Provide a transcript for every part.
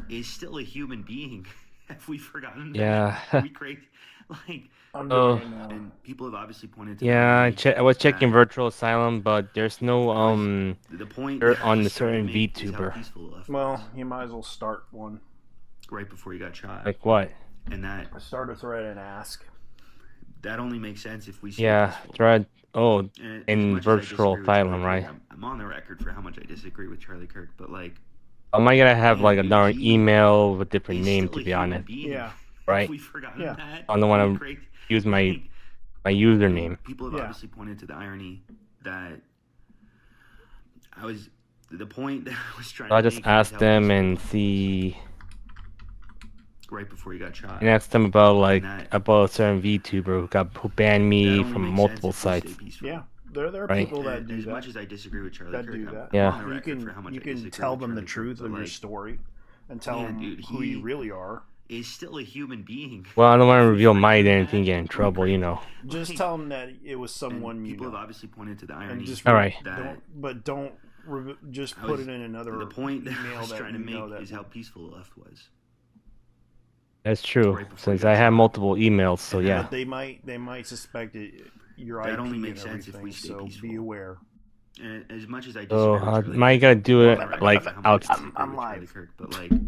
is still a human being. Have we forgotten that? Yeah. Are we crazy? Like, I'm doing Oh, it now. and people have obviously pointed to the yeah. irony I was checking that Virtual Asylum, but there's no I was. The point that dirt I on was the trying to certain make is how VTuber. peaceful the left Well, was you might as well start one. right before he got shot, Like what? and that Start a thread and ask. only makes sense if we stay Yeah, peaceful. thread. Oh, And as in much as I Virtual disagree with Charlie Asylum, Kirk, right? I'm on the record for how much I disagree with Charlie Kirk. But like, Am I gonna have man, like dude, another he email with different is name still to a be human honest, being. Yeah. Have right? we forgotten Yeah. that? I don't Are we want to crazy? use Like, my and username. people have Yeah. obviously pointed to the irony that I was. The point that I was trying So to I just make is ask how them peaceful and it was see, right before he got shot, and ask them about and like that about a certain VTuber who banned me only from makes sense multiple if we stay sites, peaceful. Yeah. There are right? people that do As that. much as I disagree with Charlie That Kirk, do that. I'm Yeah. on the record for how much You I can disagree tell with them the Charlie truth Kirk, of but your like, story and tell man, them dude, who you he really are. is still a human being. Well, I don't want Have to we reveal my forgotten identity and that? get in Are we trouble, you crazy? know. Just Like, tell them that it was someone and you people have know, obviously pointed to the and irony just All right. that just I put was. it in another The point that I email was that trying to you know make that. is how peaceful the left was That's true. right before he Since I got have shot, multiple emails, so and that yeah. But they might suspect your that IP only and makes sense if we everything. stay So peaceful. be aware. And as much as I So disagree with Charlie am I Kirk, gonna do I'm on it the record like for how much I out? disagree I'm with Charlie live. Kirk, but like,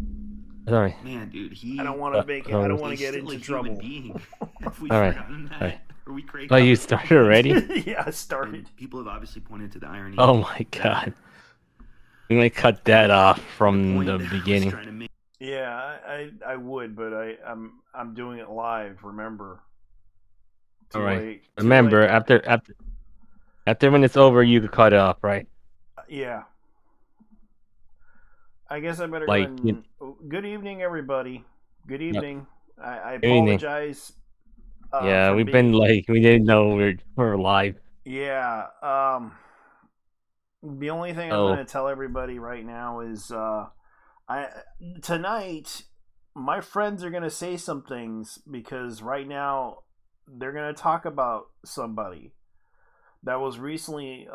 Sorry. man, dude, I don't he want to make it. I don't want to is get still a into human trouble. being. Have we All right. forgotten All that? right. Are we crazy? Oh, you started already? Yeah, I started. And people have obviously pointed to the irony Oh my that god. We might cut that off the from point the that I was beginning. trying to make. Yeah, I would, but I'm doing it live. Remember. All right. Late. Remember, after when it's over, you could cut it off, right? Yeah. I guess I better go Like, and. Good evening, everybody. Good evening. I anything. apologize. Yeah, For we've been like we didn't know we're live. Yeah. The only thing I'm Oh, going to tell everybody right now is I tonight my friends are going to say some things because right now they're going to talk about somebody that was recently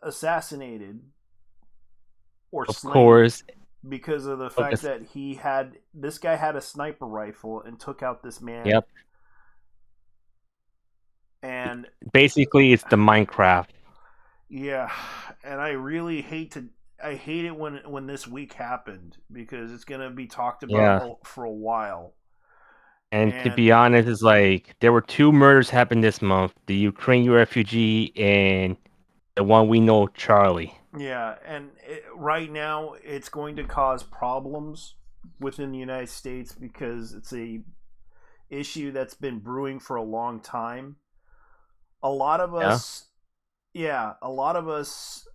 assassinated or of slain course. because of the Okay. fact that this guy had a sniper rifle and took out this man. Yep. And Basically, it's the Minecraft. yeah, and I hate it when this week happened because it's gonna be talked Yeah. about for a while. And to And be honest, it's like there were two murders happened this month: the Ukraine refugee and the one we know, Charlie. yeah, and right now it's going to cause problems within the United States because it's a issue that's been brewing for a long time. A lot of Yeah. us, yeah, a lot of us.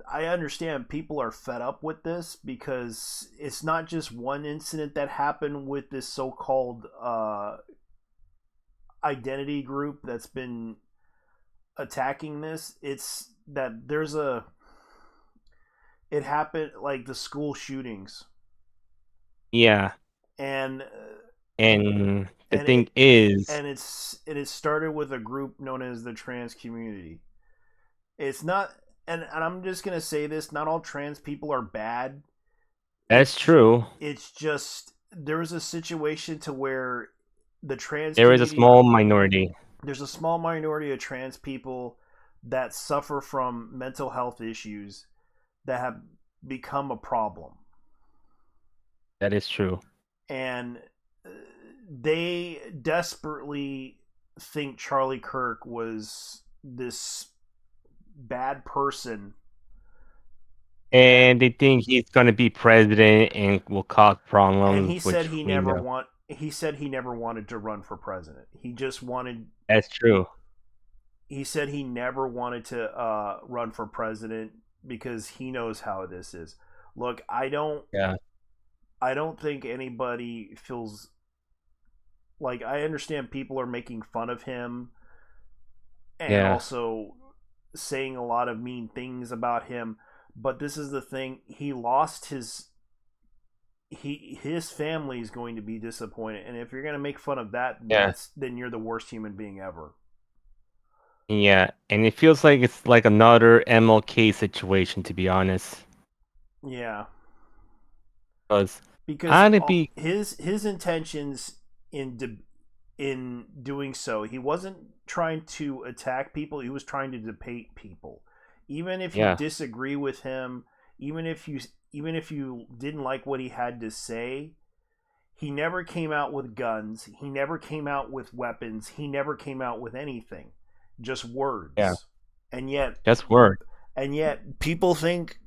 I understand people are fed up with this because it's not just one incident that happened with this so-called identity group that's been attacking this. It's that it happened like the school shootings Yeah. and And the and thing is, it started with a group known as the trans community. It's not, and I'm just gonna say this: not all trans people are bad. that's true. It's just there was a situation to where the trans There is a community, small minority. there's a small minority of trans people that suffer from mental health issues that have become a problem, That is true. and they desperately think Charlie Kirk was this bad person. And they think he's gonna be president and will cause problems, And he said which we know. he said he never wanted to run for president. He just wanted That's true. he said he never wanted to run for president because he knows how this is. Look, Yeah. I don't think anybody feels like I understand people are making fun of him and Yeah. also saying a lot of mean things about him, but this is the thing, he lost his family is going to be disappointed, and if you're going to make fun of that, Yeah. then you're the worst human being ever. Yeah. And it feels like it's like another MLK situation, to be honest. Yeah. Because because I'd be his intentions in doing so, he wasn't trying to attack people, he was trying to debate people. Even if you yeah. disagree with him, even if you didn't like what he had to say, he never came out with guns, he never came out with weapons, he never came out with anything, just Yeah. words. And yet That's word. people think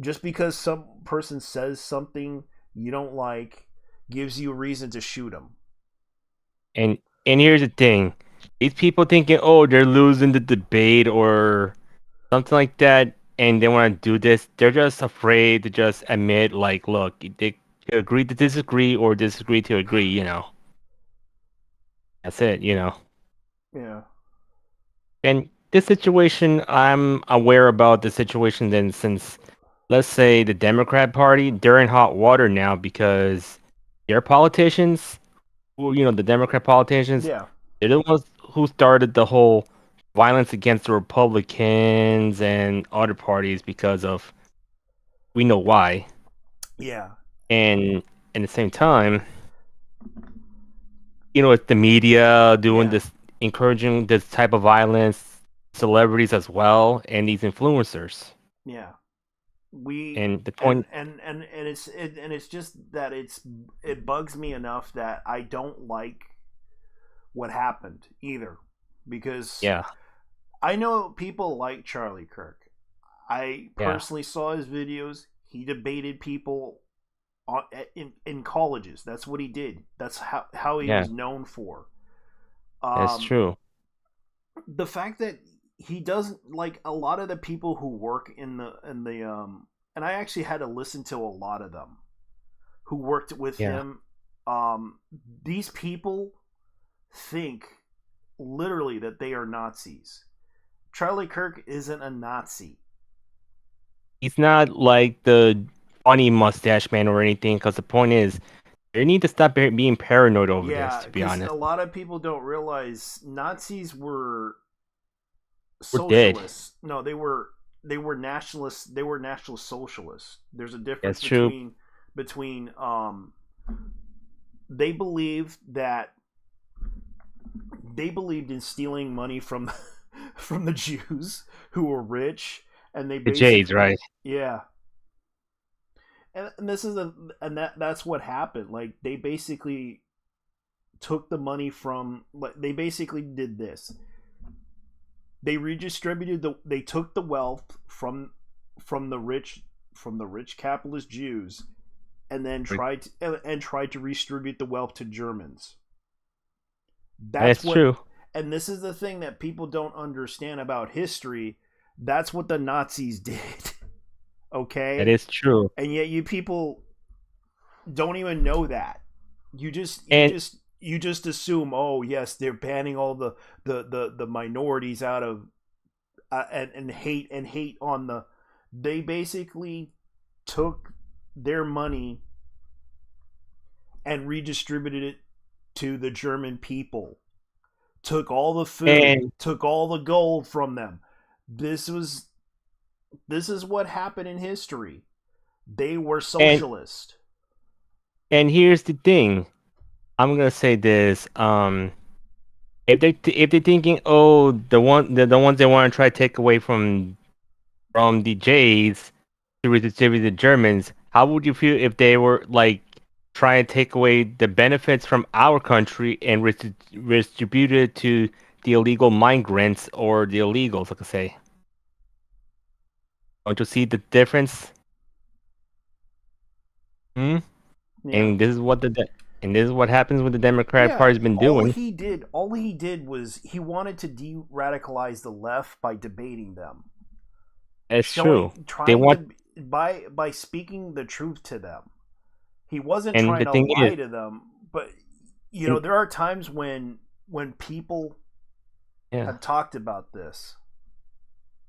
just because some person says something you don't like gives you a reason to shoot him. And here's the thing. These people thinking, oh, they're losing the debate or something like that, and they want to do this. They're just afraid to just admit, like, look, they agree to disagree or disagree to agree. That's it. Yeah. And this situation, I'm aware about the situation. Then, since let's say the Democrat Party, they're in hot water now because their politicians, well, the Democrat politicians, Yeah. they're the ones who started the whole violence against the Republicans and other parties because of we know why. Yeah. And at the same time, it's the media doing Yeah. this, encouraging this type of violence, celebrities as well, and these influencers. Yeah. We And the point, and it's just that it bugs me enough that I don't like what happened either, because yeah, I know people like Charlie Kirk. I yeah, personally saw his videos. He debated people in colleges. That's what he did. That's how he yeah, was known for. that's Um, true. the fact that he doesn't, like, a lot of the people who work in the and I actually had to listen to a lot of them who worked with Yeah, him. These people think literally that they are Nazis. Charlie Kirk isn't a Nazi. he's not like the funny mustache man or anything. Because the point is, they need to stop being paranoid over this. Yeah, To be because honest, a lot of people don't realize Nazis were we're dead. socialists. No, they were nationalists. They were national socialists. There's a difference That's true. between they believed that they believed in stealing money from from the Jews who were rich, and they The Jays, basically, right? yeah. And this is that's what happened. Like, they basically took the money from, like, they basically did this. They redistributed they took the wealth from the rich, capitalist Jews, and then tried to redistribute the wealth to Germans. That's That's what, true. and this is the thing that people don't understand about history. That's what the Nazis did. That Okay? is true. And yet you people don't even know that. You just And assume, oh yes, they're banning all the minorities out of and hate on the. They basically took their money and redistributed it to the German people. Took all the food, and took all the gold from them. This was this is what happened in history. They were and socialist. and here's the thing. I'm gonna say this. If they're thinking, oh, the ones they want to try to take away from the Jays to redistribute the Germans, how would you feel if they were like trying to take away the benefits from our country and redistribute it to the illegal migrants or the illegals, like I say? Don't you see the difference? Hmm? Yeah. And this is what and this is what happens when the Democratic Yeah, Party's been doing. all he did was he wanted to de-radicalize the left by debating them, It's true. They trying want, to, by speaking the truth to them. He wasn't and trying the to thing is, lie to them, but and, there are times when people yeah. have talked about this.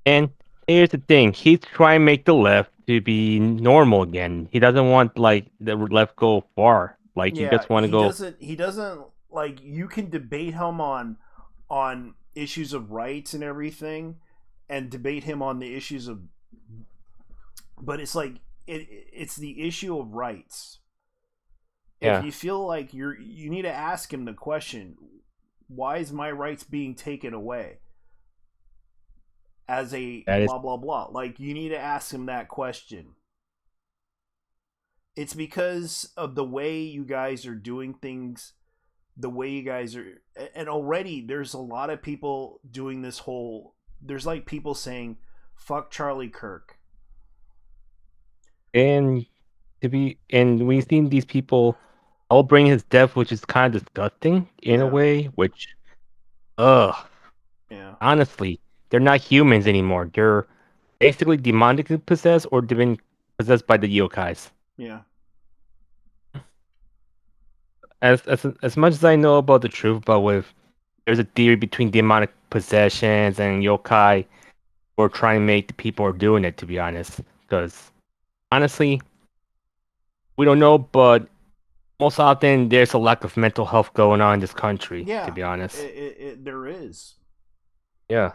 And here's the thing: he's trying to make the left to be normal again. He doesn't want like the left go far. Like he Yeah, just want to go. he doesn't, like, you can debate him on issues of rights and everything, and debate him on the issues of, but it's like it's the issue of rights. If Yeah, you feel like you need to ask him the question, why is my rights being taken away as a that is. blah blah blah? Like you need to ask him that question. It's because of the way you guys are doing things, the way you guys are, and already there's a lot of people doing this whole. There's like people saying, "Fuck Charlie Kirk." And we've seen these people all bring his death, which is kind of disgusting in a Yeah, way. Which, ugh, yeah, honestly, they're not humans anymore. They're basically demonically possessed or they've been possessed by the yokais. yeah, As much as I know about the truth, but with there's a theory between demonic possessions and yokai, or trying to make the people are doing it. To be honest, because honestly, we don't know, but most often there's a lack of mental health going on in this country. To yeah. be honest, There is. yeah,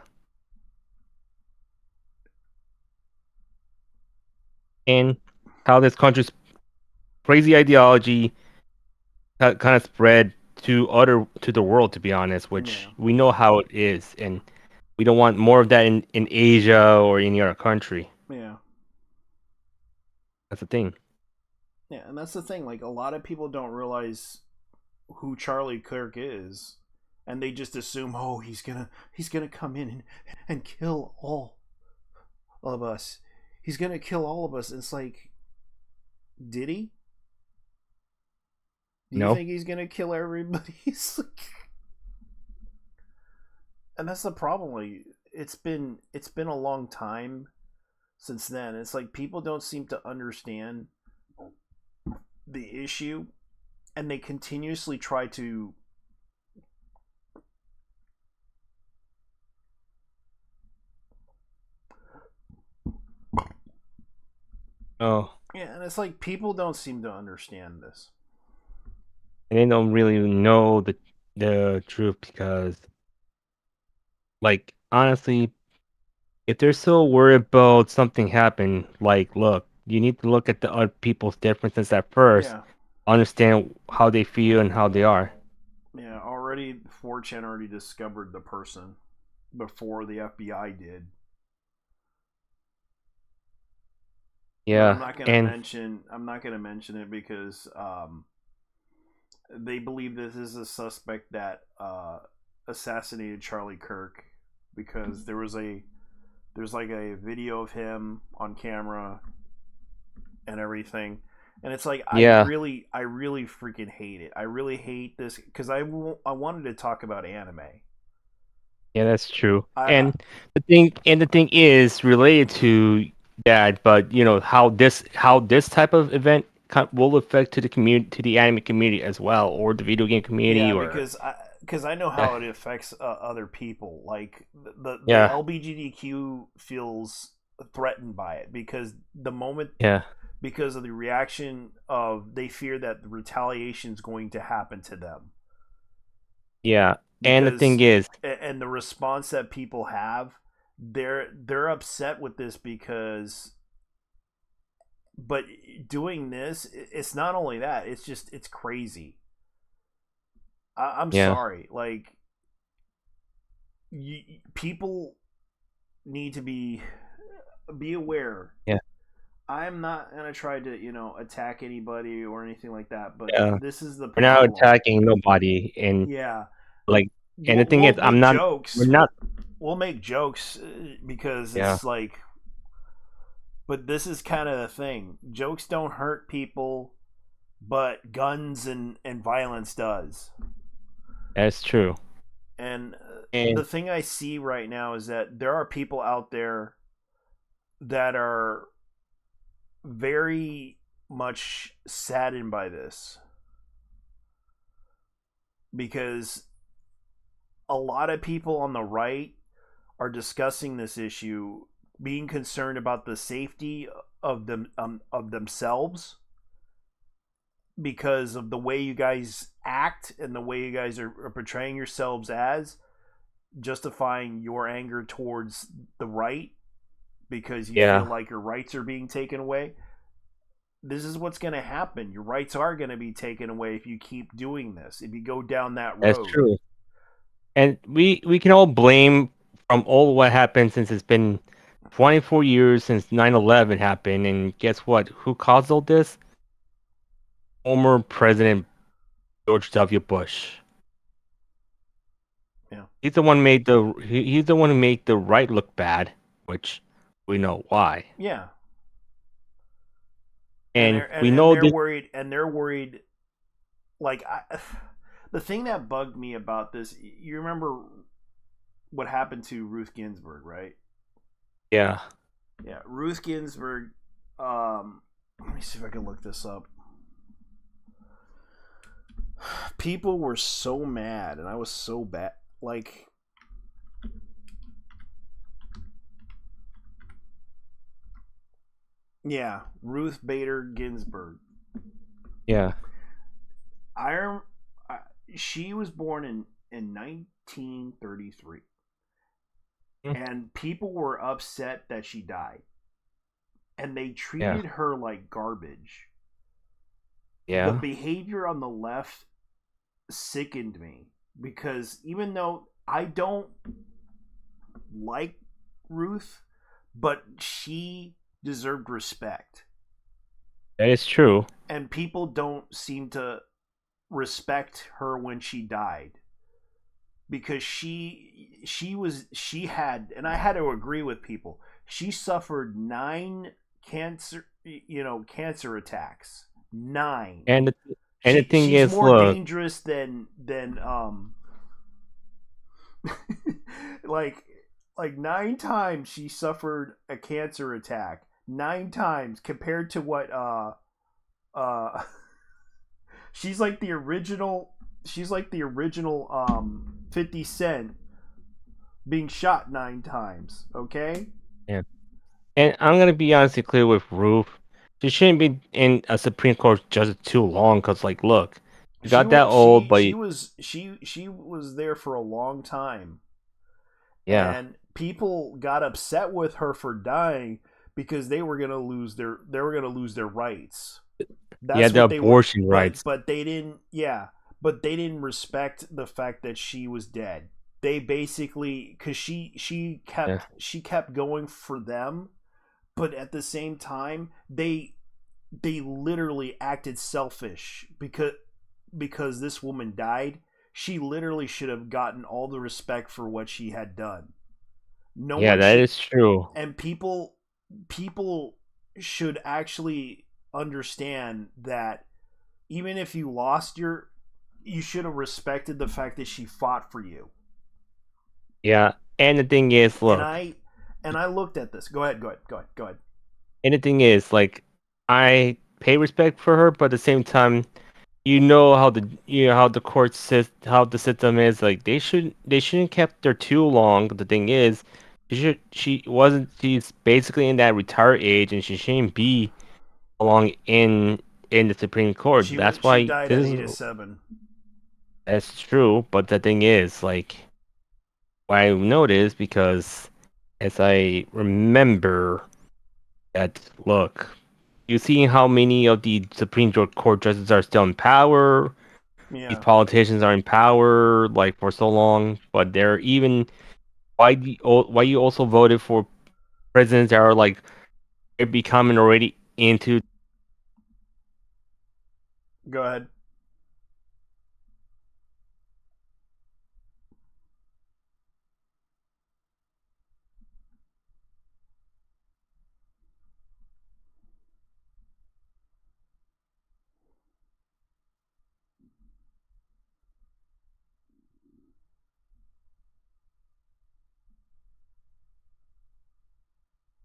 and how this country's crazy ideology kind of spread to the world. To be honest, which Yeah, we know how it is, and we don't want more of that in Asia or any other country. yeah. That's the thing. Yeah, and that's the thing. Like a lot of people don't realize who Charlie Kirk is, and they just assume, oh, he's gonna come in and kill all of us. He's gonna kill all of us. It's like, did he? Do you No. think he's gonna kill everybody? And that's the problem. Like, it's been a long time since then. It's like people don't seem to understand the issue, and they continuously try to. Oh, Yeah, and it's like people don't seem to understand this. and they don't really know the truth because, like, honestly, if they're so worried about something happen, like, look, you need to look at the other people's differences at first, Yeah, understand how they feel and how they are. yeah. Already, 4chan already discovered the person before the FBI did. But I'm Yeah, not gonna and mention. I'm not gonna mention it because they believe this is a suspect that assassinated Charlie Kirk because there's like a video of him on camera and everything, and it's like yeah, I really freaking hate it. I really hate this because I wanted to talk about anime. yeah, that's true. I The thing is related to that, but you know how this type of event will affect to the community, to the anime community as well, or the video game community, Yeah, or because I know yeah, how it affects other people. Like the yeah, LGBTQ feels threatened by it because the moment yeah, because of the reaction of they fear that the retaliation is going to happen to them yeah. And the thing because is, and the response that people have they're upset with this because but doing this it's not only that it's just it's crazy. I'm yeah, sorry like people need to be aware. yeah, I'm not gonna try to attack anybody or anything like that, but yeah. this is the We're not problem. attacking nobody, and Yeah, like, and the thing is, we'll I'm make not. jokes. We're not. We'll make jokes because Yeah, it's like, but this is kind of the thing. Jokes don't hurt people, but guns and violence does. that's true. And the And thing I see right now is that there are people out there that are very much saddened by this because a lot of people on the right are discussing this issue, being concerned about the safety of themselves because of the way you guys act and the way you guys are portraying yourselves as justifying your anger towards the right because you feel yeah, like your rights are being taken away. this is what's going to happen. Your rights are going to be taken away if you keep doing this. If you go down that That's road. true. And we can all blame from all what happened since it's been 24 years since 9/11 happened, and guess what? Who caused all this? Former President George W. Bush. Yeah. He's the one he's the one who made the right look bad, which we know why. Yeah. And we and know they're this. worried and they're worried like the thing that bugged me about this, you remember what happened to Ruth Ginsburg, right? Yeah. Yeah, Ruth Ginsburg. Let me see if I can look this up. People were so mad, and I was so bad. Like, yeah, Ruth Bader Ginsburg. Yeah. I, I she was born in 1933, and people were upset that she died, and they treated her like garbage. Yeah. The behavior on the left sickened me because even though I don't like Ruth, but she deserved respect. That is true. And people don't seem to respect her when she died because she had, and I had to agree with people, she suffered 9 cancer attacks. 9. And the thing she's is, more look, dangerous than like 9 times she suffered a cancer attack. 9 times compared to what uh she's like the original 50 Cent being shot 9 times, okay? yeah. And I'm gonna be honestly clear with Ruth. She shouldn't be in a Supreme Court justice too long. Cause like, look, she got that old, but she was there for a long time. yeah, And people got upset with her for dying because they were gonna lose their rights. yeah, That's the what they were, abortion rights. but they didn't. Yeah, but they didn't respect the fact that she was dead. They basically, because Yeah, she kept going for them, but at the same time they literally acted selfish because this woman died. She literally should have gotten all the respect for what she had done. No yeah, one that should, is true. and people should actually understand that even if you lost you should have respected the fact that she fought for you. Yeah, and the thing is, And look, I looked at this. Go ahead. and the thing is, like, I pay respect for her, but at the same time, how the how the system is. Like, they shouldn't kept her too long. The thing is, she's basically in that retired age, and she shouldn't be long in the Supreme Court. That's She why died at this is age of 7. that's true. But the thing is, like, why I noticed because as I remember that, look, you see how many of the Supreme Court justices are still in power. These Yeah. politicians are in power like for so long, but they're even why you also voted for presidents that are like they're becoming already into. Go ahead.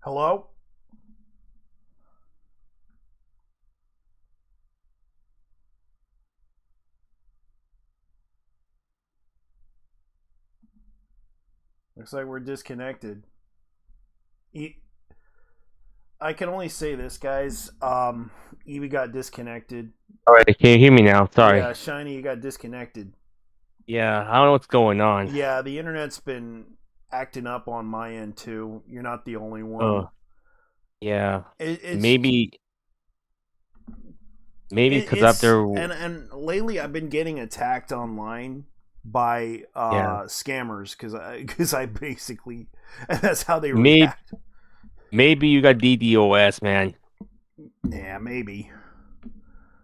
Hello? Looks like we're disconnected. I can only say this, guys. Evie got disconnected. All right, can you hear me now? Sorry. Yeah, Shiny, you got disconnected. Yeah, I don't know what's going on. Yeah, the internet's been acting up on my end too. You're not the only one. Yeah, It's maybe Maybe because It's after, and lately I've been getting attacked online by yeah, scammers because I basically and that's how they maybe react. maybe you got DDoS, man, Yeah, maybe.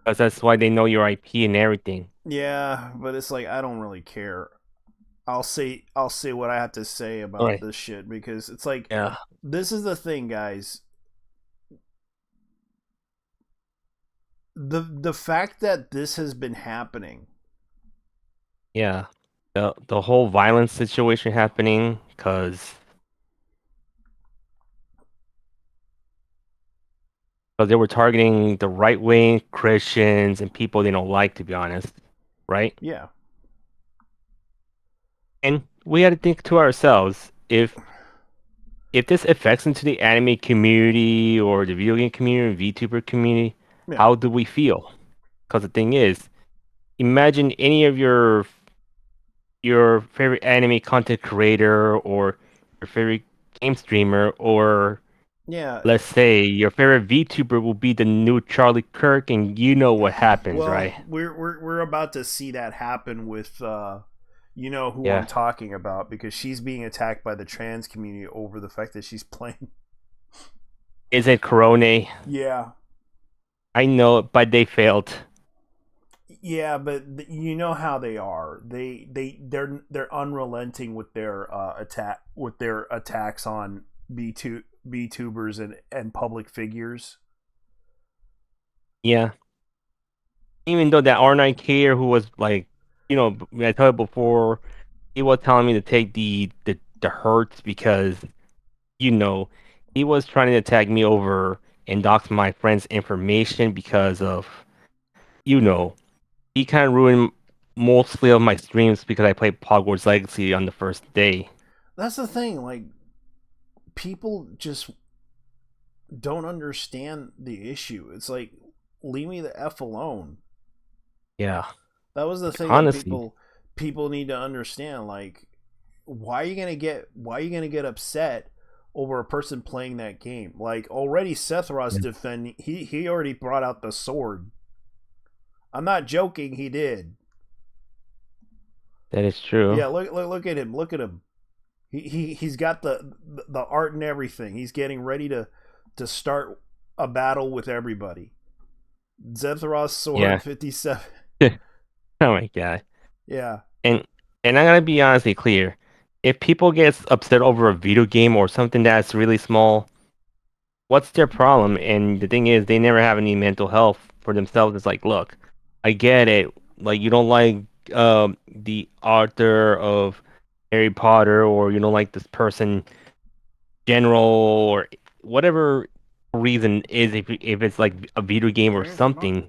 because that's why they know your IP and everything. Yeah, but it's like I don't really care. I'll say what I have to say All about right. this shit because it's like Yeah. this is the thing, guys. The fact that this has been happening. Yeah. The whole violence situation happening because they were targeting the right wing Christians and people they don't like, to be honest, right? Yeah. And we had to think to ourselves if this affects into the anime community or the video game community, VTuber community, Yeah. how do we feel? Because the thing is, imagine any of your favorite anime content creator or your favorite game streamer or Yeah. let's say your favorite VTuber will be the new Charlie Kirk, and you know what happens, Well, right? we're about to see that happen with you know who I'm Yeah. talking about because she's being attacked by the trans community over the fact that she's playing. Is it Corone? Yeah. I know, but they failed. Yeah, but you know how they are. They're unrelenting with their attacks on B tubers and public figures. Yeah. Even though that R9K who was like, I told you before, he was telling me to take the hurts because, you know, he was trying to attack me over and dox my friend's information because of, you know, he kind of ruined mostly of my streams because I played Hogwarts Legacy on the first day. That's the thing. Like people just don't understand the issue. It's like leave me the f alone. Yeah, That was the thing that honestly, people need to understand. Like, why are you gonna get upset over a person playing that game? Like already Seth Ross yeah, defending he already brought out the sword. I'm not joking, he did. that is true. Yeah, look at him. Look at him. He's got the art and everything. He's getting ready to start a battle with everybody. Zethros Yeah. sword 57. Oh my god. Yeah. And and I'm gonna be honestly clear. If people get upset over a video game or something that's really small, what's their problem? And the thing is, they never have any mental health for themselves. It's like, look, I get it. Like you don't like the author of Harry Potter, or you don't like this person general, or whatever reason is. If it's like a video game or Drinking some something, milk?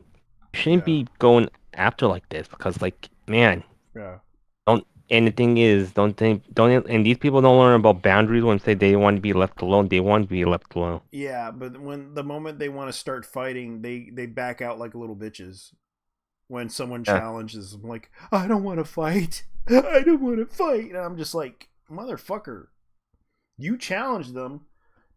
you shouldn't Yeah. be going after like this because, like, man, Yeah. don't. And the thing is, don't. And these people don't learn about boundaries when say they want to be left alone. They want to be left alone. Yeah, but when the moment they want to start fighting, they back out like little bitches. When someone Yeah. challenges them, like, I don't want to fight. I don't want to fight. And I'm just like, motherfucker, you challenge them.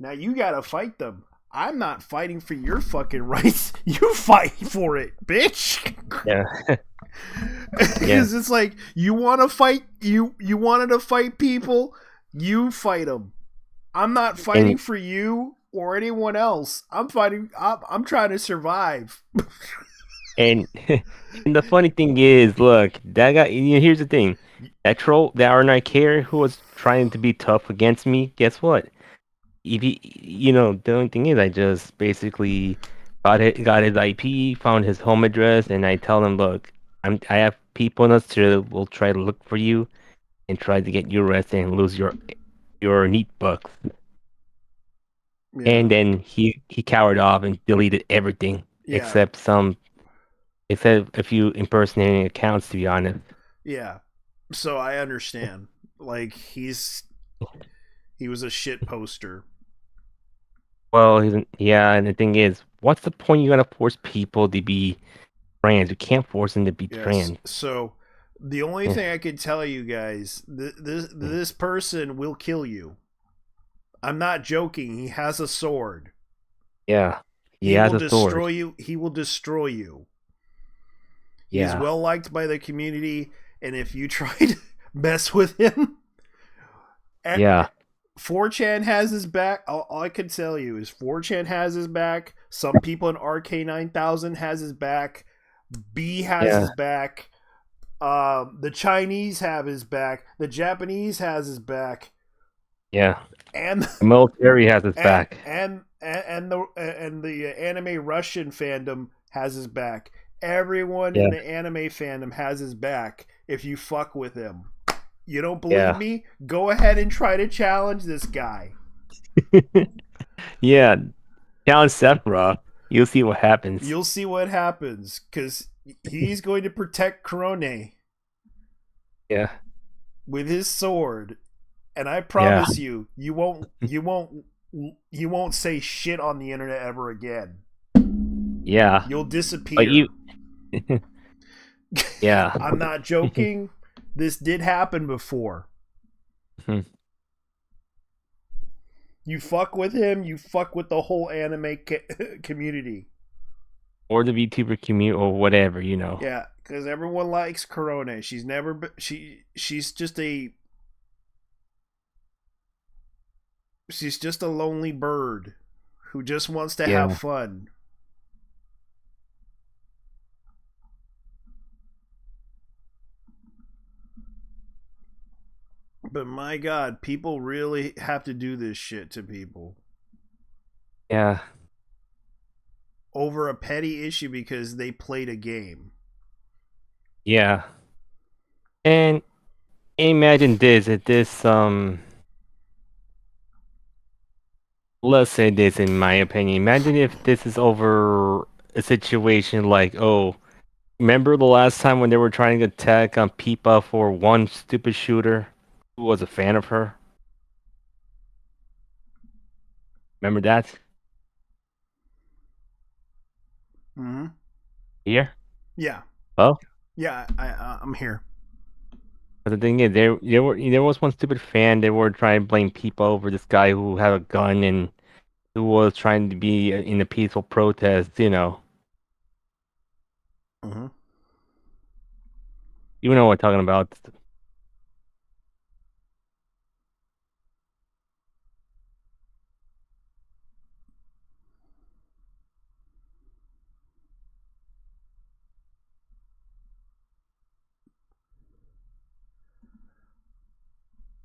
Now you gotta fight them. I'm not fighting for your fucking rights. You fight for it, bitch. Yeah. Yeah. Because it's like you want to fight. You wanted to fight people. You fight them. I'm not fighting And for you or anyone else. I'm fighting. I'm trying to survive. and and the funny thing is, look, that guy. Here's the thing. That troll, that R9K who was trying to be tough against me. Guess what? If he, the only thing is, I just basically got his IP, found his home address, and I tell him, look, I have people in Australia will try to look for you and try to get you arrested and lose your neat bucks. Yeah. And then he cowered off and deleted everything Yeah. except a few impersonating accounts, to be honest. Yeah. So I understand. Like he was a shit poster. Well, yeah, and the thing is, what's the point you're gonna force people to be trans? You can't force them to be Yes. trans. So the only Yeah. thing I can tell you guys, this person will kill you. I'm not joking. He has a sword. Yeah, he He has will a destroy sword. you. He will destroy you. He's Yeah. well liked by the community, and if you try to mess with him, Yeah. 4chan has his back. All I can tell you is 4chan has his back. Some people in RK9000 has his back. B has Yeah. his back. The Chinese have his back. The Japanese has his back, Yeah. and The military has its and back. the anime Russian fandom has his back. Everyone in Yeah. the anime fandom has his back. If you fuck with him, you don't believe Yeah. me? Go ahead and try to challenge this guy. Yeah. Challenge Sephiroth. You'll see what happens. You'll see what happens, because he's going to protect Krone Yeah. with his sword, and I Yeah. promise you, you won't say shit on the internet ever again. Yeah. You'll But disappear. you. Yeah. I'm not joking. This did happen before. Hmm. You fuck with him, you fuck with the whole anime community. Or the VTuber community or whatever, you know. Yeah, because everyone likes Corona. She's never she's just a lonely bird who just wants to Yeah. have fun. But my god, people really have to do this shit to people Yeah. over a petty issue because they played a game. Yeah. And imagine this, if this let's say this in my opinion. Imagine if this is over a situation like, oh, remember the last time when they were trying to attack on Peepa for one stupid shooter who was a fan of her? Remember that? Mm-hmm. Here? Yeah. Oh? Yeah, I'm here. But the thing is, there was one stupid fan. They were trying to blame Peepa over this guy who had a gun and who was trying to be in a peaceful protest. You know, Mm-hmm. you know what I'm talking about.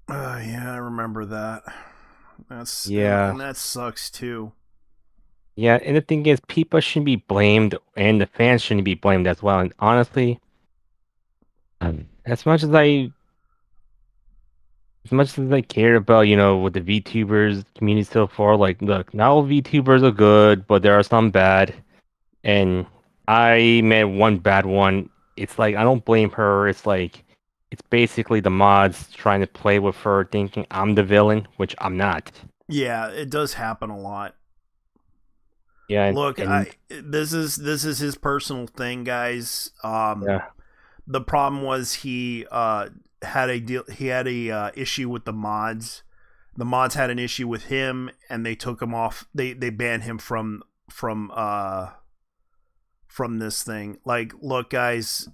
Yeah, I remember that. That's Yeah, and that sucks too. yeah. And the thing is, Peepa shouldn't be blamed, and the fans shouldn't be blamed as well. And honestly, as much as I care about, you know, what the VTubers community so far, like, look, not all VTubers are good, but there are some bad. And I met one bad one. It's like I don't blame her. It's like it's basically the mods trying to play with her, thinking I'm the villain, which I'm not. Yeah, it does happen a lot. Yeah, Look, and this is his personal thing, guys. yeah, The problem was he had a deal. He had a issue with the mods. The mods had an issue with him, and they took him off. They banned him from this thing. Like, look, guys,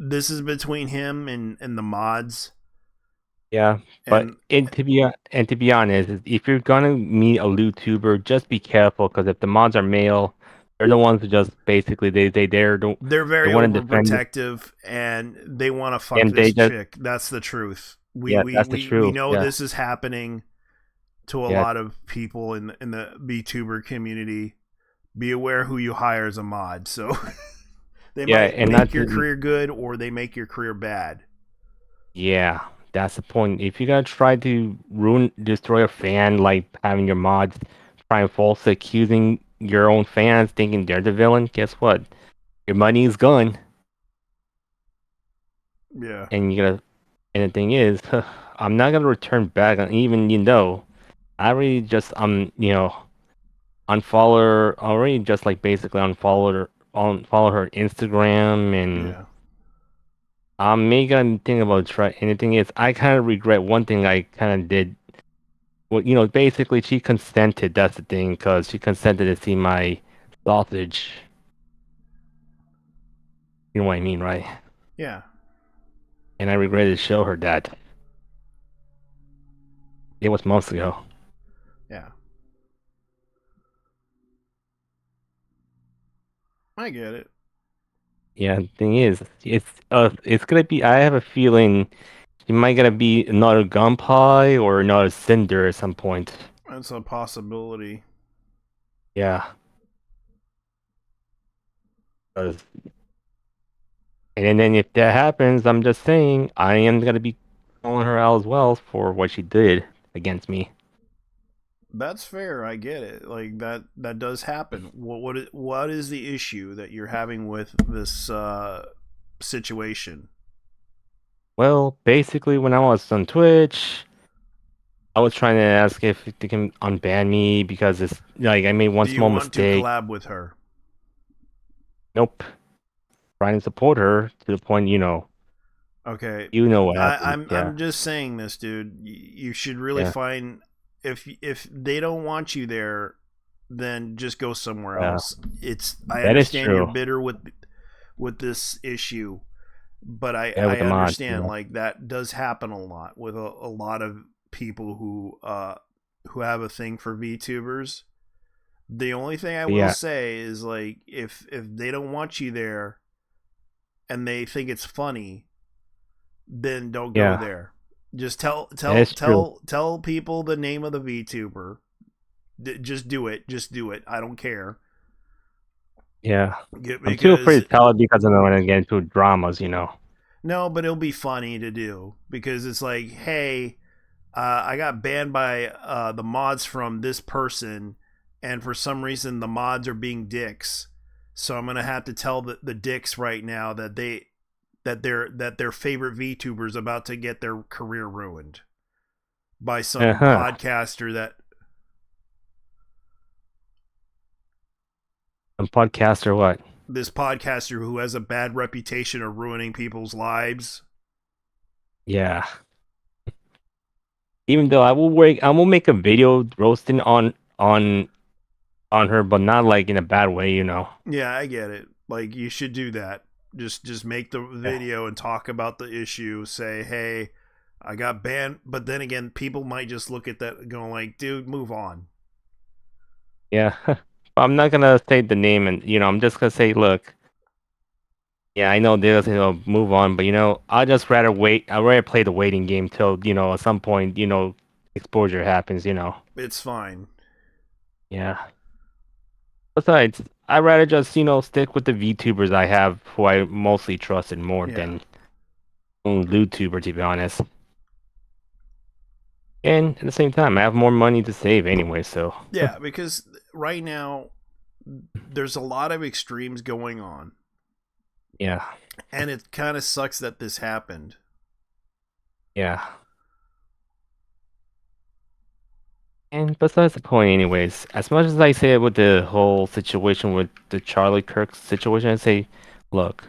this is between him and the mods. yeah. But And to be honest, if you're gonna meet a YouTuber, just be careful because if the mods are male, they're the ones who just basically they're they very want to defend it, overprotective, and they want to fuck and this they just chick. That's the truth. yeah, that's the We truth. know Yeah, this is happening to a yeah, lot of people in the VTuber community. Be aware who you hire as a mod. So they yeah, might and make not your to, career good, or they make your career bad. yeah, that's the point. If you're gonna try to destroy a fan, like having your mods try and falsely accusing your own fans, thinking they're the villain, guess what? Your money is gone, Yeah. and you're gonna. And the thing is, I'm not gonna return back on even I really just you know unfollow her already, just like basically unfollow her Instagram and. Yeah. Maybe gonna think about try. And the thing is, I kind of regret one thing I kind of did. Well, you know, basically she consented. That's the thing, because she consented to see my sausage. You know what I mean, right? Yeah. And I regretted to show her that. It was months ago. Yeah. I get it. Yeah, the thing is, it's gonna be. I have a feeling it might gonna be another gunpie or another cinder at some point. That's a possibility. Yeah. 'Cause- And then if that happens, I'm just saying I am gonna be calling her out as well for what she did against me. That's fair. I get it. Like that does happen. What is the issue that you're having with this situation? Well, basically, when I was on Twitch, I was trying to ask if they can unban me because it's like I made one Do you small want to mistake. collab with her? Nope. Trying to support her to the point, Okay. you know what happened. I'm Yeah. I'm just saying this, dude. You should really Yeah. find if they don't want you there, then just go somewhere Yeah. else. I That is understand you're true. bitter with this issue, but Yeah, I with the mods, understand like that does happen a lot with a lot of people who have a thing for VTubers. The only thing I But will yeah, say is like if they don't want you there and they think it's funny, then don't go yeah, there. Just that is true. tell people the name of the VTuber. Just do it. Just do it. I don't care. Yeah. I'm too afraid Because to tell it because I don't want to get into dramas. no, but it'll be funny to do because it's like, hey, I got banned by the mods from this person, and for some reason the mods are being dicks. So I'm gonna have to tell the dicks right now that their favorite VTuber's about to get their career ruined by some Uh-huh. podcaster that Some podcast or what? this podcaster who has a bad reputation of ruining people's lives. Yeah. Even though I will make a video roasting on her, but not like in a bad way. Yeah, I get it. Like you should do that. Just make the Yeah. video and talk about the issue. Say, hey, I got banned. But then again, people might just look at that going like, dude, move on. Yeah. I'm not gonna say the name and I'm just gonna say, look, yeah, I know they'll say, oh, move on, but I'd just rather wait. I'd rather play the waiting game till, at some point, exposure happens. It's fine. Yeah. Besides, I'd rather just, stick with the VTubers I have who I mostly trusted more Yeah. than YouTuber, to be honest. And at the same time, I have more money to save anyway, so Yeah, because right now there's a lot of extremes going on. yeah. And it kind of sucks that this happened. Yeah. And besides the point, anyways, as much as I say with the whole situation with the Charlie Kirk situation, I say, look,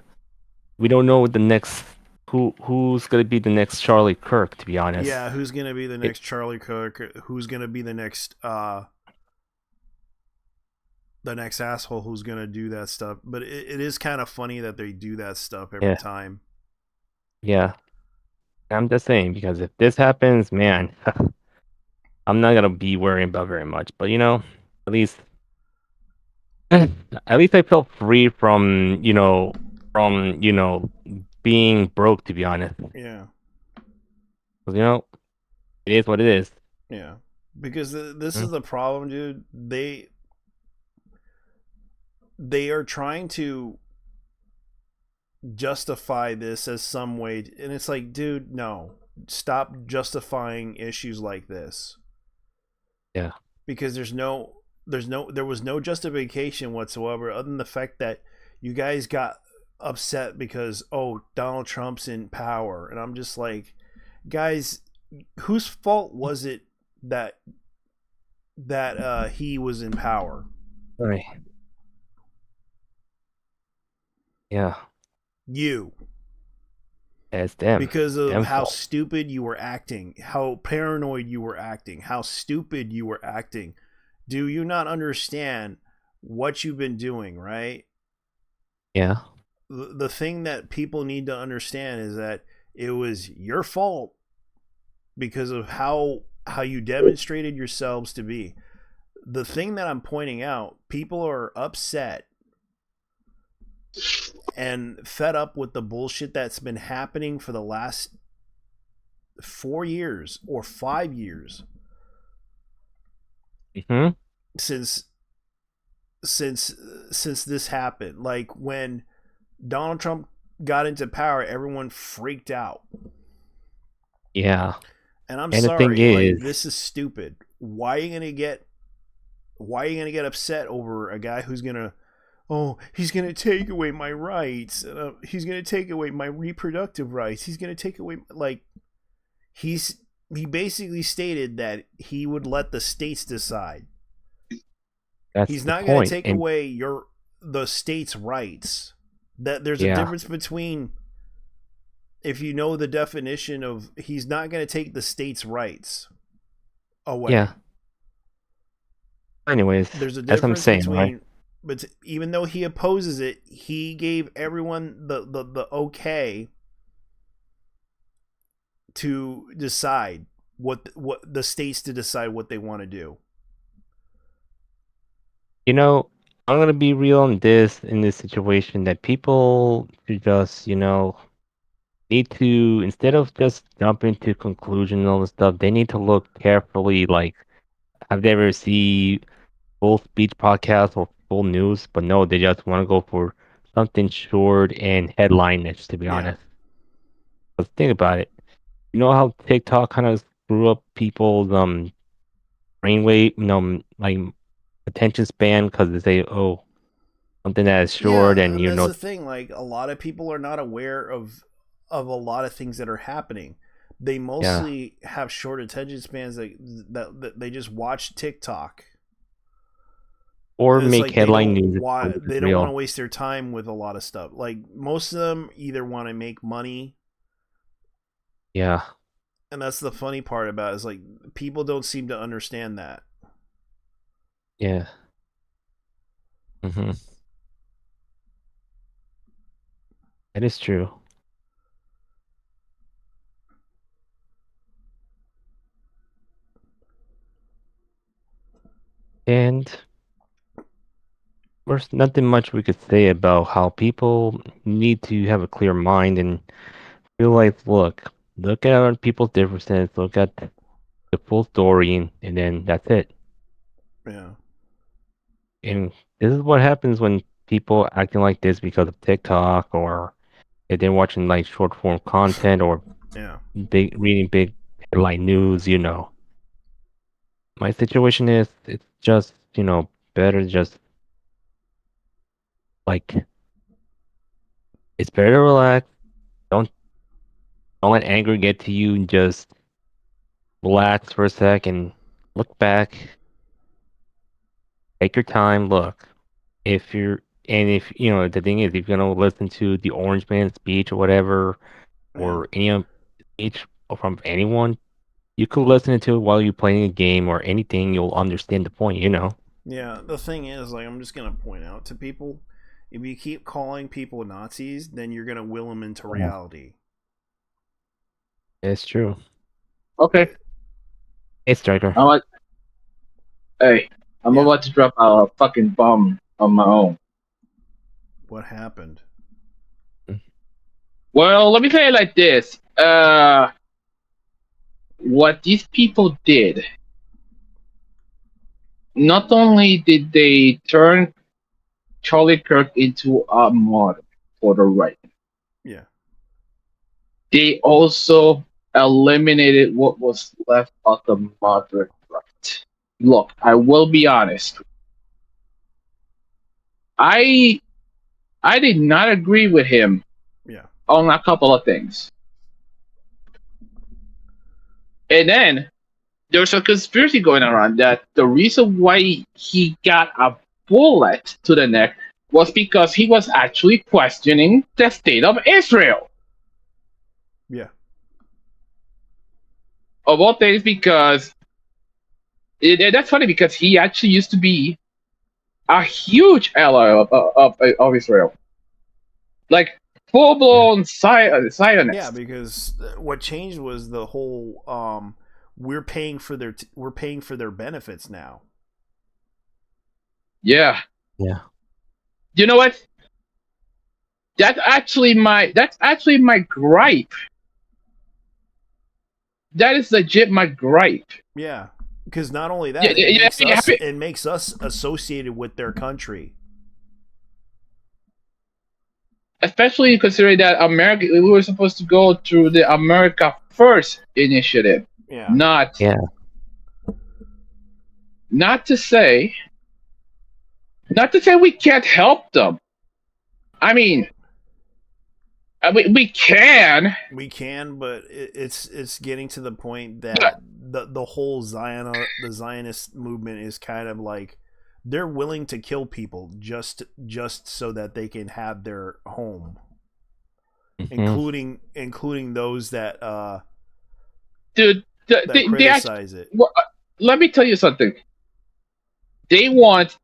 we don't know what the next who's gonna be the next Charlie Kirk, to be honest. Yeah, who's gonna be the It, next Charlie Cook? Who's gonna be the next asshole who's gonna do that stuff? But it is kind of funny that they do that stuff every yeah, time. yeah. I'm just saying because if this happens, man, I'm not gonna be worrying about very much. But at least at least I felt free from being broke, to be honest. Yeah, 'Cause, it is what it is. yeah. Because this Hmm? is the problem, dude. They are trying to justify this as some way, and it's like, dude, no, stop justifying issues like this. Yeah. Because there was no justification whatsoever other than the fact that you guys got upset because Donald Trump's in power, and I'm just like, guys, whose fault was it that he was in power? Right. Yeah. You. It's them. Because of Them how fault. stupid you were acting, how paranoid you were acting, how stupid you were acting. Do you not understand what you've been doing, right? Yeah. the thing that people need to understand is that it was your fault because of how you demonstrated yourselves to be. The thing that I'm pointing out, people are upset and fed up with the bullshit that's been happening for the last 4 years or 5 years. Mm-hmm. Since this happened. Like when Donald Trump got into power, everyone freaked out. Yeah. And I'm And the thing sorry, like is, this is stupid. Why are you gonna get upset over a guy who's gonna, oh, he's gonna take away my rights, he's gonna take away my reproductive rights, he's gonna take away, like, he basically stated that he would let the states decide. that's He's the not gonna point. take And away the states' rights. That there's a yeah, difference between, if you know the definition of, he's not going to take the states' rights away. yeah. Anyways, There's a as I'm difference saying, right? between, but even though he opposes it, he gave everyone the okay to decide what the states to decide what they want to do. You know, I'm gonna be real in this situation that people should just, need to, instead of just jumping to conclusion and all this stuff, they need to look carefully. Like, have they ever see full speech podcasts or full news? But no, they just want to go for something short and headline-ish, to be Yeah. honest. But think about it. You know how TikTok kind of screw up people's brainwave, like attention span because they say, oh, something that is short, Yeah, and and that's the thing. Like, a lot of people are not aware of a lot of things that are happening. They yeah, mostly have short attention spans that they just watch TikTok. or And it's make like they headline don't news if want it's to real. waste their time with a lot of stuff. Like, most of them either want to make money, Yeah, and that's the funny part about it, is like people don't seem to understand that. yeah. Mm-hmm. That is true. And there's nothing much we could say about how people need to have a clear mind and feel like, look at other people's differences, look at the full story, and then that's it. Yeah. And this is what happens when people acting like this because of TikTok, or if they're watching like short form content, or Yeah. reading big headline news. My situation is, it's just, better just, like, it's better to relax. Don't don't let anger get to you, and just relax for a sec and look back. Take your time. Look, if the thing is, if you're gonna listen to the Orange Man speech or whatever, Yeah. or any speech from anyone, you could listen to it while you're playing a game or anything. You'll understand the point. Yeah. The thing is, like, I'm just gonna point out to people, if you keep calling people Nazis, then you're gonna will them into reality. It's true. Okay. Hey, Striker. I'm like, hey, I'm Yeah. about to drop a fucking bomb on my own. What happened? Well, let me say it like this. What these people did, not only did they turn Charlie Kirk into a martyr for the right, Yeah. they also eliminated what was left of the moderate right. Look, I will be honest. I did not agree with him Yeah. on a couple of things. And then there's a conspiracy going around that the reason why he got a bullet to the neck was because he was actually questioning the state of Israel. Yeah. Of all things, because that's funny, because he actually used to be a huge ally of Israel. like full blown Zionists. Yeah, because what changed was the whole we're paying for their benefits now. Yeah. Yeah. You know what? That's actually my gripe. That is legit my gripe. Yeah, because not only that, Yeah, it makes us associated with their country. Especially considering that we were supposed to go through the America First initiative. Yeah. Not to say we can't help them. I mean, we can. We can, but it's getting to the point that the whole Zionist movement is kind of like they're willing to kill people just so that they can have their home, including those that dude, that criticize it. Well, let me tell you something. They want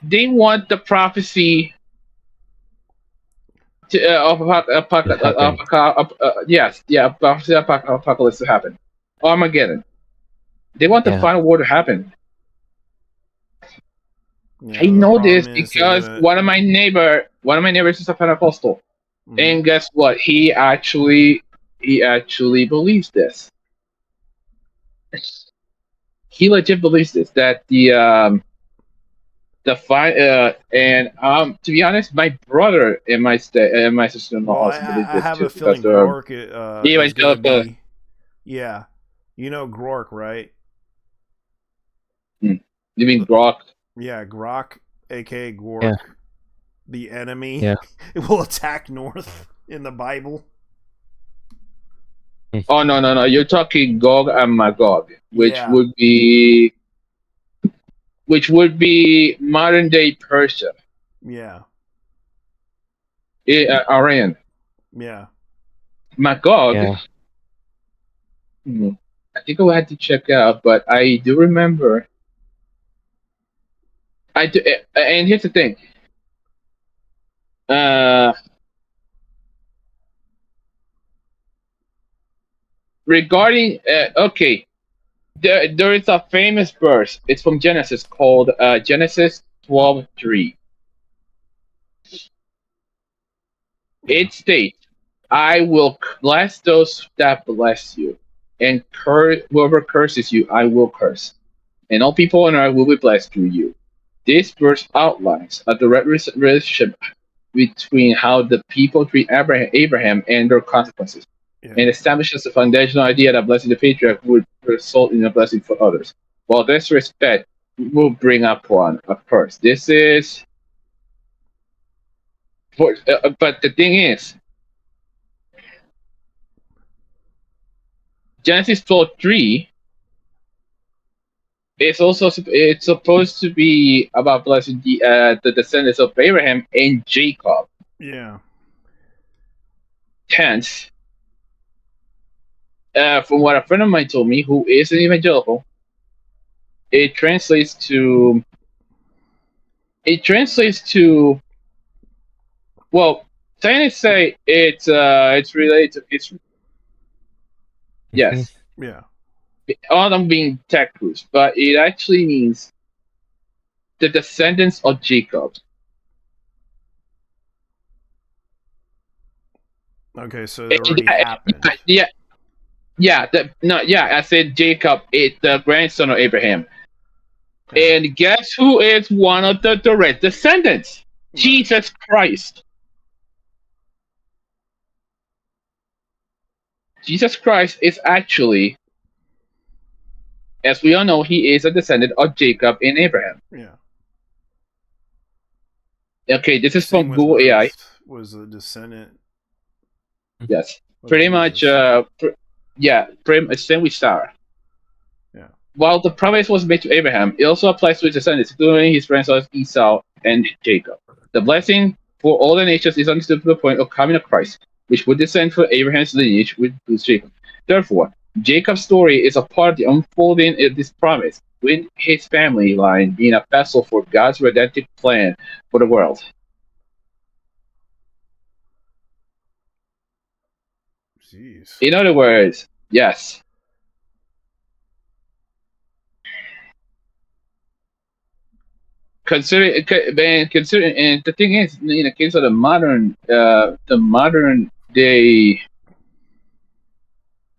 the prophecy of prophecy of apocalypse to happen. Armageddon. They want the final war to happen. Yeah, I know this because one of my neighbors is a Pentecostal, and guess what? He actually believes this. He legit believes this, that to be honest, my brother and my sister-in-law also believe this. I have a feeling Grork is gonna be, yeah, you know Grork, right? You mean Grok? Yeah, Grok, aka Grork, the enemy. Yeah. It will attack North in the Bible. Oh no! You're talking Gog and Magog, which would be modern day Persia. Yeah. Iran. Yeah. Magog. Yeah. I think I will have to check out, but I do remember. And here's the thing. Regarding okay. There is a famous verse. It's from Genesis called Genesis 12:3. It states, "I will bless those that bless you, and whoever curses you, I will curse, and all people on earth will be blessed through you." This verse outlines a direct relationship between how the people treat Abraham and their consequences. Yeah. And establishes the foundational idea that blessing the patriarch would result in a blessing for others. While this respect will bring upon a curse. This is, but the thing is, Genesis 12:3 it's supposed to be about blessing the descendants of Abraham and Jacob. Yeah. Hence, from what a friend of mine told me, who is an evangelical, it translates to. Well, scientists say it's related to Israel. Yes. Yeah. All them being tech groups, but it actually means the descendants of Jacob. Okay, so it already happened. I said Jacob, the grandson of Abraham. Okay. And guess who is one of the direct descendants? Yeah. Jesus Christ. Jesus Christ is actually, as we all know, he is a descendant of Jacob and Abraham. Yeah. Okay, this is from Google AI. Was a descendant. Yes, pretty much. Pretty much same with Sarah. Yeah. While the promise was made to Abraham, it also applies to his descendants, including his grandsons Esau and Jacob. The blessing for all the nations is understood to the point of coming of Christ, which would descend from Abraham's lineage with Jacob. Therefore, Jacob's story is a part of the unfolding of this promise, with his family line being a vessel for God's redemptive plan for the world. Jeez. In other words, yes. Considering, and the thing is, in the case of the modern day,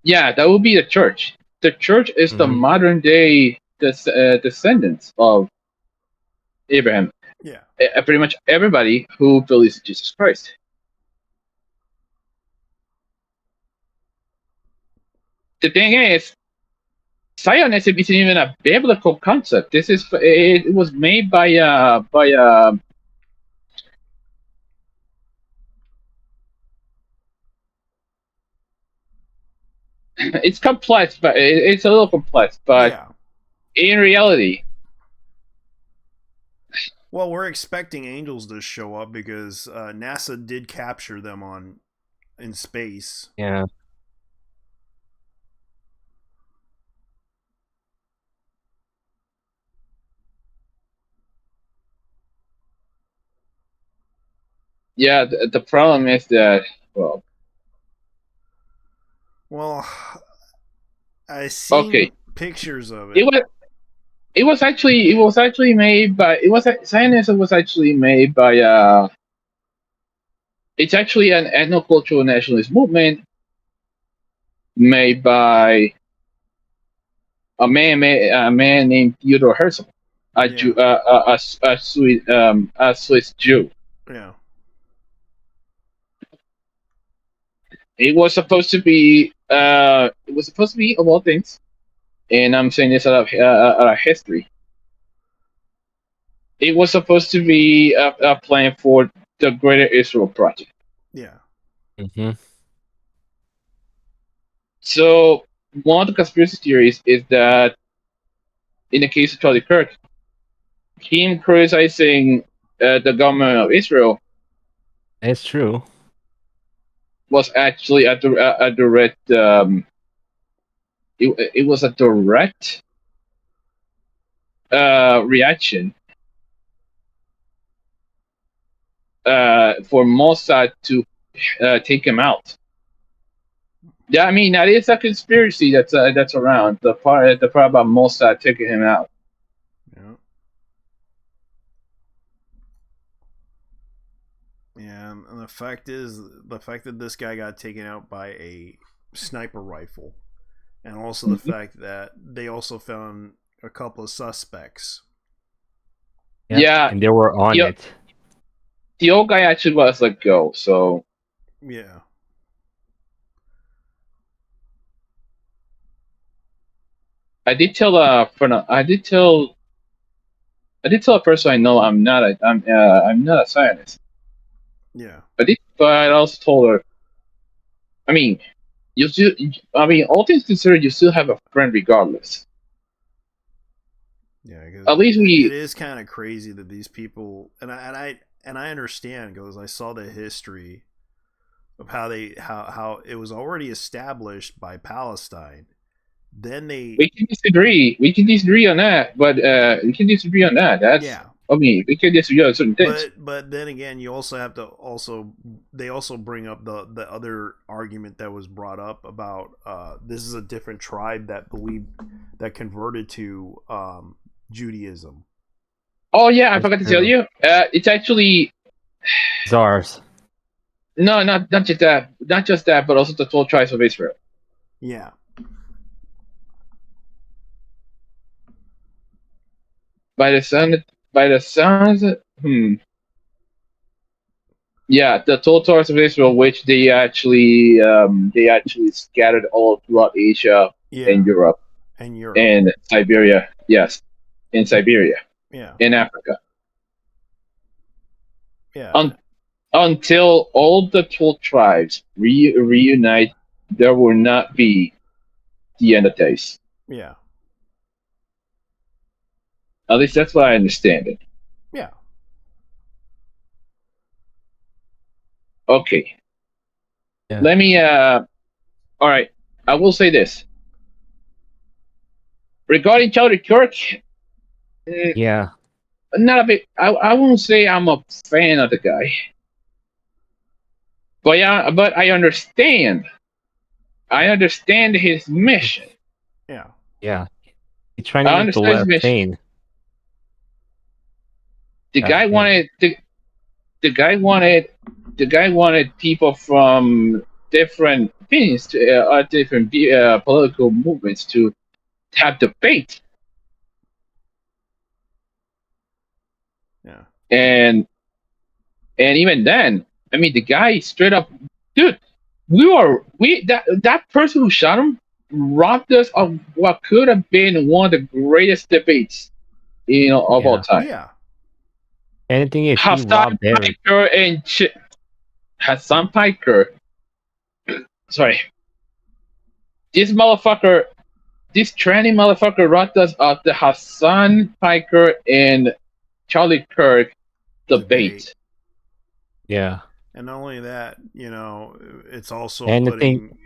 yeah, that would be the church. The church is the Mhm. modern day descendants of Abraham. Yeah. Pretty much everybody who believes in Jesus Christ. The thing is, Zionism isn't even a biblical concept. It was made by it's complex, but it's a little complex. But Yeah. in reality, Well, we're expecting angels to show up because NASA did capture them in space. Yeah. yeah, the problem is that, well, Well, I seen okay, pictures of it it. was it was actually made by Zionism was actually made by it's actually an ethnocultural nationalist movement made by a man named Theodor Herzl, a Jew, Yeah. a Swiss Jew. Yeah. It was supposed to be of all things, and I'm saying this out of history. It was supposed to be a plan for the Greater Israel Project. Yeah. Mhm. So one of the conspiracy theories is that in the case of Charlie Kirk, him criticizing the government of Israel It's true. was actually a direct. It was a direct reaction for Mossad to take him out. Yeah, I mean that is a conspiracy that's around the part about Mossad taking him out. Yeah. Yeah, and the fact that this guy got taken out by a sniper rifle, and also the Mhm. fact that they also found a couple of suspects. Yep. Yeah, And they were on the, it. the old guy actually was let go. So Yeah. I did tell a person I know I'm not a Zionist. Yeah. But I also told her, I mean, you still, I mean, all things considered, you still have a friend regardless. Yeah, because At least it we, is kind of crazy that these people, and I understand because I saw the history of how it was already established by Palestine. Then they, we can disagree. We can disagree on that, but we can disagree on that. yeah, I mean, we can disagree on certain things. but then again, you also have to they also bring up the other argument that was brought up about this is a different tribe that converted to Judaism. Oh yeah, I That's forgot to tell true. you. It's actually Czars. no, not just that, but also the 12 tribes of Israel. Yeah, By the sound, by the sounds, yeah, the 12 tribes of Israel, which they actually scattered all throughout Asia yeah, and Europe and Europe. and Siberia. Yes, in Siberia, Yeah, in Africa. yeah, Until all the 12 tribes reunite, there will not be the end of days. yeah, At least that's what I understand it. yeah, Okay. Yeah. Let me all right. I will say this. Regarding Charlie Kirk, Yeah. not a big I won't say I'm a fan of the guy. But yeah, but I understand I understand his mission. Yeah. Yeah. He's trying to I make the understand his left mission. sane. The That's guy the thing. wanted the guy wanted people from different opinions, different political movements to have debate, Yeah. and even then, I mean, the guy straight up, dude, that person who shot him robbed us of what could have been one of the greatest debates, of all Yeah. time. Yeah. And the thing is, he Hassan robbed Eric. Piker Hassan Piker. Sorry, this motherfucker, this tranny motherfucker robbed us of the Hassan Piker and Charlie Kirk debate. Yeah. And not only that, it's also And the putting thing-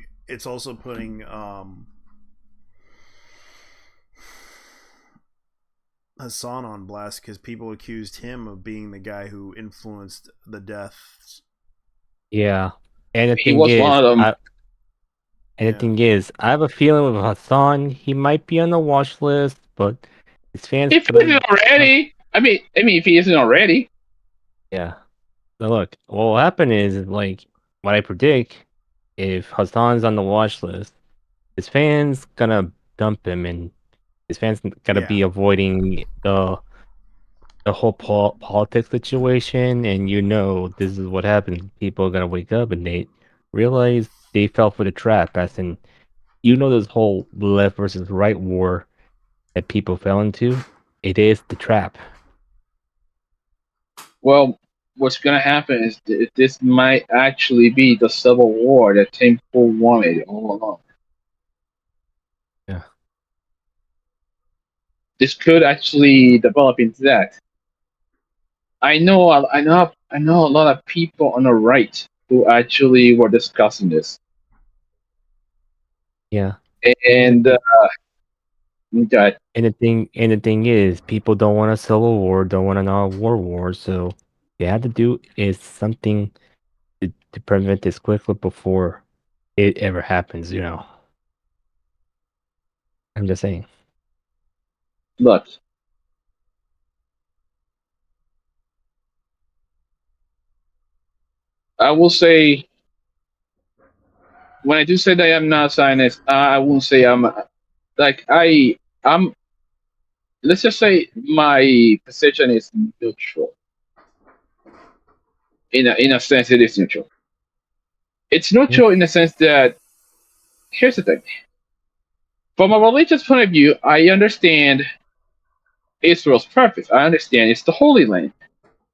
Hassan on blast because people accused him of being the guy who influenced the deaths. Yeah. And the He thing was is, one of them. I have a feeling with Hassan, he might be on the watch list, but his fans. If he isn't already, I mean, if he isn't already, Yeah. So look, what will happen is like what I predict, if Hassan's on the watch list, his fans gonna dump him, and his fans gotta be avoiding the whole politics situation. And this is what happens. People are gonna wake up and they realize they fell for the trap. As in, this whole left versus right war that people fell into. It is the trap. well, what's gonna happen is this might actually be the civil war that Tim Pool wanted all along. Yeah. This could actually develop into that. I know a lot of people on the right who actually were discussing this. Yeah. And that And the thing is, people don't want a civil war, don't want another war. So you have to do is something to prevent this quickly before it ever happens. I'm just saying. look, I will say, when I do say that I'm not a Zionist, I won't say I'm like I'm. Let's just say my position is neutral. In a sense, it is neutral. It's neutral in the sense that, here's the thing. From a religious point of view, I understand Israel's purpose. I understand it's the Holy Land,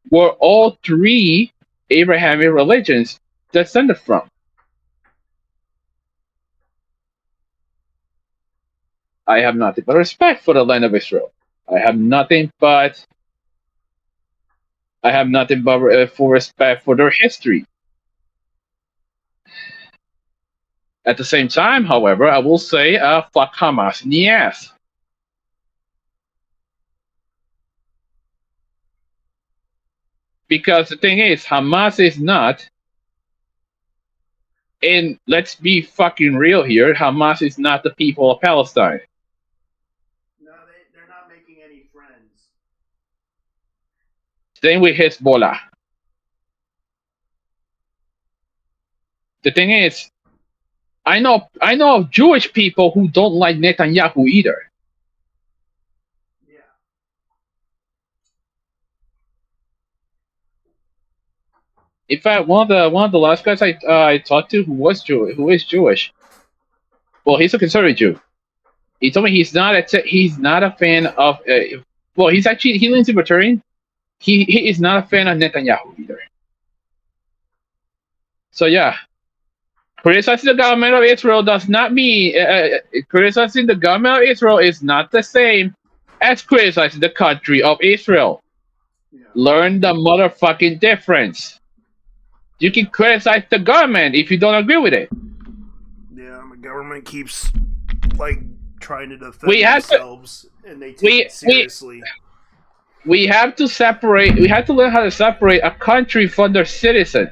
where all three Abrahamic religions descended from. I have nothing but respect for the land of Israel. I have nothing but for respect for their history. At the same time, however, I will say, fuck Hamas in the ass. Because the thing is, Hamas is not, and let's be fucking real here, Hamas is not the people of Palestine. No, they're not making any friends. Same with Hezbollah. The thing is, I know of Jewish people who don't like Netanyahu either. Yeah. In fact, one of the last guys I talked to who is Jewish. Well, he's a conservative Jew. He told me he's not a fan of. Well, he leans libertarian. He is not a fan of Netanyahu either. So yeah, criticizing the government of Israel does not mean criticizing the government of Israel is not the same as criticizing the country of Israel. Yeah. Learn the motherfucking difference. You can criticize the government if you don't agree with it. Yeah, the government keeps trying to defend We have to- themselves, and they take it seriously. We have to learn how to separate a country from their citizens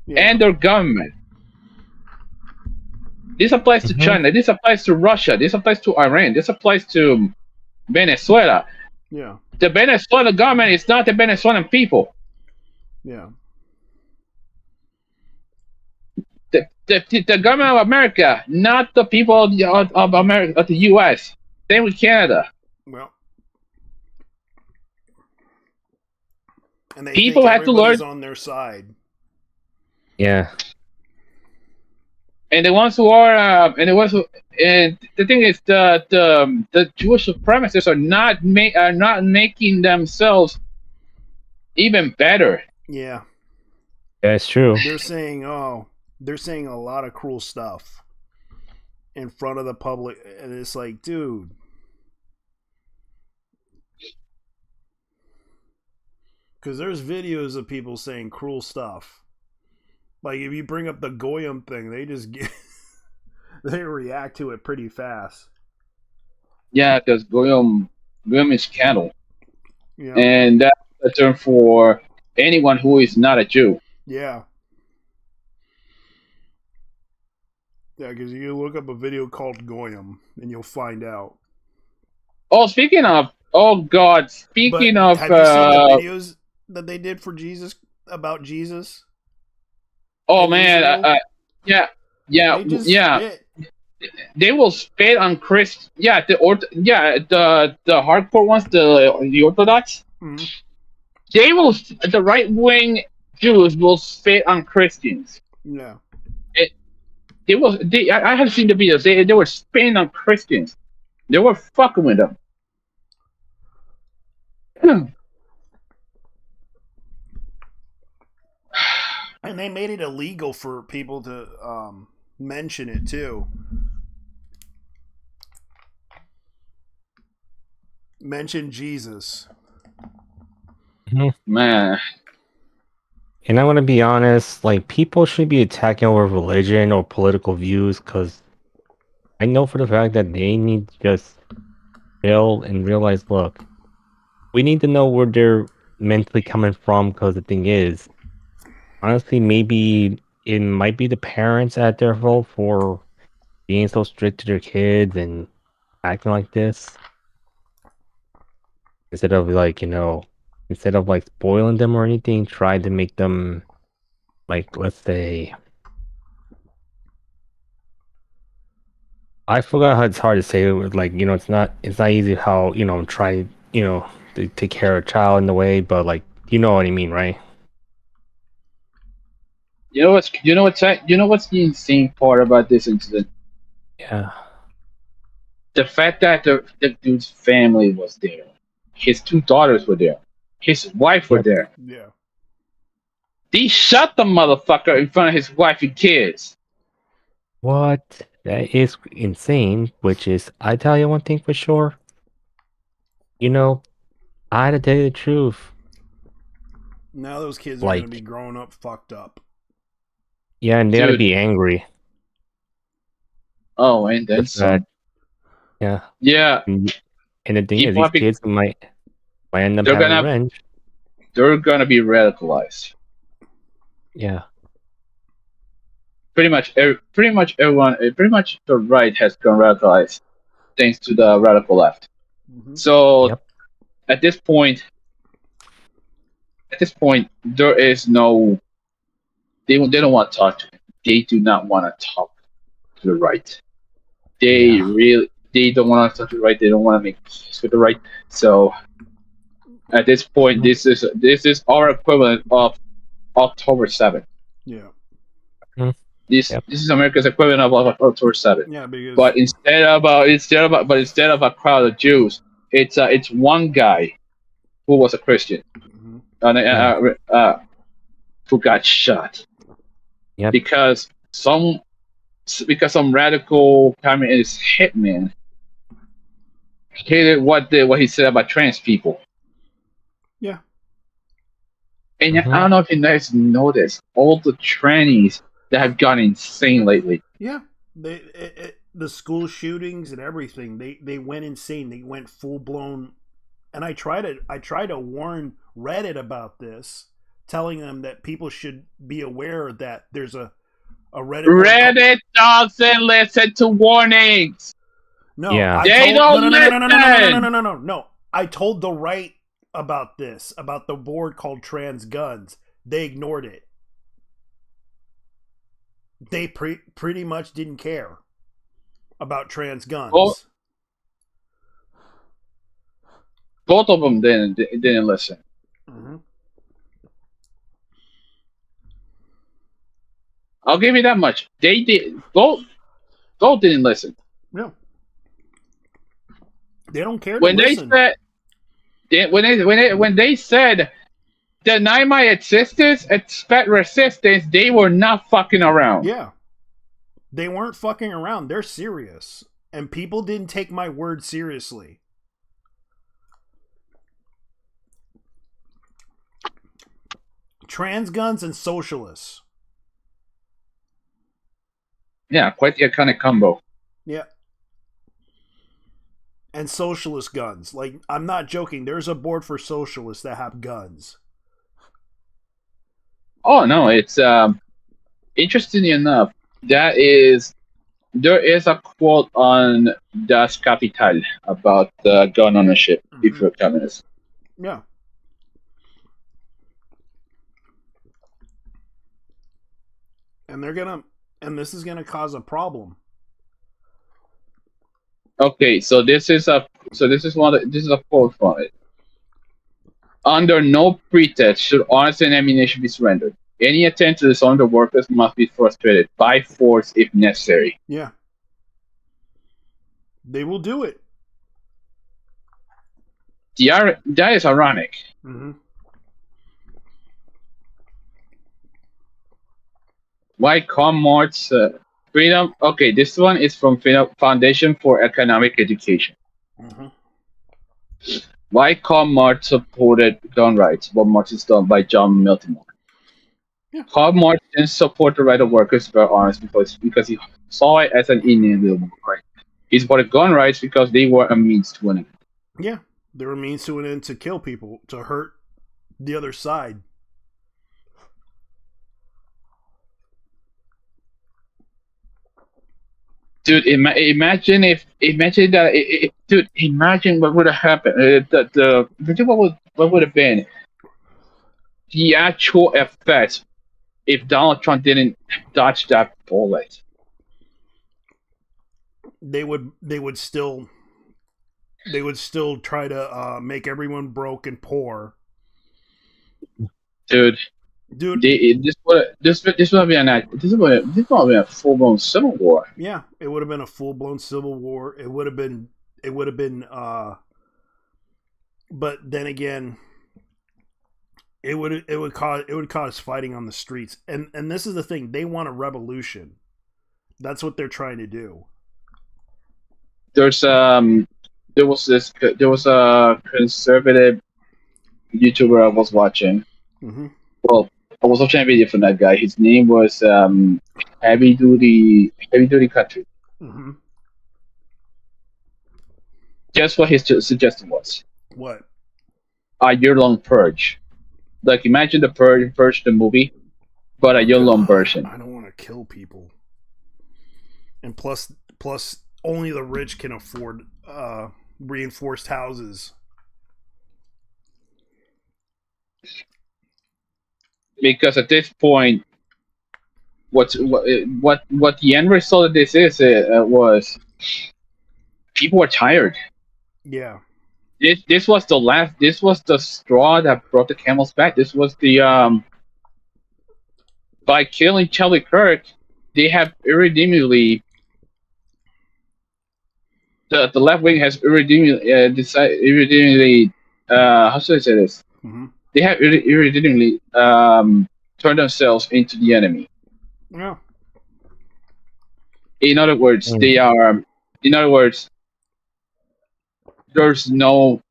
Yeah. and their government. This applies to Mhm. China. This applies to Russia. This applies to Iran. This applies to Venezuela. Yeah. The Venezuelan government is not the Venezuelan people. Yeah. The government of America, not the people of America, of the U.S. Same with Canada. Well, and they think People had to everybody's learn, on their side. Yeah. and the ones who are, and the thing is, the Jewish supremacists are not making themselves even better. Yeah. That's true. They're saying a lot of cruel stuff in front of the public, and it's like, dude. Because there's videos of people saying cruel stuff. Like, if you bring up the Goyim thing, they just get they react to it pretty fast. Yeah, because Goyim is cattle, Yeah. and that's a term for anyone who is not a Jew. Yeah. Yeah, because you can look up a video called Goyim, and you'll find out. Oh, speaking of, oh God, speaking But of, have you seen the videos that they did for Jesus, about Jesus? oh in man, Israel? They just spit. they will spit on Chris. Yeah, the hardcore ones, the Orthodox. Mhm. They will, the right wing Jews will spit on Christians. Yeah. I have seen the videos. They were spitting on Christians. They were fucking with them. And they made it illegal for people to mention it too. Mention Jesus. Man, And I want to be honest, like, people should be attacking over religion or political views, because I know for the fact that they need to just chill and realize, look, we need to know where they're mentally coming from, because the thing is, honestly, maybe it might be the parents at their fault for being so strict to their kids and acting like this. Instead of, like, instead of, like, spoiling them or anything, try to make them, like, let's say, I forgot how it's hard to say it. Like, it's not easy how, try, to take care of a child in the way, but, like, you know what I mean, right? you know what's the insane part about this incident? Yeah. The fact that the dude's family was there, his two daughters were there, his wife were Yep. there. Yeah. They shot the motherfucker in front of his wife and kids. What? That is insane, which is, I tell you one thing for sure. I had to tell you the truth. Now those kids are Like, going to be growing up fucked up. yeah, and they gotta Dude. be angry. Oh, and then with some. that. Yeah. Yeah, And the thing is, People these have kids might end up They're having gonna- revenge. they're gonna be radicalized. Yeah. Pretty much everyone, pretty much the right has gone radicalized thanks to the radical left. Mm-hmm. So Yep. at this point, there is no. They don't want to talk to him. They do not want to talk to the right. They don't want to talk to the right. They don't want to make peace with the right. So at this point, this is our equivalent of October 7th. Yeah. This is America's equivalent of October 7th. Yeah, because But instead of a crowd of Jews, it's one guy who was a Christian who got shot. Yep. Because some radical communist hitman hated what he said about trans people. Yeah. And I don't know if you guys noticed all the trannies that have gone insane lately. Yeah, the school shootings and everything. They went insane. They went full blown. And I try to warn Reddit about this, telling them that people should be aware that there's a A Reddit board Reddit doesn't listen to warnings. No, Yeah. They don't listen. No. I told the right about this, about the board called Trans Guns. They ignored it. They pretty much didn't care about trans guns. Well, both of them didn't listen. Mm-hmm. I'll give you that much. They did both didn't listen. No. They don't care When to they listen. said when they said deny my existence, expect resistance, they were not fucking around. Yeah. They weren't fucking around. They're serious. And people didn't take my word seriously. Trans guns and socialists. Yeah, quite the iconic combo. Yeah. And socialist guns. Like, I'm not joking. There's a board for socialists that have guns. Oh no, it's interestingly enough, there is a quote on Das Kapital about gun ownership if you're a communist. Yeah. And this is gonna cause a problem. Okay, so this is a quote from it. Under no pretext should arms and ammunition be surrendered. Any attempt to disarm the workers must be frustrated by force if necessary. Yeah. They will do it. That is ironic. Mm-hmm. Why Commart's Freedom? Okay, this one is from Foundation for Economic Education. Mm-hmm. Why Comart supported gun rights? What March is done by John Miltimore. Yeah. Comart didn't support the right of workers to bear arms because he saw it as an inalienable right. He supported gun rights because they were a means to an end. Yeah. They were a means to an end to kill people, to hurt the other side. Dude, imagine what would have happened. Imagine what would have been the actual effect if Donald Trump didn't dodge that bullet. They would still try to make everyone broke and poor. Dude, this would have been a full blown civil war. Yeah, it would have been a full blown civil war. It would have been. But then again, it would cause fighting on the streets. And this is the thing. They want a revolution. That's what they're trying to do. There was a conservative YouTuber I was watching. Mm-hmm. Well, I was watching a video from that guy. His name was Heavy Duty Country. Mm-hmm. Guess what his suggestion was? What? A year-long purge. Like, imagine the purge the movie, but a year-long version. I don't want to kill people. And plus, only the rich can afford reinforced houses. Because at this point, what the end result of this is was people were tired. Yeah. This was the straw that brought the camel's back. This was the by killing Charlie Kirk, they have irredeemably the left wing has irredeemably how should I say this? Mm-hmm. They have irredeemably turned themselves into the enemy. Yeah. In other words, they are. In other words, there is no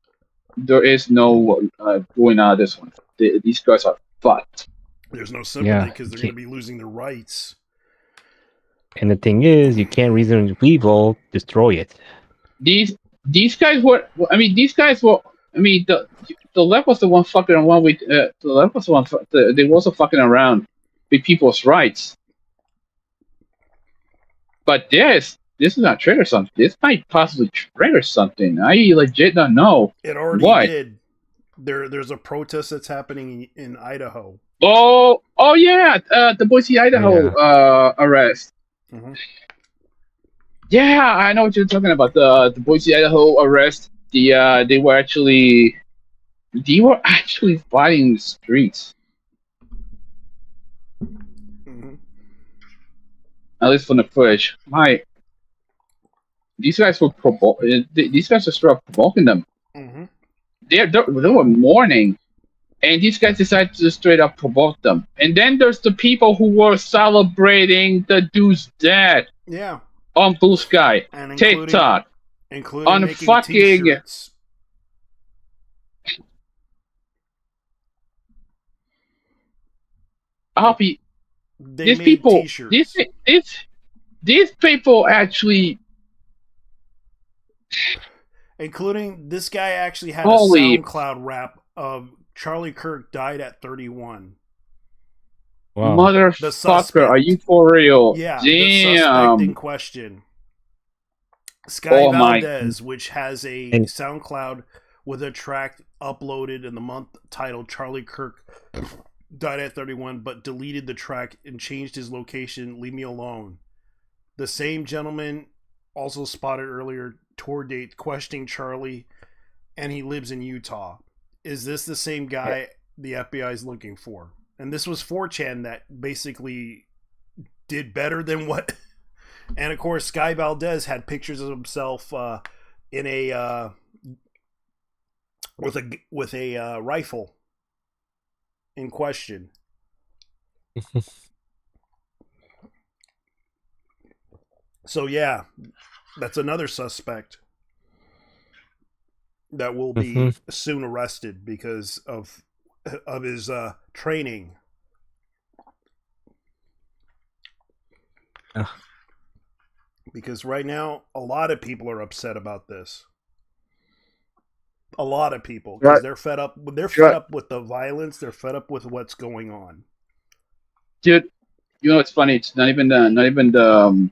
going out of this one. These guys are fucked. There's no sympathy because they're going to be losing their rights. And the thing is, you can't reason with evil, destroy it. These guys were. I mean, these guys were. I mean, the left was the one fucking around with. The left was the one. They were also fucking around with people's rights. But this is not trigger something. This might possibly trigger something. I legit don't know. It already What? did. There's a protest that's happening in Idaho. Oh yeah, the Boise, Idaho arrest. Mhm. Yeah, I know what you're talking about. The Boise, Idaho arrest. They were actually fighting in the streets. Mhm. At least from the footage. These guys were these guys were straight up provoking them. Mhm. They were mourning, and these guys decided to straight up provoke them. And then there's the people who were celebrating the dude's death Yeah, on Blue Sky, and TikTok, including on making fucking. T-shirts. I'll be They these made people. T-shirts. These people actually. Including this guy actually had Holy- a SoundCloud rap of Charlie Kirk died at 31. Wow. Motherfucker, suspect. are you for real? Yeah, the suspect in Damn. question. Sky Oh my- Valdez, which has a And- SoundCloud with a track uploaded in the month titled Charlie Kirk died at 31, but deleted the track and changed his location, Leave Me Alone. The same gentleman also spotted earlier tour date questioning Charlie, and he lives in Utah. Is this the same guy the FBI is looking for? And this was 4chan that basically did better than what. And of course, Sky Valdez had pictures of himself in a with a rifle in question. So yeah, that's another suspect that will be soon arrested because of his training. Ugh. Because right now, a lot of people are upset about this. A lot of people, because they're fed up. They're fed up with the violence. They're fed up with what's going on. Dude, you know what's funny? It's not even the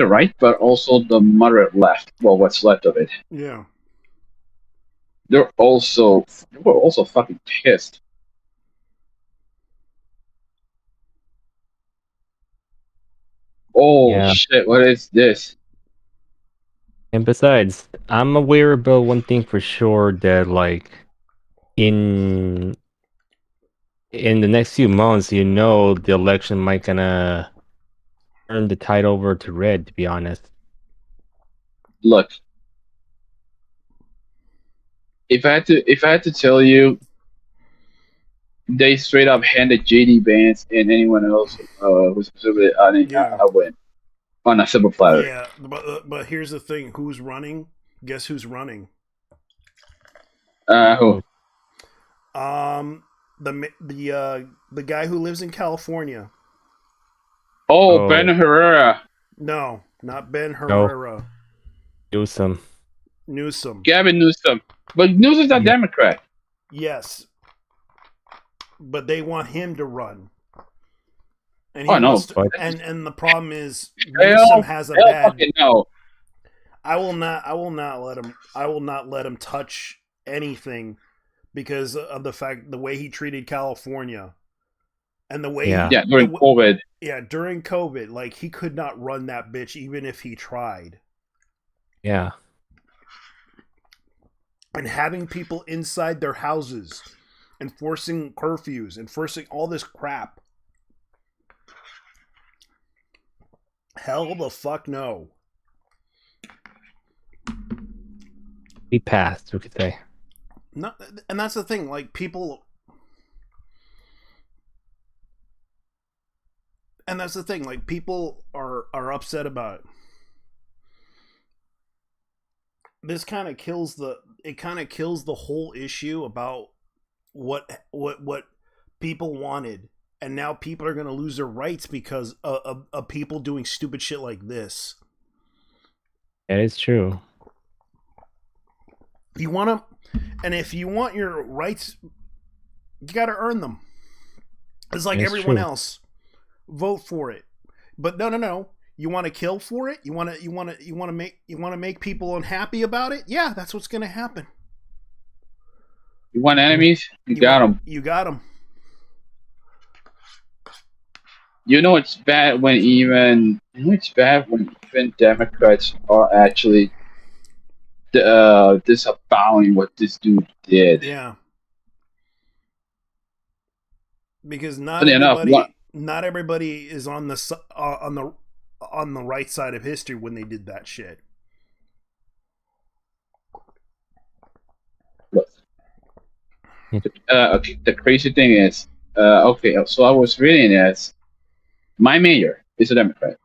right, but also the moderate left. Well, what's left of it. Yeah. They were also fucking pissed. Oh Yeah. shit! What is this? And besides, I'm aware about one thing for sure that like in the next few months, the election might gonna turn the tide over to red, to be honest. Look, if I had to tell you, they straight up handed JD Vance and anyone else who's specifically on it, Yeah. I win on a silver platter. Yeah, but here's the thing: who's running? Guess who's running? Who? The guy who lives in California. Oh, Ben Herrera. No, not Ben Herrera. Newsom. Gavin Newsom. But Newsom's a Democrat. Yes, but they want him to run. And and the problem is Newsom has a bad. Fucking no. I will not let him touch anything because of the way he treated California and the way during COVID. Yeah, during COVID, like he could not run that bitch even if he tried. Yeah. And having people inside their houses, enforcing curfews, enforcing all this crap. Hell the fuck no. He passed, we could say. No, and that's the thing, like people. And that's the thing, like people are upset about it. This kind of kills the whole issue about what people wanted, and now people are going to lose their rights because of people doing stupid shit like this. That is true. You want to, and if you want your rights, you got to earn them. It's like everyone else. Vote for it. But no. You want to kill for it? You want to make people unhappy about it? Yeah, that's what's going to happen. You want enemies? You got them. You got them. You know it's bad when even Democrats are actually disavowing what this dude did. Yeah. Because not Funny enough, everybody is on the right side of history when they did that shit. Okay, the crazy thing is, okay, so I was reading this. My mayor is a Democrat,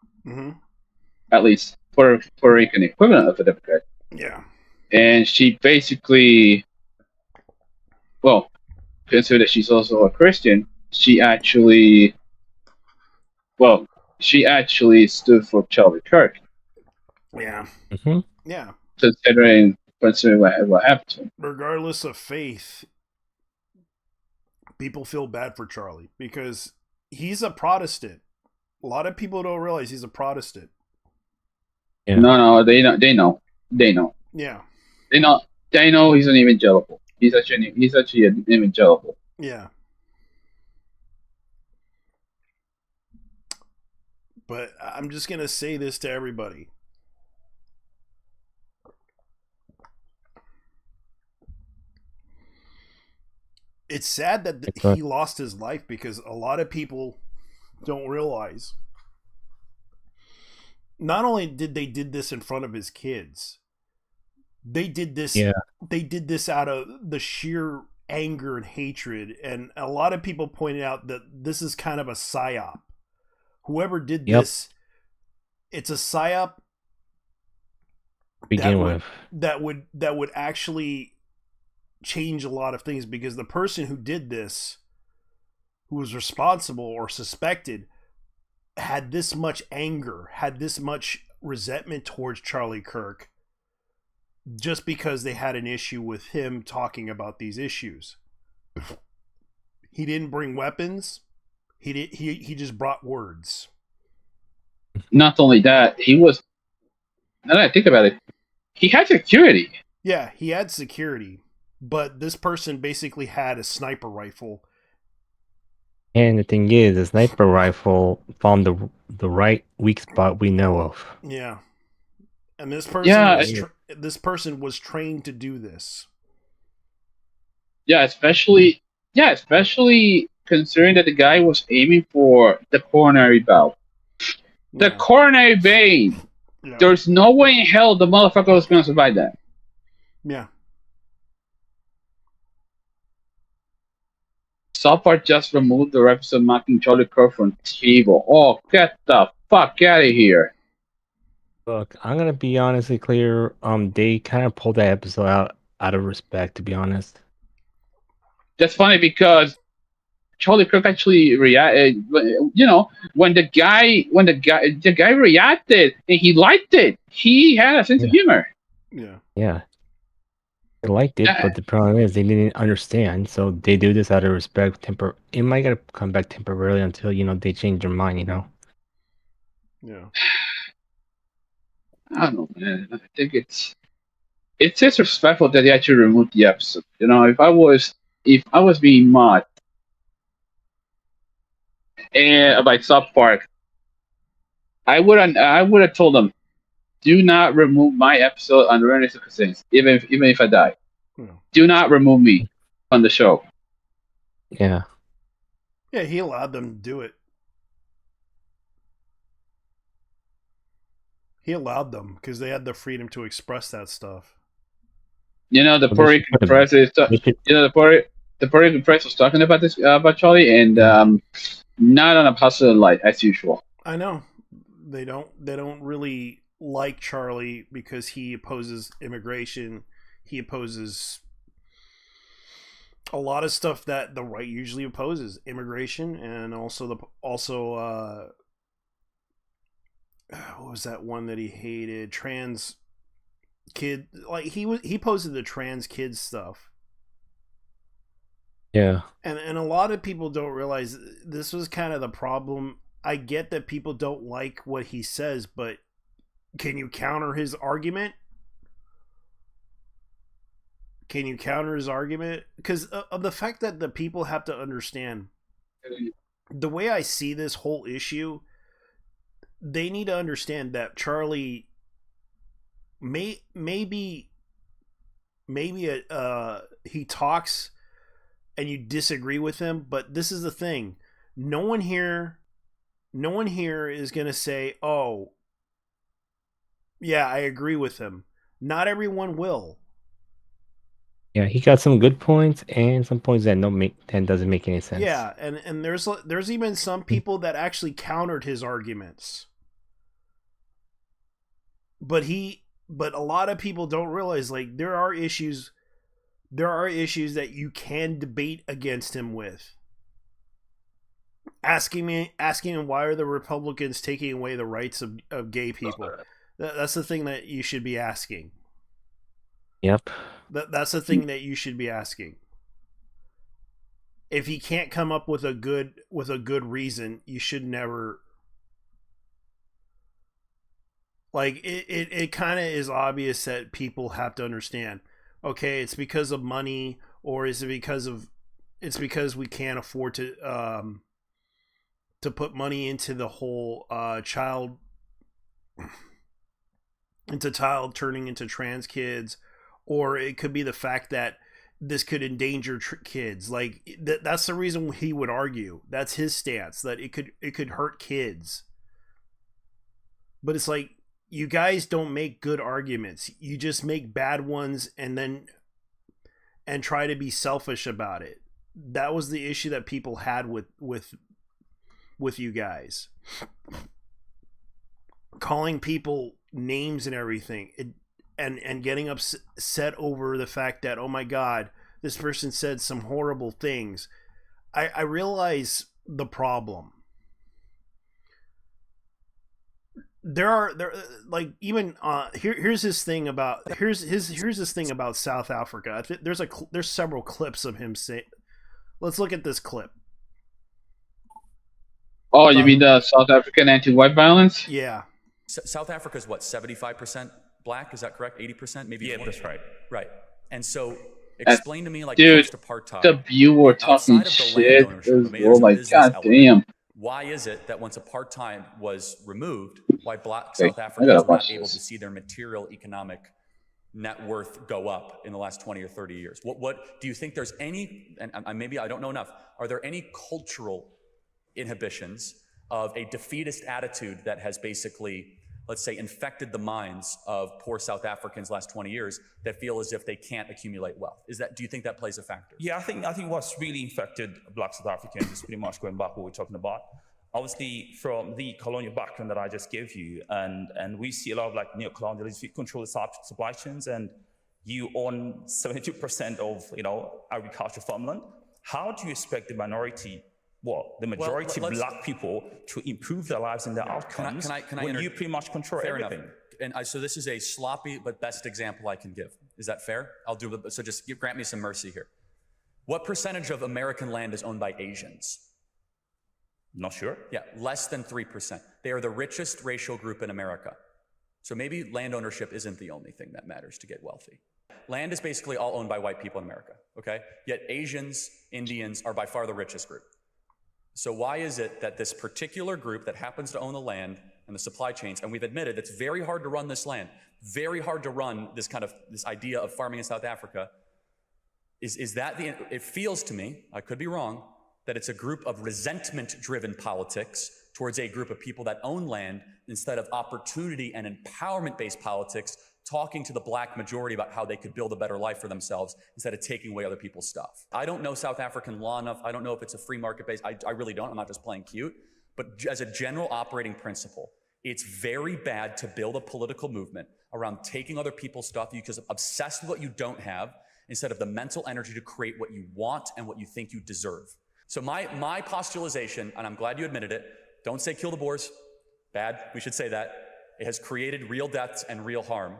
at least Puerto Rican equivalent of a Democrat. Yeah, and she basically, well, consider that she's also a Christian. She actually stood for Charlie Kirk. Yeah, yeah. Considering what happened to him. Regardless of faith, people feel bad for Charlie because he's a Protestant. A lot of people don't realize he's a Protestant. Yeah. No, they know. Yeah. They know he's an evangelical. He's actually an evangelical. Yeah. But I'm just gonna say this to everybody. It's sad that he lost his life because a lot of people don't realize. Not only did they did this in front of his kids, they did this. Yeah. They did this out of the sheer anger and hatred, and a lot of people pointed out that this is kind of a psyop. Whoever did this, it's a psyop. That would actually change a lot of things because the person who did this, who was responsible or suspected, had this much anger, had this much resentment towards Charlie Kirk just because they had an issue with him talking about these issues. He didn't bring weapons. He just brought words. Not only that, now that I think about it, he had security. Yeah, he had security, but this person basically had a sniper rifle. And the thing is, the sniper rifle found the right weak spot we know of. Yeah, and this person this person was trained to do this. Yeah, especially considering that the guy was aiming for the coronary valve. The coronary vein. Yeah. There's no way in hell the motherfucker was going to survive that. Yeah. South Park just removed the episode mocking Charlie Kirk from cable. Oh, get the fuck out of here. Look, I'm going to be honestly clear. They kind of pulled that episode out of respect, to be honest. That's funny because Charlie Kirk actually reacted. You know, when the guy reacted and he liked it, he had a sense of humor. Yeah. Yeah. They liked it, but the problem is they didn't understand. So they do this out of respect. It might gotta come back temporarily until they change their mind. Yeah. I don't know, man. I think it's disrespectful that they actually removed the episode. If I was being mocked by South Park, I would have told them, do not remove my episode under any circumstance, even if I die. Do not remove me on the show. Yeah. Yeah, he allowed them to do it. He allowed them because they had the freedom to express that stuff. The Puerto Rican press the Puerto Rican press was talking about this about Charlie, and not on a positive light as usual. I know they don't really like Charlie because he opposes immigration. He opposes a lot of stuff that the right usually opposes: immigration, and also what was that one that he hated? Trans kid. Like he posted the trans kid stuff. Yeah. And a lot of people don't realize this was kind of the problem I get that people don't like what he says, but can you counter his argument? Can you counter his argument? Because of the fact that the people have to understand the way I see this whole issue, they need to understand that Charlie maybe he talks and you disagree with him, but this is the thing. No one here is going to say, "Oh, yeah, I agree with him." Not everyone will. Yeah, he got some good points and some points that doesn't make any sense. Yeah, and there's even some people that actually countered his arguments. But a lot of people don't realize, like, there are issues that you can debate against him with. Asking him why are the Republicans taking away the rights of gay people? That's the thing that you should be asking. Yep. That's the thing that you should be asking. If he can't come up with a good reason, you should never. Like, it kind of is obvious that people have to understand. Okay, it's because of money, or is it because we can't afford to put money into the whole child turning into trans kids, or it could be the fact that this could endanger kids. Like, that's the reason he would argue. That's his stance, that it could hurt kids. But it's like, you guys don't make good arguments. You just make bad ones and try to be selfish about it. That was the issue that people had with you guys. Calling people names and everything, and getting upset over the fact that, oh my God, this person said some horrible things. I realize the problem. There like, even here's this thing about South Africa. I think there's several clips of him saying. Let's look at this clip. Oh, you mean the South African anti-white violence? Yeah. South Africa is what, 75% black? Is that correct? 80%, maybe? Yeah, that's right. Right. And so, explain to me, like, dude, post-apartheid. The viewer talking shit. Oh my god damn. Why is it that once apartheid was removed, why black South Africans were not able to see their material economic net worth go up in the last 20 or 30 years? What do you think there's any, and maybe I don't know enough, are there any cultural inhibitions of a defeatist attitude that has basically, let's say, infected the minds of poor South Africans last 20 years that feel as if they can't accumulate wealth? Do you think that plays a factor? Yeah, I think what's really infected black South Africans is pretty much going back what we're talking about. Obviously, from the colonial background that I just gave you, and we see a lot of like neo-colonialism, you control the supply chains, and you own 72% of agricultural farmland. How do you expect the minority, the majority black people, to improve their lives and their outcomes when you pretty much control everything? Enough. And so this is a sloppy but best example I can give. Is that fair? I'll do it. So just grant me some mercy here. What percentage of American land is owned by Asians? Not sure. Yeah, less than 3%. They are the richest racial group in America. So maybe land ownership isn't the only thing that matters to get wealthy. Land is basically all owned by white people in America, okay? Yet Asians, Indians are by far the richest group. So why is it that this particular group that happens to own the land and the supply chains, and we've admitted it's very hard to run this land, very hard to run this idea of farming in South Africa, it feels to me, I could be wrong, that it's a group of resentment-driven politics towards a group of people that own land instead of opportunity and empowerment-based politics, talking to the black majority about how they could build a better life for themselves instead of taking away other people's stuff. I don't know South African law enough. I don't know if it's a free market-based. I really don't. I'm not just playing cute. But as a general operating principle, it's very bad to build a political movement around taking other people's stuff because you're obsessed with what you don't have instead of the mental energy to create what you want and what you think you deserve. So my postulation, and I'm glad you admitted it, don't say kill the Boers. Bad, we should say that. It has created real deaths and real harm.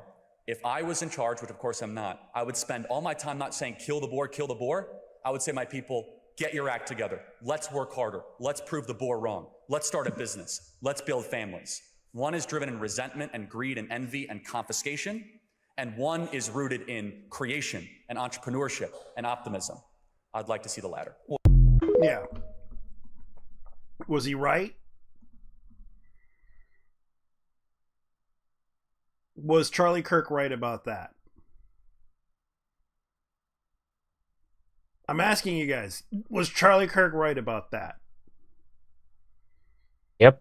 If I was in charge, which of course I'm not, I would spend all my time not saying kill the Boer. I would say, my people, get your act together. Let's work harder. Let's prove the Boer wrong. Let's start a business. Let's build families. One is driven in resentment and greed and envy and confiscation, and one is rooted in creation and entrepreneurship and optimism. I'd like to see the latter. Yeah. Was he right? Was Charlie Kirk right about that? I'm asking you guys, was Charlie Kirk right about that? Yep.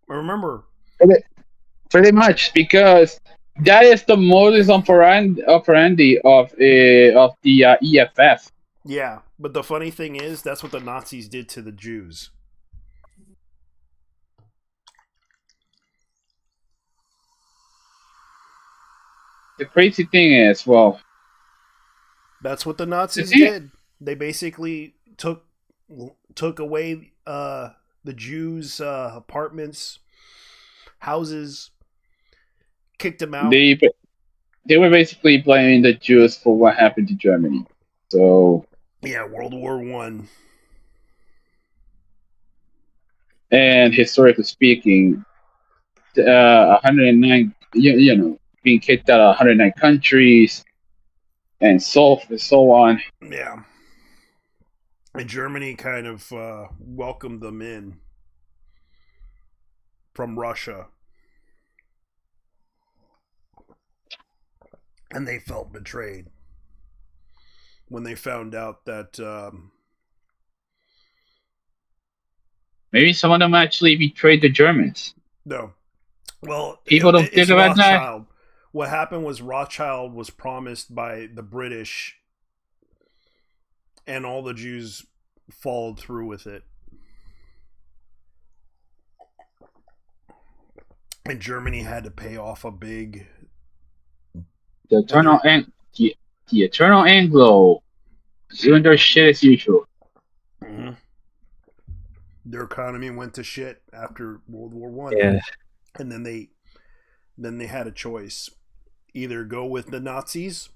Remember, Pretty much, because that is the modus operandi of the EFF. yeah, but the funny thing is, that's what the Nazis did to the Jews. The crazy thing is, well, That's what the Nazis See? did. They basically took away the Jews' apartments, houses, kicked them out. they were basically blaming the Jews for what happened to Germany. So Yeah, World War One. and historically speaking, 109, you know, being kicked out of 109 countries, and so on. Yeah. And Germany kind of welcomed them in from Russia. And they felt betrayed when they found out that Maybe some of them actually betrayed the Germans. no. Well, People don't think about that. Rothschild. What happened was Rothschild was promised by the British, and all the Jews followed through with it. And Germany had to pay off a big... The eternal Anglo doing their shit as usual. Mm-hmm. Their economy went to shit after World War One. Yeah. And then they had a choice: either go with the Nazis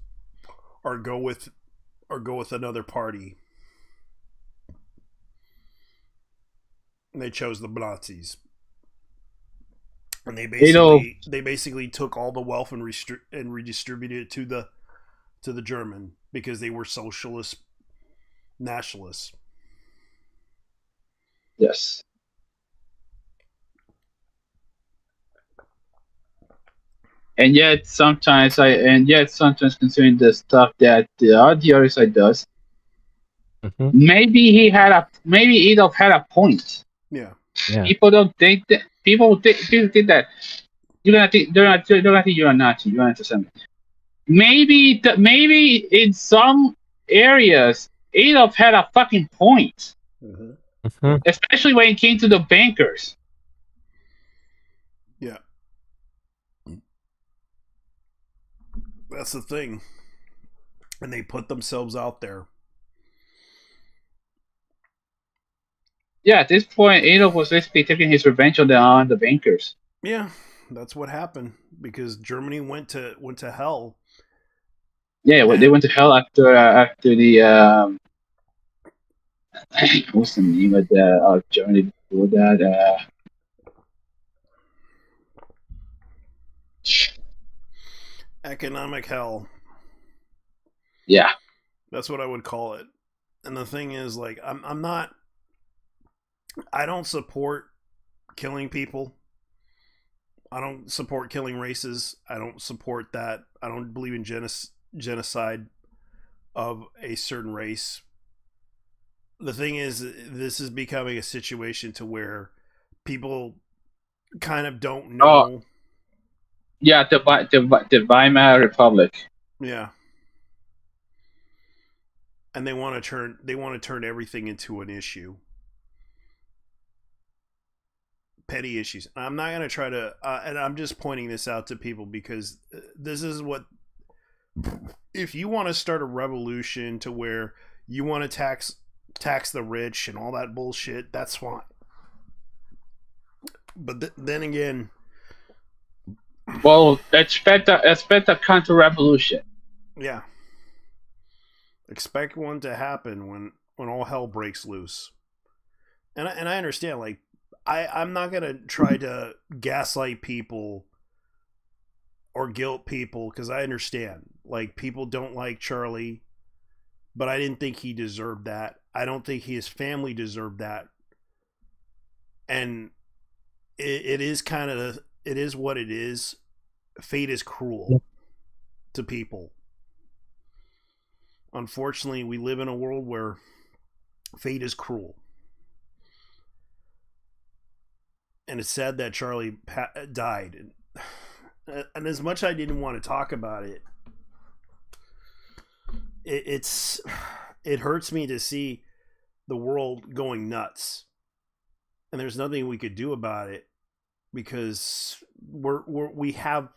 or go with another party. And they chose the Nazis. And they basically took all the wealth and redistributed it to the German, because they were socialist nationalists. Yes. And yet sometimes considering the stuff that the other side does, maybe Adolf had a point. Yeah. People don't think that. People think that you're gonna think you're a Nazi. You're anti-Semitic. Maybe in some areas Adolf had a fucking point. Mm-hmm. Especially when it came to the bankers. Yeah. That's the thing. And they put themselves out there. Yeah, at this point, Adolf was basically taking his revenge on the bankers. Yeah, that's what happened, because Germany went to hell. Yeah, well, they went to hell after the what's the name of the Germany before that? Economic hell. Yeah, that's what I would call it. And the thing is, like, I don't support killing people. I don't support killing races. I don't support that. I don't believe in genocide of a certain race. The thing is, this is becoming a situation to where people kind of don't know. Oh, yeah, the Weimar Republic. Yeah. And they want to turn everything into an issue. Petty issues. I'm not going to try to and I'm just pointing this out to people because this is what, if you want to start a revolution to where you want to tax the rich and all that bullshit, that's fine. But then again, well, expect a counter revolution. Yeah. Expect one to happen when when all hell breaks loose. And I understand, like, I'm not gonna try to gaslight people or guilt people, because I understand, like, people don't like Charlie, but I didn't think he deserved that. I don't think his family deserved that. And it is kind of, it is what it is. Fate is cruel to people. Unfortunately, we live in a world where fate is cruel. And it's sad that Charlie died. And as much as I didn't want to talk about it, it hurts me to see the world going nuts. And there's nothing we could do about it, because we have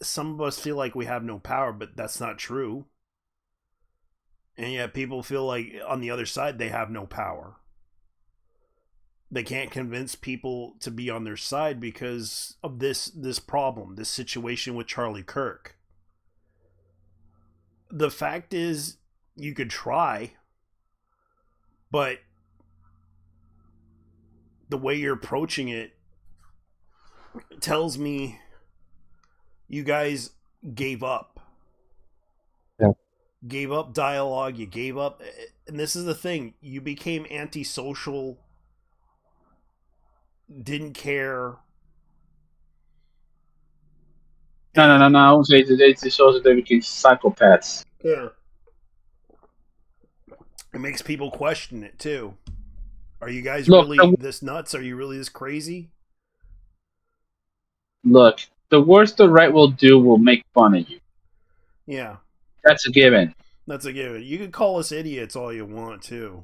some of us feel like we have no power, but that's not true. And yet people feel like on the other side they have no power. They can't convince people to be on their side because of this problem, this situation with Charlie Kirk. The fact is, you could try, but the way you're approaching it tells me you guys gave up. Yeah. Gave up dialogue, you gave up, and this is the thing, you became antisocial, didn't care. No. I won't say it shows that they became psychopaths. Yeah. It makes people question it too. Are you guys really this nuts? Are you really this crazy? Look, the worst the right will do will make fun of you. Yeah. That's a given. That's a given. You can call us idiots all you want too.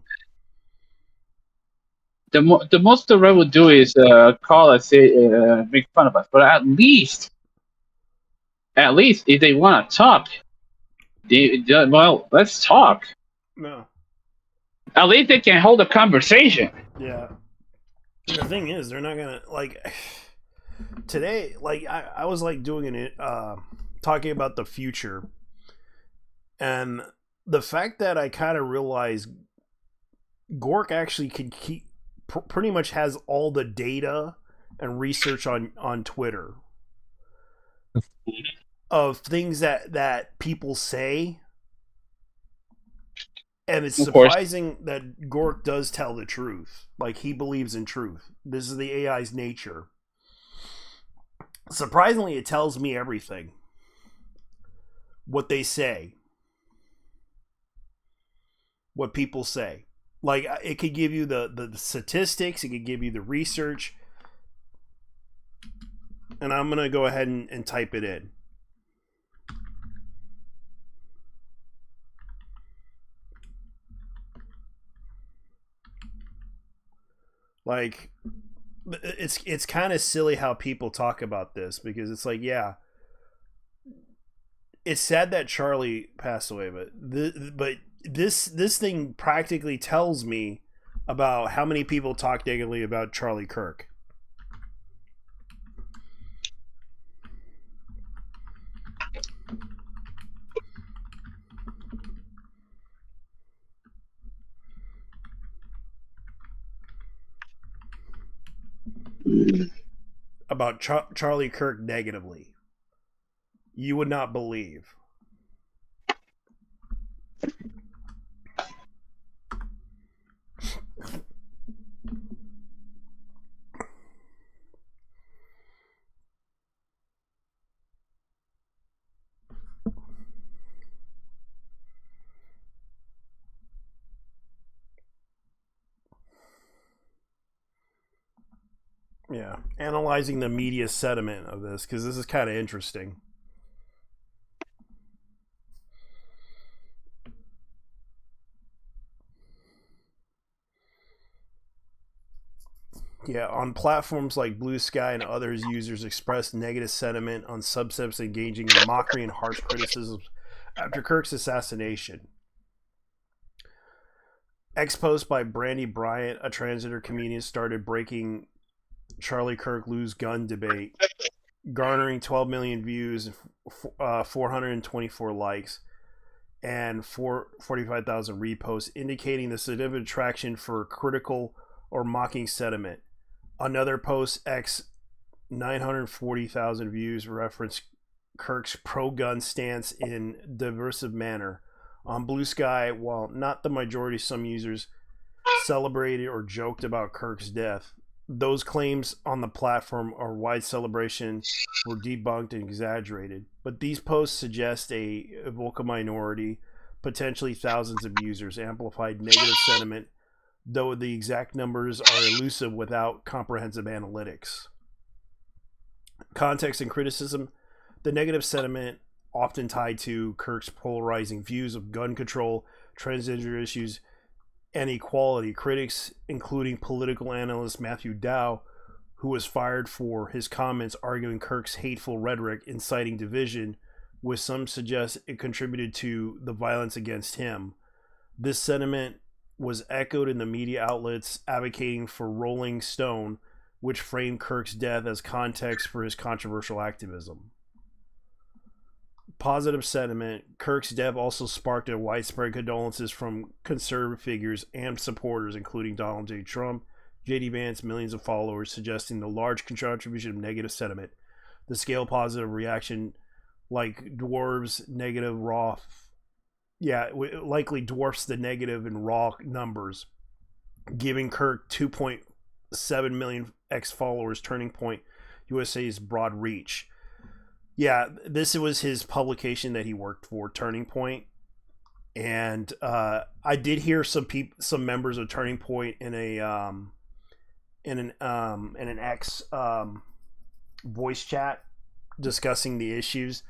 The most the right will do is call us, make fun of us. But at least if they want to talk, well, let's talk. No. At least they can hold a conversation. Yeah. And the thing is, they're not gonna, like, today, like, I was like doing it, talking about the future, and the fact that I kind of realized Gork actually can keep, pretty much has all the data and research on Twitter of things that people say. And it's surprising that Gork does tell the truth. Like, he believes in truth. This is the AI's nature. Surprisingly, it tells me everything. What they say. What people say. Like, it could give you the statistics. It could give you the research. And I'm going to go ahead and type it in. Like, it's kind of silly how people talk about this, because it's like, yeah, it's sad that Charlie passed away, but this thing practically tells me about how many people talk negatively about Charlie Kirk. About Charlie Kirk negatively. You would not believe. Yeah, analyzing the media sentiment of this, because this is kind of interesting. Yeah, on platforms like Blue Sky and others, users expressed negative sentiment on subsets engaging in mockery and harsh criticisms after Kirk's assassination. Ex-post by Brandy Bryant, a transgender comedian, started breaking Charlie Kirk lose gun debate, garnering 12 million views and 424 likes. and 45,000 reposts, indicating the significant traction for critical or mocking sentiment. Another post, X, 940,000 views, referenced Kirk's pro-gun stance in derisive manner. On Blue Sky, while not the majority, some users celebrated or joked about Kirk's death. Those claims on the platform are wide celebration were debunked and exaggerated. But these posts suggest a vocal minority, potentially thousands of users, amplified negative sentiment, though the exact numbers are elusive without comprehensive analytics. Context and criticism. The negative sentiment, often tied to Kirk's polarizing views of gun control, transgender issues, and equality. Critics, including political analyst Matthew Dow, who was fired for his comments arguing Kirk's hateful rhetoric inciting division, with some suggest it contributed to the violence against him. This sentiment was echoed in the media outlets advocating for Rolling Stone, which framed Kirk's death as context for his controversial activism. Positive sentiment. Kirk's death also sparked a widespread condolences from conservative figures and supporters, including Donald J. Trump, J.D. Vance, millions of followers, suggesting the large contribution of negative sentiment. The scale positive reaction like dwarfs negative raw. Likely dwarfs the negative in raw numbers, giving Kirk 2.7 million X followers. Turning Point USA's broad reach. Yeah, this was his publication that he worked for, Turning Point, and I did hear some members of Turning Point in an X voice chat discussing the issues.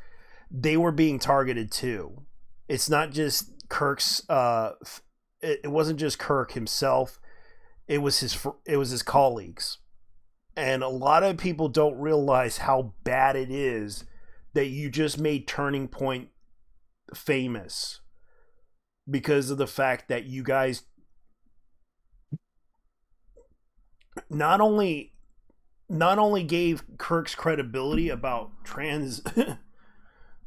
They were being targeted too. It's not just Kirk's. It wasn't just Kirk himself. It was his colleagues, and a lot of people don't realize how bad it is that you just made Turning Point famous because of the fact that you guys not only gave Kirk's credibility about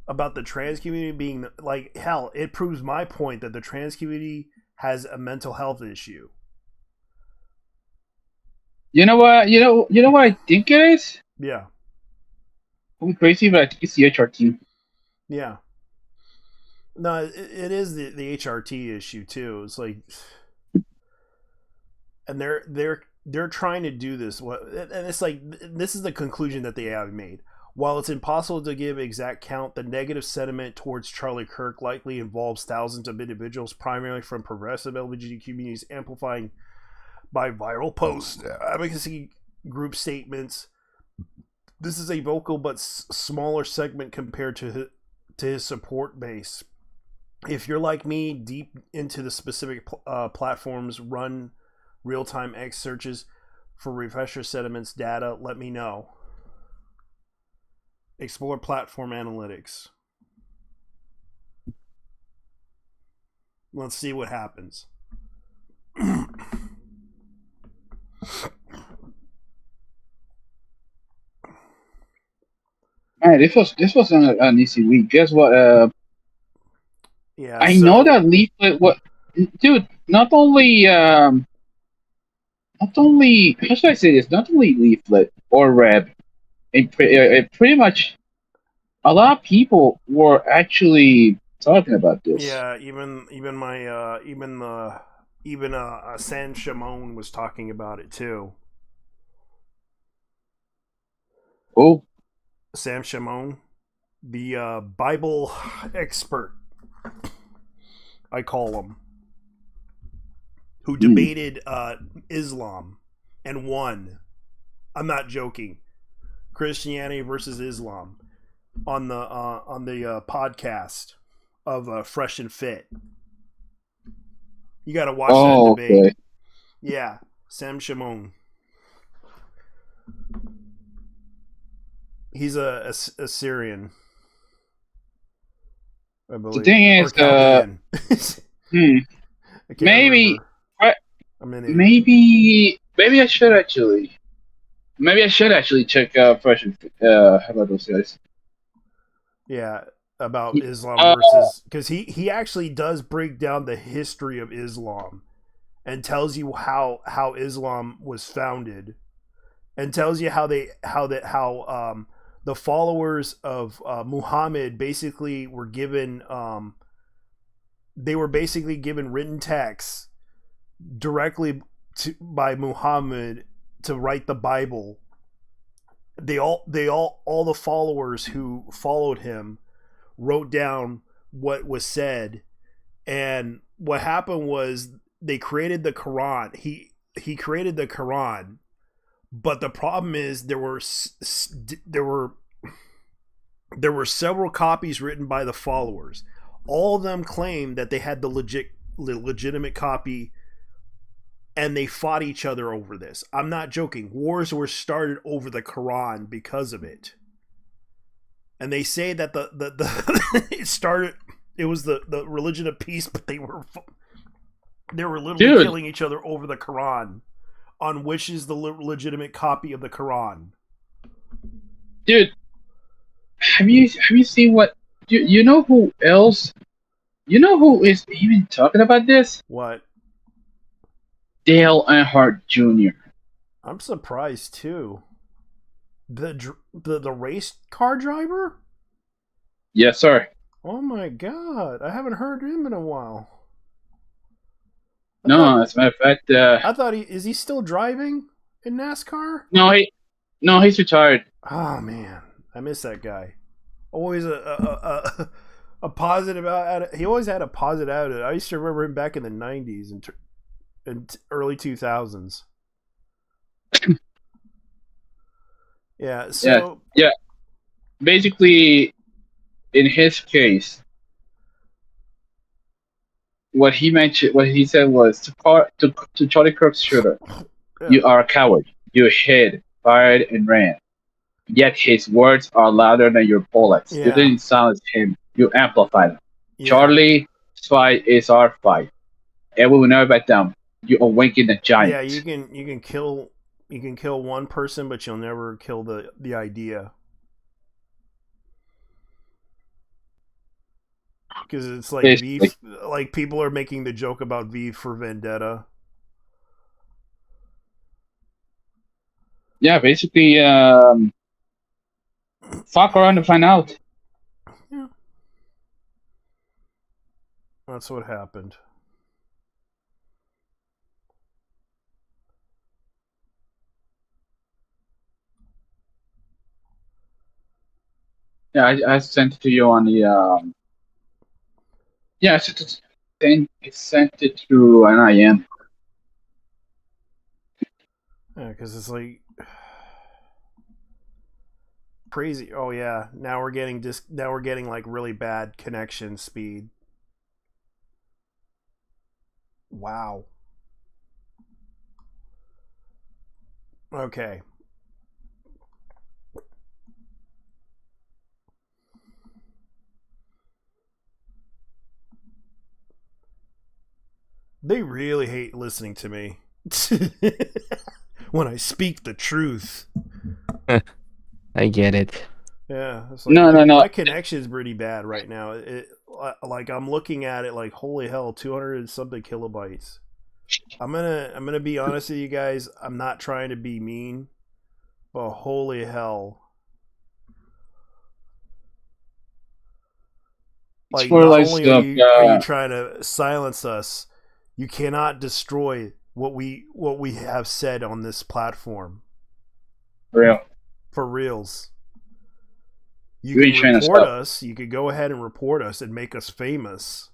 about the trans community being like hell, it proves my point that the trans community has a mental health issue. You know what? You know what I think it is? Yeah. I'm crazy, but I think it's the HRT. Yeah. No, it is the HRT issue too. It's like, and they're trying to do this. And it's like, this is the conclusion that they have made. While it's impossible to give exact count, the negative sentiment towards Charlie Kirk likely involves thousands of individuals, primarily from progressive LGBT communities, amplifying by viral posts, advocacy group statements. This is a vocal but smaller segment compared to his support base. If you're like me, deep into the specific platforms, run real-time X searches for refresher sentiments data, let me know. Explore platform analytics. Let's see what happens. Man, this was an easy week. Guess what? Yeah, I know that leaflet. What, dude? Not only how should I say this? Not only leaflet or Reb, it pretty much a lot of people were actually talking about this. Yeah, even San Shimon was talking about it too. Oh, Sam Shimon, the Bible expert, I call him, who debated Islam and won. I'm not joking. Christianity versus Islam on the podcast of Fresh and Fit. You got to watch that debate. Okay. Yeah, Sam Shimon. He's a Syrian, I believe. The thing is, maybe I should actually check out Fresh and Fit. How about those guys? Yeah, about Islam Uh, versus, because he actually does break down the history of Islam and tells you how Islam was founded, and tells you how the followers of Muhammad basically were given written texts directly by Muhammad to write the Bible. All the followers who followed him wrote down what was said, and what happened was they created the Quran. He created the Quran, but the problem is there were several copies written by the followers. All of them claimed that they had the legitimate copy, and they fought each other over this. I'm not joking. Wars were started over the Quran because of it. And they say that it was the religion of peace, but they were literally killing each other over the Quran, on which is the legitimate copy of the Quran. Dude, have you seen what you know who else? You know who is even talking about this? What? Dale Earnhardt Jr. I'm surprised too. The race car driver? Yes, sir. Oh my god, I haven't heard him in a while. As a matter of fact, I thought is he still driving in NASCAR? No, he's retired. Oh man, I miss that guy. Always a positive attitude. He always had a positive attitude. I used to remember him back in the '90s and early 2000s. Yeah. So yeah. Basically, in his case, what he said was to Charlie Kirk's shooter, yeah. You are a coward. You hid, fired, and ran. Yet his words are louder than your bullets. Yeah. You didn't silence him. You amplified him. Yeah. Charlie's fight is our fight, and we will never back down. You awaken the giant. Yeah, you can kill one person, but you'll never kill the idea. Because it's like like people are making the joke about V for Vendetta. Yeah, basically, fuck around to find out. Yeah, that's what happened. Yeah, I sent it to you on the. Yeah, I sent it to an IM. Yeah, because it's like crazy. Oh yeah, now we're getting like really bad connection speed. Wow. Okay. They really hate listening to me when I speak the truth. I get it. Yeah, it's like, No. My connection's pretty bad right now. Like I'm looking at it like, holy hell, 200 and something kilobytes. I'm gonna be honest with you guys. I'm not trying to be mean, but holy hell. Like, not only are you trying to silence us, you cannot destroy what we have said on this platform. For reals. You can report us. You could go ahead and report us and make us famous.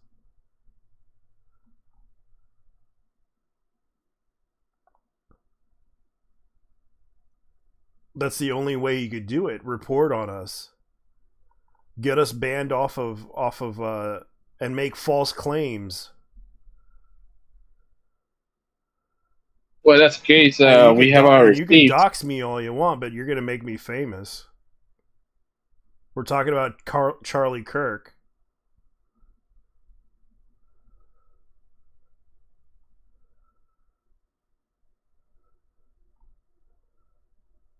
That's the only way you could do it. Report on us. Get us banned off of and make false claims. Well, that's the case. We have our receipts. You can dox me all you want, but you're gonna make me famous. We're talking about Charlie Kirk.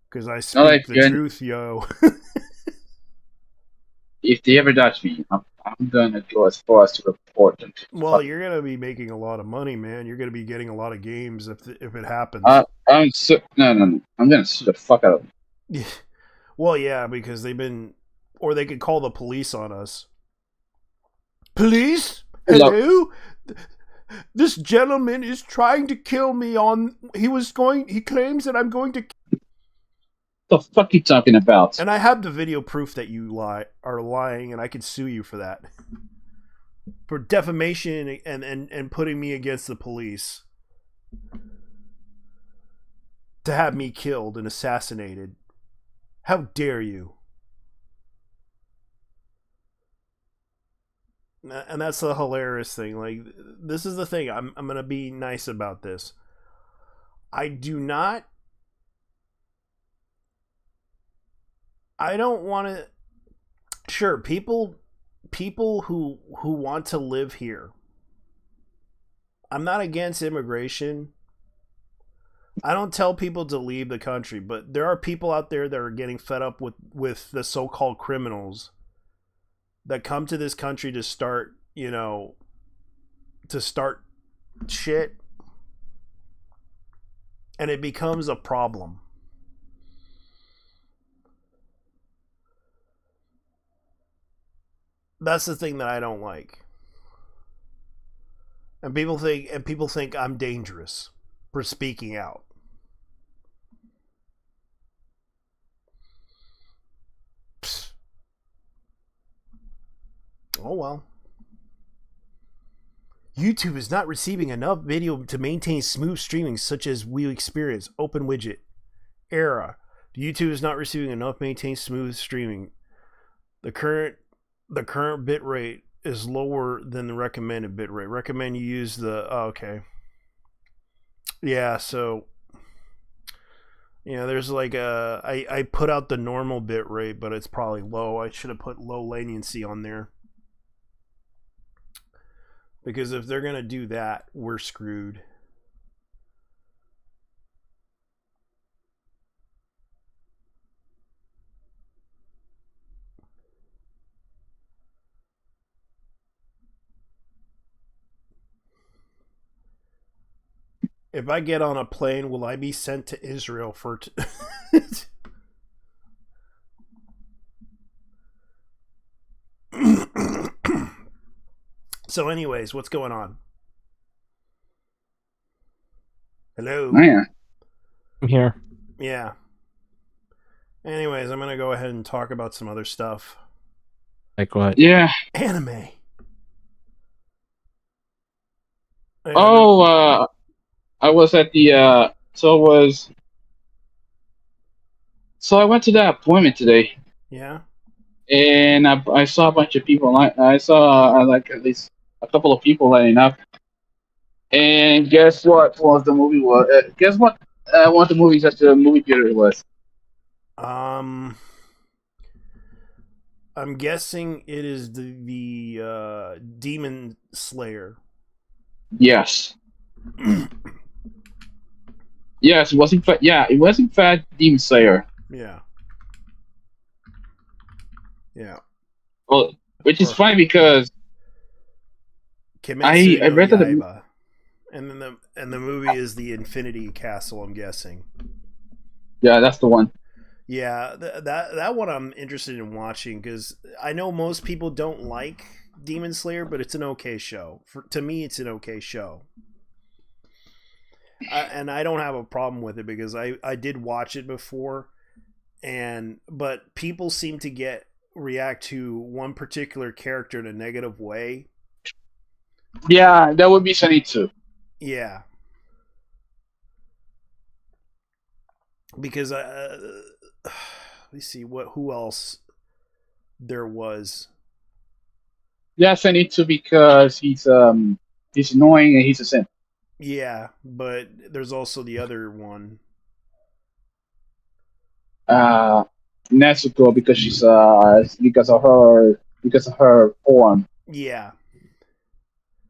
Because I speak the truth, yo. if they ever touch me, I'm gonna go as far as to report them. Well, you're gonna be making a lot of money, man. You're gonna be getting a lot of games if it happens. No. I'm gonna sue the fuck out of them. Well, yeah, because they've been, or they could call the police on us. Police? Hello? This gentleman is trying to kill me he claims that I'm going to... The fuck you talking about? And I have the video proof that you are lying, and I can sue you for that. For defamation and putting me against the police. To have me killed and assassinated. How dare you? And that's the hilarious thing. Like, this is the thing. I'm gonna be nice about this. I don't want to. Sure, people who want to live here. I'm not against immigration. I don't tell people to leave the country, but there are people out there that are getting fed up with the so-called criminals that come to this country to start, shit, and it becomes a problem. That's the thing that I don't like. And people think I'm dangerous for speaking out. Psst. Oh well. YouTube is not receiving enough video to maintain smooth streaming such as we experience. Open widget. Error. YouTube is not receiving enough maintain smooth streaming. The current bit rate is lower than the recommended bit rate. Recommend you use the... Oh, okay. Yeah, so... there's like a... I put out the normal bit rate, but it's probably low. I should have put low latency on there. Because if they're going to do that, we're screwed. If I get on a plane, will I be sent to Israel for... So anyways, what's going on? Hello? Oh, yeah. I'm here. Yeah. Anyways, I'm going to go ahead and talk about some other stuff. Like what? Yeah. Anime. Oh, I was at the so I went to that appointment today. Yeah. And I saw a bunch of people. I saw like at least a couple of people lining up. And guess what? Was the movie was? Guess what? One of the movies at the movie theater was. I'm guessing it is the Demon Slayer. Yes. Yes, it was in fact. Yeah, it was in fact Demon Slayer. Yeah. Yeah. Well, which is fine because I read that and the movie is the Infinity Castle. I'm guessing. Yeah, that's the one. Yeah, that one I'm interested in watching because I know most people don't like Demon Slayer, but it's an okay show. To me, it's an okay show. And I don't have a problem with it because I did watch it before, but people seem to react to one particular character in a negative way. Yeah, that would be Sunny too. Yeah, because let me see who else there was. Yeah, Sunny too because he's annoying and he's a simp. Yeah, but there's also the other one. Nezuko because she's because of her form. Yeah.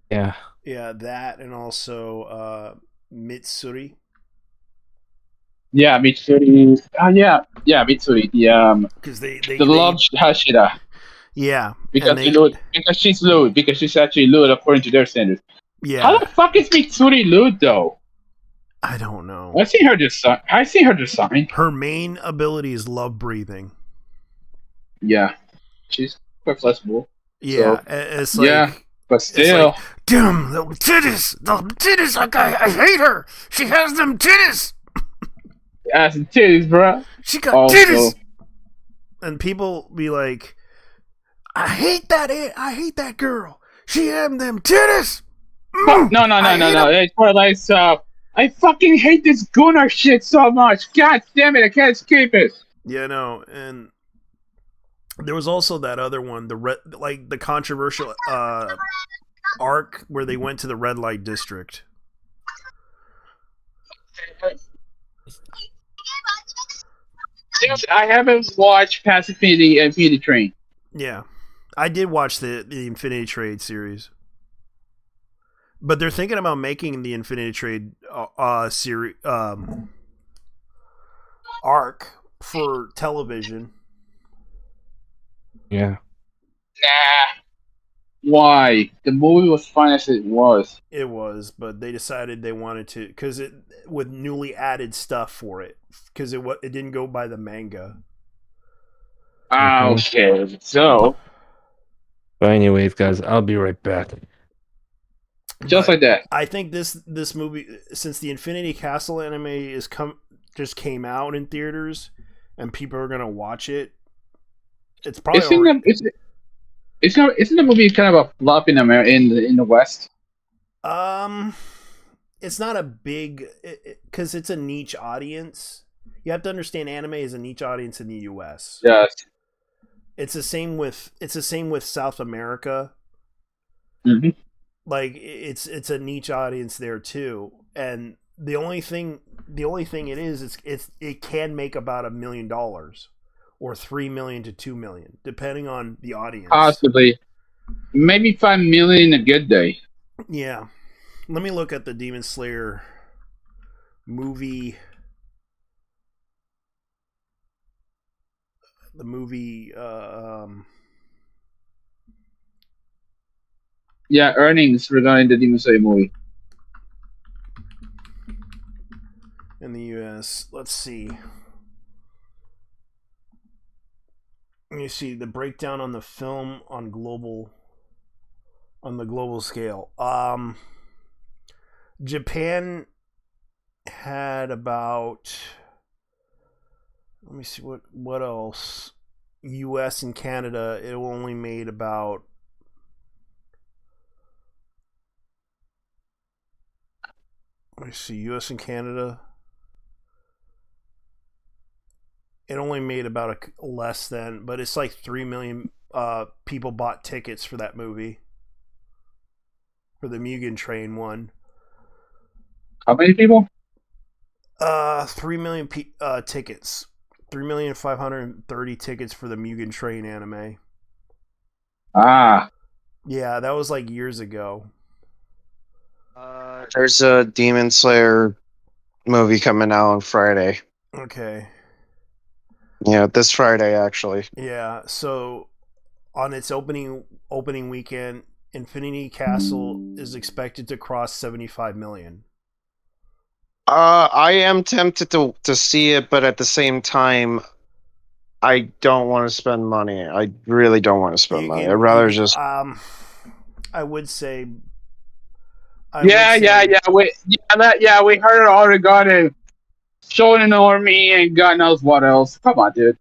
Yeah. Yeah, that and also Mitsuri. Yeah, Mitsuri. Yeah, Mitsuri. The because they love Hashira. Yeah, because because she's lewd, because she's actually lewd according to their standards. yeah. How the fuck is Mitsuri lewd though? I don't know. I see her design. Her main ability is love breathing. Yeah, she's quite flexible. Yeah, So, it's yeah, like, but still, like, damn, little titties, like I hate her. She has them titties. ass and titties, bro. She got Also, titties. And people be like, I hate that girl. She had them titties. no. It's more like I fucking hate this Gunnar shit so much. God damn it, I can't escape it. Yeah, no, and there was also that other one, the controversial arc where they went to the red light district. I haven't watched Past Infinity and Infinity Train. Yeah, I did watch the Infinity Trade series, but they're thinking about making the Infinity Trade series arc for television. Yeah. Nah. Why? The movie was fine as it was. It was, but they decided they wanted to because it with newly added stuff for it because it didn't go by the manga. Okay, so But anyways, guys, I'll be right back. Just like that. I think this movie, since the Infinity Castle anime just came out in theaters, and people are gonna watch it. It's probably isn't the movie kind of a flop in the West? It's not a big because it's a niche audience. You have to understand, anime is a niche audience in the U.S. Yes. It's the same with South America. Mm-hmm. Like it's a niche audience there too, and the only thing it is it can make about $1 million or $3 million to $2 million depending on the audience. Possibly, maybe $5 million a good day. Yeah, let me look at the Demon Slayer movie. The movie. Yeah, earnings regarding the Demon Slayer movie in the U.S. Let's see. You see the breakdown on the film on the global scale. Japan had about. Let me see what else. U.S. and Canada, it only made about. Let me see, U.S. and Canada. It only made about less than, but it's like 3 million people bought tickets for that movie. For the Mugen Train one. How many people? 3 million tickets. 3,530,000 tickets for the Mugen Train anime. Ah. Yeah, that was like years ago. There's a Demon Slayer movie coming out on Friday. Okay. Yeah, this Friday actually. Yeah, so on its opening weekend, Infinity Castle is expected to cross 75 million. I am tempted to see it, but at the same time, I don't want to spend money. I really don't want to spend money. I'd rather just. I would say. We heard it all regarding showing an army and God knows what else. Come on, dude.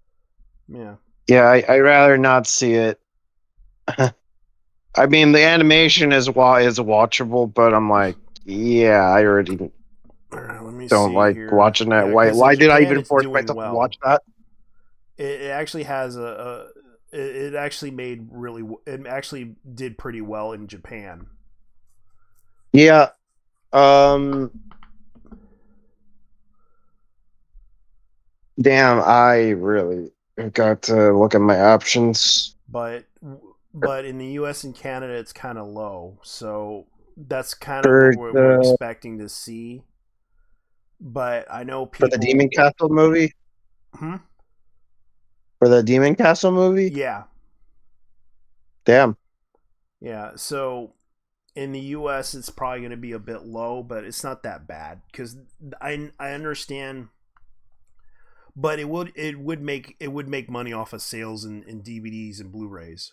Yeah. Yeah, I'd rather not see it. I mean, the animation is watchable, but I'm like, yeah, I already don't like watching that. Yeah, why did I even force myself to watch that? It actually has it actually did pretty well in Japan. Yeah. Damn, I really got to look at my options. But in the US and Canada, it's kind of low. So that's kind of what we're expecting to see. But I know people... For the Demon Castle movie? Hmm? For the Demon Castle movie? Yeah. Damn. Yeah, so in the U.S. it's probably going to be a bit low, but it's not that bad because I understand. But it would make money off of sales in DVDs and Blu-rays.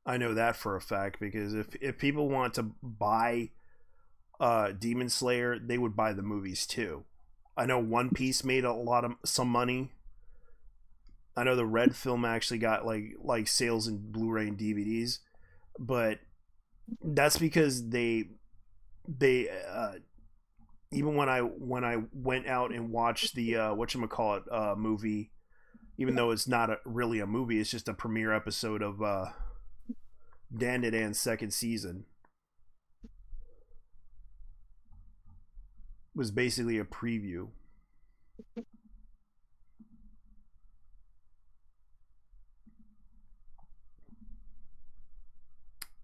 I know that for a fact because if people want to buy Demon Slayer, they would buy the movies too. I know One Piece made some money. I know the Red film actually got like sales in Blu-ray and DVDs, but that's because they even when I went out and watched the whatchamacallit movie, even though it's not really a movie, it's just a premiere episode of Dan Dan's second season. It was basically a preview.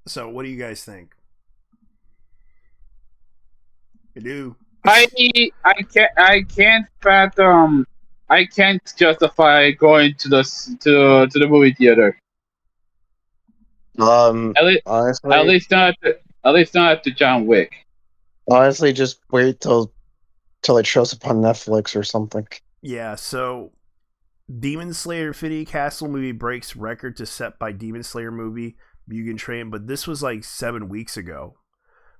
So, what do you guys think? I do. I can't fathom. I can't justify going to the movie theater. Honestly, At least not to John Wick. Honestly, just wait till it shows up on Netflix or something. Yeah. So, Demon Slayer Infinity Castle movie breaks record to set by Demon Slayer movie Mugen Train, but this was like 7 weeks ago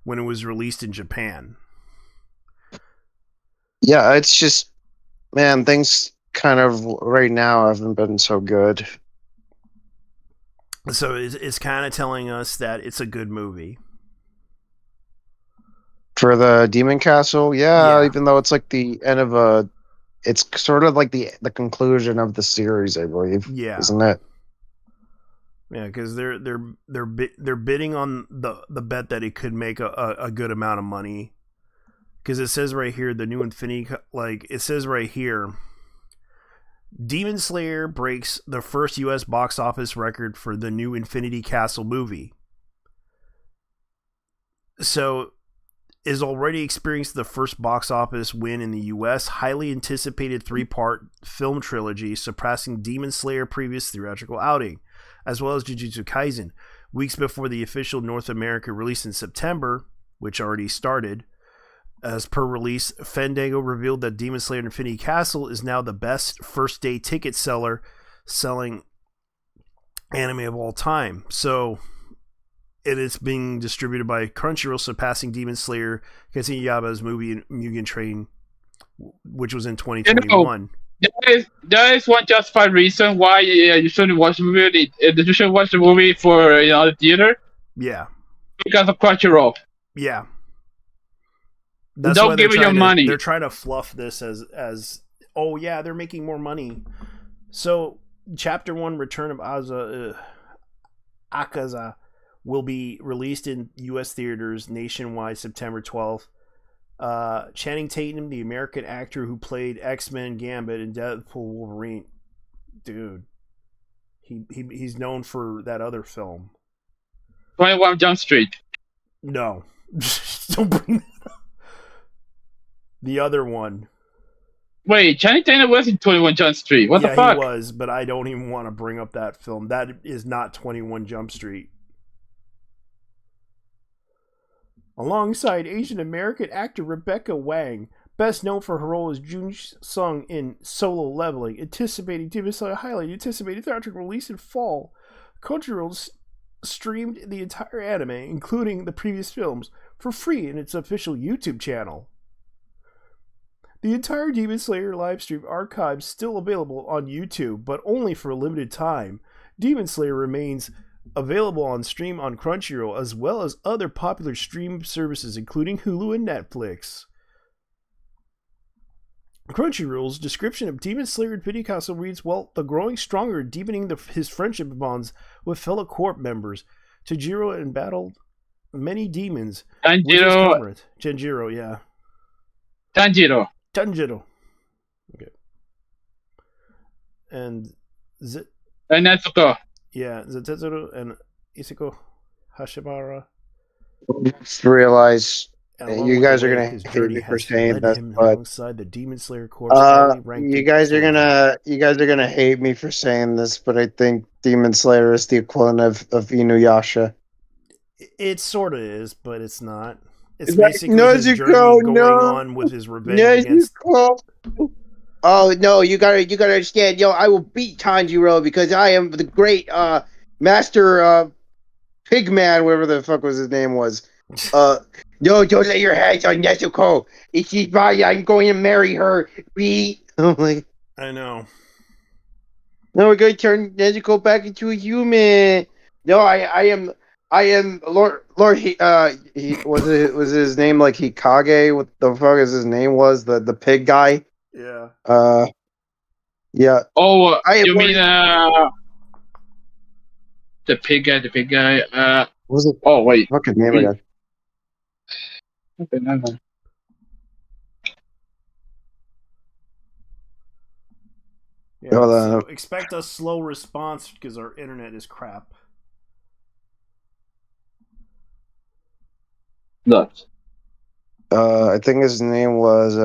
when it was released in Japan. Yeah, it's just, man, things kind of right now haven't been so good. So it's kind of telling us that it's a good movie. For the Demon Castle, yeah, even though it's like the end of it's sort of like the conclusion of the series, I believe. Yeah. Isn't it? Yeah, because they're bidding on the bet that it could make a good amount of money. Because it says right here, the new Infinity, it says right here, Demon Slayer breaks the first U.S. box office record for the new Infinity Castle movie. So, is already experienced the first box office win in the U.S. Highly anticipated 3-part film trilogy, surpassing Demon Slayer previous theatrical outing, as well as Jujutsu Kaisen. Weeks before the official North America release in September, which already started, as per release, Fandango revealed that Demon Slayer Infinity Castle is now the best first-day ticket seller selling anime of all time. So, it is being distributed by Crunchyroll, surpassing Demon Slayer Katsuyaba's movie Mugen Train, which was in 2021. That is one justified reason why you shouldn't watch the movie. You should watch the movie for the theater. Yeah, because of Crunchyroll. Yeah, that's don't give it your money. They're trying to fluff this as oh yeah, they're making more money. So Chapter 1, Return of Akaza, will be released in U.S. theaters nationwide September 12th. Channing Tatum, the American actor who played X-Men Gambit and Deadpool Wolverine, dude, he's known for that other film, 21 Jump Street. No, don't bring that up. The other one. Wait, Channing Tatum was in 21 Jump Street. What the fuck? He was, but I don't even want to bring up that film. That is not 21 Jump Street. Alongside Asian American actor Rebecca Wang, best known for her role as Jun Sung in Solo Leveling, highly anticipated theatrical release in fall. Crunchyroll streamed the entire anime, including the previous films, for free in its official YouTube channel. The entire Demon Slayer livestream archive is still available on YouTube, but only for a limited time. Demon Slayer remains available on stream on Crunchyroll, as well as other popular stream services, including Hulu and Netflix. Crunchyroll's description of Demon Slayer Infinity Castle reads, well, the growing stronger, deepening his friendship bonds with fellow corp members. Tajiro and battled many demons. Tanjiro, yeah. Tanjiro. Okay. And Netsuko. Yeah, Zetsuko and Isiko Hashibara. Just realize You guys are gonna hate me for saying this, but alongside the Demon Slayer corpse, only ranked you guys are gonna hate me for saying this, but I think Demon Slayer is the equivalent of Inuyasha. It sort of is, but it's not. It's basically his journey going on with his revenge against. Oh no, you gotta understand. Yo, I will beat Tanjiro because I am the great master Pigman, whatever the fuck was his name was. No, don't lay your hands on Nezuko. If she's mine, I'm going to marry her. I'm like, I know. No, we're going to turn Nezuko back into a human. No, I am Lord. He was his name like Hikage? What the fuck is his name? Was the pig guy? Yeah. Yeah. Oh, you mean the pig guy? The pig guy. What was it? Oh wait. Fucking name again. Okay, never mind. Yeah, so expect a slow response because our internet is crap. Look. I think his name was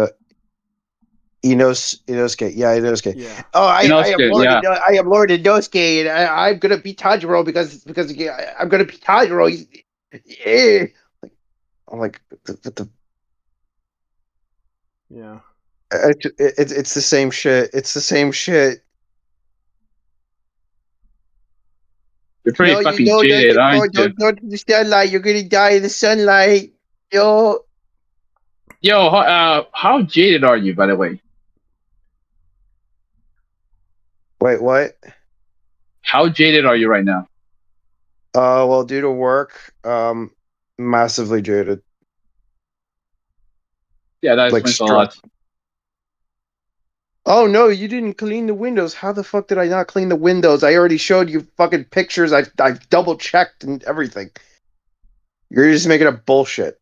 Inosuke. Yeah, Inosuke. Yeah. Oh, I am Lord Inosuke, and I'm gonna beat Tanjiro because I'm gonna beat Tanjiro. I'm like, what the? Yeah. It's the same shit. It's the same shit. You're pretty fucking jaded, aren't you? Don't in the sunlight. You're gonna die in the sunlight. Yo, how jaded are you, by the way? Wait, what? How jaded are you right now? Well, due to work, massively jaded. Yeah, that explains a lot. Oh no, you didn't clean the windows. How the fuck did I not clean the windows? I already showed you fucking pictures. I've double checked and everything. You're just making up bullshit.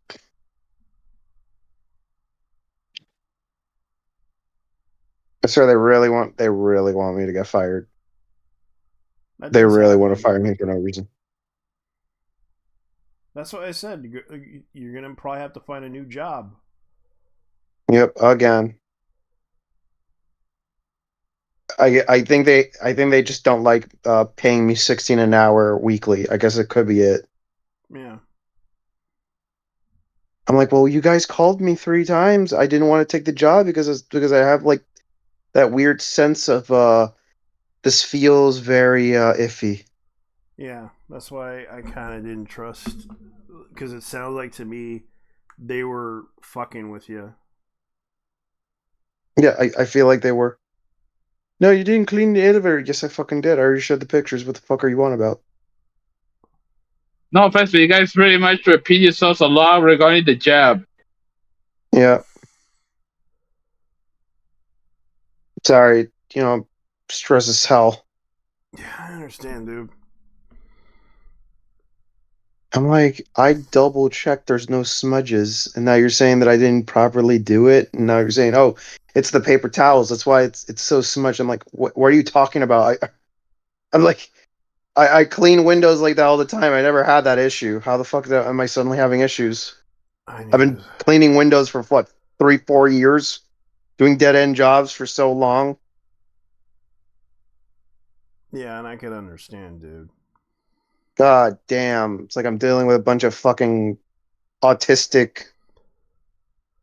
I swear they really want me to get fired. They really want to fire me for no reason. That's what I said. You're gonna probably have to find a new job. Yep, again. I think they just don't like paying me $16 an hour weekly. I guess it could be it. Yeah. I'm like, well, you guys called me 3 times. I didn't want to take the job because I have like that weird sense of this feels very iffy. Yeah, that's why I kind of didn't trust, because it sounds like to me they were fucking with you. Yeah, I feel like they were. No, you didn't clean the elevator. Yes, I fucking did. I already showed the pictures. What the fuck are you on about? No offense, but you guys pretty much repeat yourselves a lot regarding the jab. Yeah. Sorry, stress as hell. Yeah, I understand, dude. I'm like, I double checked there's no smudges, and now you're saying that I didn't properly do it, and now you're saying, oh, it's the paper towels. That's why it's so smudged. I'm like, what are you talking about? I'm like, I clean windows like that all the time. I never had that issue. How the fuck am I suddenly having issues? I've been cleaning windows for what, 3-4 years, doing dead end jobs for so long. Yeah, and I could understand, dude. God damn. It's like I'm dealing with a bunch of fucking autistic,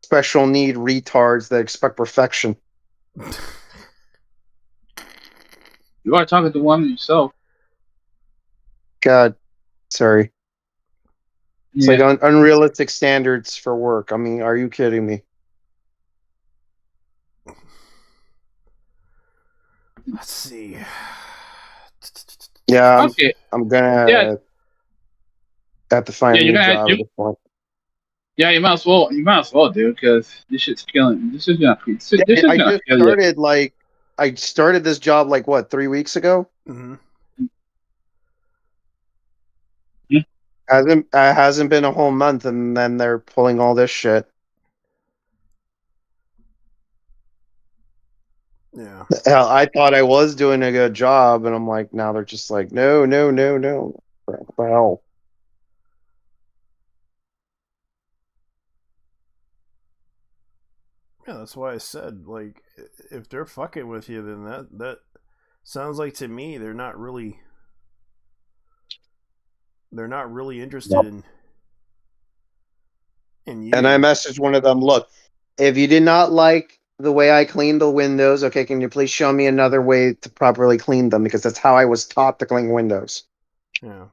special need retards that expect perfection. You are talking to one yourself. God, sorry. It's like unrealistic standards for work. I mean, are you kidding me? Let's see. Yeah, okay. I'm gonna have to find a new job at this point. Yeah, you might as well, dude, because this shit's killing. This is gonna. I started this job like what, 3 weeks ago. Mm-hmm. Hasn't been a whole month, and then they're pulling all this shit. Yeah. Hell, I thought I was doing a good job, and I'm like, now they're just like, no. What the hell? Yeah, that's why I said, like, if they're fucking with you, then that sounds like to me they're not really interested in you. And I messaged one of them, look, if you did not like the way I cleaned the windows, okay, can you please show me another way to properly clean them? Because that's how I was taught to clean windows Yeah.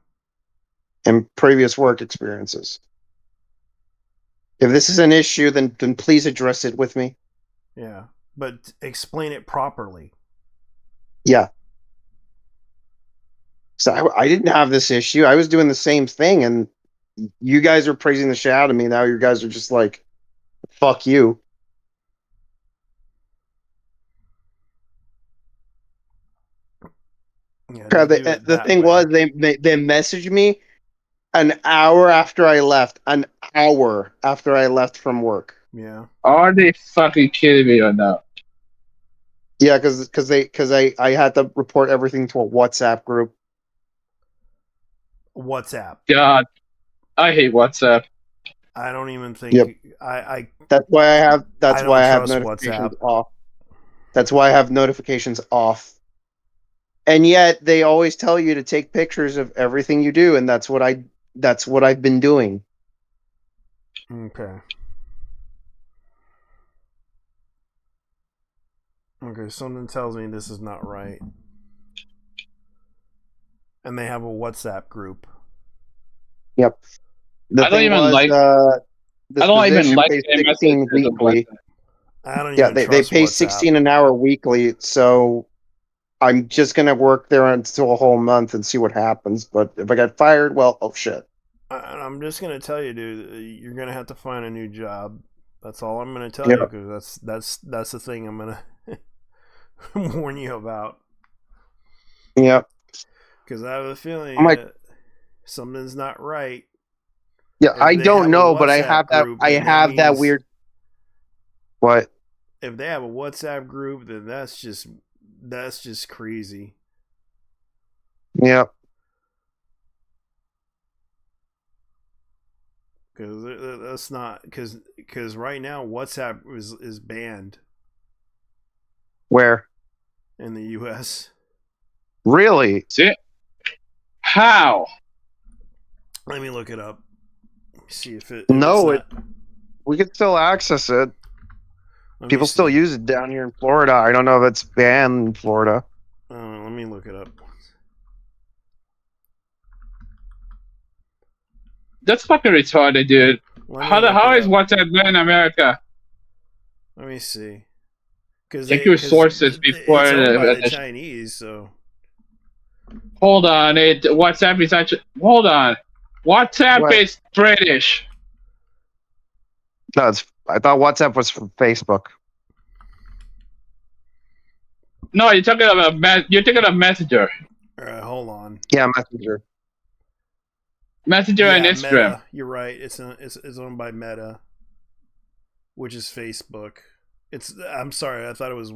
in previous work experiences. If this is an issue, then please address it with me. Yeah. But explain it properly. Yeah. So I didn't have this issue. I was doing the same thing, and you guys are praising the shit out of me. Now you guys are just like, fuck you. Yeah, The thing was, they messaged me an hour after I left. An hour after I left from work. Yeah. Are they fucking kidding me or not? Yeah, because I had to report everything to a WhatsApp group. WhatsApp. God, I hate WhatsApp. I don't even think I That's why I have WhatsApp notifications off. That's why I have notifications off. And yet they always tell you to take pictures of everything you do, and that's what I've been doing. Okay. Okay, something tells me this is not right. And they have a WhatsApp group. Yep. I don't even like pays 16 weekly. I don't even they trust pay WhatsApp. 16 an hour weekly, so I'm just gonna work there until a whole month and see what happens. But if I get fired, well, oh shit. I'm just gonna tell you, dude, you're gonna have to find a new job. That's all I'm gonna tell you, because that's the thing I'm gonna warn you about. Yep. Because I have a feeling that something's not right. Yeah, I don't know, but I have that weird. What? If they have a WhatsApp group, then that's just crazy. Yep. Because that's not because right now WhatsApp is banned. Where? In the U.S. Really? How? Let me look it up. See if it. We can still access it. People still see. use it down here in Florida. I don't know if it's banned in Florida. Let me look it up. That's fucking retarded, dude. How is WhatsApp banned in America? Let me see. Check your sources before it's owned by the Chinese. So hold on, WhatsApp is actually WhatsApp is British. No, I thought WhatsApp was from Facebook. No, you're talking about Messenger. All right, hold on. Yeah, Messenger. Messenger and Instagram. Meta. You're right. It's owned by Meta, which is Facebook. I'm sorry. I thought it was,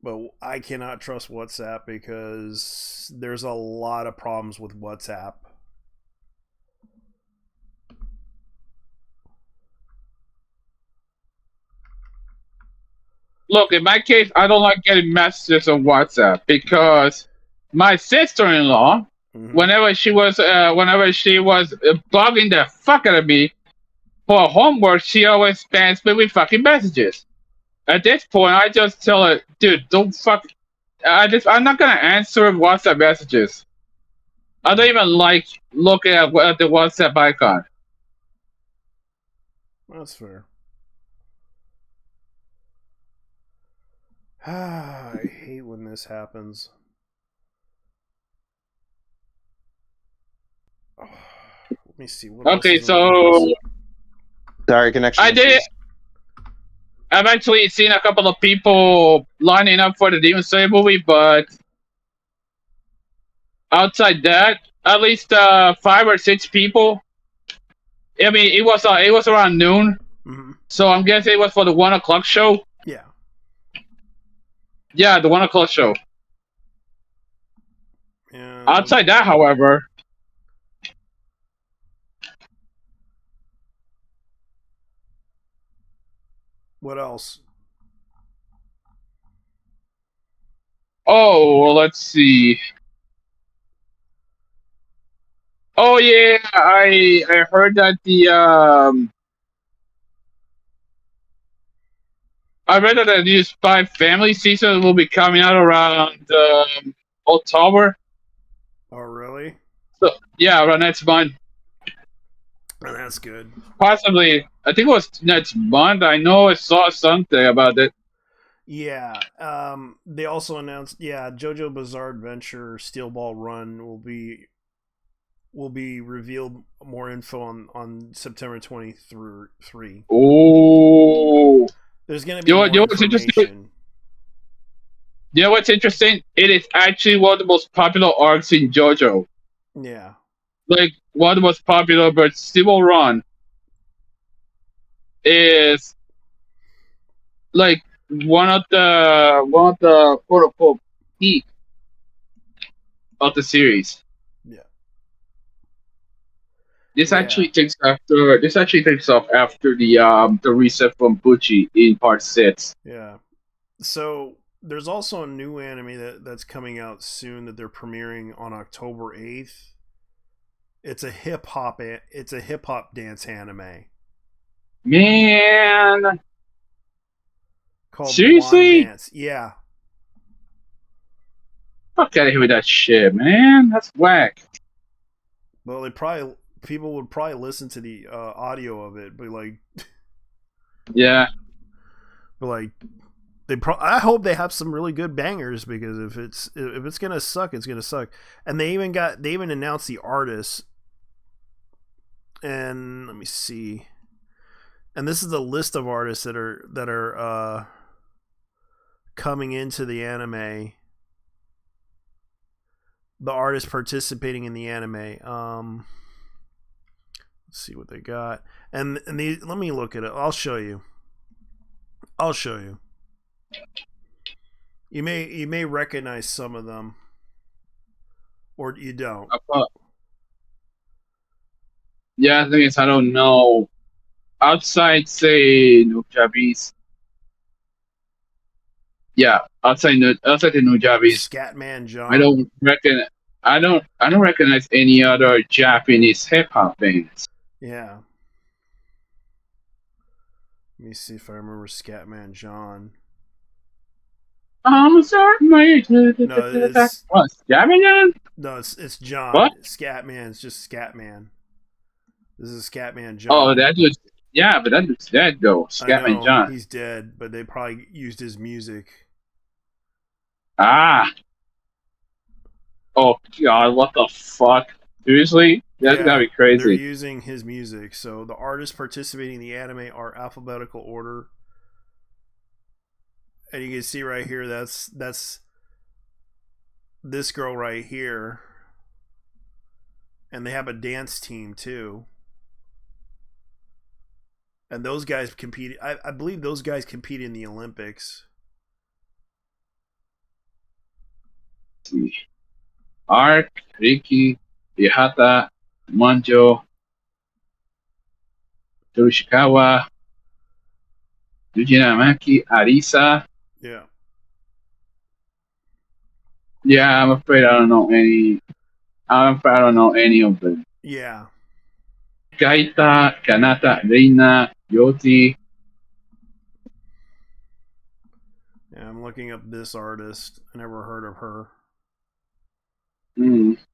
but I cannot trust WhatsApp because there's a lot of problems with WhatsApp. Look, in my case, I don't like getting messages on WhatsApp because my sister-in-law, whenever she was bugging the fuck out of me for homework, she always spams me with fucking messages. At this point, I just tell her, dude, don't fuck. I'm not gonna answer WhatsApp messages. I don't even like looking at the WhatsApp icon. That's fair. I hate when this happens. Oh, let me see. Okay, so sorry, connection. I've actually seen a couple of people lining up for the Demon Slayer movie, but outside that, at least 5 or 6 people. I mean, it was around noon, so I'm guessing it was for the 1 o'clock show. Yeah. Yeah, the 1 o'clock show. Yeah. Outside that, however, What else? Oh, well, let's see. Oh yeah, I heard that I read that the new Spy Family season will be coming out around October. Oh, really? So yeah, around next month. Oh, that's good. Possibly, I think it was next month. I know I saw something about it. Yeah. They also announced, JoJo Bizarre Adventure Steel Ball Run will be revealed more info on September 23. Oh, There's going to be more what's interesting? information. You know what's interesting? It is actually one of the most popular arcs in JoJo. Yeah. Like one of the most popular, but still run is like one of the quote unquote peak of the series. Yeah. This actually takes off after the reset from Bucci in part 6. Yeah. So there's also a new anime that's coming out soon that they're premiering on October 8th. It's a hip hop dance anime. Man, Called seriously? Blonde Dance. Yeah. Fuck out of here with that shit, man. That's whack. Well, people would probably listen to the audio of it, but like, yeah, but like, I hope they have some really good bangers, because if it's gonna suck, it's gonna suck. And they even announced the artists. And let me see. And this is the list of artists that are coming into the anime. The artists participating in the anime. Let's see what they got. And let me look at it. I'll show you. You may recognize some of them, or you don't. Yeah, the thing is, I don't know. Outside, say, Nujabes. Yeah, outside the Nujabes. Scatman John. I don't recognize any other Japanese hip hop bands. Yeah. Let me see if I remember Scatman John. I'm sorry, No, it's what, Scatman John? No, it's John. What? Scatman's just Scatman. This is Scatman John. Oh, that dude's but that dude's dead though. Scatman John. He's dead, but they probably used his music. Ah. Oh God, what the fuck? Seriously? That's gotta be crazy. They're using his music. So the artists participating in the anime are alphabetical order. And you can see right here, that's this girl right here. And they have a dance team too. And those guys competed. I believe those guys competed in the Olympics. Let's see. Ark, Riki, Ihata, Manjo, Toshikawa, Yuji Namaki, Arisa. Yeah. Yeah, I'm afraid I don't know any. I'm afraid I don't know any of them. Yeah. Kaita, Kanata, Reina, Yoti. Yeah, I'm looking up this artist. I never heard of her.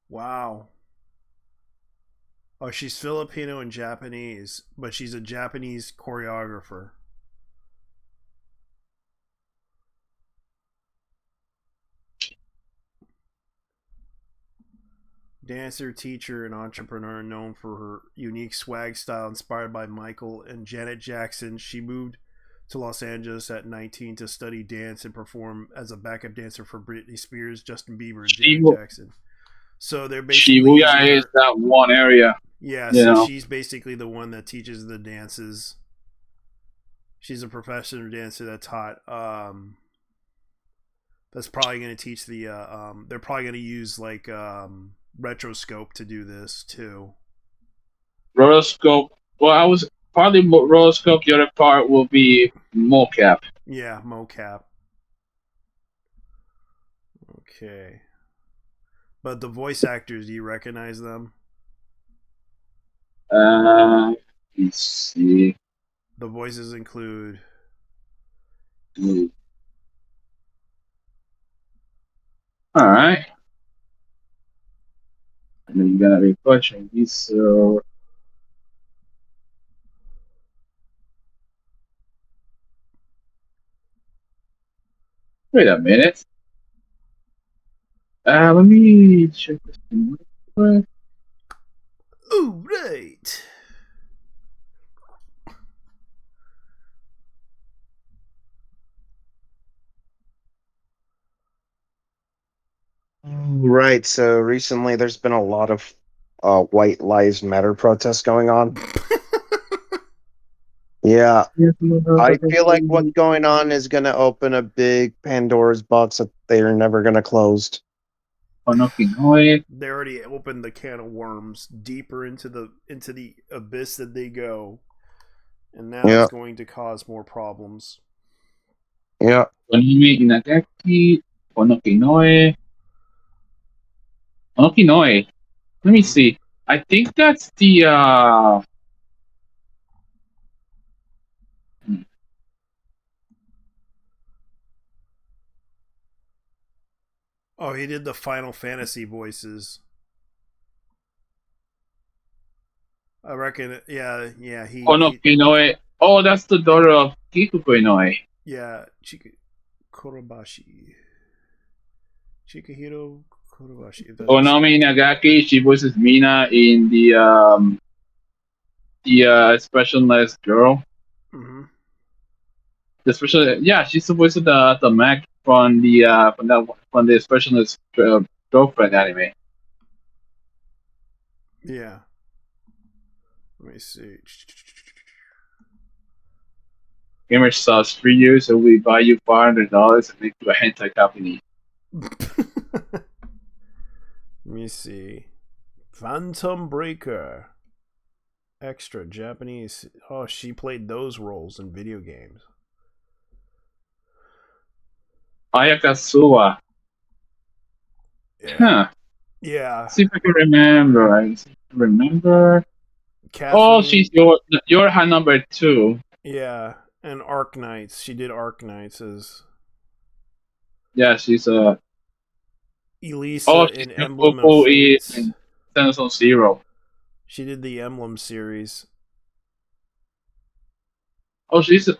Wow. Oh, she's Filipino and Japanese, but she's a Japanese choreographer. Dancer, teacher, and entrepreneur known for her unique swag style inspired by Michael and Janet Jackson. She moved to Los Angeles at 19 to study dance and perform as a backup dancer for Britney Spears, Justin Bieber, and Janet Jackson. So they're basically Shibuya is that one area. Yeah, so she's basically the one that teaches the dances. She's a professional dancer that's hot. That's probably going to teach the. They're probably going to use like Retroscope to do this too. Rotoscope. Well, partly rotoscope. The other part will be mocap. Yeah, mocap. Okay. But the voice actors, do you recognize them? Let's see. The voices include. All right. And then you're gonna be pushing these. So wait a minute. Let me check this thing real quick. Ooh, right. Right. So recently, there's been a lot of White Lives Matter protests going on. Yeah, I feel like what's going on is going to open a big Pandora's box that they are never going to close. They already opened the can of worms deeper into the abyss that they go, and now it's going to cause more problems. Yeah. Inagaki, Onokinoe. Onokinoe. Let me see. I think that's the Oh, he did the Final Fantasy voices. I reckon. Yeah. He. Onokinoe. Oh, that's the daughter of Kikuko Inoue. Yeah, Korobashi. Chikahiro Korobashi. Onami Nagaki, she voices Mina in the expressionless girl. Mm-hmm. The special, yeah, she's the voice of the Mac from the expressionless girlfriend anime. Yeah. Let me see. Gamer sauce 3 years, so we buy you $500 and make you a hentai company. Let me see. Phantom Breaker. Extra Japanese. Oh, she played those roles in video games. Ayakazuwa. Yeah. Huh. Yeah. See if I can remember. Kathleen, oh, she's your hand number 2. Yeah, and Arc Knights. She did Arc Knights as. Yeah, she's Elisa in Emblem of Fates. In Sentinel Zero. She did the Emblem series. Oh, she's the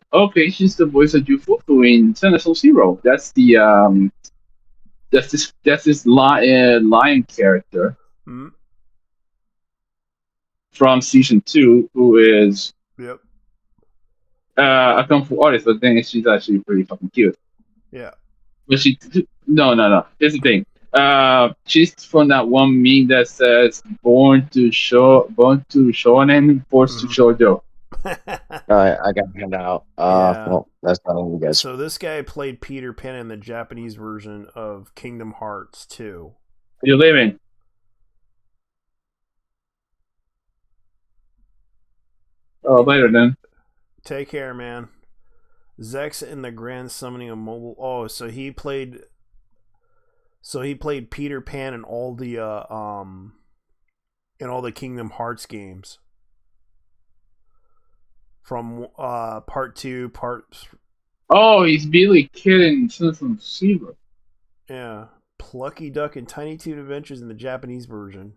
voice of Jufufu in Sentinel Zero. That's the that's this lion character from season 2, who is a kung fu artist. But then she's actually pretty fucking cute. Yeah. But no. Here's the thing. She's from that one meme that says born to shonen, forced to shoujo. I got it out. Well, that's not all you guys. So this guy played Peter Pan in the Japanese version of Kingdom Hearts 2. You're living. Oh, later then. Take care, man. Zex in the Grand Summoning of Mobile. Oh, so he played Peter Pan in all the Kingdom Hearts games. From part 2, Oh, he's Billy Kid in Sentinel Zero. Yeah. Plucky Duck and Tiny Toon Adventures in the Japanese version.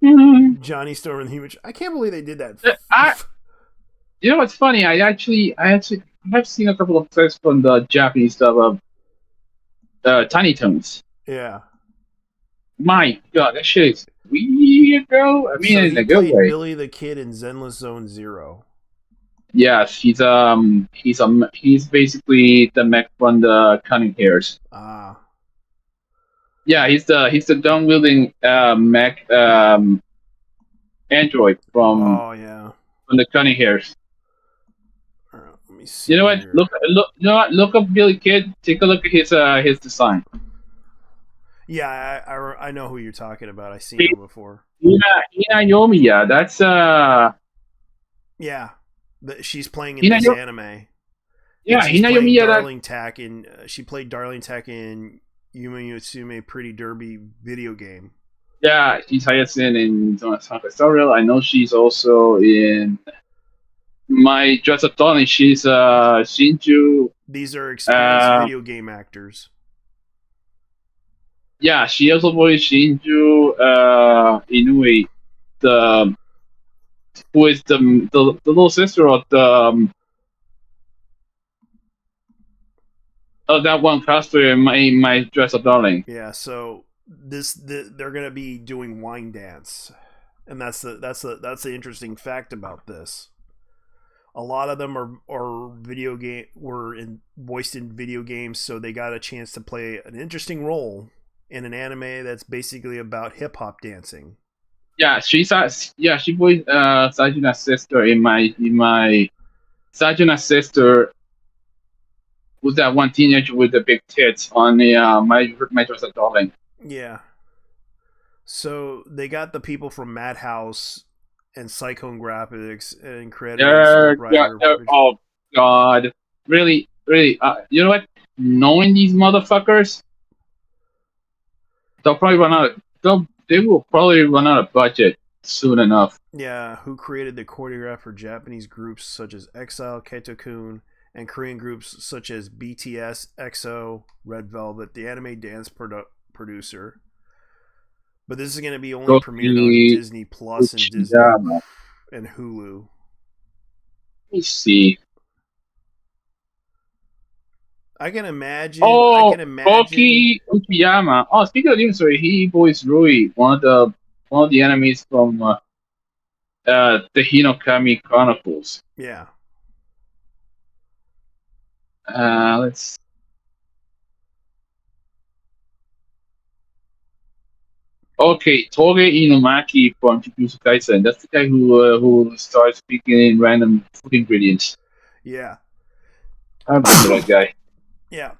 Mm-hmm. Johnny Storm and the Human. I can't believe they did that. You know what's funny? I actually have seen a couple of clips from the Japanese stuff of Tiny Toons. Yeah. My God, that shit is weird, bro. I mean, so in a good way. Billy the Kid in Zenless Zone Zero. Yes, he's basically the mech from the Cunning Hairs. Ah. Yeah, he's the gun wielding mech android from the Cunning Hairs. Right, let me see. You know what? Look up Billy Kid. Take a look at his design. Yeah, I know who you're talking about. I've seen him before. Yeah, Yomiya. That's Yeah, she's playing in this anime. Yeah, she's Hinayo playing Miyata. Darling Tack in. She played Darling Tack in Yuma Yutsume Pretty Derby video game. Yeah, she's Hayasen in Tutorial. I know she's also in My Dress Up Darling. She's Shinju. These are experienced video game actors. Yeah, she also voiced Shinju Inui, who is the little sister of that one cosplayer in My Dress Up Darling. Yeah, so they're gonna be doing wine dance, and that's the interesting fact about this. A lot of them are voiced in video games, so they got a chance to play an interesting role in an anime that's basically about hip hop dancing. Yeah, she voiced Sajuna's sister in my Sajuna's sister was that one teenager with the big tits on the My Dress Up Darling. Yeah. So they got the people from Madhouse and Cyclone Graphics and creators. Oh God, really? You know what? Knowing these motherfuckers, they'll probably run out. They will probably run out of budget soon enough. Yeah, who created the choreograph for Japanese groups such as Exile, Keto-kun, and Korean groups such as BTS, EXO, Red Velvet, the anime dance producer. But this is going to be only premiered on Disney Plus and Disney and Hulu. Let me see. I can imagine. Koki Uchiyama. Oh, speaking of Demon Story, he voiced Rui, one of the enemies from the Hinokami Chronicles. Yeah. Let's. Okay, Toge Inumaki from Jujutsu Kaisen. That's the guy who starts speaking in random food ingredients. Yeah. I remember that guy. Yeah.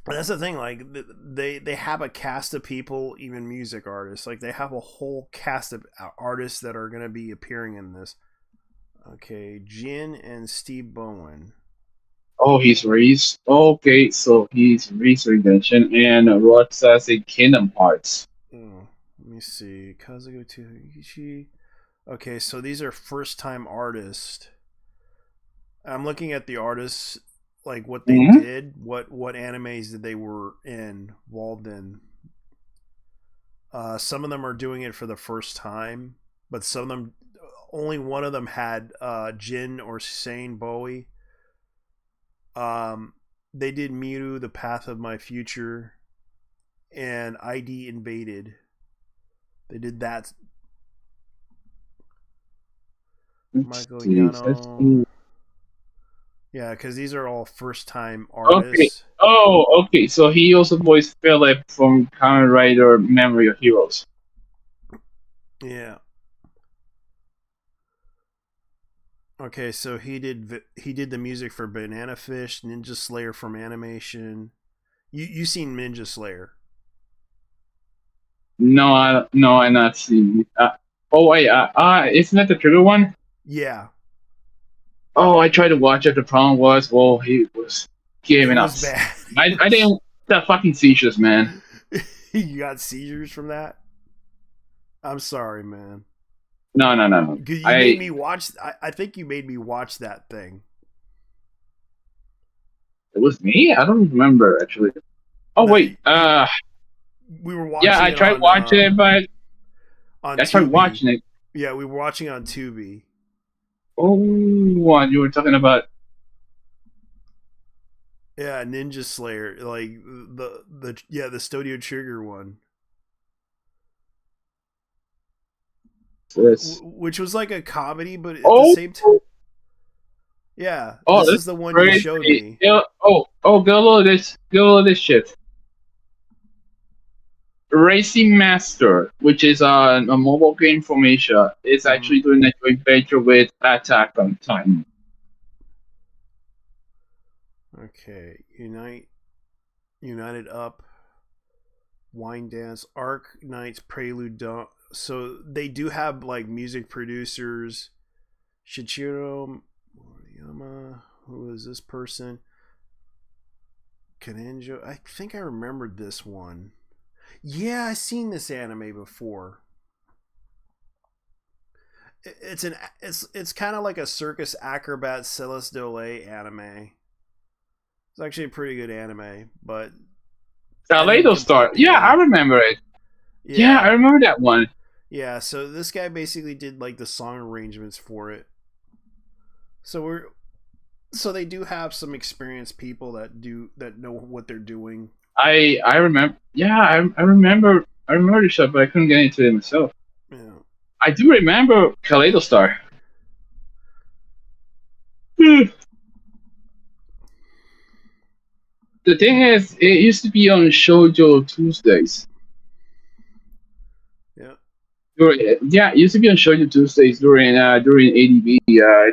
And that's the thing, like they have a cast of people, even music artists. Like they have a whole cast of artists that are going to be appearing in this. Okay, Jin and Steve Bowen. Oh, he's Reese. Okay, so he's Reese Redemption and Roxas Kingdom Hearts. Let me see. Kazugo Tsuhishi. Okay, so these are first-time artists. I'm looking at the artists, like what they did, what animes that they were involved in. Some of them are doing it for the first time, but some of them, only one of them had Jin or Sane Bowie. They did Miru, The Path of My Future, and ID Invaded. They did that. Michael Yano. Yeah, because these are all first-time artists. Okay. Oh, okay. So he also voiced Philip from Kamen Rider Memory of Heroes. Yeah. Okay, so he did the music for Banana Fish, Ninja Slayer from Animation. You seen Ninja Slayer? No, I not seen. Oh wait, isn't that the Trigger one? Yeah. Oh, I tried to watch it. The problem was, well, he was giving up. Bad. I didn't. The fucking seizures, man. You got seizures from that? I'm sorry, man. No. You made me watch. I think you made me watch that thing. It was me? I don't remember actually. Oh no, wait, we were watching. Yeah, I tried watching it, but I tried watching it. Yeah, we were watching on Tubi. Oh, what you were talking about? Yeah, Ninja Slayer, like the Studio Trigger one. Which was like a comedy, but at the same time. Yeah, this is the one you showed me. Get a load of this shit. Racing Master, which is a mobile game from Asia, is actually doing a joint venture with Attack on Titan. Okay, United Up, Wine Dance, Arc Knights, Prelude Dawn. So they do have like music producers. Shichiro Moriyama. Who is this person? Kanenjo. I think I remembered this one. Yeah, I've seen this anime before. It's kind of like a circus acrobat Celeste anime. It's actually a pretty good anime, but Kaleido Star. Yeah, I remember it. Yeah, I remember that one. Yeah, so this guy basically did like the song arrangements for it. So they do have some experienced people that know what they're doing. I remember. Yeah, I remember the show, but I couldn't get into it myself. Yeah. I do remember Kaleido Star. The thing is, it used to be on Shoujo Tuesdays. Yeah. Yeah, it used to be on Shoujo Tuesdays during ADB. Yeah.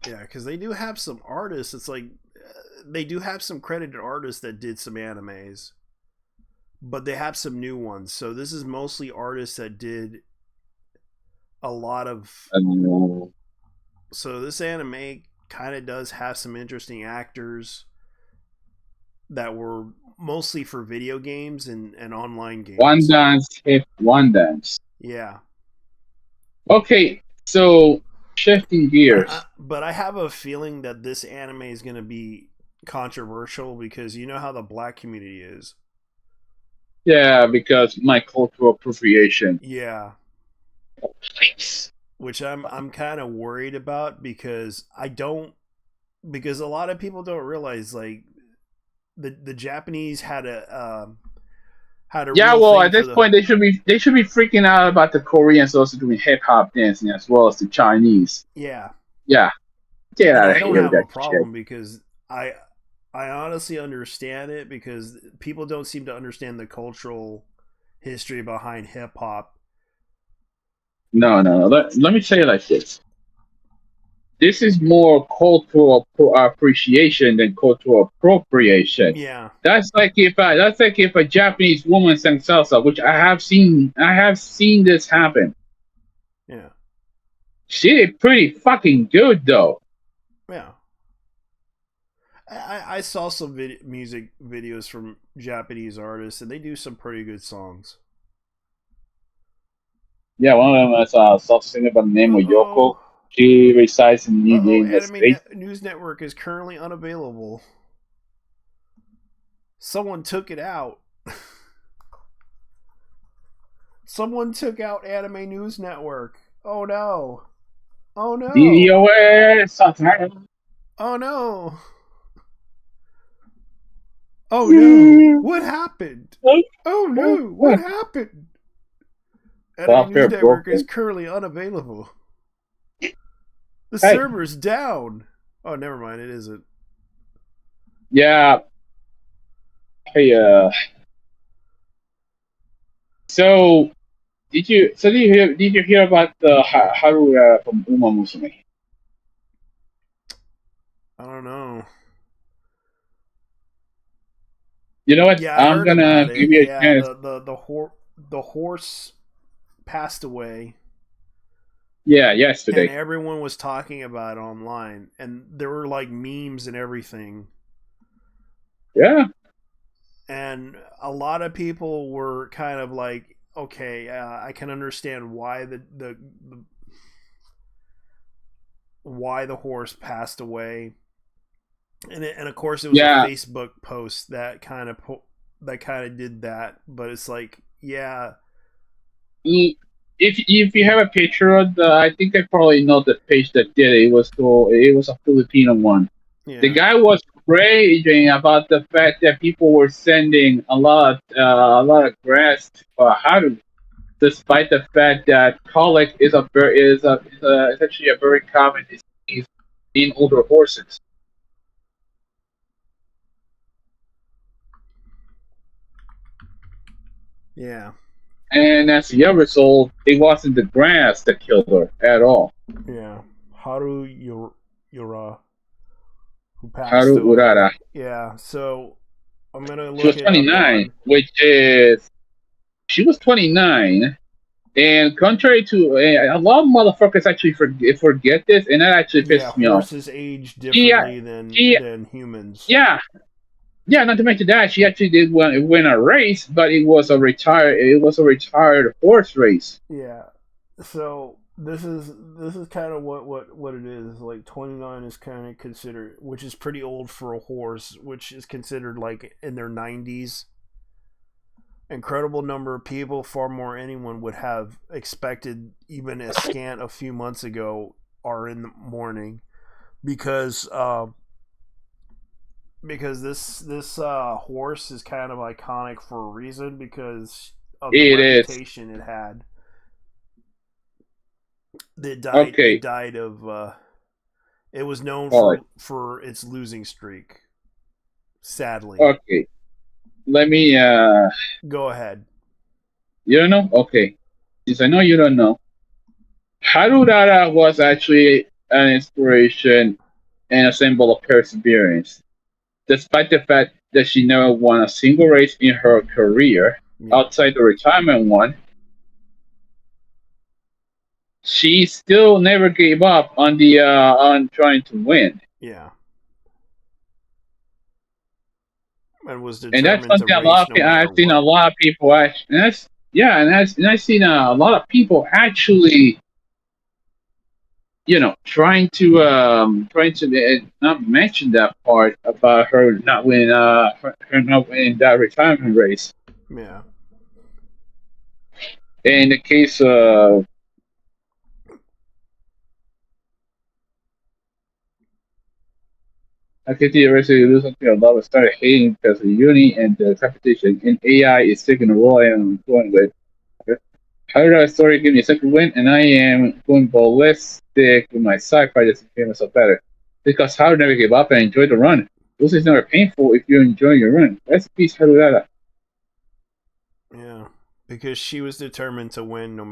Yeah, because they do have some artists. It's like they do have some credited artists that did some animes, but they have some new ones. So this is mostly artists that did a lot of. So this anime kind of does have some interesting actors that were mostly for video games and online games. One Dance. Yeah. Okay, so shifting gears. But I have a feeling that this anime is going to be controversial because you know how the black community is. Yeah, because my cultural appropriation. Yeah. Please. Which I'm kind of worried about because because a lot of people don't realize like the Japanese had a yeah, well, at this point they should be freaking out about the Koreans also doing hip hop dancing as well as the Chinese. Yeah. Yeah. Get out of here. I don't have a problem because I honestly understand it because people don't seem to understand the cultural history behind hip hop. No. Let me say it like this. This is more cultural appreciation than cultural appropriation. Yeah. That's like if a Japanese woman sang salsa, which I have seen this happen. Yeah. She did pretty fucking good though. Yeah. I saw some music videos from Japanese artists and they do some pretty good songs. Yeah, one of them was a salsa singer by the name of Yoko. She resides in the United States. News Network is currently unavailable. Someone took it out. Someone took out Anime News Network. Oh no. Oh no. DOS. Oh no. Oh no. What happened? Oh no. What happened? Anime News Network is currently unavailable. The server's down. Oh, never mind. It isn't. Yeah. Hey. So, did you hear about the Haru from Uma Musume? I don't know. You know what? Yeah, I'm gonna give you a chance. The horse passed away. Yeah, yesterday. And everyone was talking about it online, and there were like memes and everything. Yeah. And a lot of people were kind of like, okay, I can understand why why the horse passed away, and of course it was a Facebook post that kind of did that, but it's like, yeah. If you have a picture of I think I probably know the page that did it. It was a Filipino one. Yeah. The guy was raging about the fact that people were sending a lot of grass to Haru, despite the fact that colic is essentially a very common disease in older horses. Yeah. And as a result, it wasn't the grass that killed her at all. Yeah. Haru Yura, who passed Haru away. Urara. Yeah, so I'm going to look at She was 29, which is... She was 29, And contrary to a lot of motherfuckers actually forget this, and that actually pisses me off. Horses age She, differently than humans. yeah, not to mention that she actually did win a race, but it was a retired horse race. Yeah. So this is kind of what it is. Like 29 is kind of considered, which is pretty old for a horse, which is considered like in their 90s. Incredible number of people, far more anyone would have expected, even a scant a few months ago, are in the morning because this horse is kind of iconic for a reason because of the reputation it had. It died of. It was known for its losing streak. Sadly. Okay. Let me. Go ahead. You don't know? Okay. Since I know you don't know, Harurara was actually an inspiration and a symbol of perseverance. Despite the fact that she never won a single race in her career, outside the retirement one, she still never gave up on the on trying to win. Yeah. And was determined. And that's something I've seen a lot of people actually. I've seen a lot of people actually, trying to not mention that part about her not winning that retirement race. Yeah. In the case of I could theoretically do something a lot of started hating because of uni and the competition in AI is taking a role I am going with. How did our story give me a second win and I am going ballistic with my sci-fi just to make myself better? Because how never give up and enjoy the run. This is never painful if you enjoy your run. That's a piece Harurara. Yeah. Because she was determined to win no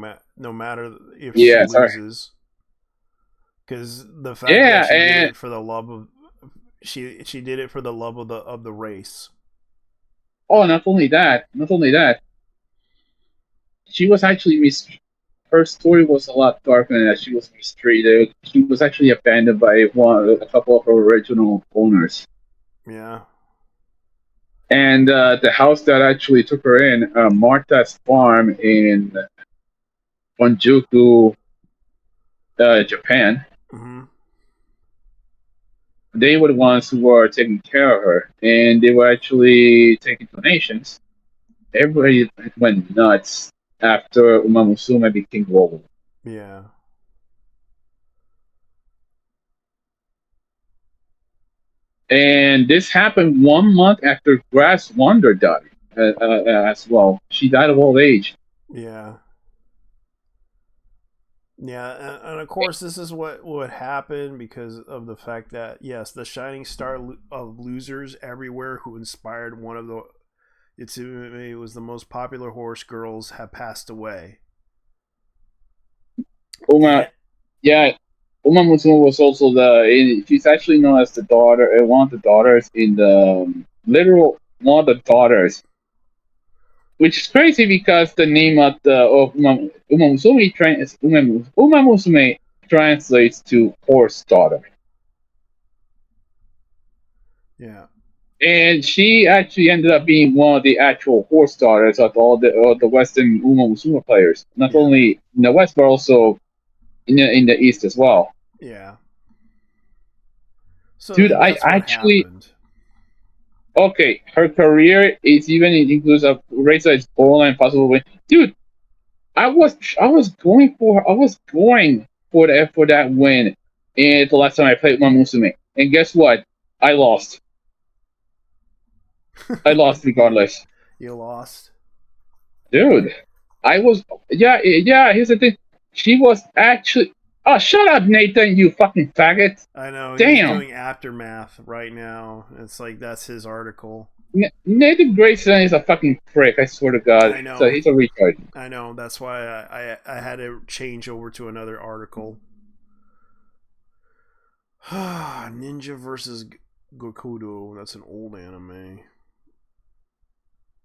matter if she loses. Because the fact that she did it for the love of she did it for the love of the race. Oh, not only that. She was actually her story was a lot darker than that. She was mistreated. She was actually abandoned by a couple of her original owners. Yeah. And the house that actually took her in, Martha's farm in Onjuku, Japan. Mm-hmm. They were the ones who were taking care of her, and they were actually taking donations. Everybody went nuts after Uma Musume became global. Yeah. And this happened 1 month after Grass Wonder died as well. She died of old age. Yeah. Yeah, and of course this is what would happen because of the fact that, yes, the shining star of losers everywhere who inspired one of the Itsume was the most popular horse girls have passed away. Uma Musume was also she's actually known as the daughter, one of the daughters in the one of the daughters, which is crazy because the name of Uma Musume translates to horse daughter. Yeah. And she actually ended up being one of the actual horse daughters of all the Western Uma Musume players, not only in the West but also in the East as well. Yeah. So dude, I actually happened. Okay. Her career is even includes a race that is borderline possible win. Dude, I was going for that win, and the last time I played my Musume, and guess what? I lost. I lost regardless. You lost, dude. I was Here's the thing. She was actually. Oh, shut up, Nathan! You fucking faggot. I know. Damn. He's doing Aftermath right now. It's like that's his article. Nathan Grayson is a fucking prick. I swear to God. I know. So he's a retard. I know. That's why I had to change over to another article. Ninja versus Gokudo. That's an old anime.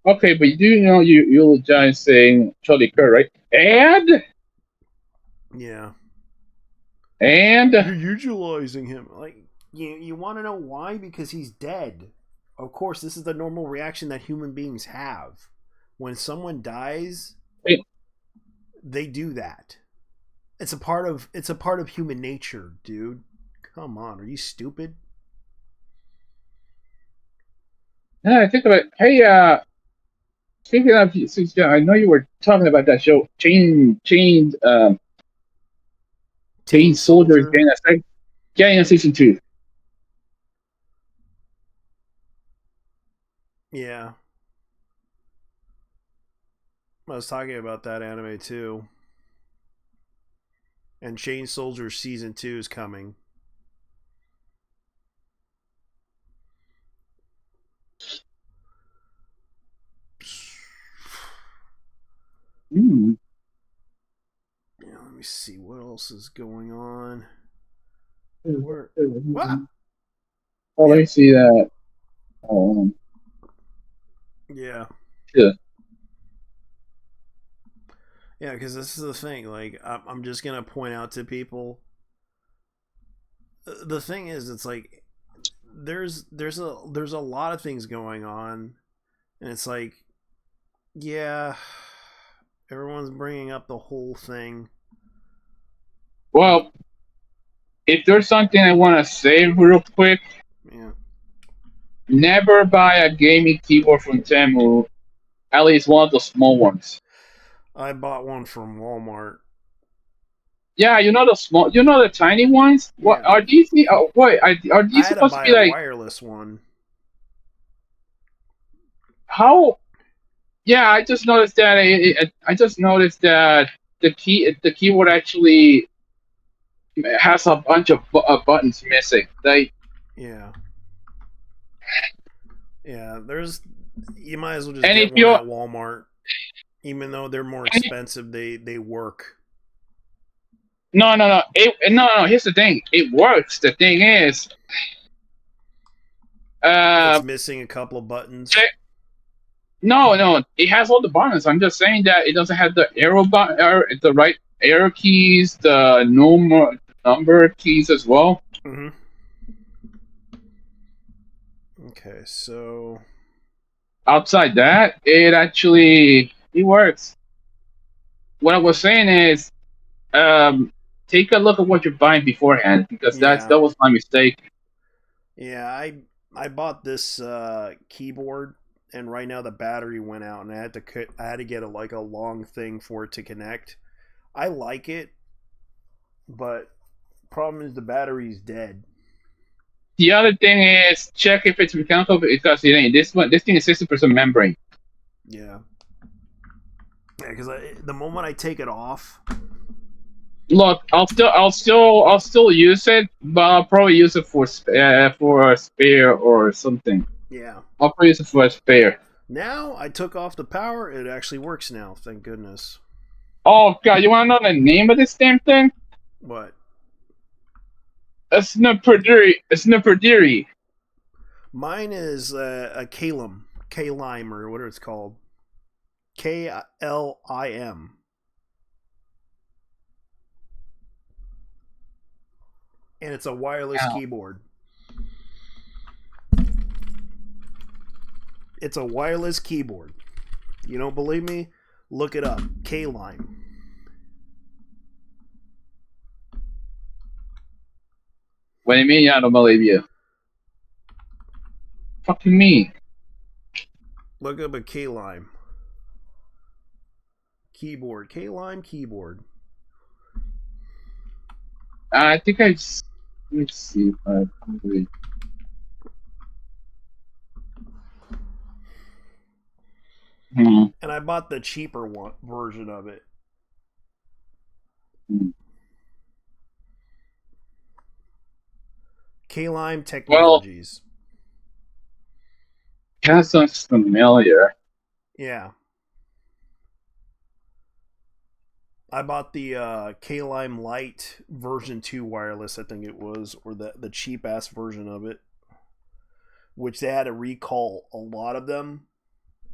Okay, but you do know you're just saying Charlie Kirk, right? Yeah. And you're utilizing him. Like you want to know why? Because he's dead. Of course, this is the normal reaction that human beings have. When someone dies, they do that. It's a part of human nature, dude. Come on, are you stupid? yeah, I think about speaking of, I know you were talking about that show, Chained Soldiers getting a season 2. Yeah. I was talking about that anime too. And Chain Soldiers season 2 is coming. Mm. Yeah, let me see what else is going on. What? Oh, let me see that. Yeah. Yeah, because this is the thing. Like, I'm just gonna point out to people. The thing is, it's like there's a lot of things going on, and it's like, yeah, everyone's bringing up the whole thing. Well, if there's something I want to say real quick, yeah, never buy a gaming keyboard from Temu. At least one of the small ones. I bought one from Walmart. Yeah, the tiny ones. Yeah. What are these? Are these supposed to be like a wireless one? How? Yeah, I just noticed that. The keyboard actually has a bunch of buttons missing. Yeah. You might as well just and get one at Walmart, even though they're more expensive. They work. No. Here's the thing. It works. The thing is, it's missing a couple of buttons. No, it has all the buttons. I'm just saying that it doesn't have the arrow button, the right arrow keys, the number keys as well. Mm-hmm. Okay, so outside that, it works. What I was saying is, take a look at what you're buying beforehand, because that was my mistake. Yeah, I bought this keyboard, and right now the battery went out, and I had to get a long thing for it to connect. I like it, but problem is the battery's dead. The other thing is check if it's mechanical, because this thing is 60% membrane. Yeah, because the moment I take it off. Look, I'll still use it, but I'll probably use it for a spare or something. Yeah. I'll probably use it for a spare. Now I took off the power. It actually works now. Thank goodness. Oh god, you want to know the name of this damn thing? What? A Sniperdiri. Mine is a Kalim or whatever it's called. KLIM. And it's a wireless keyboard. It's a wireless keyboard. You don't believe me? Look it up. K-Lime. What do you mean I don't believe you? Fucking me. Look up a K-Lime. Keyboard. K-Lime keyboard. I think let's see if I probably... And I bought the cheaper version of it. K-Lime Technologies. Well, that sounds familiar. Yeah. I bought the K-Lime Lite version 2 wireless, I think it was, or the cheap ass version of it, which they had to recall a lot of them.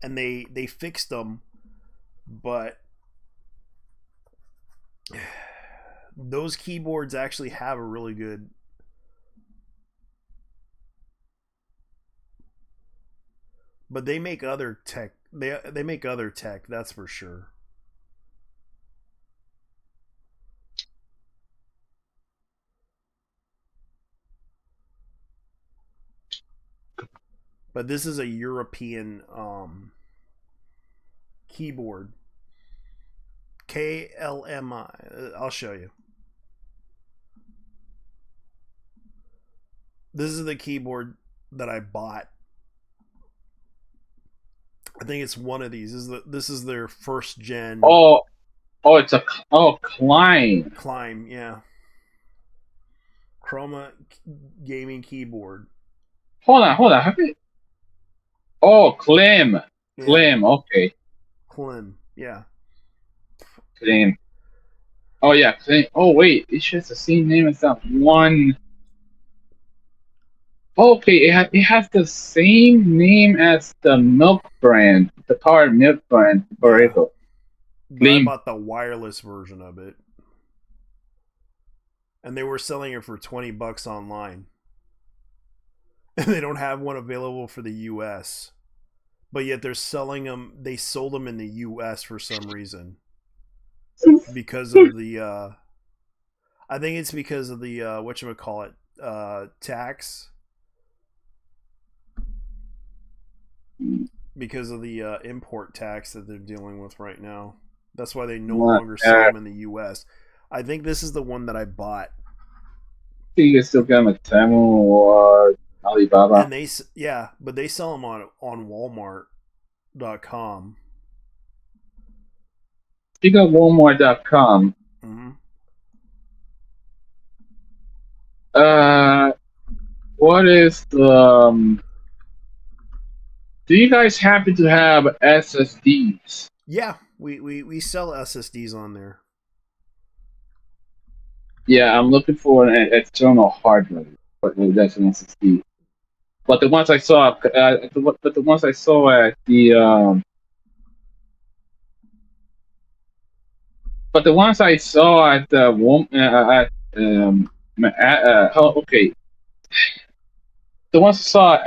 and they fixed them, but those keyboards actually have a really good. But they make other tech. They make other tech. That's for sure. But this is a European keyboard. KLMI. I'll show you. This is the keyboard that I bought. I think it's one of these. This is their first gen. Oh, it's a Climb. Climb, yeah. Chroma gaming keyboard. Hold on. Clim. Clim. Okay. Clim. Yeah. Clim. Oh yeah. Clim. Oh wait, it's just the same name as that one. Okay, it has the same name as the milk brand, the Power Milk brand, Borrego. But I bought the wireless version of it, and they were selling it for $20 online, and they don't have one available for the U.S. But yet they're selling them. They sold them in the U.S. for some reason because of the. I think it's because of the whatchamacallit, tax. Because of the import tax that they're dealing with right now. That's why they no longer sell them in the U.S. I think this is the one that I bought. You can still get them at Temu or Alibaba. And but they sell them on Walmart.com. You got Walmart.com. Mm-hmm. What is the? Do you guys happen to have SSDs? Yeah, we sell SSDs on there. Yeah, I'm looking for an external hard drive, but that's an SSD. But the ones I saw, at the the ones I saw at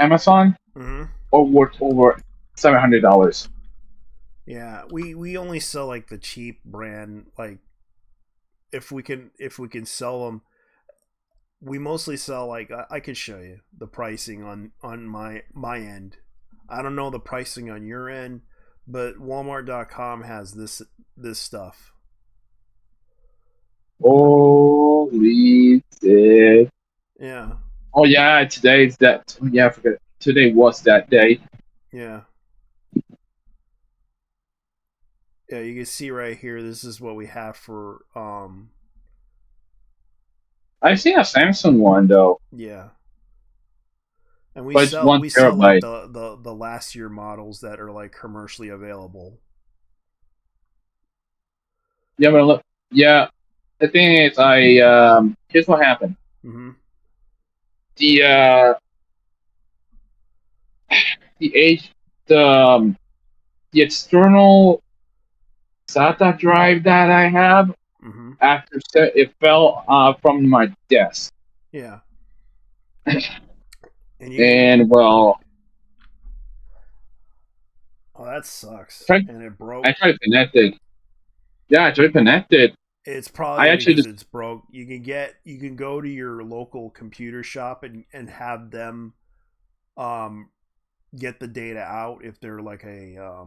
Amazon are worth over $700. Yeah, we only sell like the cheap brand. Like if we can sell them, we mostly sell like I could show you the pricing on my end. I don't know the pricing on your end, but Walmart.com has this stuff. Holy shit! Yeah. Oh yeah, today is that. Yeah, I forget. Today was that day. Yeah. Yeah, you can see right here. This is what we have for. I see a Samsung one though. Yeah. And we but sell like the last year models that are like commercially available. Yeah, but look. Yeah, the thing is, here's what happened. Mm-hmm. The external SATA drive that I have after it fell from my desk. Yeah. Well. Oh, that sucks. And it broke. I tried to connect it. Yeah, I tried to connect it. It's probably because it's broke. You can go to your local computer shop and have them get the data out if they're like a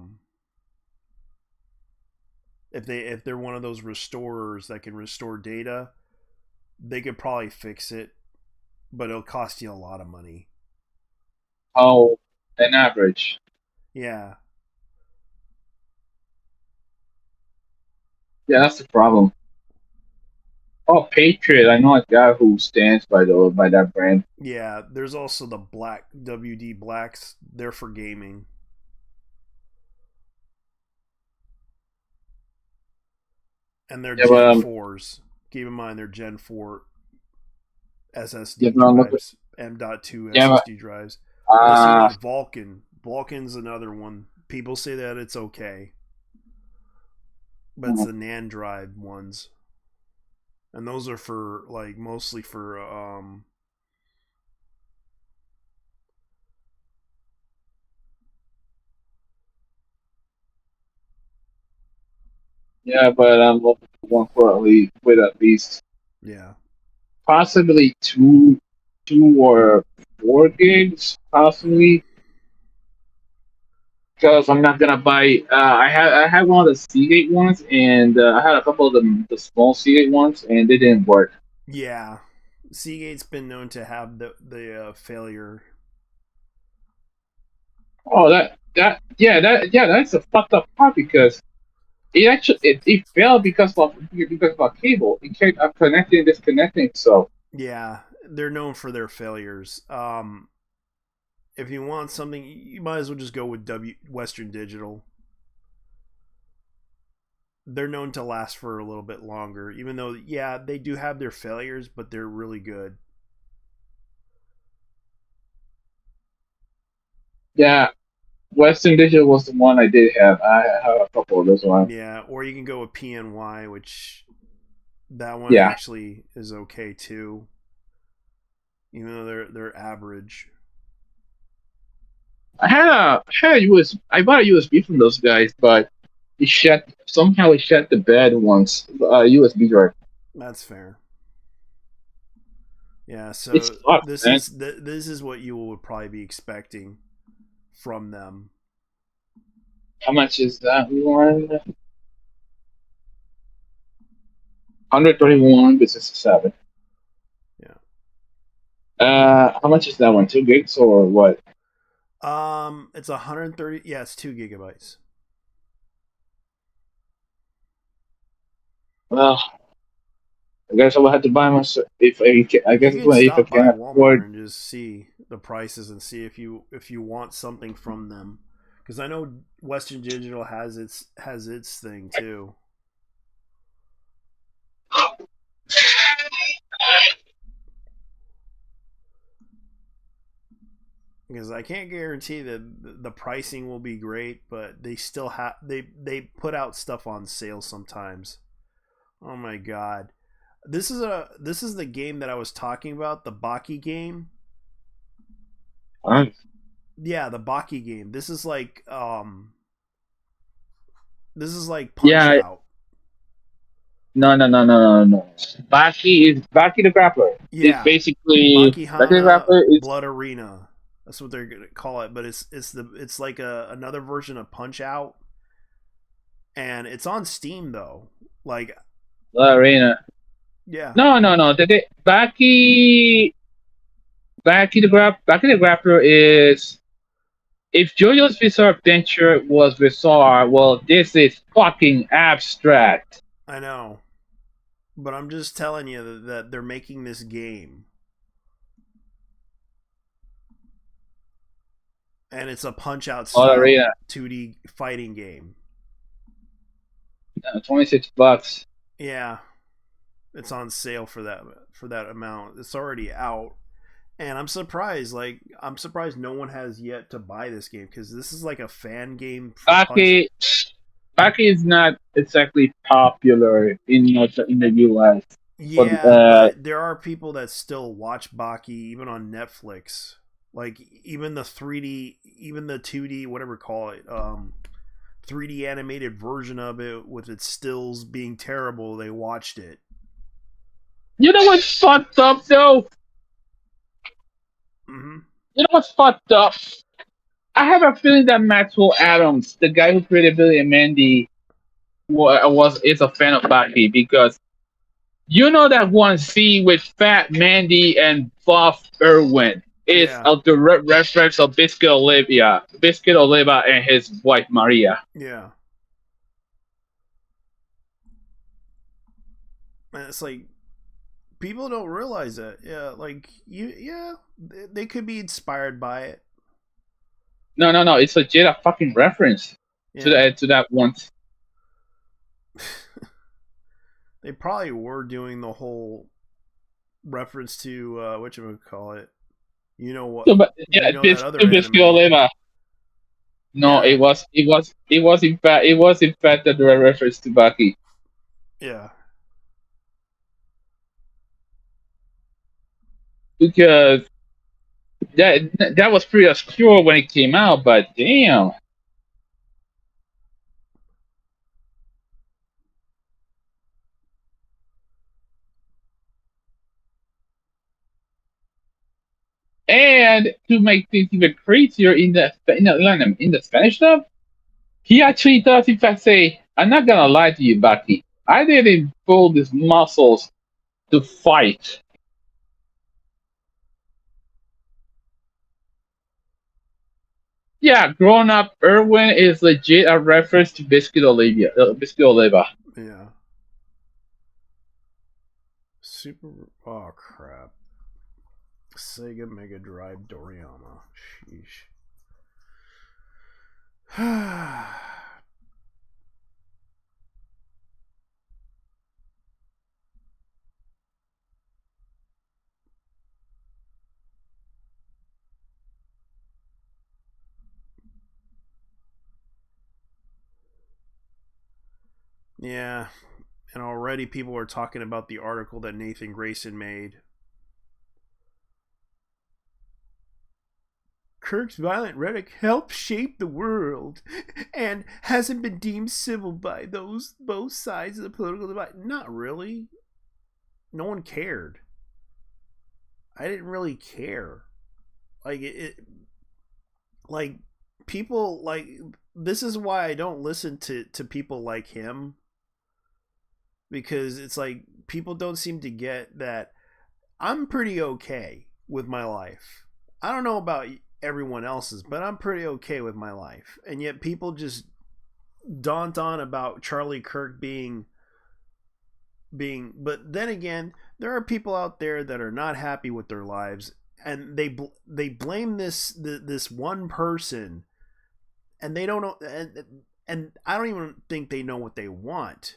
if they're one of those restorers that can restore data, they could probably fix it, but it'll cost you a lot of money. Oh, an average. Yeah. Yeah, that's the problem. Oh, Patriot! I know a guy who stands by that brand. Yeah, there's also the black WD Blacks. They're for gaming. And they're Gen 4s. Keep in mind they're Gen 4 SSD drives, M.2 SSD drives. Vulcan. Vulcan's another one people say that it's okay, but it's the NAND drive ones, and those are for like mostly for Yeah, but I'm looking for one currently with at least possibly two or 4 gigs, possibly. Because I'm not gonna buy. I had one of the Seagate ones, and I had a couple of the small Seagate ones, and they didn't work. Yeah, Seagate's been known to have the failure. Oh, that's a fucked up part because it failed because of a cable. It kept connecting and disconnecting. So yeah, they're known for their failures. If you want something, you might as well just go with Western Digital. They're known to last for a little bit longer, even though they do have their failures, but they're really good. Yeah, Western Digital was the one I did have. I have a couple of those ones. Yeah, or you can go with PNY, which that one actually is okay too, even though they're average. I bought a USB from those guys, but it shut the bed once. USB drive. That's fair. Yeah, so this is what you would probably be expecting from them. How much is that one? 131 to 67. Yeah. How much is that one? 2 gigs or what? It's 130. Yeah, it's 2 gigabytes. Well, I guess I will have to buy myself if I can Walmart and just see the prices and see if you want something from them, because I know Western Digital has its thing too. Because I can't guarantee that the pricing will be great, but they still have they put out stuff on sale sometimes. Oh my god. This is the game that I was talking about, the Baki game. What? Yeah, the Baki game. This is like Punch Out. No. Baki the Grappler. Yeah. It's basically Baki the Grappler is Blood Arena. That's what they're gonna call it, but it's like another version of Punch Out, and it's on Steam though. Like Blood Arena. Yeah. No. Baki the Grappler is, if JoJo's Bizarre Adventure was bizarre, well, this is fucking abstract. I know, but I'm just telling you that they're making this game. And it's a Punch-Out style 2D fighting game. $26. Yeah, it's on sale for that amount. It's already out, and I'm surprised. No one has yet to buy this game, because this is like a fan game. Baki is not exactly popular in the US. Yeah, but there are people that still watch Baki even on Netflix. Like even the 3D, even the 2D, whatever you call it, 3D animated version of it with its stills being terrible, they watched it. You know what's fucked up though? Mm-hmm. You know what's fucked up? I have a feeling that Maxwell Adams, the guy who created Billy and Mandy, is a fan of Baki, because you know that one scene with Fat Mandy and Buff Irwin is a direct reference of Biscuit Oliva and his wife Maria. Yeah. And it's like, people don't realize that. Yeah, like they could be inspired by it. No. It's legit a fucking reference to that once. They probably were doing the whole reference to whatchamacallit. You know what? Biscuit Oliva. No, Yeah. it was in fact that the reference to Bucky. Yeah. Because that was pretty obscure when it came out, but damn. And to make things even crazier, in the Spanish dub, he actually does in fact say, "I'm not gonna lie to you, Bucky. I didn't pull these muscles to fight." Yeah, grown up Erwin is legit a reference to Biscuit Olivia. Biscuit Oliva. Yeah. Super. Oh crap. Sega Mega Drive Doriyama. Sheesh. Yeah, and already people are talking about the article that Nathan Grayson made. Kirk's violent rhetoric helped shape the world and hasn't been deemed civil by those both sides of the political divide. Not really. No one cared. I didn't really care. Like like people like this is why I don't listen to people like him, because it's like people don't seem to get that I'm pretty okay with my life. I don't know about everyone else's, but I'm pretty okay with my life. And yet people just daunt on about Charlie Kirk being but then again, there are people out there that are not happy with their lives, and they blame this one person, and they don't know, and I don't even think they know what they want.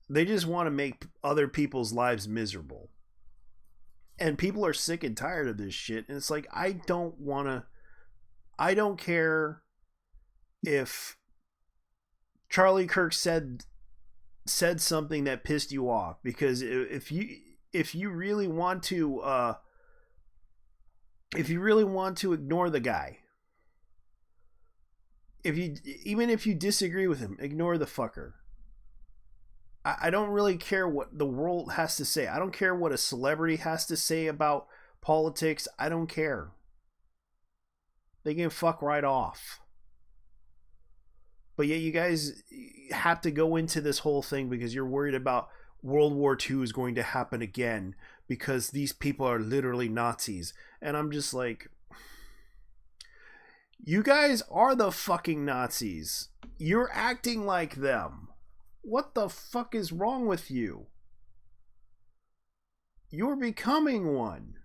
They just want to make other people's lives miserable. And people are sick and tired of this shit. And it's like, I don't care if Charlie Kirk said something that pissed you off, because if you really want to ignore the guy, even if you disagree with him, ignore the fucker. I don't really care what the world has to say. I don't care what a celebrity has to say about politics. I don't care. They can fuck right off. But yet you guys have to go into this whole thing because you're worried about World War II is going to happen again because these people are literally Nazis. And I'm just like, you guys are the fucking Nazis. You're acting like them. What the fuck is wrong with you? You're becoming one.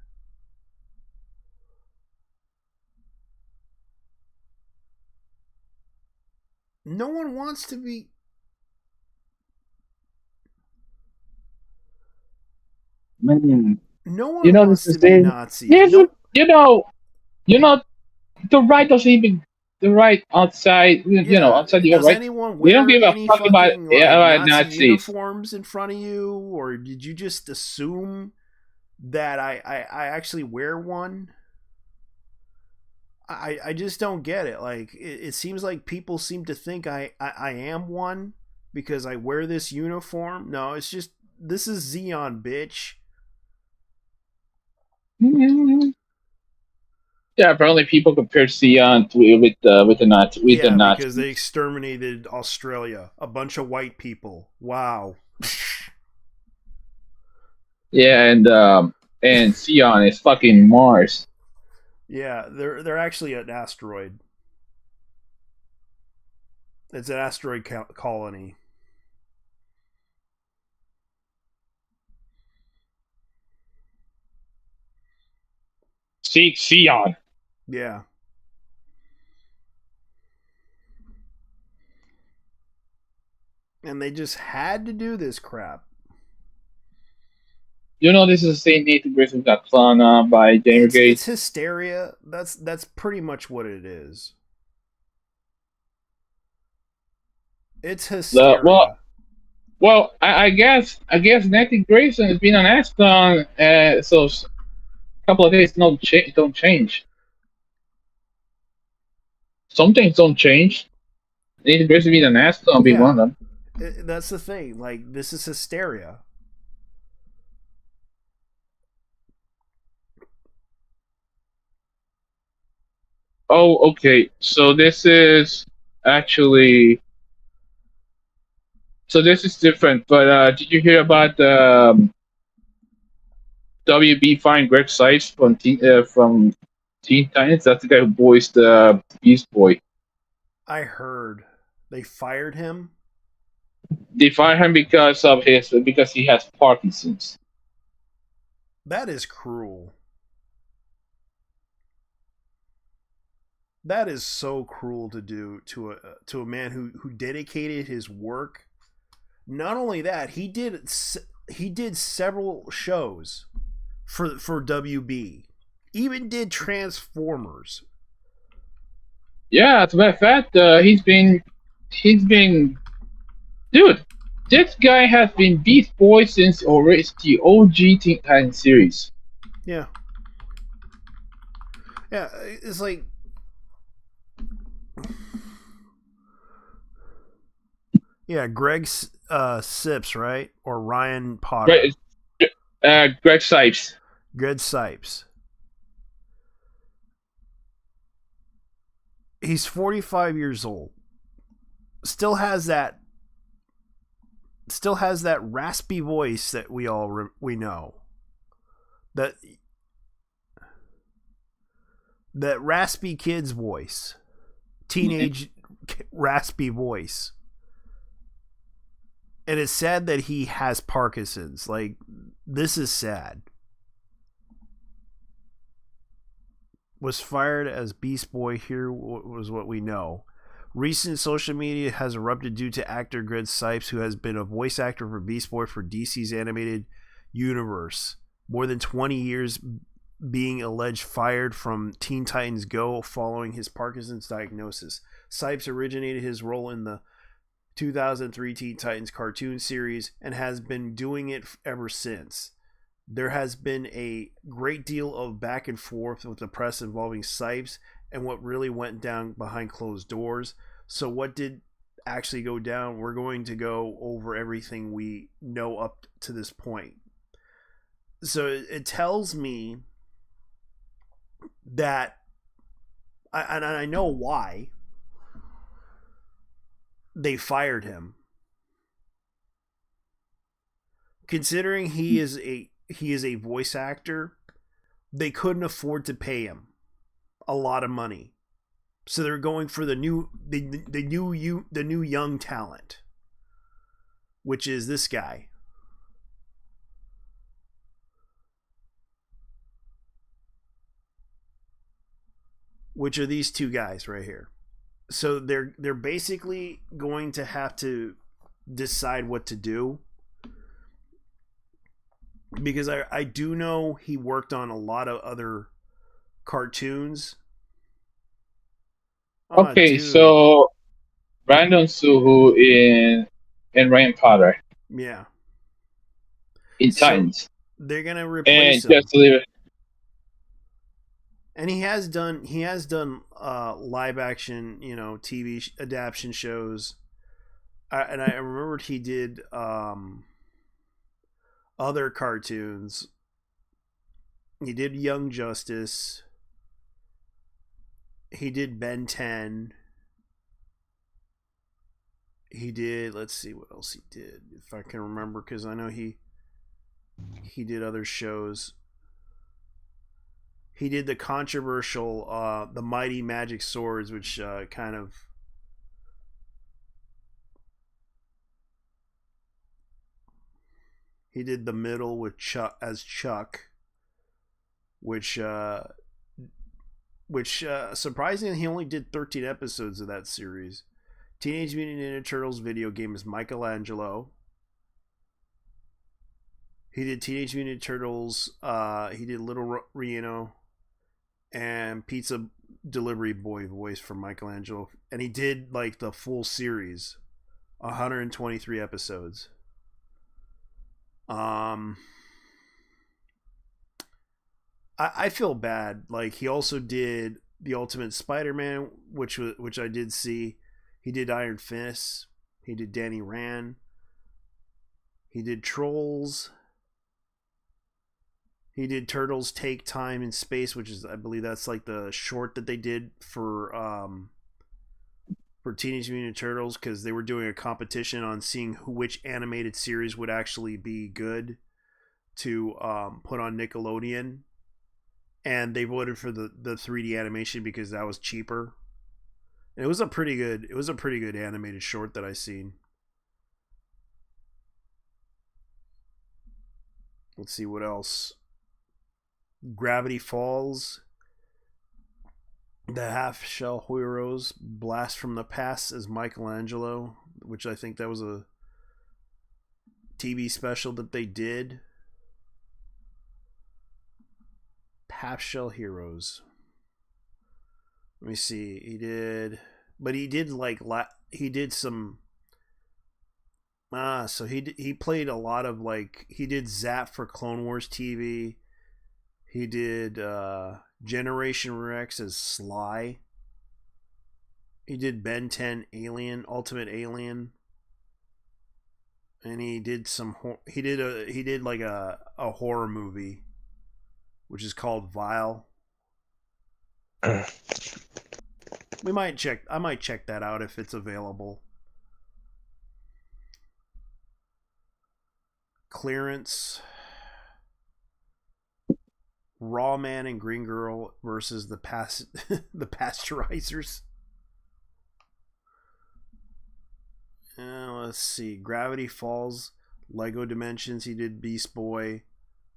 No one wants to be. Man. No one wants to be Nazis. You know, the right doesn't even the right outside. Outside the Does right. anyone We don't wear give a any fuck about fucking Nazi Nazis. uniforms in front of you, or did you just assume that I actually wear one? I just don't get it. Like it seems like people seem to think I am one because I wear this uniform. No, it's just this is Xeon, bitch. Mm-hmm. Yeah, apparently people compare Xeon with the Nazis. Because they exterminated Australia, a bunch of white people. Wow. Yeah, and Xeon is fucking Mars. Yeah, they're actually an asteroid. It's an asteroid colony. Xeon. Yeah. And they just had to do this crap. This is the same Nathan Grayson got clowned by James Gates. It's hysteria. That's pretty much what it is. It's hysteria. Well, I guess Nancy Grayson has been on Aston, so a couple of days don't change. Some things don't change. Nancy Grayson being on Aston be one of them. That's the thing. Like, this is hysteria. Oh, okay. So this is actually. So this is different. But did you hear about WB find Greg Sipes from Teen Titans? That's the guy who voiced Beast Boy. I heard they fired him. They fired him because he has Parkinson's. That is cruel. That is so cruel to do to a man who dedicated his work. Not only that, he did several shows for WB. Even did Transformers. Yeah, as a matter of fact, he's been, dude. This guy has been Beast Boy since already the OG Teen Titans series. Yeah. Yeah, it's like. Yeah, Greg Sips, right? Or Ryan Potter. Greg Sipes. Greg Sipes. He's 45 years old. Still has that raspy voice that we know. That raspy kid's voice. Teenage raspy voice. And it's sad that he has Parkinson's. Like, this is sad. Was fired as Beast Boy. Here was what we know. Recent social media has erupted due to actor Greg Sipes, who has been a voice actor for Beast Boy for DC's animated universe. More than 20 years being alleged fired from Teen Titans Go following his Parkinson's diagnosis. Sipes originated his role in the 2003 Teen Titans cartoon series and has been doing it ever since. There has been a great deal of back and forth with the press involving Sipes and what really went down behind closed doors. So what did actually go down? We're going to go over everything we know up to this point. So it tells me that, and I know why they fired him. Considering he is a voice actor, they couldn't afford to pay him a lot of money. So they're going for the new young talent, which is this guy. Which are these two guys right here. So they're basically going to have to decide what to do, because I do know he worked on a lot of other cartoons. Okay, so Brandon Suhu in Ryan Potter. Yeah. In Titans. They're gonna replace him. Just to leave it. And he has done live action, TV adaptation shows. And I remembered he did other cartoons. He did Young Justice. He did Ben 10. He did, let's see what else he did, if I can remember, because I know he did other shows. He did the controversial The Mighty Magic Swords, which kind of he did The Middle with Chuck, which surprisingly he only did 13 episodes of that series. Teenage Mutant Ninja Turtles video game is Michelangelo. He did Teenage Mutant Turtles. He did Little Reno and Pizza Delivery Boy voice for Michelangelo, and he did like the full series 123 episodes. I feel bad. Like, he also did the Ultimate Spider-Man, which I did see. He did Iron Fist. He did Danny Rand. He did Trolls. He did Turtles Take Time in Space, which is, I believe that's like the short that they did for Teenage Mutant Turtles, because they were doing a competition on seeing which animated series would actually be good to put on Nickelodeon. And they voted for the 3D animation because that was cheaper. And it was a pretty good animated short that I seen. Let's see what else. Gravity Falls. The Half Shell Heroes. Blast from the Past as Michelangelo, which I think that was a TV special that they did. Half Shell Heroes. Let me see. He did some. So he played a lot of, like, he did Zap for Clone Wars TV. He did Generation Rex as Sly. He did Ben 10 Alien, Ultimate Alien. And he did like a horror movie, which is called Vile. I might check that out if it's available. Clearance. Raw Man and Green Girl versus the Pasteurizers. Let's see. Gravity Falls, Lego Dimensions. He did Beast Boy.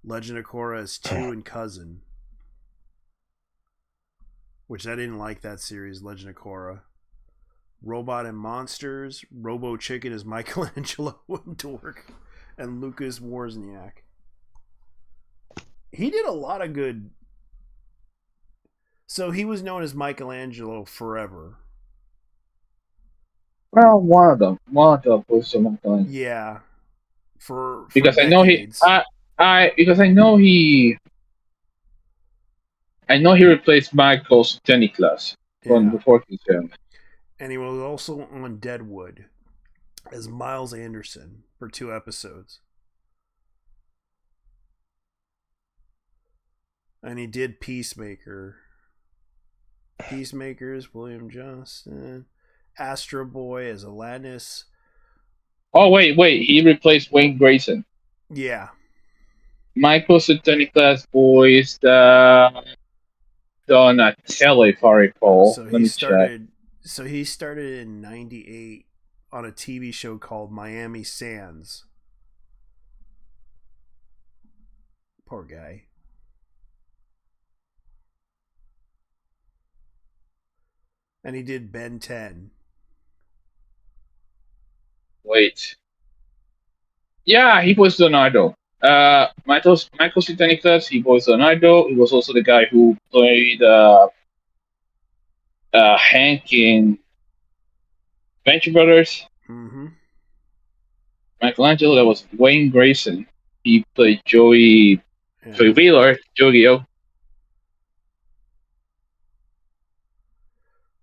Legend of Korra as 2 and Cousin. Which I didn't like that series, Legend of Korra. Robot and Monsters. Robo Chicken as Michelangelo and Dork. And Lucas Wozniak. He did a lot of good. So he was known as Michelangelo forever. Well, one of them was Michelangelo. Yeah. Because decades. I know he replaced Michael's Teniclas before his film. And he was also on Deadwood as Miles Anderson for 2 episodes. And he did Peacemaker. Peacemakers, William Johnston. Astro Boy as Alanis. Oh, wait. He replaced Wayne Grayson. Yeah. Michael Teniclas voiced Donatello, if I recall. So Let me check. So he started in 98 on a TV show called Miami Sands. Poor guy. And he did Ben 10. Wait. Yeah, he was Leonardo. Michael Teniclas, he was Leonardo. He was also the guy who played Hank in Venture Brothers. Mm-hmm. Michelangelo, that was Wayne Grayson. He played Joey Wheeler, Yu-Gi-Oh.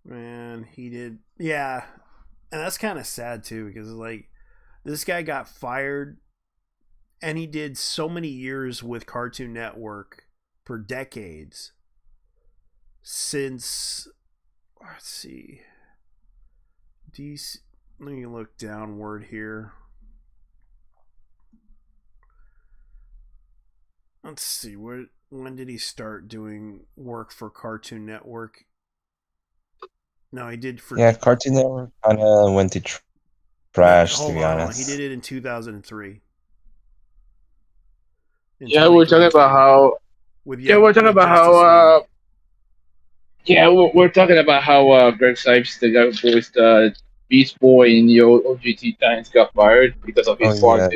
Man, he did. Yeah. And that's kind of sad, too, because, like, this guy got fired, and he did so many years with Cartoon Network for decades. Since, let's see. Let me look downward here. Let's see. When did he start doing work for Cartoon Network? No, he did for... Yeah, Cartoon Network kind of went to trash, to be honest. He did it in 2003. We're talking about how... we're talking about how Greg Sipes, the guy who voiced Beast Boy in the old OGT times, got fired because of his part.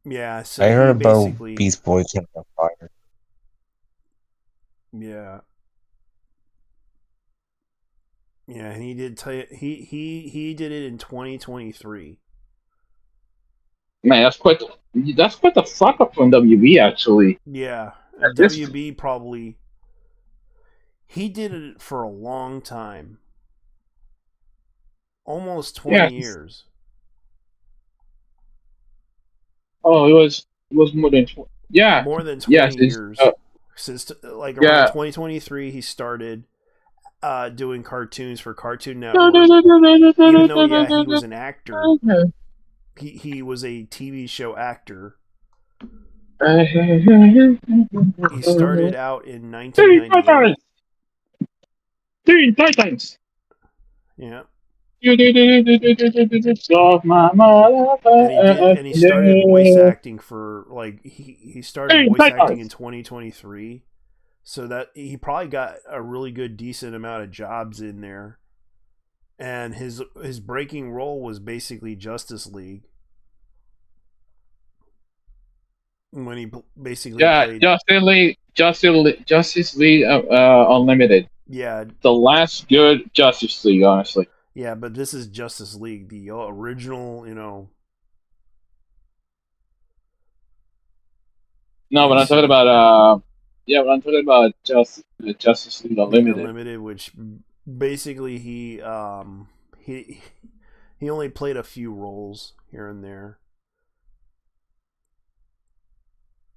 Yeah, so I heard about Beast Boy getting fired. Yeah. Yeah, and he did tell you he did it in 2023. Man, that's quite the fuck up from WB actually. Yeah, This WB probably he did it for a long time, almost 20 years. Oh, it was more than more than 20 years. Since like around 2023, he started doing cartoons for Cartoon Network. Even though he was an actor, he was a TV show actor. He started out in 1998. Teen Titans. Yeah. And he started voice acting for like he started voice acting in 2023. So that he probably got a really good decent amount of jobs in there. And his breaking role was basically Justice League. When he basically played Justice League Unlimited. Yeah. The last good Justice League, honestly. Yeah, but this is Justice League, the original, No, but I'm talking about but I'm talking about Justice League Unlimited. Unlimited, which basically he only played a few roles here and there.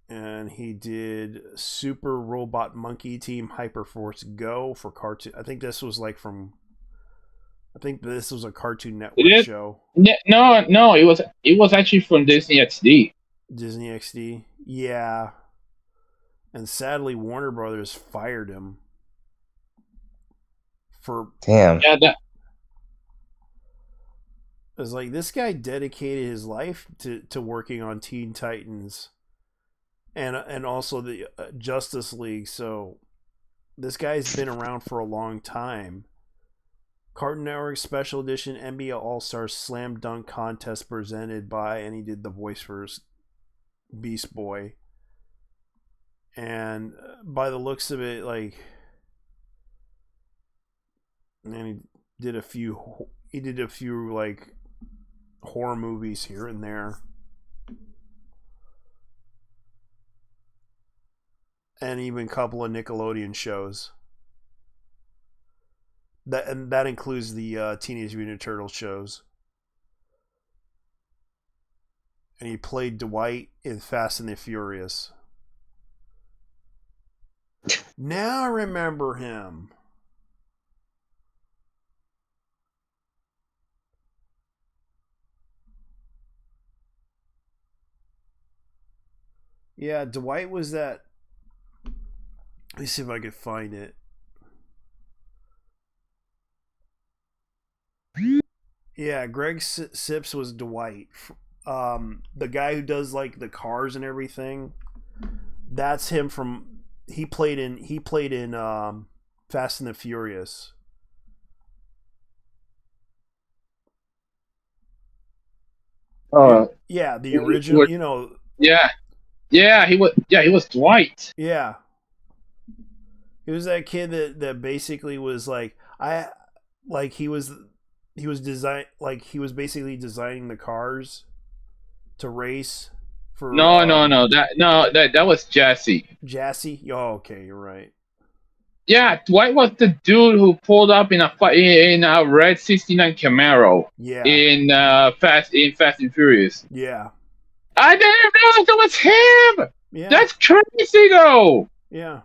And he did Super Robot Monkey Team Hyperforce Go for cartoon. I think this was a Cartoon Network show. No, it was actually from Disney XD. Disney XD, yeah. And sadly, Warner Brothers fired him for damn. Yeah, it's like this guy dedicated his life to working on Teen Titans, and also the Justice League. So this guy's been around for a long time. Cartoon Network Special Edition NBA All Stars Slam Dunk Contest presented by, and he did the voice for Beast Boy. And by the looks of it, like, and he did a few like horror movies here and there. And even a couple of Nickelodeon shows. That includes the Teenage Mutant Turtles shows. And he played Dwight in Fast and the Furious. Now I remember him. Yeah, Dwight was that. Let me see if I can find it. Yeah, Greg Sips was Dwight. The guy who does like the cars and everything. That's him from. He played in Fast and the Furious. Yeah, the original. Yeah, he was Dwight. Yeah. He was that kid that basically was like he was basically designing the cars to race for that was Jesse. Jassy? Oh, okay, you're right. Yeah, Dwight was the dude who pulled up in a red '69 Camaro. Yeah. In Fast and Furious. Yeah. I didn't realize it was him. Yeah. That's crazy though. Yeah.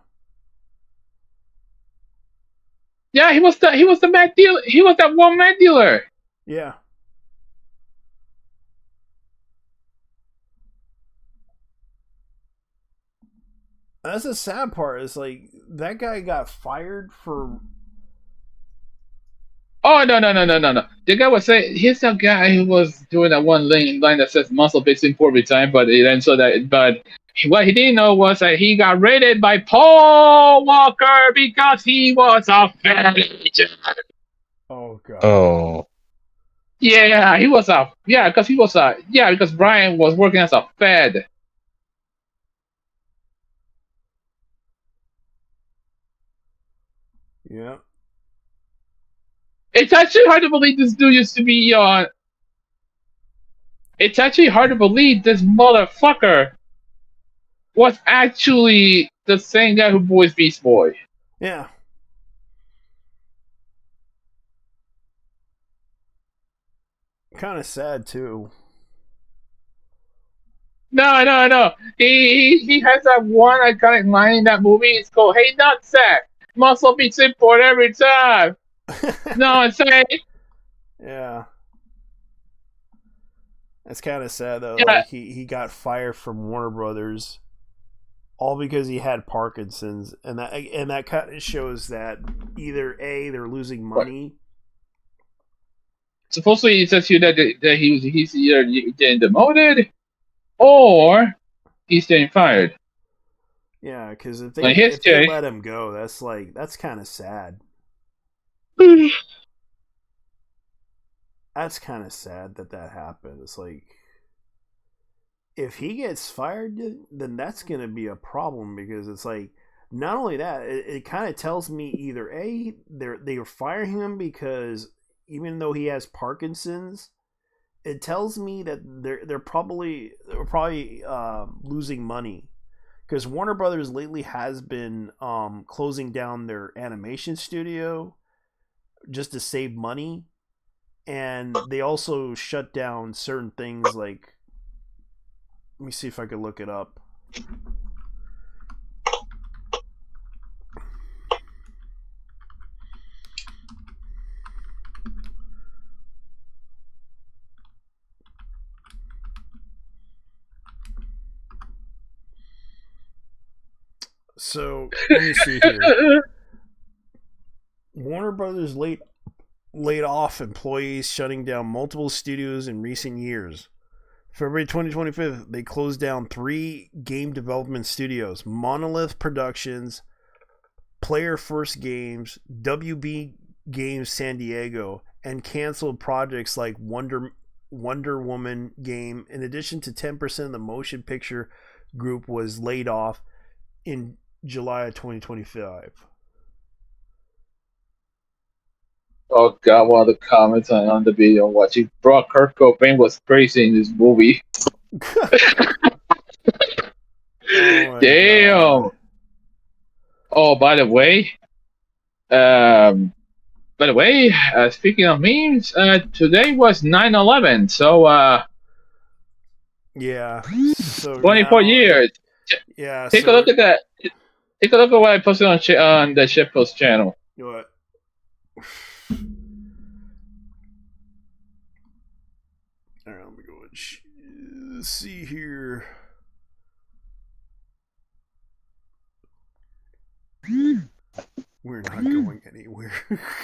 Yeah, he was the Mac dealer. He was that one Mac dealer. Yeah. That's the sad part. Is like that guy got fired for. Oh no! The guy was saying he's the guy who was doing that one line that says "muscle based import time," but what he didn't know was that he got raided by Paul Walker because he was a fat agent. Oh god. Oh. Yeah, because Brian was working as a Fed. Yeah. It's actually hard to believe this dude used to be on. It's actually hard to believe this motherfucker was actually the same guy who voiced Beast Boy. Yeah. Kind of sad too. No. He has that one iconic line in that movie. It's called "Hey Nutsack, muscle beats import every time." No, I'm saying. Yeah. That's kind of sad though. Yeah. Like he got fired from Warner Brothers, all because he had Parkinson's, and that kind of shows that either A, they're losing money. Supposedly, it says here that he's either getting demoted or he's getting fired. Yeah, because if they let him go, that's kind of sad. That's kind of sad that happened. It's like, if he gets fired, then that's going to be a problem, because it's like, not only that, it kind of tells me either A, they're firing him because even though he has Parkinson's, it tells me that they're probably losing money, because Warner Brothers lately has been closing down their animation studio just to save money, and they also shut down certain things like, let me see if I could look it up. So let me see here. Warner Brothers laid off employees, shutting down multiple studios in recent years. February 2025, they closed down 3 game development studios: Monolith Productions, Player First Games, WB Games San Diego, and canceled projects like Wonder Woman game. In addition to 10% of the motion picture group was laid off in July of 2025. Oh god, one of the comments on the video I'm watching, bro, Kurt Cobain was crazy in this movie. Oh damn. God. Oh, by the way, speaking of memes, today was 9/11, so yeah, so 24 years. Yeah, take a look at that. Take a look at what I posted on the Shitpost channel. What? Alright, let me go and see here. We're not going anywhere.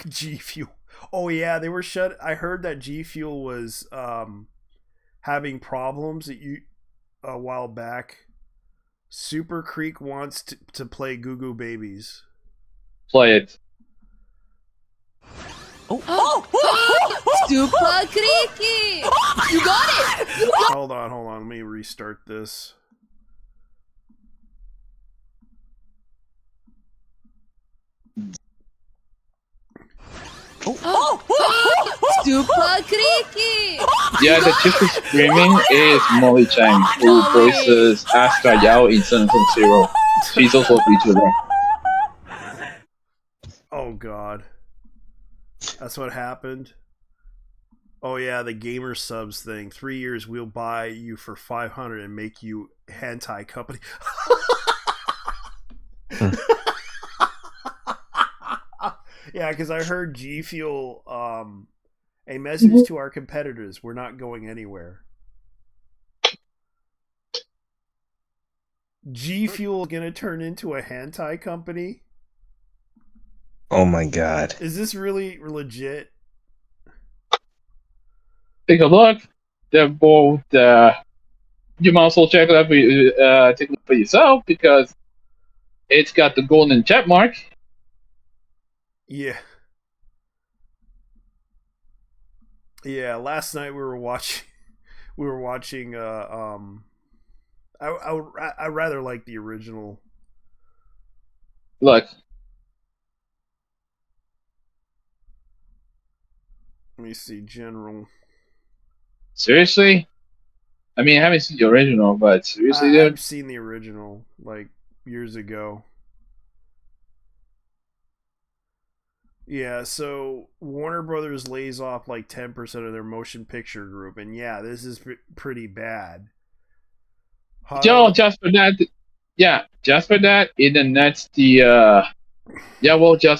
G Fuel. Oh yeah, they were shut. I heard that G Fuel was having problems a while back. Super Creek wants to play Goo Goo Babies. Play it. Super Creaky! You got it! Hold on. Let me restart this. Super Creaky! Yeah, the chick who's screaming is Molly Chang, who voices Astra Yao in Sonic Zero. She's also a VTuber. Oh god. That's what happened. Oh yeah, the gamer subs thing. 3 years we'll buy you for 500 and make you hentai company. Yeah, because I heard G Fuel a message to our competitors: we're not going anywhere. G Fuel gonna turn into a hentai company? Oh my god. Is this really legit? Take a look. They're both. You might also check it out take a look for yourself, because it's got the golden check mark. Yeah. Yeah, last night we were watching I rather like the original. Look. Let me see, General. Seriously? I mean, I haven't seen the original, but seriously, dude? I've seen the original, like, years ago. Yeah, so Warner Brothers lays off like 10% of their motion picture group, and yeah, this is pretty bad. Yo, just for that, in the next, just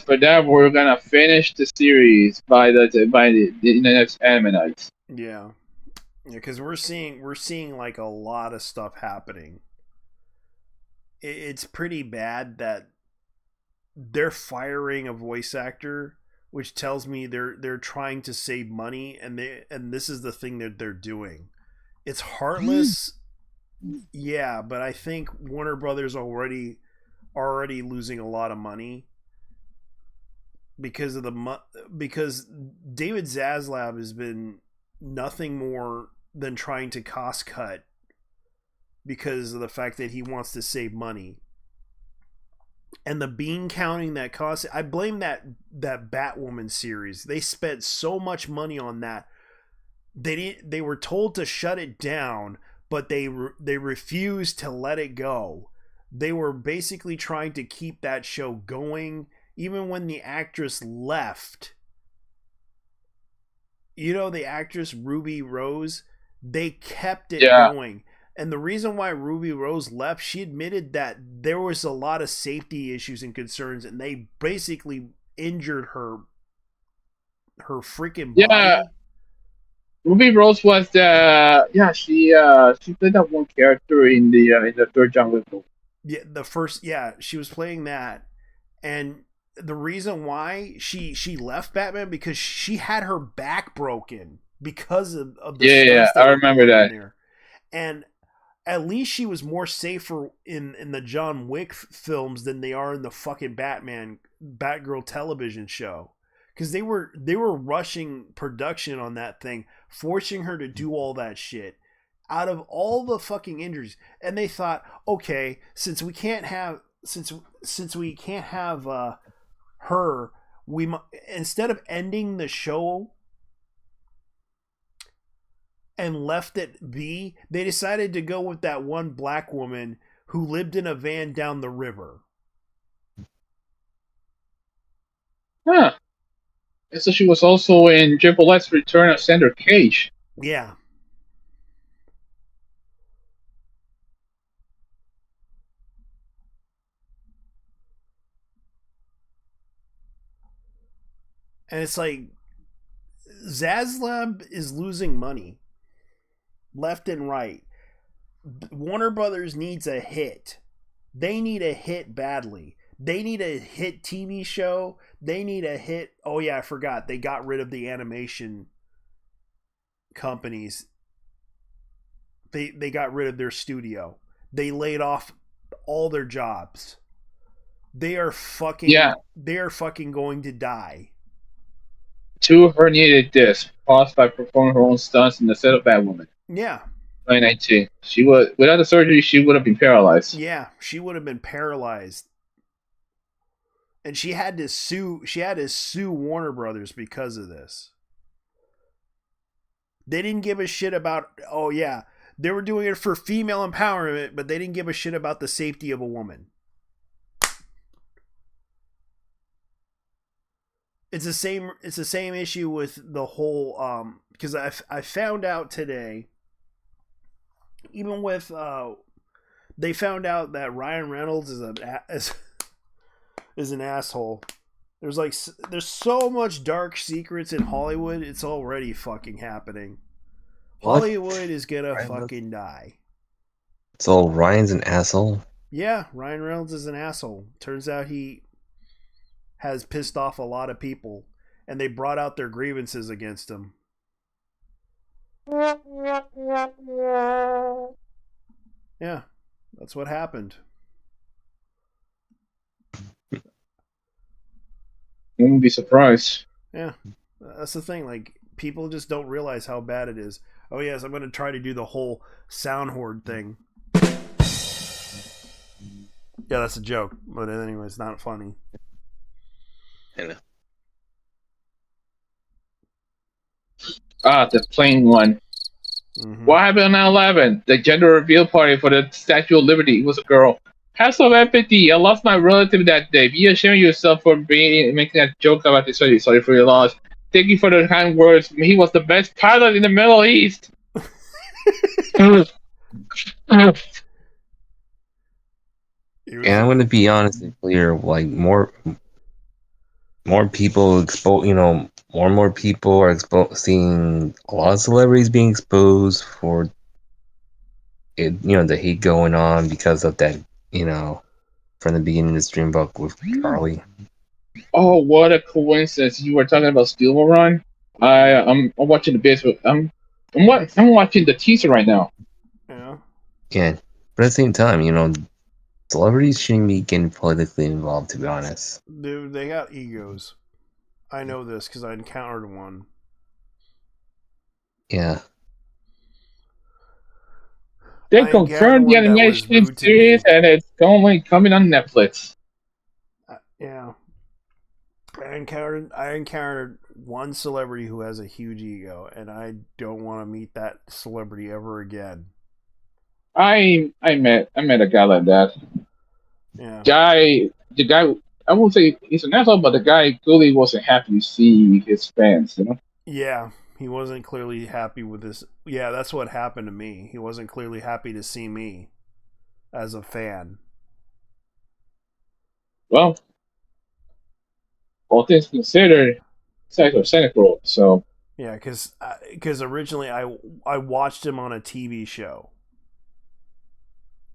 for that, we're gonna finish the series by the next anime night. Yeah, because we're seeing like a lot of stuff happening. It's pretty bad that they're firing a voice actor, which tells me they're trying to save money, and this is the thing that they're doing. It's heartless, yeah, but I think Warner Brothers already losing a lot of money because of because David Zaslav has been nothing more than trying to cost cut because of the fact that he wants to save money. And the bean counting that costs, I blame that Batwoman series. They spent so much money on that. They were told to shut it down, but they refused to let it go. They were basically trying to keep that show going even when the actress left. You know, the actress Ruby Rose, they kept it going. And the reason why Ruby Rose left, she admitted that there was a lot of safety issues and concerns, and they basically injured her freaking body. Yeah, Ruby Rose was she played that one character in the third John Wick movie. Yeah, she was playing that, and the reason why she left Batman because she had her back broken because of the I remember that. there. And at least she was more safer in the John Wick films than they are in the fucking Batgirl television show, because they were rushing production on that thing, forcing her to do all that shit out of all the fucking injuries. And they thought, okay, since we can't have her, we instead of ending the show and left it be, they decided to go with that one black woman who lived in a van down the river. Huh. And so she was also in Triple X Return of Sandra Cage. Yeah. And it's like Zaslav is losing money left and right. Warner Brothers needs a hit. They need a hit badly. They need a hit TV show. They need a hit. Oh yeah, I forgot. They got rid of the animation companies. They got rid of their studio. They laid off all their jobs. They are fucking going to die. Two herniated discs caused by performing her own stunts in the set of Batwoman. Yeah. 2019. She was, without the surgery, she would have been paralyzed. Yeah, she would have been paralyzed. And she had to sue Warner Brothers because of this. They didn't give a shit about, oh yeah, they were doing it for female empowerment, but they didn't give a shit about the safety of a woman. It's the same issue with the whole because I found out today, even with they found out that Ryan Reynolds is an asshole. There's so much dark secrets in Hollywood. It's already fucking happening. What? Hollywood is gonna fucking die. So Ryan's an asshole? Yeah, Ryan Reynolds is an asshole. Turns out he has pissed off a lot of people, and they brought out their grievances against him. Yeah, that's what happened. Wouldn't be surprised. Yeah, that's the thing. Like, people just don't realize how bad it is. Oh yes, I'm going to try to do the whole sound horde thing. Yeah, that's a joke, but anyway, it's not funny. I know. the plain one. Mm-hmm. What happened on 9/11? The gender reveal party for the Statue of Liberty. It was a girl. Have some empathy. I lost my relative that day. Be ashamed of yourself for making that joke about this. Sorry for your loss. Thank you for the kind words. He was the best pilot in the Middle East. And I'm gonna be honest and clear. Like more people expose. More and more people are seeing a lot of celebrities being exposed for it. The hate going on because of that. From the beginning of the stream book with Charlie. Oh, what a coincidence! You were talking about Steel Run. I'm watching the bits. I'm watching the teaser right now. Yeah. Yeah, but at the same time, celebrities shouldn't be getting politically involved. To be honest, Dude, they got egos. I know this because I encountered one. yeah. They confirmed the animation series, and it's only coming on Netflix. Yeah. I encountered one celebrity who has a huge ego, and I don't want to meet that celebrity ever again. I met a guy like that. Yeah. The guy, I won't say he's an asshole, but the guy clearly wasn't happy to see his fans. Yeah, he wasn't clearly happy with this. Yeah, that's what happened to me. He wasn't clearly happy to see me as a fan. Well, all things considered, it's actually cynical. So yeah, because originally I watched him on a TV show,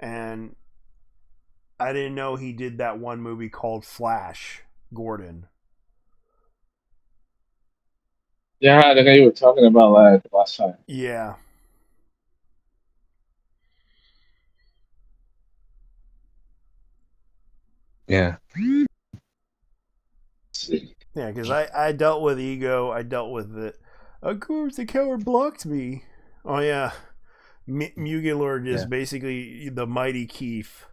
and I didn't know he did that one movie called Flash Gordon. Yeah, the guy you were talking about last time. Yeah. Yeah. Yeah, because I dealt with ego. I dealt with it. Of course, the killer blocked me. Oh, yeah. Mugilord is basically the mighty Keith.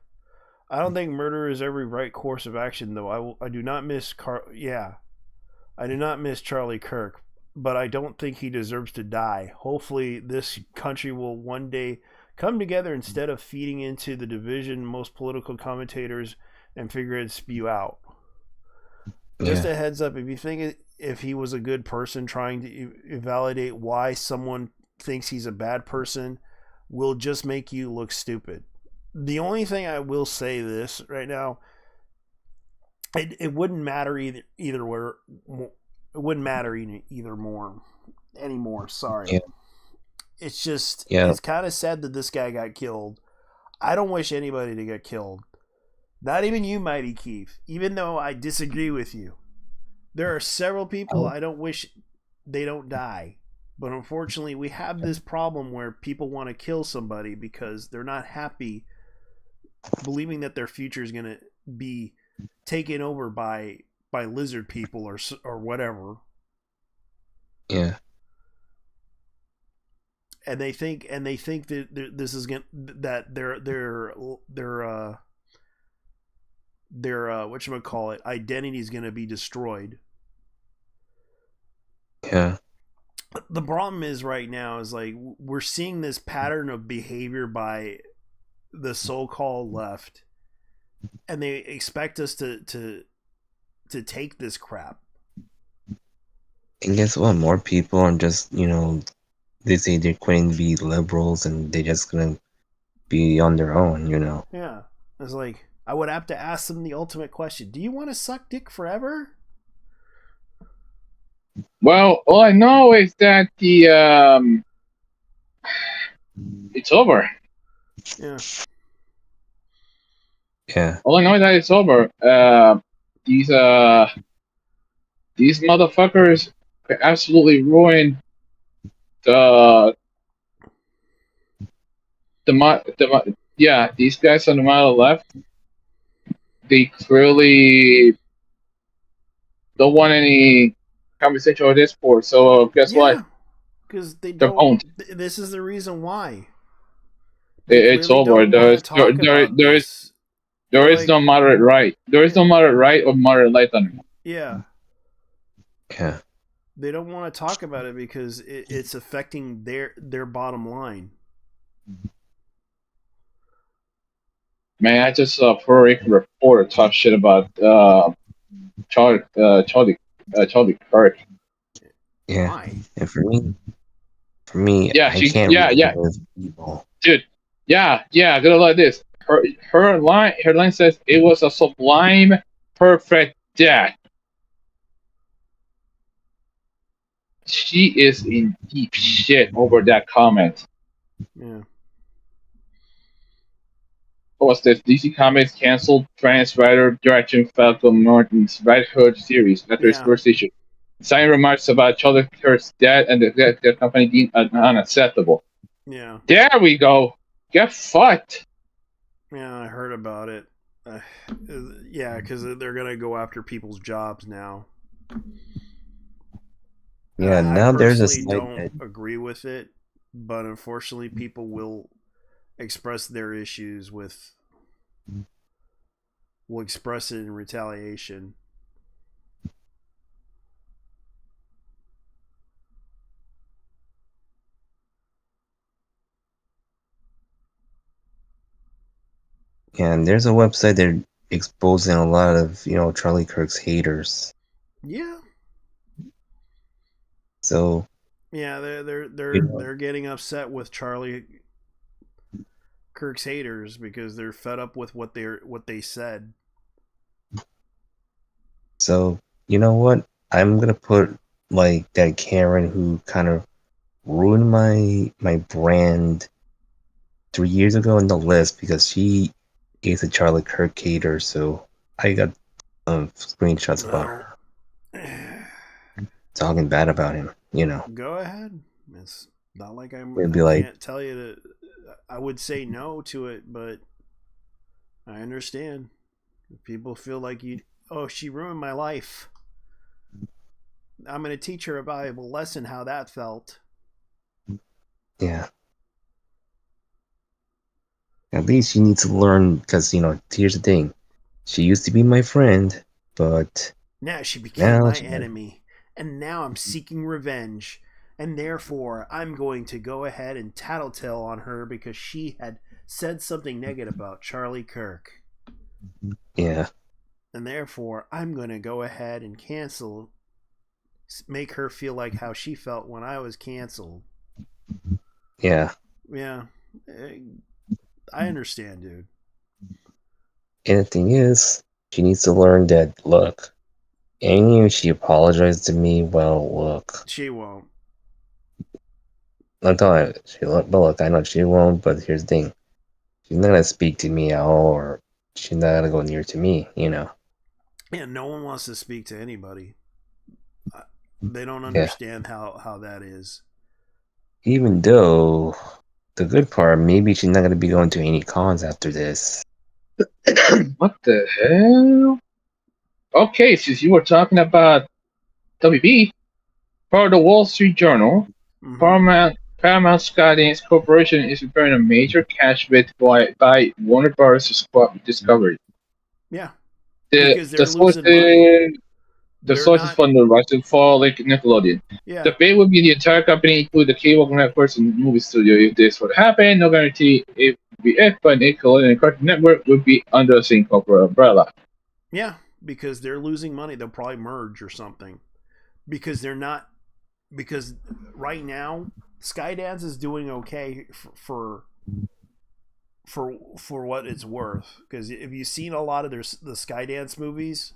I don't think murder is every right course of action, though. I do not miss I do not miss Charlie Kirk, but I don't think he deserves to die. Hopefully, this country will one day come together instead of feeding into the division most political commentators and figure it spew out. Just a heads up, if you think if he was a good person trying to validate why someone thinks he's a bad person, will just make you look stupid. The only thing I will say this right now, it wouldn't matter either where. It wouldn't matter either more anymore. Sorry. Yeah. It's just it's kind of sad that this guy got killed. I don't wish anybody to get killed. Not even you, Mighty Keith. Even though I disagree with you, there are several people I don't wish they don't die. But unfortunately, we have this problem where people want to kill somebody because they're not happy, believing that their future is going to be taken over by lizard people or whatever. Yeah. And they think that this is going that their whatchamacallit identity is going to be destroyed. Yeah. The problem is right now is like we're seeing this pattern of behavior by the so-called left, and they expect us to take this crap. And guess what? More people are just, they say they're quitting to be liberals and they're just gonna be on their own, Yeah. It's like I would have to ask them the ultimate question. Do you want to suck dick forever? Well, all I know is that it's over. Yeah. Yeah. All I know is that it's over. These motherfuckers absolutely ruined these guys on the model left. They clearly don't want any conversation with this sport. So guess what? Because they They're don't. owned. This is the reason why. It's over. There is no moderate right. There is no moderate right or moderate left anymore. Yeah. Yeah. They don't want to talk about it because it's affecting their bottom line. Man, I just saw a Puerto Rican reporter talk shit about Charlie Kirk. Yeah. Why? And for me, Yeah, I can't really yeah, live evil. dude. Yeah, gonna like this. Her line says it was a sublime, perfect death. She is in deep shit over that comment. Yeah. What was this? DC Comics canceled trans writer directing Falcon Norton's Red Hood series after its first issue. Citing remarks about Charlie Kirk's death and the company deemed unacceptable. Yeah. There we go. Get fucked. Yeah, I heard about it. Yeah, because they're gonna go after people's jobs now. Yeah, now there's a personally slight don't agree with it, but unfortunately, people will express their issues with. Will express it in retaliation. and there's a website they're exposing a lot of Charlie Kirk's haters. Yeah. So yeah, they're getting upset with Charlie Kirk's haters because they're fed up with what they said. So you know what? I'm gonna put like that Karen who kind of ruined my brand 3 years ago in the list because she is a Charlie Kirk hater. So I got screenshots about her talking bad about him. Go ahead. It's not like I like, can't tell you to. I would say no to it, but I understand. If people feel like she ruined my life. I'm going to teach her a valuable lesson how that felt. Yeah. At least she needs to learn because, here's the thing. She used to be my friend, but now she became my enemy. And now I'm seeking revenge. And therefore, I'm going to go ahead and tattletale on her because she had said something negative about Charlie Kirk. Yeah. And therefore, I'm going to go ahead and make her feel like how she felt when I was canceled. Yeah. Yeah. I understand, dude. And the thing is, she needs to learn that, look, and if she apologized to me, well, look. She won't. I'm telling you, but look, I know she won't, but here's the thing. She's not going to speak to me at all, or she's not going to go near to me, Yeah, no one wants to speak to anybody. They don't understand how that is. Even though, the good part, maybe she's not going to be going to any cons after this. What the hell? Okay, since you were talking about WB, per the Wall Street Journal, Paramount Skydance Corporation is preparing a major cash bid by Warner Bros. Discovery. Yeah, because they're losing money. The source is from the Russian Fall Lake Nickelodeon. Yeah. The bid would be the entire company, including the cable networks and movie studio. If this would happen, no guarantee it would be it, but Nickelodeon and Cartoon Network would be under the same corporate umbrella. Yeah, because they're losing money. They'll probably merge or something. Because right now, Skydance is doing okay for what it's worth. Because if you've seen a lot of the Skydance movies,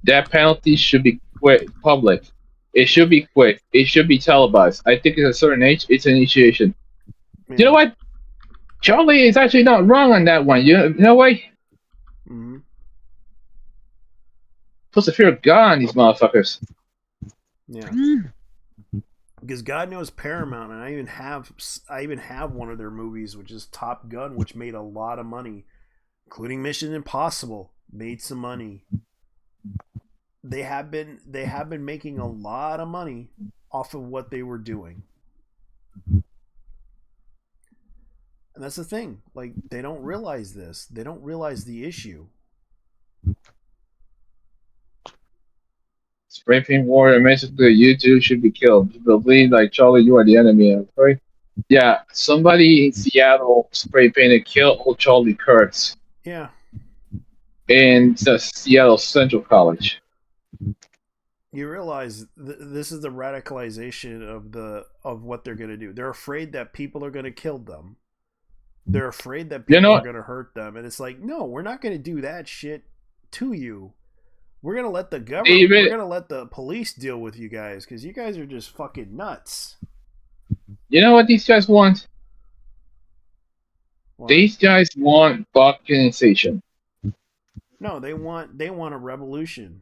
that penalty should be public. It should be quick. It should be televised. I think at a certain age, it's an initiation. Yeah. You know what? Charlie is actually not wrong on that one. You know what? Mm-hmm. Puts a fear of God on these motherfuckers. Yeah. Because God knows Paramount, and I even have one of their movies, which is Top Gun, which made a lot of money, including Mission Impossible, made some money. They have been making a lot of money off of what they were doing. And that's the thing. Like, they don't realize this. They don't realize the issue. Spray paint warrior message to you two should be killed. Believe like Charlie, you are the enemy. I'm sorry. Yeah, somebody in Seattle spray painted kill old Charlie Kurtz Yeah. in the Seattle Central College. You realize this is the radicalization of what they're going to do. They're afraid that people are going to kill them. They're afraid that people are going to hurt them, and it's like, no, we're not going to do that shit to you. We're going to let the government, we're going to let the police deal with you guys because you guys are just fucking nuts. You know what these guys want? What? These guys want balkanization. No, they want a revolution.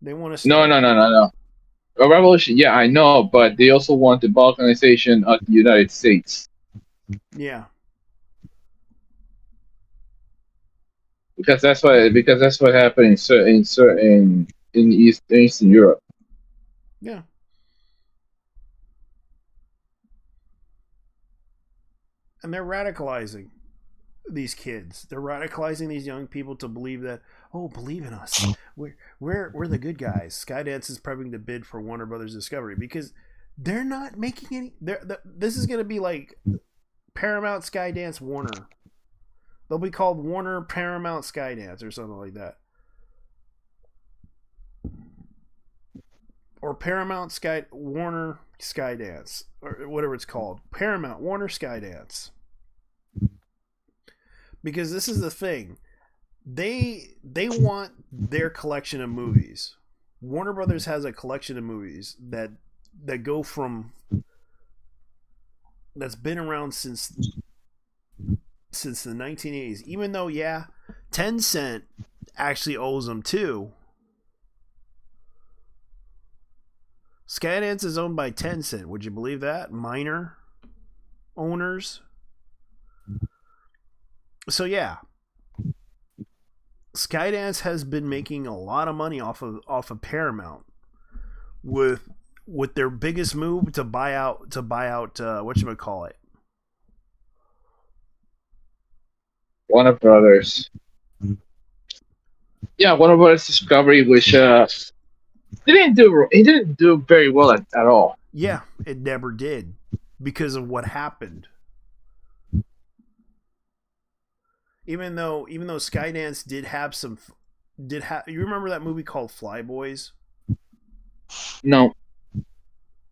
They want to No. A revolution, yeah, I know, but they also want the balkanization of the United States. Yeah. Because that's what happened in Eastern Europe. Yeah. And they're radicalizing these kids. They're radicalizing these young people to believe that, oh, believe in us. We're the good guys. Skydance is probably going to bid for Warner Brothers Discovery because they're not making any. This is going to be like Paramount Skydance Warner. They'll be called Warner Paramount Skydance or something like that. Or Paramount Warner Skydance or whatever it's called. Paramount Warner Skydance. Because this is the thing. They want their collection of movies. Warner Brothers has a collection of movies that go from that's been around since the 1980s. Even though, yeah, Tencent actually owes them too. Skydance is owned by Tencent. Would you believe that? Minor owners. So yeah, Skydance has been making a lot of money off of Paramount with their biggest move to buy out whatchamacallit? Warner Brothers. Yeah, Warner Brothers Discovery, which it didn't do very well at all. Yeah, it never did because of what happened. Even though Skydance did have you remember that movie called Flyboys? No.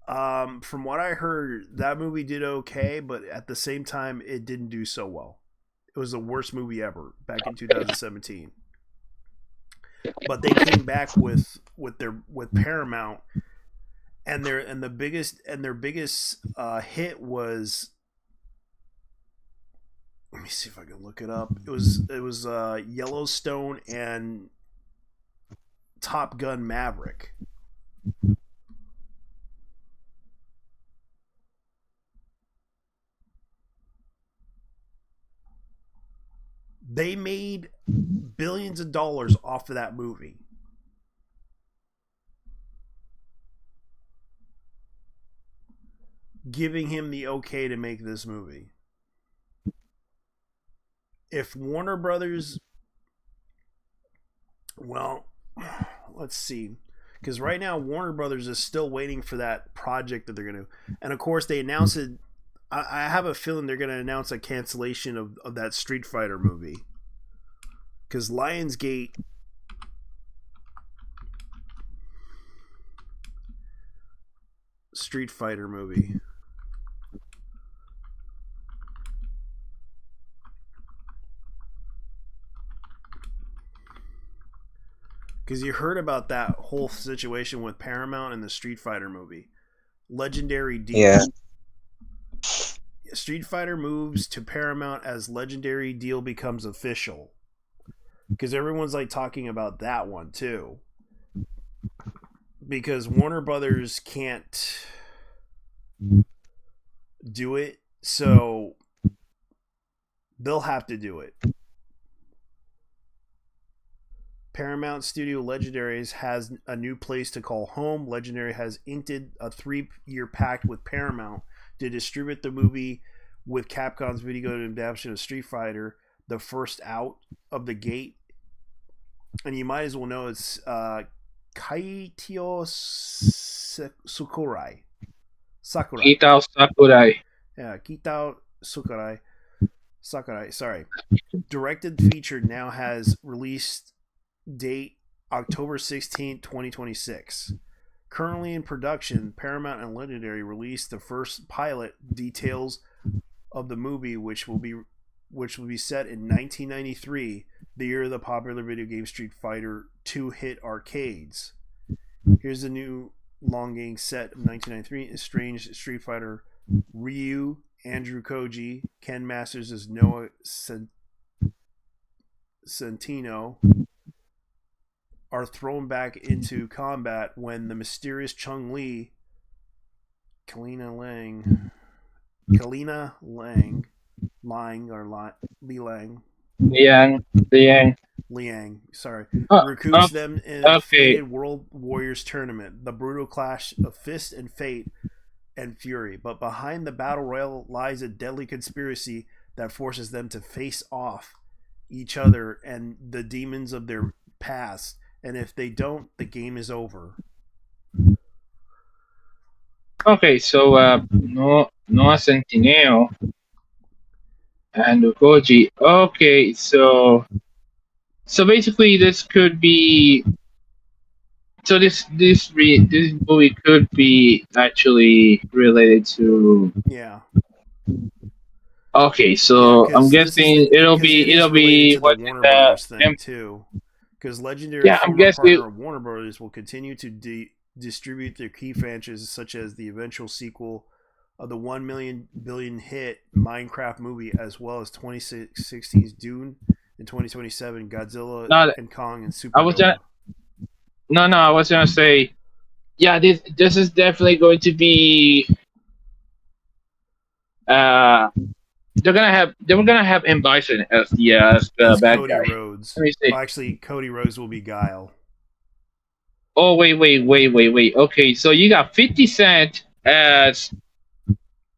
From what I heard, that movie did okay, but at the same time, it didn't do so well. It was the worst movie ever back in 2017. But they came back with Paramount, and their biggest hit was. Let me see if I can look it up. It was Yellowstone and Top Gun Maverick. They made billions of dollars off of that movie. Giving him the okay to make this movie. If Warner Brothers, well, let's see, because right now Warner Brothers is still waiting for that project that they're going to, and of course they announced it. I have a feeling they're going to announce a cancellation of that Street Fighter movie, because Lionsgate Street Fighter movie. Because you heard about that whole situation with Paramount and the Street Fighter movie. Legendary deal. Yeah. Street Fighter moves to Paramount as Legendary deal becomes official. Because everyone's like talking about that one too. Because Warner Brothers can't do it, so they'll have to do it. Paramount Studio Legendaries has a new place to call home. Legendary has inked a 3-year pact with Paramount to distribute the movie with Capcom's video game adaptation of Street Fighter, the first out of the gate. And you might as well know it's Kaitio Sakurai. Kitao Sakurai. Yeah, Kitao Sakurai. Sorry. Directed feature now has release date October 16, 2026. Currently in production, Paramount and Legendary released the first pilot details of the movie, which will be set in 1993, the year the popular video game Street Fighter II hit arcades. Here's the new long game set of 1993: estranged Street Fighter Ryu, Andrew Koji, Ken Masters as Noah Centino are thrown back into combat when the mysterious Chun-Li, Kalina Lang, Liang, sorry, recruits them in a fated World Warriors tournament, the brutal clash of Fist and Fate and Fury. But behind the battle royal lies a deadly conspiracy that forces them to face off each other and the demons of their past. And if they don't, the game is over. Okay, so Noah Centineo and Ukoji. Okay, so basically this could be. So this movie could be actually related to. Yeah. Okay, so I'm guessing it'll be what the Warner Brothers thing too, because Legendary former partner of Warner Brothers will continue to distribute their key franchises such as the eventual sequel of the 1 billion hit Minecraft movie, as well as 2016's Dune and 2027 Godzilla and Kong and Super. I was gonna say, yeah, this is definitely going to be. They were gonna have M. Bison as the bad Cody guy. Rhodes. Well, actually, Cody Rhodes will be Guile. Oh wait. Okay, so you got 50 Cent as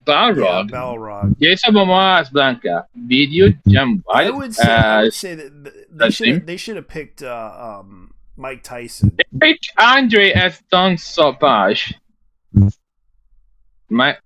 Balrog. Yeah, Balrog. Jason Momoa as Blanca. Video Jam White. I would say that they should have picked Mike Tyson. They picked Andre as Don Sauvage.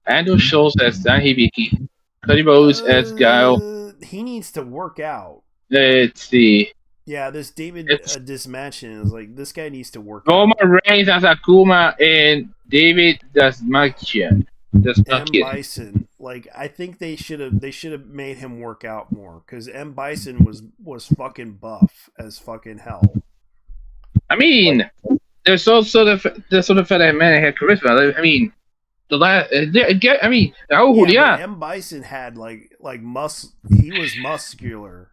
Andrew Schultz as Dan Hibiki. Cody Rhodes as Guile. He needs to work out. Let's see. Yeah, this David Dismansion is like, this guy needs to work Roman out. Reigns as Akuma and David Dasmakian. M. Bison, like, I think they should have made him work out more, because M. Bison was fucking buff as fucking hell. I mean, there's also the fact that man had charisma. I mean, M. Bison had like he was muscular,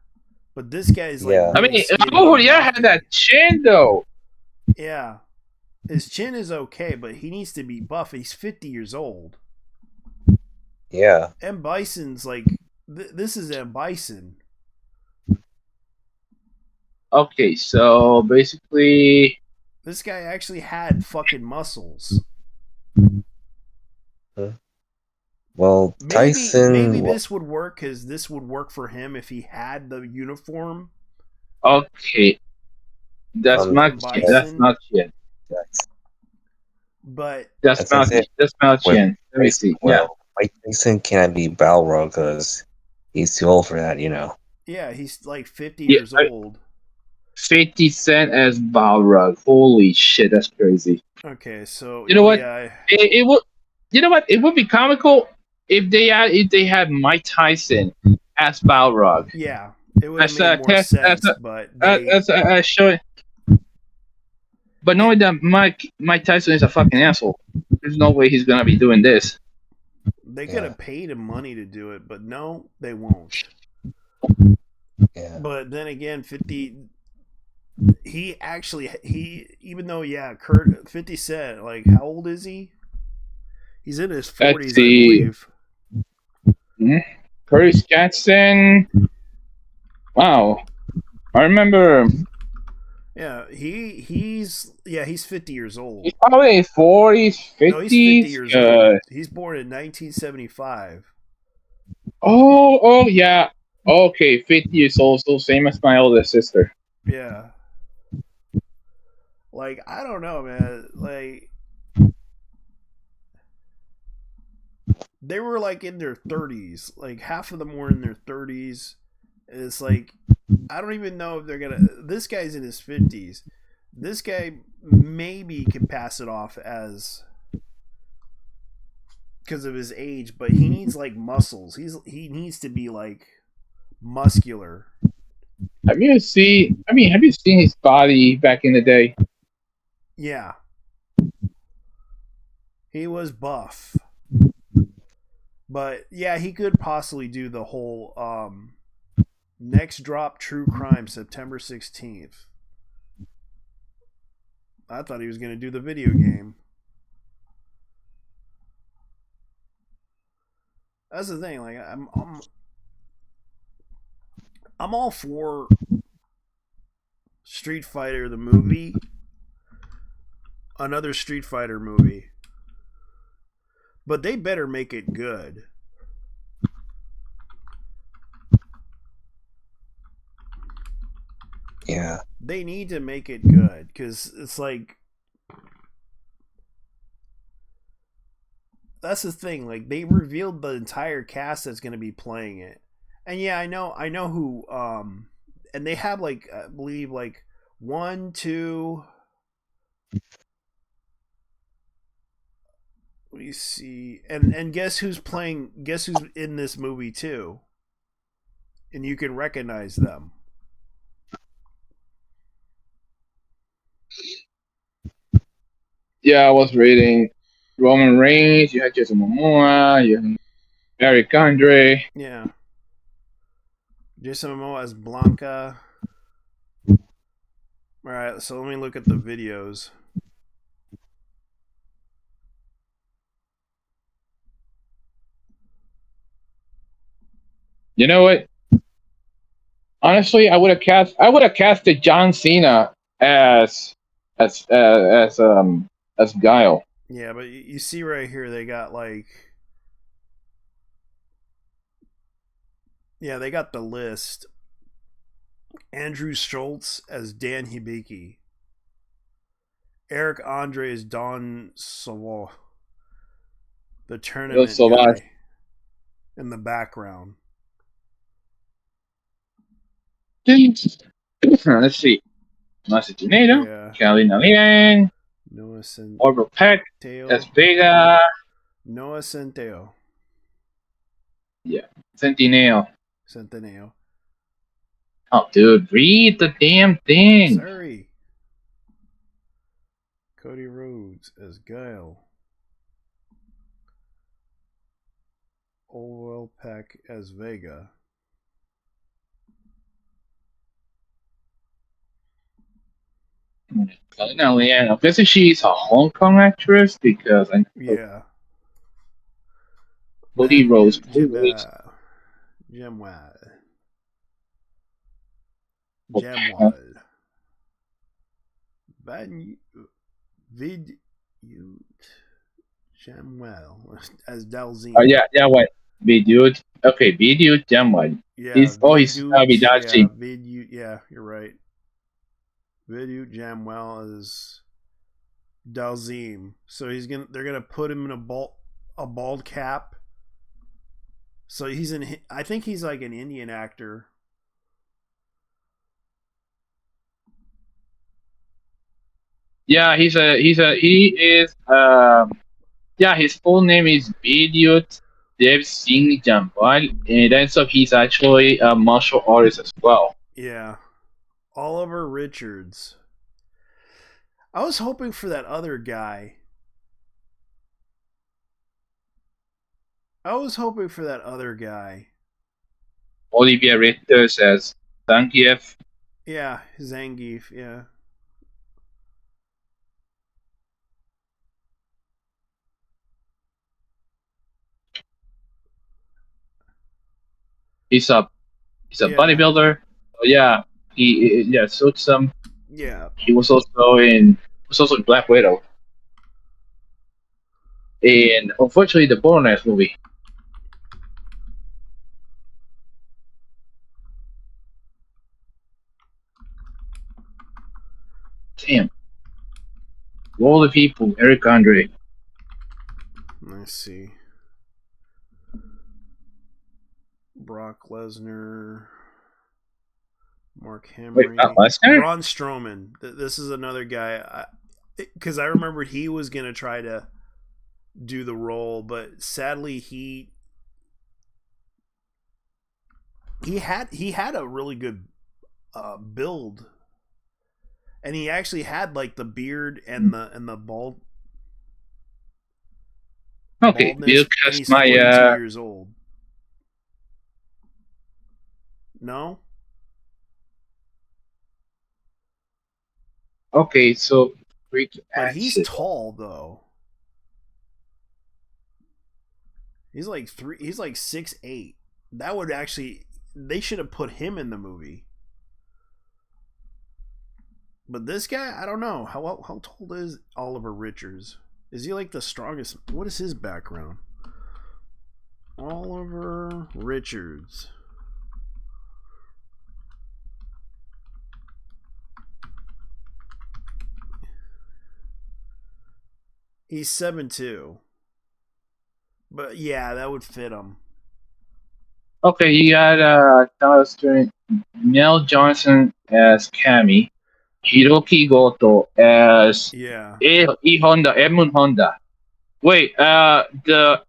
but this guy's like. Yeah. I mean, Julia had that chin though. Yeah, his chin is okay, but he needs to be buff. He's 50 years old. Yeah. M. Bison's like this is M. Bison. Okay, so basically, this guy actually had fucking muscles. Well, Tyson. Maybe this would work, because this would work for him if he had the uniform. Okay, that's not chin. That's not chin. But that's not chin. Let me see. Well, Mike Tyson can't be Balrog because he's too old for that, you know. Yeah, he's like 50 years old. 50 Cent as Balrog. Holy shit, that's crazy. Okay, so you know what? It would. You know what? It would be comical if they had Mike Tyson as Balrog. Yeah, it would have made more sense. But showing. But knowing that Mike Tyson is a fucking asshole, there's no way he's gonna be doing this. They could have paid him money to do it, but no, they won't. Yeah. But then again, 50. He even though 50 Cent, like, how old is he? He's in his 40s, I believe. Curtis Jackson. Wow, I remember. Yeah, he's 50 years old. He's probably 40s, 50s. No, he's 50 years old. He's born in 1975. Oh yeah. Okay, 50 years old, so same as my older sister. Yeah. Like, I don't know, man. Like, they were like in their 30s. Like, half of them were in their 30s. And it's like, I don't even know if they're gonna. This guy's in his 50s. This guy maybe can pass it off as because of his age, but he needs like muscles. He needs to be like muscular. Have you seen his body back in the day? Yeah. He was buff. But yeah, he could possibly do the whole next drop true crime September 16th. I thought he was going to do the video game. That's the thing, like I'm all for Street Fighter the movie. Another Street Fighter movie. But they better make it good. Yeah. They need to make it good because it's like that's the thing. Like they revealed the entire cast that's going to be playing it, and yeah, I know who. And they have like I believe like 1, 2. Let me see, and guess who's playing? Guess who's in this movie too? And you can recognize them. Yeah, I was reading Roman Reigns. You had Jason Momoa. You had Eric Andre. Yeah. Jason Momoa as Blanca. Alright, so let me look at the videos. You know what? Honestly, I would have casted John Cena as Guile. Yeah, but you see right here they got like yeah, they got the list. Andrew Schultz as Dan Hibiki. Eric Andre as Don Savo. The tournament guy in the background. Let's see. Macedonado, Yeah. Carolina Liang, Noah Centeo. Orville Peck as Vega. Noah Centeo. Yeah, Centineo. Centeneo. Oh, dude, read the damn thing. Sorry. Cody Rhodes as Guile. Orville Peck as Vega. Carolina Liang. I'm guessing she's a Hong Kong actress because I know Yeah. Cody Rhodes. Jamwal. Vid Jamwal as Dalzine. Oh yeah, what? Vidyut. Okay, Vidyut Jamwal. Yeah, He's Vidyut. Yeah, you're right. Vidyut Jamwal is Dalzim. So they're gonna put him in a bald cap. So I think he's like an Indian actor. Yeah, he is yeah, his full name is Vidyut Dev Singh Jamwal, and then so he's actually a martial artist as well. Yeah. Oliver Richards. I was hoping for that other guy. Olivia Richter says Zangief. Yeah, Zangief, yeah. He's a bodybuilder. Oh, yeah, he suits some. Yeah. He was also in Black Widow. And unfortunately, the Boroness movie. Damn. all the people, Eric Andre. Let's see. Brock Lesnar, Mark Henry, Wait, Lesnar? Braun Strowman. This is another guy because I remember he was gonna try to do the role, but sadly he had a really good build, and he actually had like the beard and the bald. Okay, baldness, and he's 42 years old. No. Okay, so but he's tall though. He's like 6'8". That would actually, they should have put him in the movie. But this guy, I don't know. How tall is Oliver Richards? Is he like the strongest? What is his background? Oliver Richards. He's 7'2". But yeah, that would fit him. Okay, you got Mel Johnson as Cammy, Hiroki Goto as Edmund Honda. Wait, Hiroki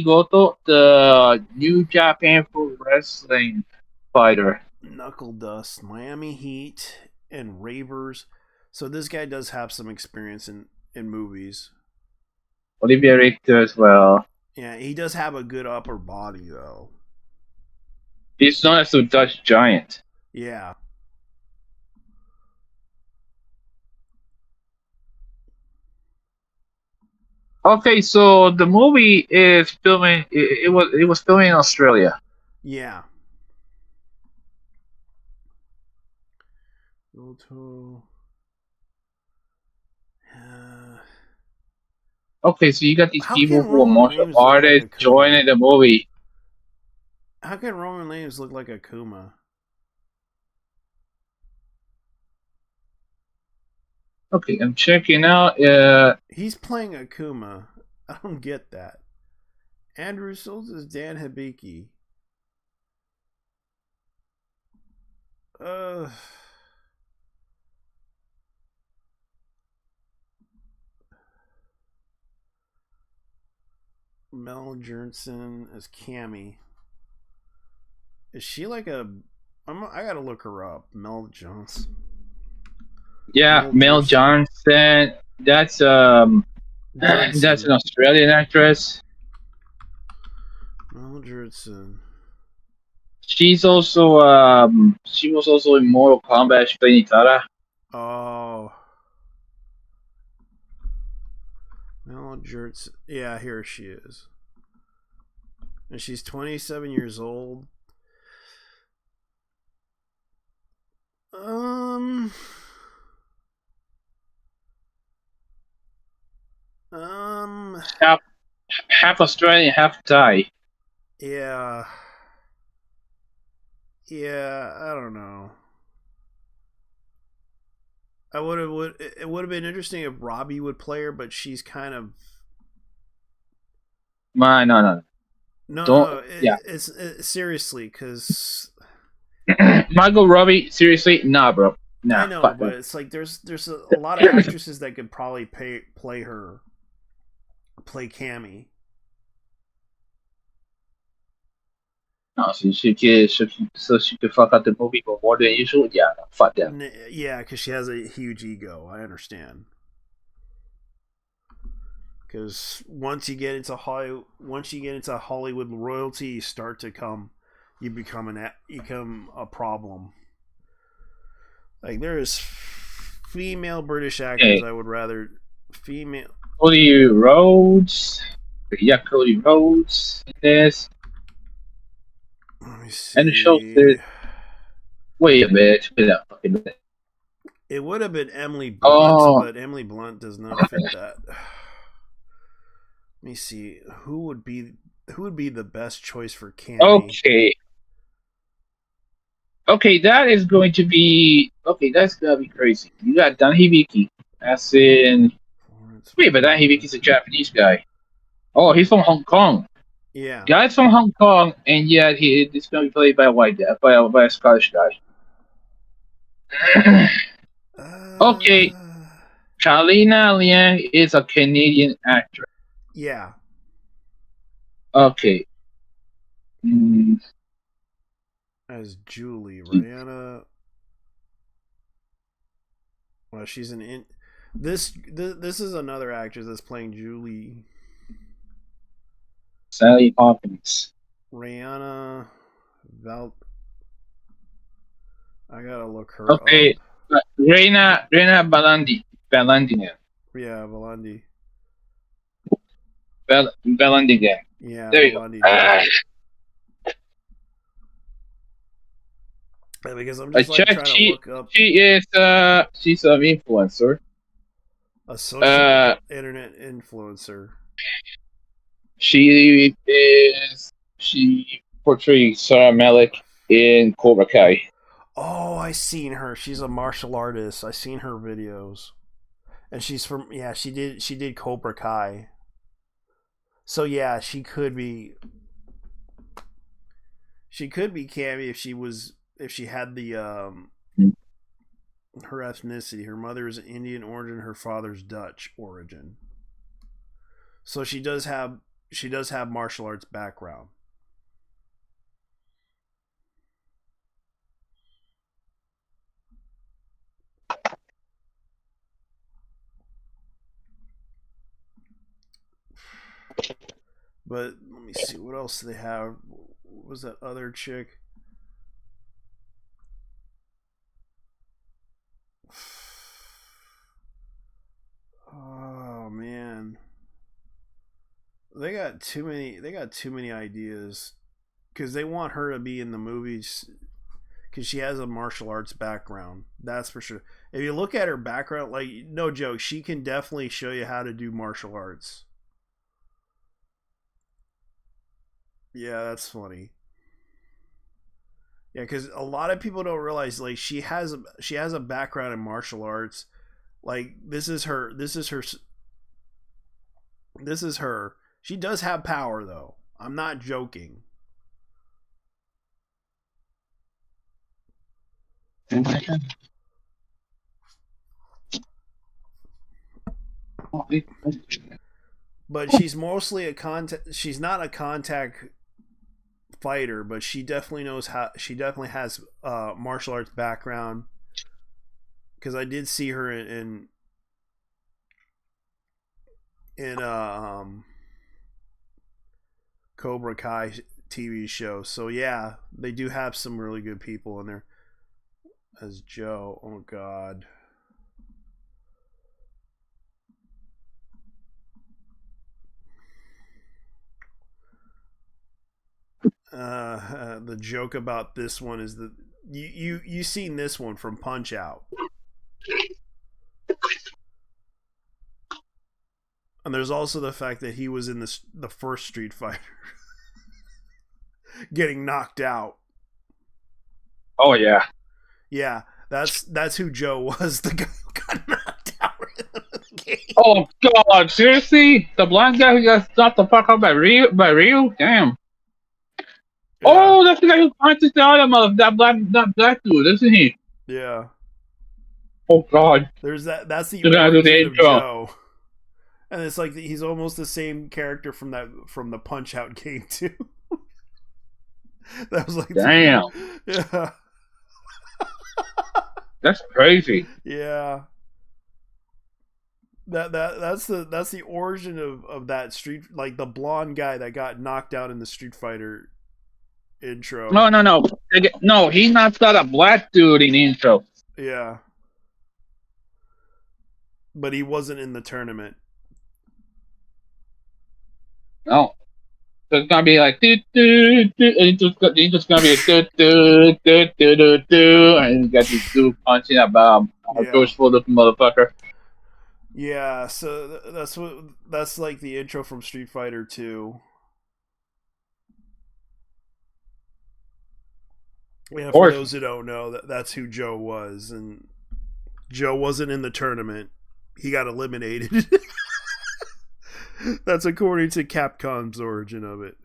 Goto, the New Japan Pro Wrestling fighter. Knuckle Dust, Miami Heat, and Ravers. So this guy does have some experience in movies. Olivia Richter as well. Yeah, he does have a good upper body though. He's known as the Dutch Giant. Yeah. Okay, so the movie is filming. It was filming in Australia. Yeah. Goto. Okay, so you got these people who are martial artists joining the movie. How can Roman Reigns look like Akuma? Okay, I'm checking out. He's playing Akuma. I don't get that. Andrew Schultz is Dan Hibiki. Mel Johnson as Cammy. Is she like I gotta look her up. Mel Johnson. Yeah, Mel Johnson. That's an Australian actress. Mel Johnson. She was also in Mortal Kombat. She played Nitara. Oh. Mel Johnson. Yeah, here she is. And she's 27 years old. Half Australian, half Thai. Yeah. Yeah, I don't know. It would have been interesting if Robbie would play her, but she's kind of. No. It's seriously, because Margot Robbie, seriously, nah, bro. Nah, I know, but it's like there's a lot of actresses that could probably play Cammy. No, so she could fuck out the movie for more than usual. Yeah, no, fuck them. Yeah, because she has a huge ego. I understand. Because once you get into Hollywood royalty, you become a problem. Like there's female British actors I would rather female. Cody Rhodes. Yeah, Cody Rhodes in this. Let me see. And the show said, wait a minute. It would have been Emily Blunt, but Emily Blunt does not fit that. Let me see. Who would be the best choice for Cammy? Okay, that is going to be that's gonna be crazy. You got Dan Hibiki. As in, wait, but that he's a Japanese guy. Oh, he's from Hong Kong. Yeah. Guy's from Hong Kong, and yet he's going to be played by a white guy, by a Scottish guy. Okay, Charlena Liang is a Canadian actress. Yeah. Okay. As Julie Rihanna. Well, she's an this is another actress that's playing Julie. Sally Hawkins. Rihanna I gotta look her up. Reina Balandi. Balandigan. Yeah, Balandi. Balandigan. Yeah, there you Balandi. go. Because I'm just trying to look up. She's an influencer. A social internet influencer. She portrays Sarah Malik in Cobra Kai. Oh, I seen her. She's a martial artist. I seen her videos, and she's from she did Cobra Kai. So yeah, she could be Cammy if she had the her ethnicity. Her mother is Indian origin. Her father's Dutch origin. So she does have martial arts background. But let me see, what else do they have? What was that other chick? Oh man, they got too many ideas because they want her to be in the movies because she has a martial arts background. That's for sure. If you look at her background, like, no joke, she can definitely show you how to do martial arts. Yeah, that's funny. Yeah, because a lot of people don't realize, like, she has a background in martial arts. Like, this is her. She does have power, though. I'm not joking. But she's mostly she's not a contact fighter, but she definitely knows how. She definitely has martial arts background. Because I did see her in Cobra Kai TV show. So yeah, they do have some really good people in there. As Joe, oh god. The joke about this one is that you seen this one from Punch Out. And there's also the fact that he was in the first Street Fighter getting knocked out. Oh yeah. Yeah, that's who Joe was, the guy who got knocked out in the game. Oh god, seriously? The blind guy who got knocked the fuck out by Ryu? Damn. Yeah. Oh, that's the guy who punches the other that black dude, isn't he? Yeah. Oh god. There's that's the origin of Joe. And it's like he's almost the same character from the Punch Out game too. That was like, damn. Yeah. That's crazy. Yeah. That's the origin of that street, like the blonde guy that got knocked out in the Street Fighter intro. No, he knocked out a black dude in the intro. Yeah. But he wasn't in the tournament. No. So it's gonna be like do do do, and it's just gonna be a do do do do do do, and you got this dude punching about a forceful looking motherfucker. Yeah, so that's like the intro from Street Fighter 2. Yeah, for those who don't know, that's who Joe was, and Joe wasn't in the tournament. he got eliminated. That's according to Capcom's origin of it.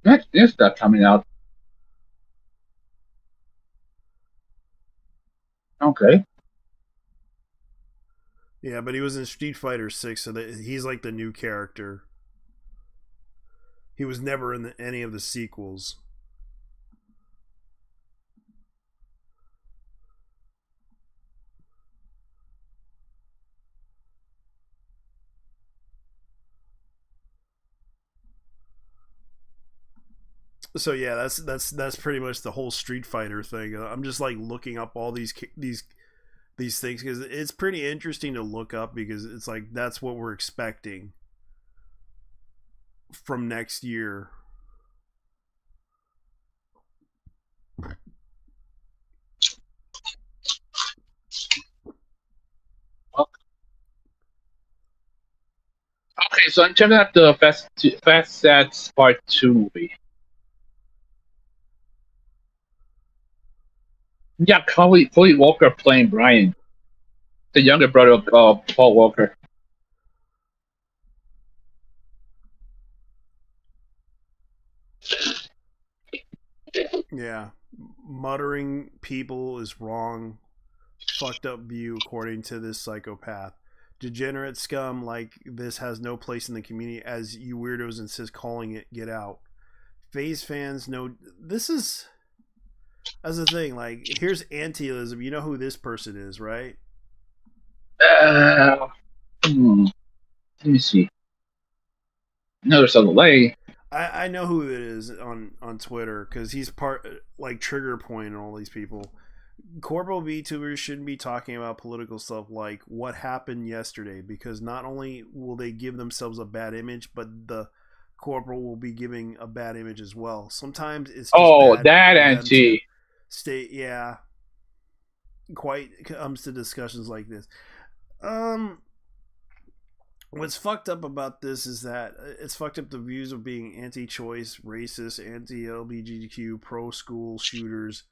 Next is stuff coming out. Okay. Yeah, but he was in Street Fighter 6, so he's like the new character. He was never in any of the sequels. So yeah, that's pretty much the whole Street Fighter thing. I'm just like looking up all these things because it's pretty interesting to look up because it's like that's what we're expecting from next year. Okay, so I'm checking out the Fast Sets Part 2 movie. Yeah, Coley Walker playing Brian, the younger brother of Paul Walker. Yeah, muttering people is wrong. Fucked up view according to this psychopath. Degenerate scum like this has no place in the community, as you weirdos insist calling it. Get out. FaZe fans know this is as a thing. Like, here's anti-ism. You know who this person is, right? Let me see. No, there's a delay. I know who it is on Twitter because he's part like trigger point and all these people. Corporal VTubers shouldn't be talking about political stuff like what happened yesterday because not only will they give themselves a bad image, but the corporal will be giving a bad image as well. Sometimes it's just that anti state, yeah. Quite comes to discussions like this. What's fucked up about this is that it's fucked up the views of being anti-choice, racist, anti-LGBTQ, pro-school shooters.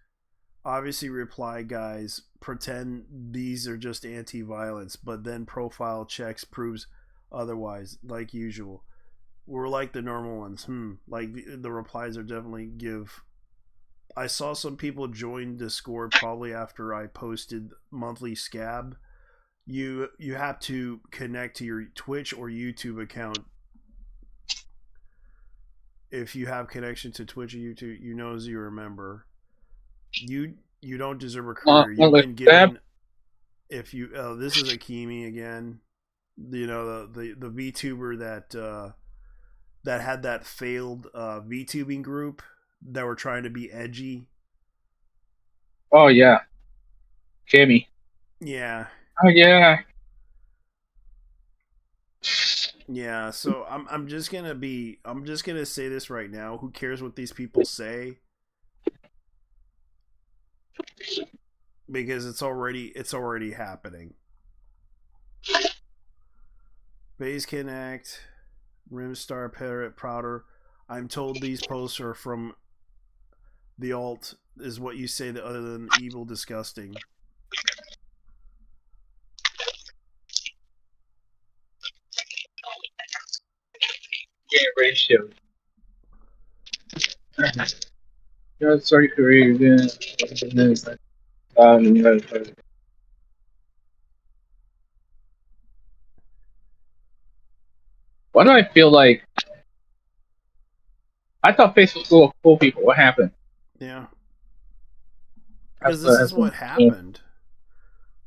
Obviously, reply guys pretend these are just anti-violence, but then profile checks proves otherwise, like usual. We're like the normal ones. Like the replies are definitely give. I saw some people join Discord probably after I posted monthly scab. You have to connect to your Twitch or YouTube account. If you have connection to Twitch or YouTube, you know as you remember. You don't deserve a career. You've been given. If you this is Akimi again. You know the VTuber that had that failed VTubing group that were trying to be edgy. Oh yeah, Kimmy. Yeah. Oh yeah. Yeah, so I'm just gonna say this right now. Who cares what these people say? Because it's already happening. Base Connect, Rimstar, Parrot, Prouder. I'm told these posts are from the alt is what you say that other than evil disgusting. Ratio. Yeah, sorry, career. Why do I feel like I thought Facebook was full of cool people? What happened? Yeah, because this is what happened.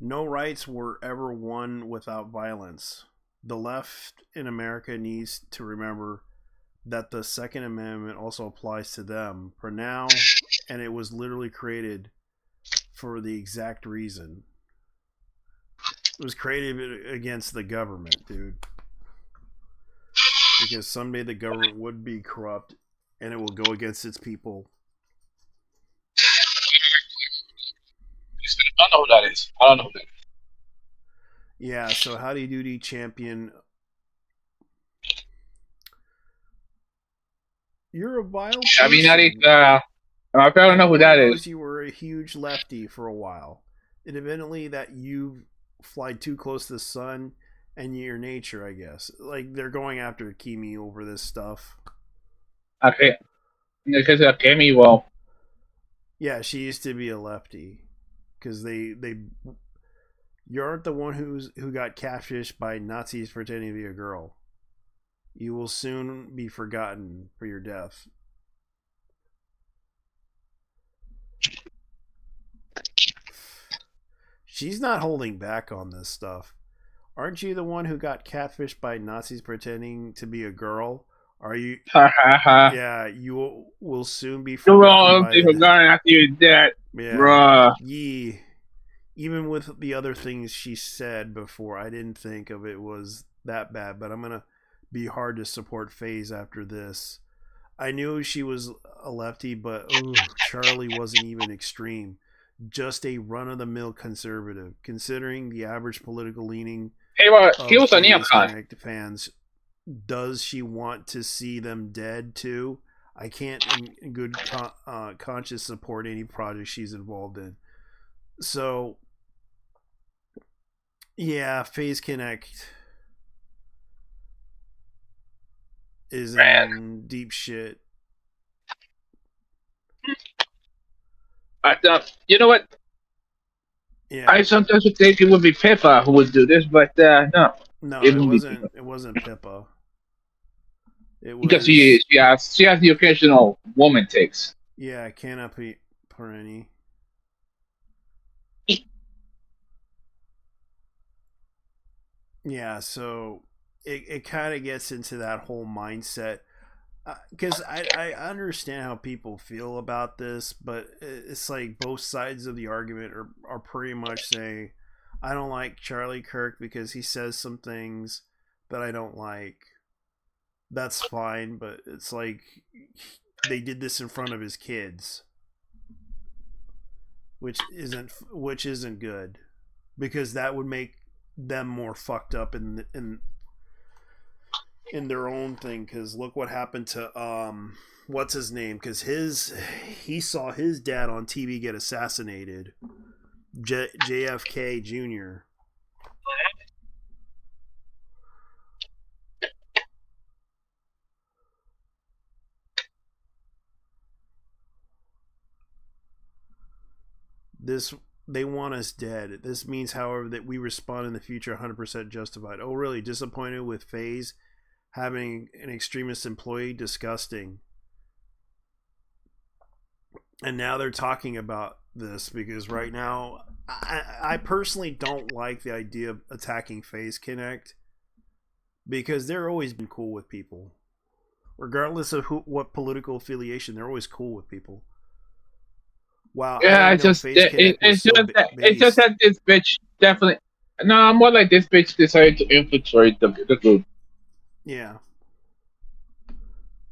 No rights were ever won without violence. The left in America needs to remember that the Second Amendment also applies to them for now, and it was literally created for the exact reason. It was created against the government, dude. Because someday the government would be corrupt, and it will go against its people. I don't know who that is. I don't know who that is. Yeah, so Howdy Doody champion. You're a vile Shaminatic, person. I don't know who that knows is. You were a huge lefty for a while. Independently that you fly too close to the sun and your nature, I guess. Like, they're going after Kimi over this stuff. Okay. Because Kimi, well. Yeah, she used to be a lefty. Because they you aren't the one who got catfished by Nazis pretending to be a girl. You will soon be forgotten for your death. She's not holding back on this stuff. Aren't you the one who got catfished by Nazis pretending to be a girl? Are you? Yeah, you will soon be forgotten by forgotten after you're dead. Yeah. Bruh. Yee. Even with the other things she said before, I didn't think of it was that bad, but I'm going to be hard to support FaZe after this. I knew she was a lefty, but Charlie wasn't even extreme. Just a run-of-the-mill conservative. Considering the average political leaning he was a neocon. Fans, does she want to see them dead too? I can't in good conscience support any project she's involved in. So, yeah, FaZe Connect is in deep shit. You know what? Yeah. I sometimes would think it would be Pippa who would do this, but no. No, it wasn't. It wasn't Pippa. It was because she has the occasional woman takes. Yeah, Canopy Perenni. Yeah, so it kind of gets into that whole mindset. Because I understand how people feel about this, but it's like both sides of the argument are pretty much saying, I don't like Charlie Kirk because he says some things that I don't like. That's fine, but it's like they did this in front of his kids, which isn't good, because that would make them more fucked up in their own thing. Because look what happened to what's his name, because he saw his dad on TV get assassinated, JFK Jr. They want us dead. This means, however, that we respond in the future 100% justified. Oh, really? Disappointed with FaZe having an extremist employee? Disgusting. And now they're talking about this because right now, I personally don't like the idea of attacking FaZe Connect, because they're always been cool with people. Regardless of what political affiliation, they're always cool with people. Wow. Yeah, it's just that this bitch definitely. No, more like this bitch decided to infiltrate the group. Yeah.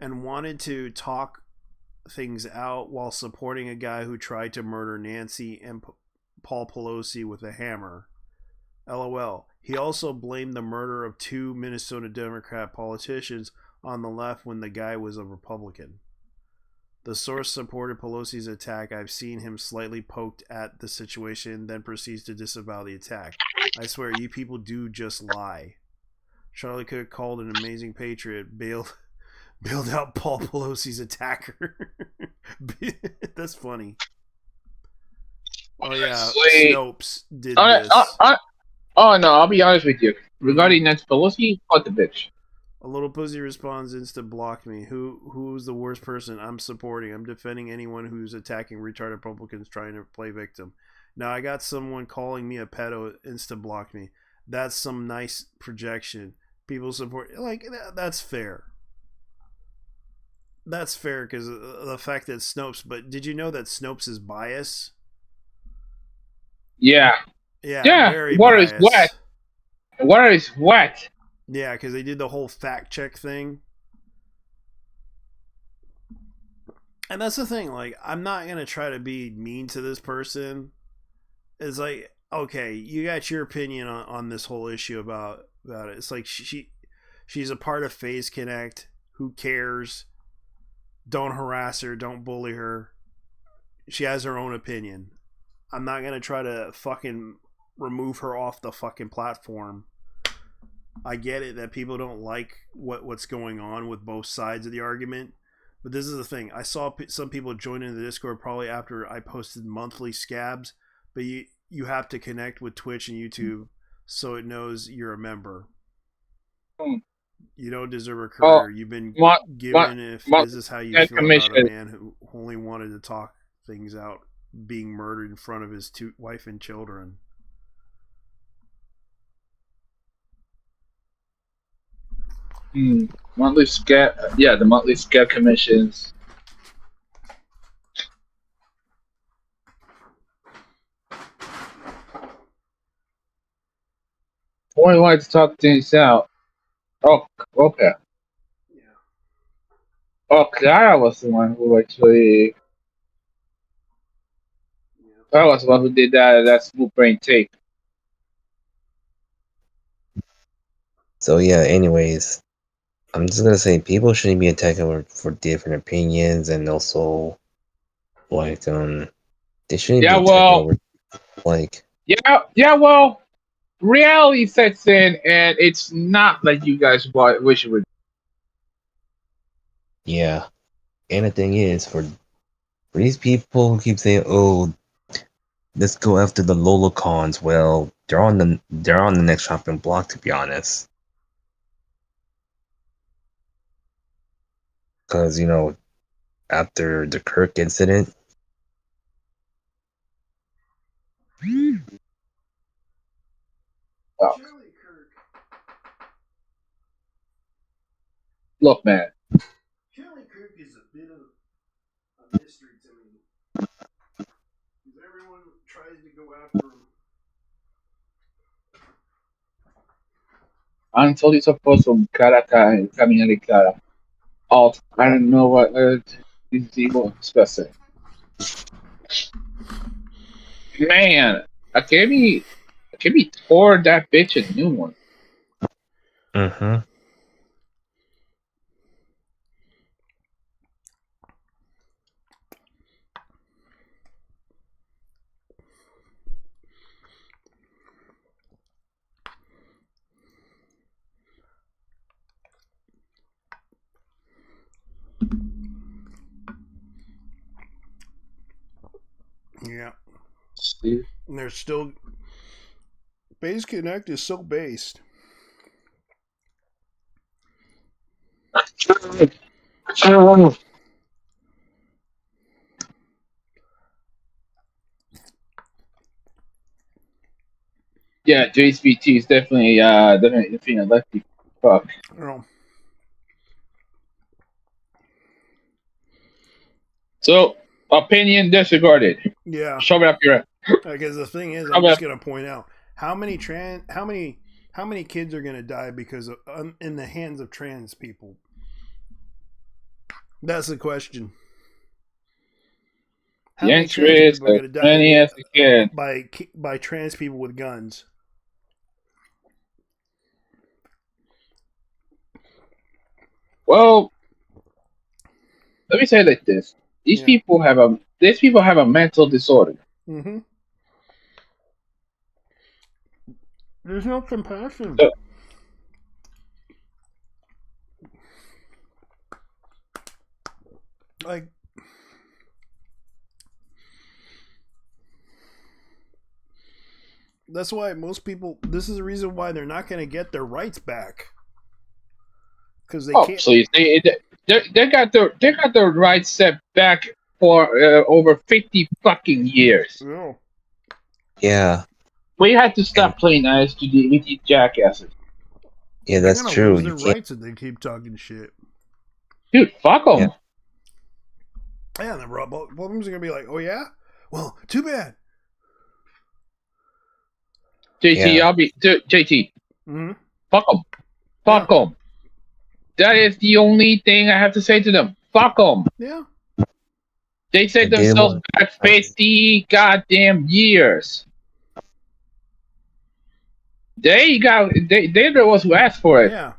And wanted to talk things out while supporting a guy who tried to murder Nancy and Paul Pelosi with a hammer. LOL. He also blamed the murder of 2 Minnesota Democrat politicians on the left when the guy was a Republican. The source supported Pelosi's attack. I've seen him slightly poked at the situation, then proceeds to disavow the attack. I swear, you people do just lie. Charlie Cook called an amazing patriot, bailed out Paul Pelosi's attacker. That's funny. Oh yeah, Snopes did this. Oh no, I'll be honest with you. Regarding Nancy Pelosi, fuck the bitch. A little pussy responds, insta block me. Who's the worst person I'm supporting? I'm defending anyone who's attacking retarded Republicans trying to play victim. Now I got someone calling me a pedo, insta block me. That's some nice projection. People support, like, that's fair. That's fair because of the fact that Snopes. But did you know that Snopes is biased? Yeah. Yeah. Very water biased. Is wet. Water is wet. Yeah, because they did the whole fact check thing. And that's the thing, like, I'm not going to try to be mean to this person. It's like, okay, you got your opinion on this whole issue about it. It's like she's a part of FaZe Connect. Who cares? don't harass her, don't bully her. She has her own opinion. I'm not gonna try to fucking remove her off the fucking platform. I get it that people don't like what's going on with both sides of the argument, but this is the thing. I saw some people join in the Discord probably after I posted monthly scabs, but you have to connect with Twitch and YouTube so it knows you're a member. You don't deserve a career. You've been given if this is how you feel about a man who only wanted to talk things out, being murdered in front of his wife and children. Monthly scab, the monthly scab commissions. Only wanted to talk things out. Oh, okay. Yeah. Oh, Clara was the one who actually. Clara was the one who did that smooth brain tape. So yeah, anyways, I'm just gonna say people shouldn't be attacking for different opinions, and also like they shouldn't be attacking over like well, reality sets in, and it's not like you guys wish it would. Yeah, and the thing is, for these people who keep saying, "Oh, let's go after the Lolocons," well, they're on the next chopping block, to be honest. Because after the Kirk incident. Oh. Look, man. Charlie Kirk is a bit of a mystery to me. Because everyone tries to go after him. Until he's supposed to Karata Kaminari Kara. Alt. I don't know what is evil discussing. Man, Akemi tore that bitch a new one. Mm-hmm. Yeah. And there's still Base Connect is so based. Yeah, JSBT is definitely a lefty. Fuck. Oh. So, opinion disregarded. Yeah. Shove it up your ass. Because the thing is, I'm just gonna point out how many kids are gonna die because of in the hands of trans people. That's the question. How many trans people are gonna die by trans people with guns? Well, let me say it like this: these people have a mental disorder. Mm-hmm. There's no compassion. Like, that's why most people. This is the reason why they're not going to get their rights back. Because they can't. So they got their rights set back for over 50 fucking years. Oh. Yeah. We had to stop playing nice to these jackasses. Yeah, that's true. They're their rights if they keep talking shit. Dude, fuck them. Yeah, the problems are gonna be like, oh yeah, well, too bad. JT, JT. Mm-hmm. Fuck them. Fuck them. That is the only thing I have to say to them. Fuck them. Yeah. They set themselves back 50 goddamn years. They're the ones who asked for it. Yeah.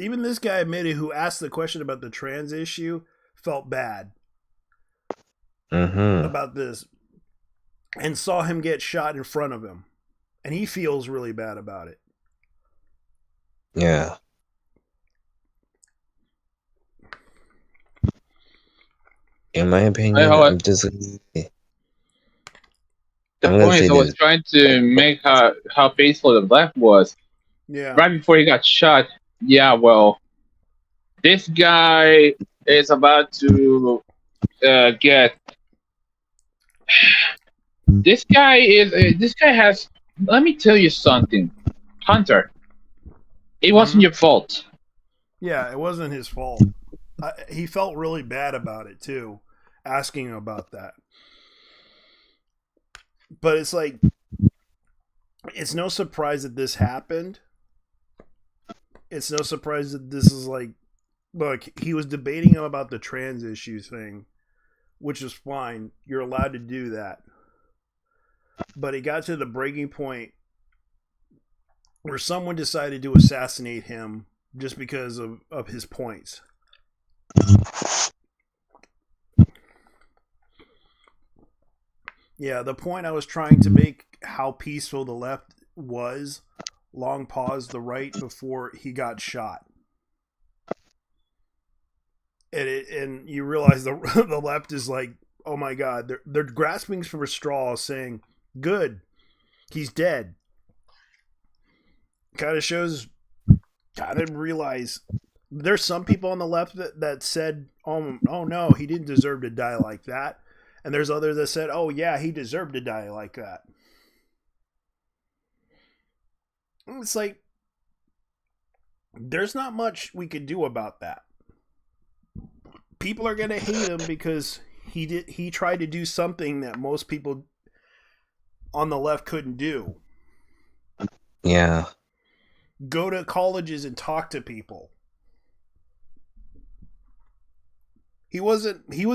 Even this guy admitted, who asked the question about the trans issue, felt bad about this and saw him get shot in front of him. And he feels really bad about it. Yeah. In my opinion, I'm just... The point is, I was trying to make how peaceful the left was. Yeah. Right before he got shot. Yeah, well, this guy is about to get. This guy has. Let me tell you something, Hunter. It wasn't your fault. Yeah, it wasn't his fault. He felt really bad about it too, asking about that. But it's like, it's no surprise that this happened. It's no surprise that this is like, look, he was debating him about the trans issue thing, which is fine. You're allowed to do that. But it got to the breaking point where someone decided to assassinate him just because of his points. Yeah, the point I was trying to make, how peaceful the left was, long paused the right before he got shot. And you realize the left is like, oh my God, they're grasping for straws, saying, good, he's dead. Kind of shows, kind of realize there's some people on the left that said, oh no, he didn't deserve to die like that. And there's others that said, oh yeah, he deserved to die like that. It's like, there's not much we could do about that. People are going to hate him because he tried to do something that most people on the left couldn't do. Yeah. Go to colleges and talk to people. He was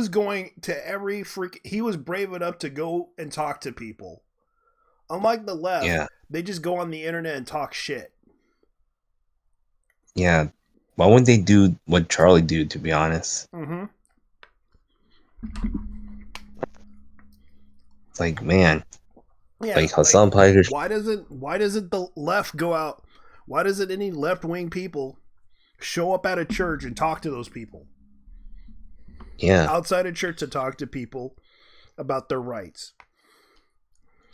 going to every he was brave enough to go and talk to people. Unlike the left, they just go on the internet and talk shit. Yeah. Why wouldn't they do what Charlie did, to be honest? Mm-hmm. It's like, man. Yeah, like Hassan Piker. Why doesn't the left go out? Why doesn't any left-wing people show up at a church and talk to those people? Yeah. Outside of church to talk to people about their rights.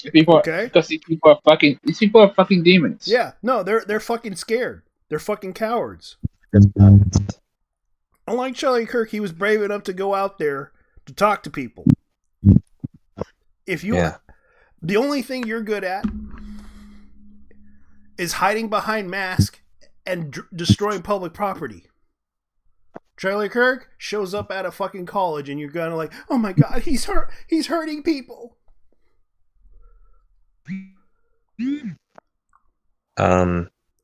Okay? Because these people are fucking demons. Yeah, no, they're fucking scared. They're fucking cowards. Unlike Charlie Kirk, he was brave enough to go out there to talk to people. If you, the only thing you're good at is hiding behind masks and destroying public property. Charlie Kirk shows up at a fucking college and you're gonna like, oh my God, he's hurting people.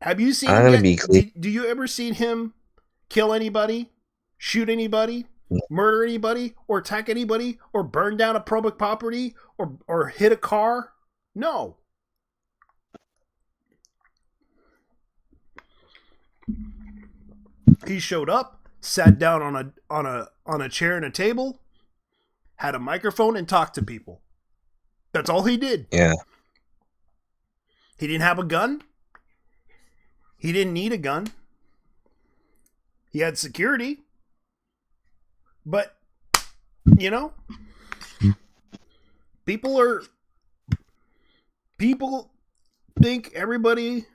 Have you seen him do you ever seen him kill anybody, shoot anybody, murder anybody, or attack anybody, or burn down a public property, or hit a car? No. He showed up, sat down on a chair and a table, had a microphone, and talked to people. That's all he did. Yeah. He didn't have a gun. He didn't need a gun. He had security. But, you know, people think everybody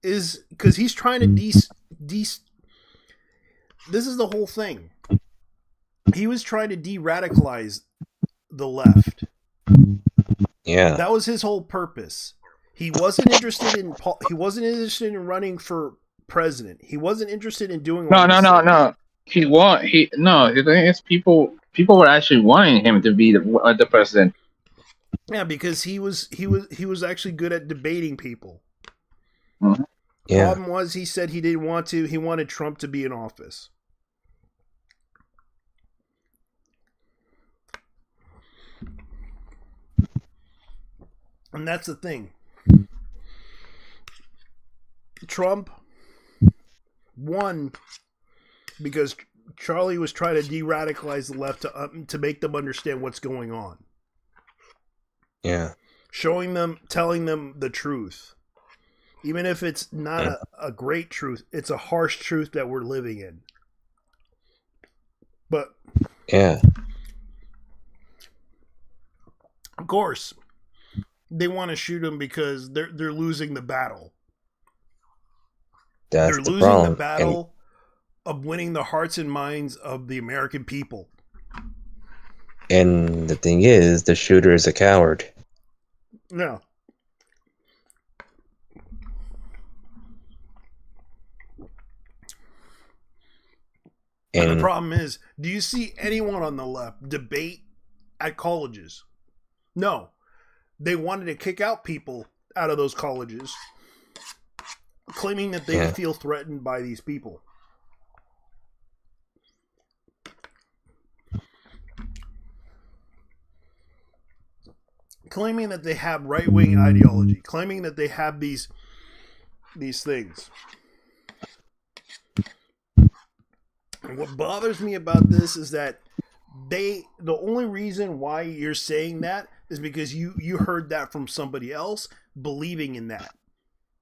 is, because he's trying to this is the whole thing. He was trying to de-radicalize the left. Yeah. That was his whole purpose. He wasn't interested in running for president. He wasn't interested in doing No. The thing is, people were actually wanting him to be the president. Yeah, because he was actually good at debating people. Mm-hmm. The problem was, he said he didn't want to. He wanted Trump to be in office. And that's the thing. Trump One, because Charlie was trying to de-radicalize the left to make them understand what's going on. Yeah. Showing them, telling them the truth. Even if it's not a great truth, it's a harsh truth that we're living in. But yeah, of course, they want to shoot him because they're losing the battle. That's they're the losing problem. the battle of winning the hearts and minds of the American people. And the thing is, the shooter is a coward. No. And the problem is, do you see anyone on the left debate at colleges? No. They wanted to kick out people out of those colleges, claiming that they feel threatened by these people. Claiming that they have right-wing ideology, claiming that they have these things. And what bothers me about this is that the only reason why you're saying that is because you heard that from somebody else believing in that.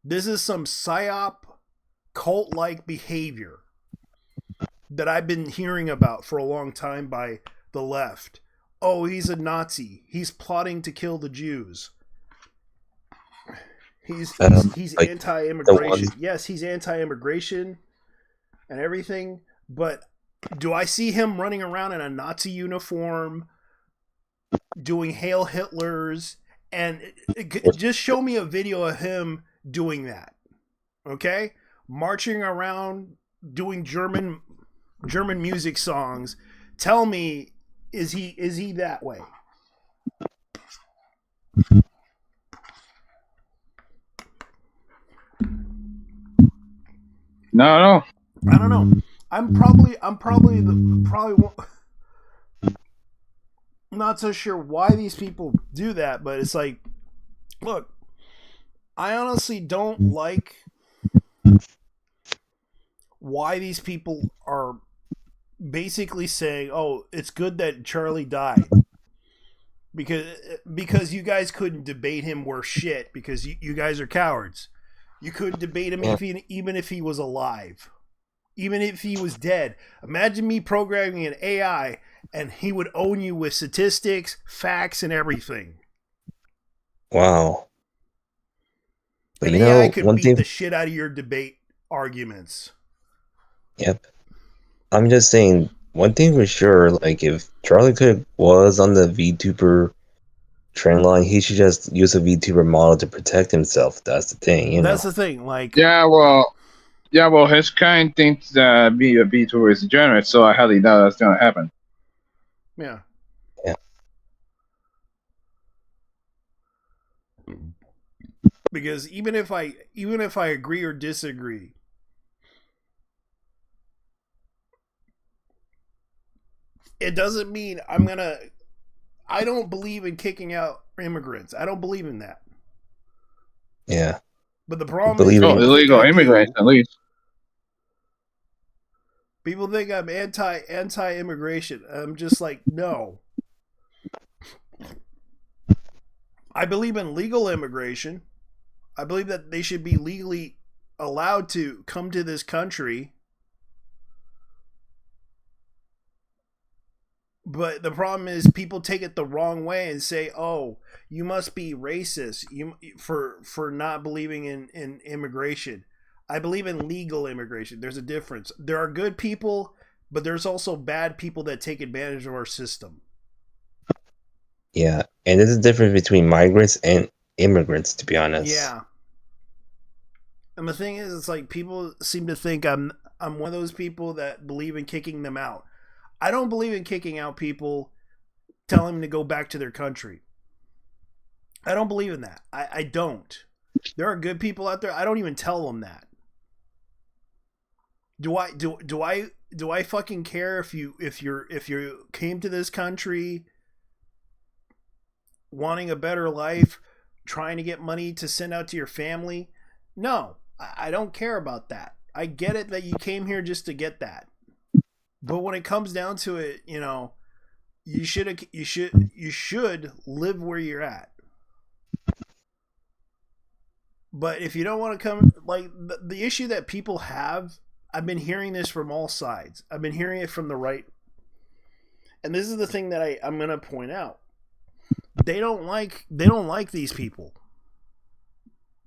This is some psyop cult-like behavior that I've been hearing about for a long time by the left. Oh, he's a Nazi. He's plotting to kill the Jews. He's like anti-immigration. Yes, he's anti-immigration and everything, but do I see him running around in a Nazi uniform doing Hail Hitlers? And just show me a video of him doing that. Okay? Marching around doing German music songs. Tell me, is he that way? No. I don't know. I'm probably not so sure why these people do that, but it's like, look, I honestly don't like why these people are basically saying, oh, it's good that Charlie died. Because you guys couldn't debate him worth shit because you guys are cowards. You couldn't debate him even if he was alive. Even if he was dead. Imagine me programming an AI and he would own you with statistics, facts, and everything. Wow. But an AI could beat the shit out of your debate arguments. Yep. I'm just saying, one thing for sure, like, if Charlie Cook was on the VTuber trend line, he should just use a VTuber model to protect himself. That's the thing, you know? That's the thing, like... Yeah, well, his kind thinks that being a VTuber is degenerate, so I highly doubt that's gonna happen. Yeah. Yeah. Because even if I agree or disagree, it doesn't mean I don't believe in kicking out immigrants. I don't believe in that. Yeah. But the problem is illegal immigrants, at least. People think I'm anti-immigration. I'm just like, no. I believe in legal immigration. I believe that they should be legally allowed to come to this country. But the problem is people take it the wrong way and say, oh, you must be racist for not believing in immigration. I believe in legal immigration. There's a difference. There are good people, but there's also bad people that take advantage of our system. Yeah, and there's a difference between migrants and immigrants, to be honest. Yeah. And the thing is, it's like people seem to think I'm one of those people that believe in kicking them out. I don't believe in kicking out people, telling them to go back to their country. I don't believe in that. I don't. There are good people out there. I don't even tell them that. Do I fucking care if you came to this country wanting a better life, trying to get money to send out to your family? No, I don't care about that. I get it that you came here just to get that. But when it comes down to it, you know, you should live where you're at. But if you don't want to come, like the issue that people have, I've been hearing this from all sides. I've been hearing it from the right. And this is the thing that I'm going to point out. They don't like these people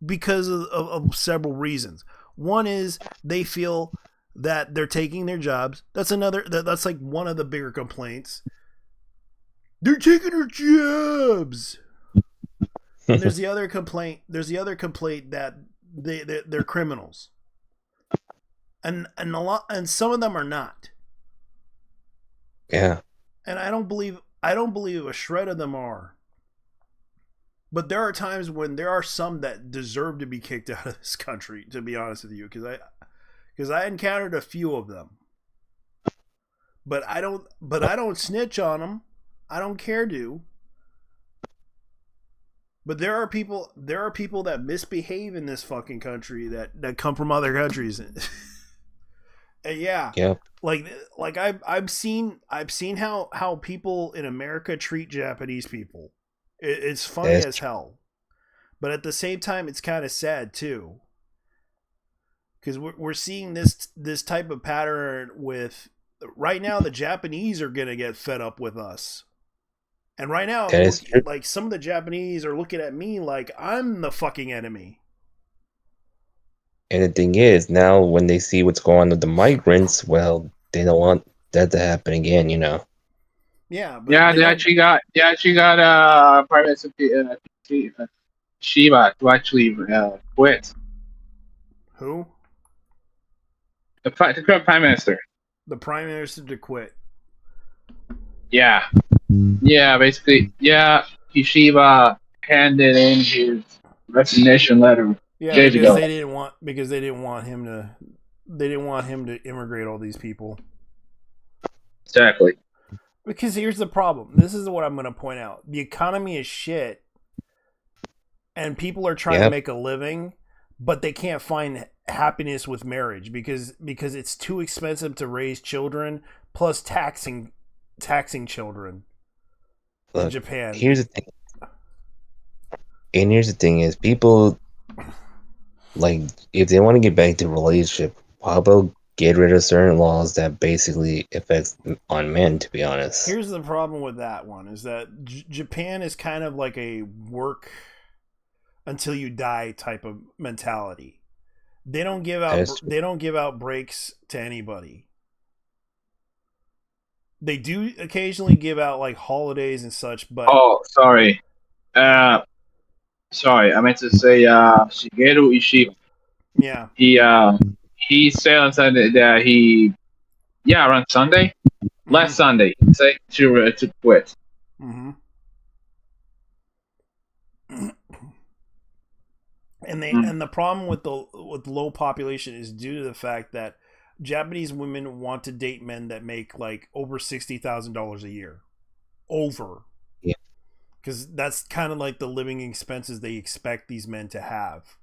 because of several reasons. One is they feel that they're taking their jobs. That's like one of the bigger complaints. They're taking our jobs. And there's the other complaint that they're criminals. And some of them are not. Yeah. And I don't believe a shred of them are. But there are times when there are some that deserve to be kicked out of this country, to be honest with you, because I encountered a few of them. But I don't snitch on them. I don't care to. But there are people that misbehave in this fucking country that come from other countries. And yeah. Yep. Like I've seen how people in America treat Japanese people. It's funny as hell. But at the same time, it's kind of sad too. Because we're seeing this type of pattern with right now. The Japanese are gonna get fed up with us, and right now, like some of the Japanese are looking at me like I'm the fucking enemy. And the thing is, now when they see what's going on with the migrants, well, they don't want that to happen again, you know. Yeah, but they actually got Prime Minister Shiba to actually quit. Who? The current Prime Minister. The Prime Minister to quit. Yeah. Yeah, basically, yeah. Kishiba handed in his resignation letter. Yeah, days because ago. they didn't want him to immigrate all these people. Exactly. Because here's the problem. This is what I'm going to point out. The economy is shit, and people are trying to make a living, but they can't find happiness with marriage because it's too expensive to raise children, plus taxing children in Japan. Here's the thing is people, like, if they want to get back to a relationship, how about get rid of certain laws that basically affects on men, to be honest. Here's the problem with that one is that Japan is kind of like a work until you die type of mentality. They don't give out breaks to anybody. They do occasionally give out like holidays and such, but sorry, I meant to say Shigeru Ishiba. Yeah. He said on Sunday that around Sunday, last Sunday, said to quit. Mm-hmm. And the problem with low population is due to the fact that Japanese women want to date men that make like over $60,000 a year, because that's kind of like the living expenses they expect these men to have.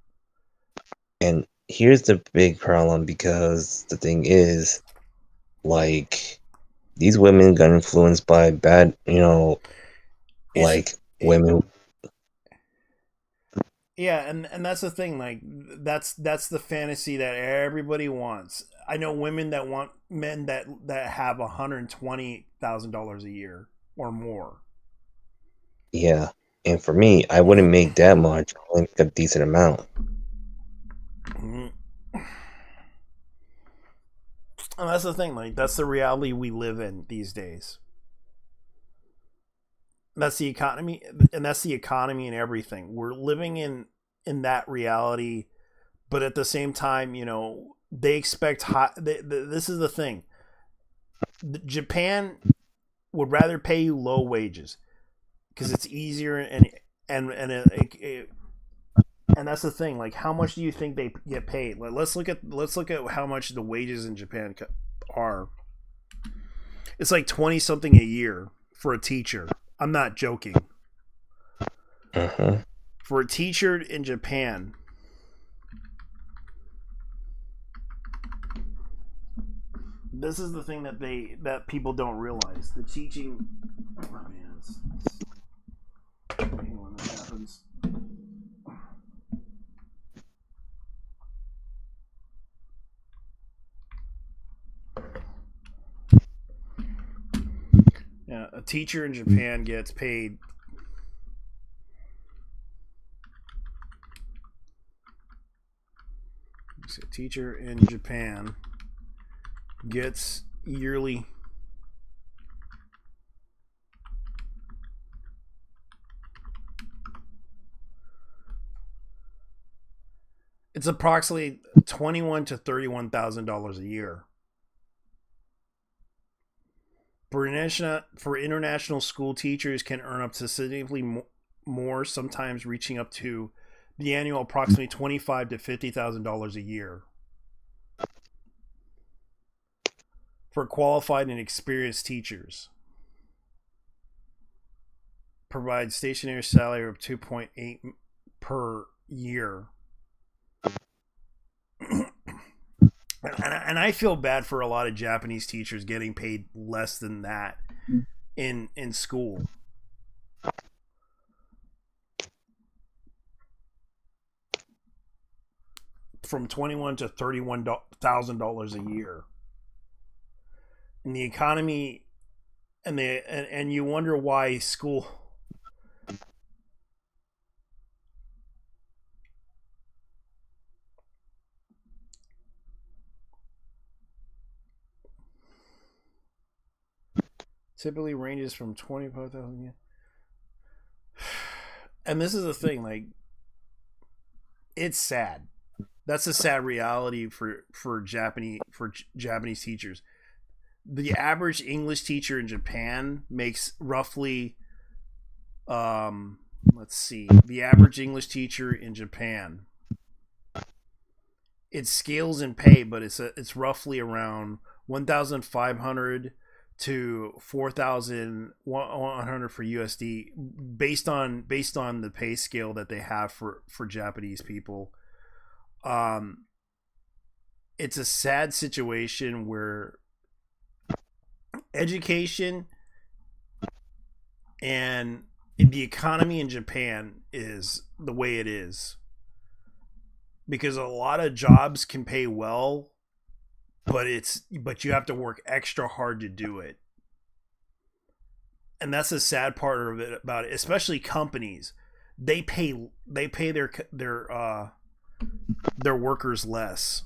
And here's the big problem, because the thing is, like, these women got influenced by bad, women. Yeah, and that's the thing. Like, that's the fantasy that everybody wants. I know women that want men that have $120,000 a year or more. Yeah, and for me, I wouldn't make that much. I only make a decent amount. Mm-hmm. And that's the thing. Like, that's the reality we live in these days. That's the economy, and that's the economy and everything. We're living in that reality, but at the same time, they expect high. This is the thing. Japan would rather pay you low wages because it's easier, and that's the thing. Like, how much do you think they get paid? Like, let's look at how much the wages in Japan are. It's like 20 something a year for a teacher. I'm not joking. Uh-huh. For a teacher in Japan, This is the thing that people don't realize. The teaching. Oh man, when this happens. Yeah, a teacher in Japan gets paid. A teacher in Japan gets yearly. It's approximately $21,000 to $31,000 a year. For international school teachers can earn up to significantly more, sometimes reaching up to the annual approximately $25,000 to $50,000 a year. For qualified and experienced teachers. Provide stationary salary of 2.8 per year. And I feel bad for a lot of Japanese teachers getting paid less than that in school. From $21,000 to $31,000 a year. And the economy, and you wonder why school. Typically ranges from 25,000. And this is the thing, like, it's sad. That's a sad reality for Japanese teachers. The average English teacher in Japan makes roughly, let's see, the average English teacher in Japan. It scales in pay, but it's roughly around 1,500 to 4,100 for USD, based on the pay scale that they have for Japanese people. It's a sad situation where education and the economy in Japan is the way it is, because a lot of jobs can pay well, but you have to work extra hard to do it. And that's the sad part of it about it, especially companies. They pay their workers less.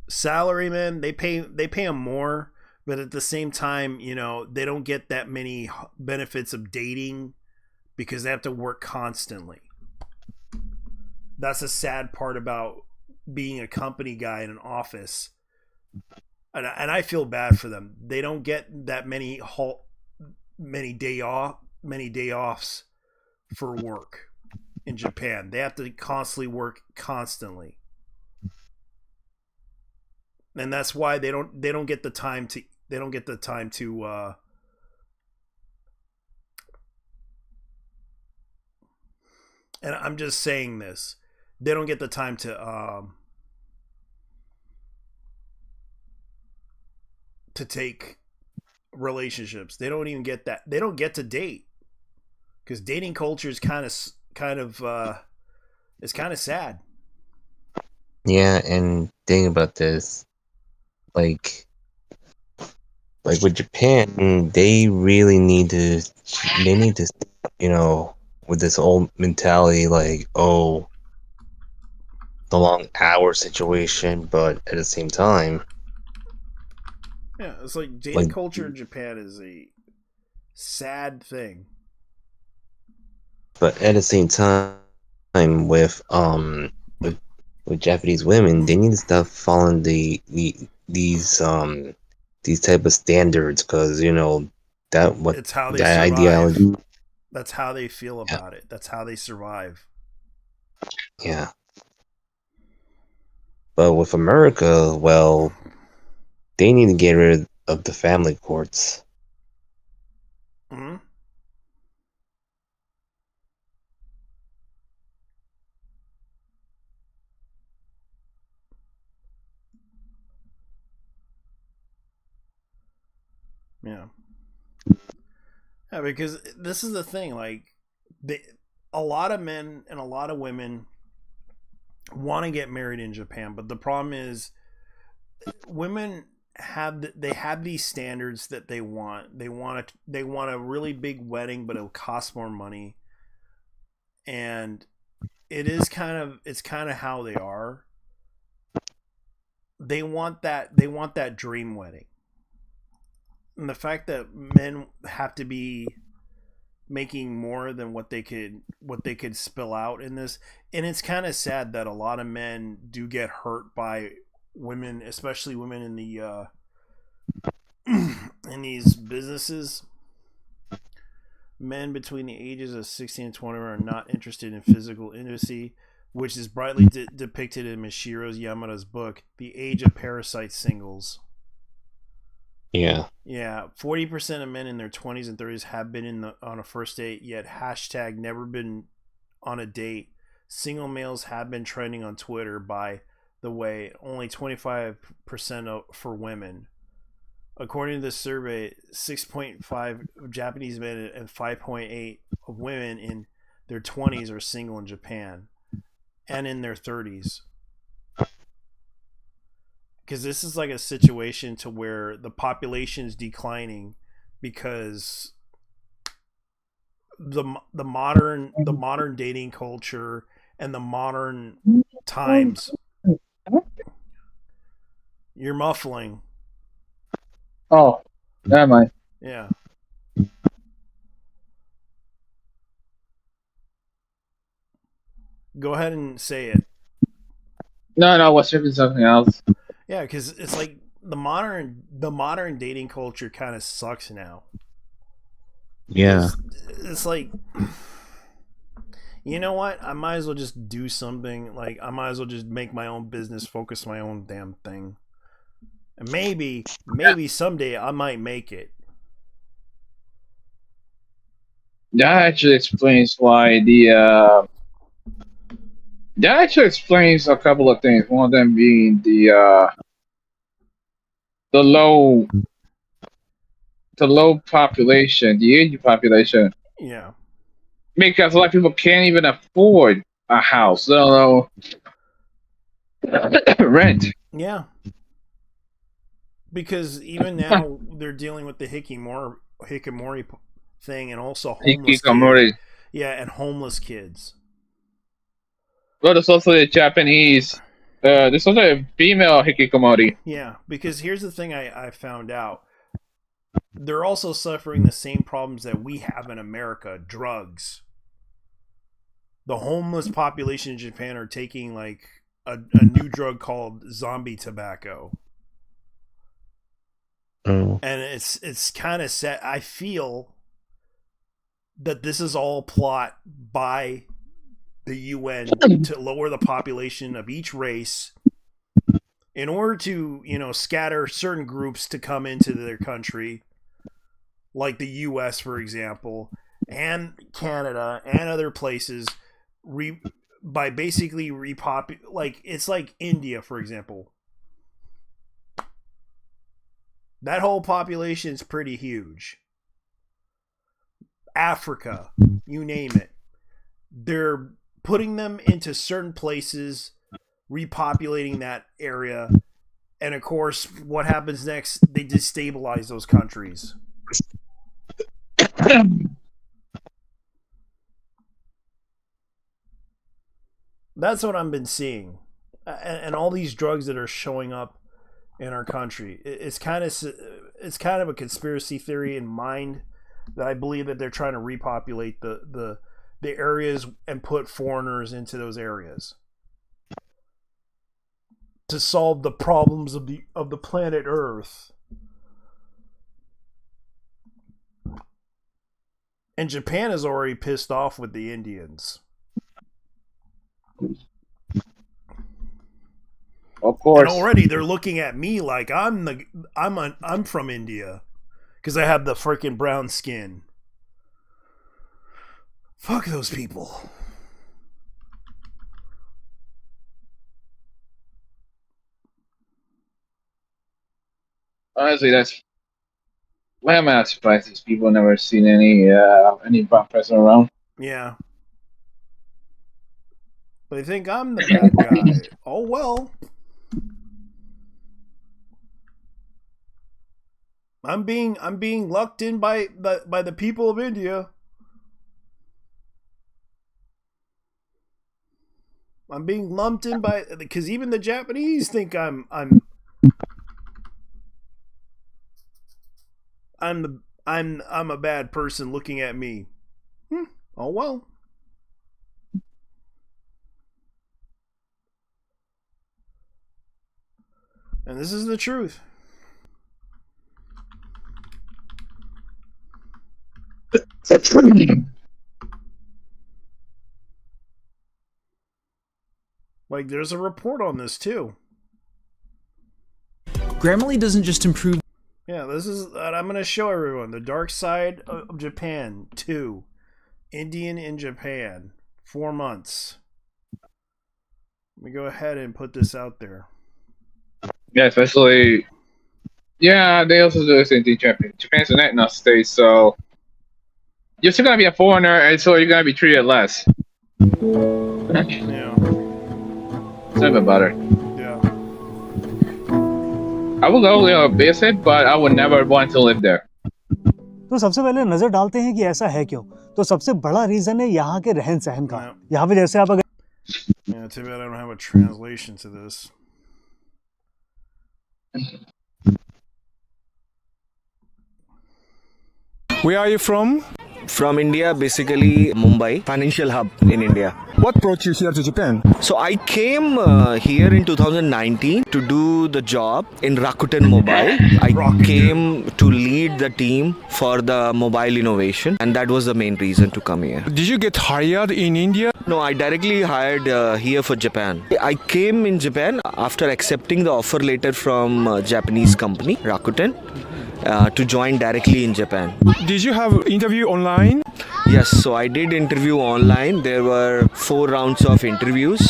Salarymen, they pay them more, but at the same time, they don't get that many benefits of dating because they have to work constantly. That's a sad part about being a company guy in an office, and I feel bad for them. They don't get that many day offs for work in Japan. They have to constantly work constantly, and that's why they don't get the time to and I'm just saying this, they don't get the time to take relationships. They don't even get that. They don't get to date, because dating culture is kind of it's kind of sad. Yeah, and thing about this, like with Japan, they really need to with this old mentality, like, oh, the long hour situation, but at the same time, yeah, it's like dating culture in Japan is a sad thing. But at the same time, with Japanese women, they need to stop following these type of standards, because it's how they that survive. ideology. That's how they feel about it. That's how they survive. Yeah. But with America, well, they need to get rid of the family courts. Mm-hmm. Yeah. Yeah, because this is the thing. Like, a lot of men and a lot of women want to get married in Japan, but the problem is, women have these standards that they want. They want a really big wedding, but it'll cost more money, and it's kind of how they are. They want that dream wedding, and the fact that men have to be making more than what they could spill out in this, and it's kind of sad that a lot of men do get hurt by women, especially women in the in these businesses. Men between the ages of 16 and 21 are not interested in physical intimacy, which is brightly depicted in Mishiro Yamada's book The Age of Parasite Singles. Yeah. Yeah, 40% of men in their 20s and 30s have been on a first date, yet hashtag never been on a date. Single males have been trending on Twitter, by the way, only 25% for women. According to this survey, 6.5 of Japanese men and 5.8 of women in their 20s are single in Japan, and in their 30s. Because this is like a situation to where the population is declining because the modern dating culture and the modern times. You're muffling. Oh, never mind. Yeah. Go ahead and say it. No, I was thinking something else. Yeah, because it's like the modern dating culture kind of sucks now. Yeah. It's like, you know what? I might as well just do something. Like, I might as well just make my own business, focus my own damn thing. And maybe someday I might make it. That actually explains why that actually explains a couple of things. One of them being the low population, the aging population. Yeah. Because a lot of people can't even afford a house, let alone rent. Yeah. Because even now they're dealing with the hikikomori thing, and also homeless kids. Yeah, and homeless kids. Well, there's also the Japanese. There's also a female hikikomori. Yeah, because here's the thing I found out. They're also suffering the same problems that we have in America: drugs. The homeless population in Japan are taking like a new drug called zombie tobacco. Oh. And it's kind of sad. I feel that this is all plot by the UN to lower the population of each race in order to, scatter certain groups to come into their country, like the US, for example, and Canada and other places, by basically like, it's like India, for example. That whole population is pretty huge. Africa, you name it. They're putting them into certain places, repopulating that area, and of course, what happens next? They destabilize those countries. That's what I've been seeing, and all these drugs that are showing up in our country. It's kind of a conspiracy theory in mind that I believe that they're trying to repopulate the areas and put foreigners into those areas to solve the problems of the planet Earth. And Japan is already pissed off with the Indians. Of course. And already they're looking at me like I'm from India because I have the freaking brown skin. Fuck those people. Honestly, that's Why am I not surprised these people never seen any black person around? Yeah. They think I'm the bad guy. Oh well. I'm being lucked in by the people of India. I'm being lumped in by because even the Japanese think I'm a bad person looking at me. Oh well. And this is the truth. Like, there's a report on this too. Grammarly doesn't just improve. Yeah, this is. I'm gonna show everyone the dark side of Japan 2. Indian in Japan, 4 months. Let me go ahead and put this out there. Yeah, especially. Yeah, they also do the same thing. Japan's an ethno state, so you're still gonna be a foreigner, and so you're gonna be treated less. Yeah. It's not even better. Yeah. I would go visit, but I would never want to live there. तो सबसे पहले नजर डालते हैं कि ऐसा है क्यों. तो सबसे बड़ा रीजन है यहाँ के रहन सहन का. यहाँ पे जैसे आप अगर Yeah, too bad I don't have a translation to this. Where are you from? From India, basically Mumbai, financial hub in India. What brought you here to Japan? So I came here in 2019 to do the job in Rakuten Mobile. I came to lead the team for the mobile innovation, and that was the main reason to come here. Did you get hired in India? No, I directly hired here for Japan. I came in Japan after accepting the offer letter from a Japanese company, Rakuten. To join directly in Japan. Did you have interview online? Yes, so I did interview online. There were 4 rounds of interviews,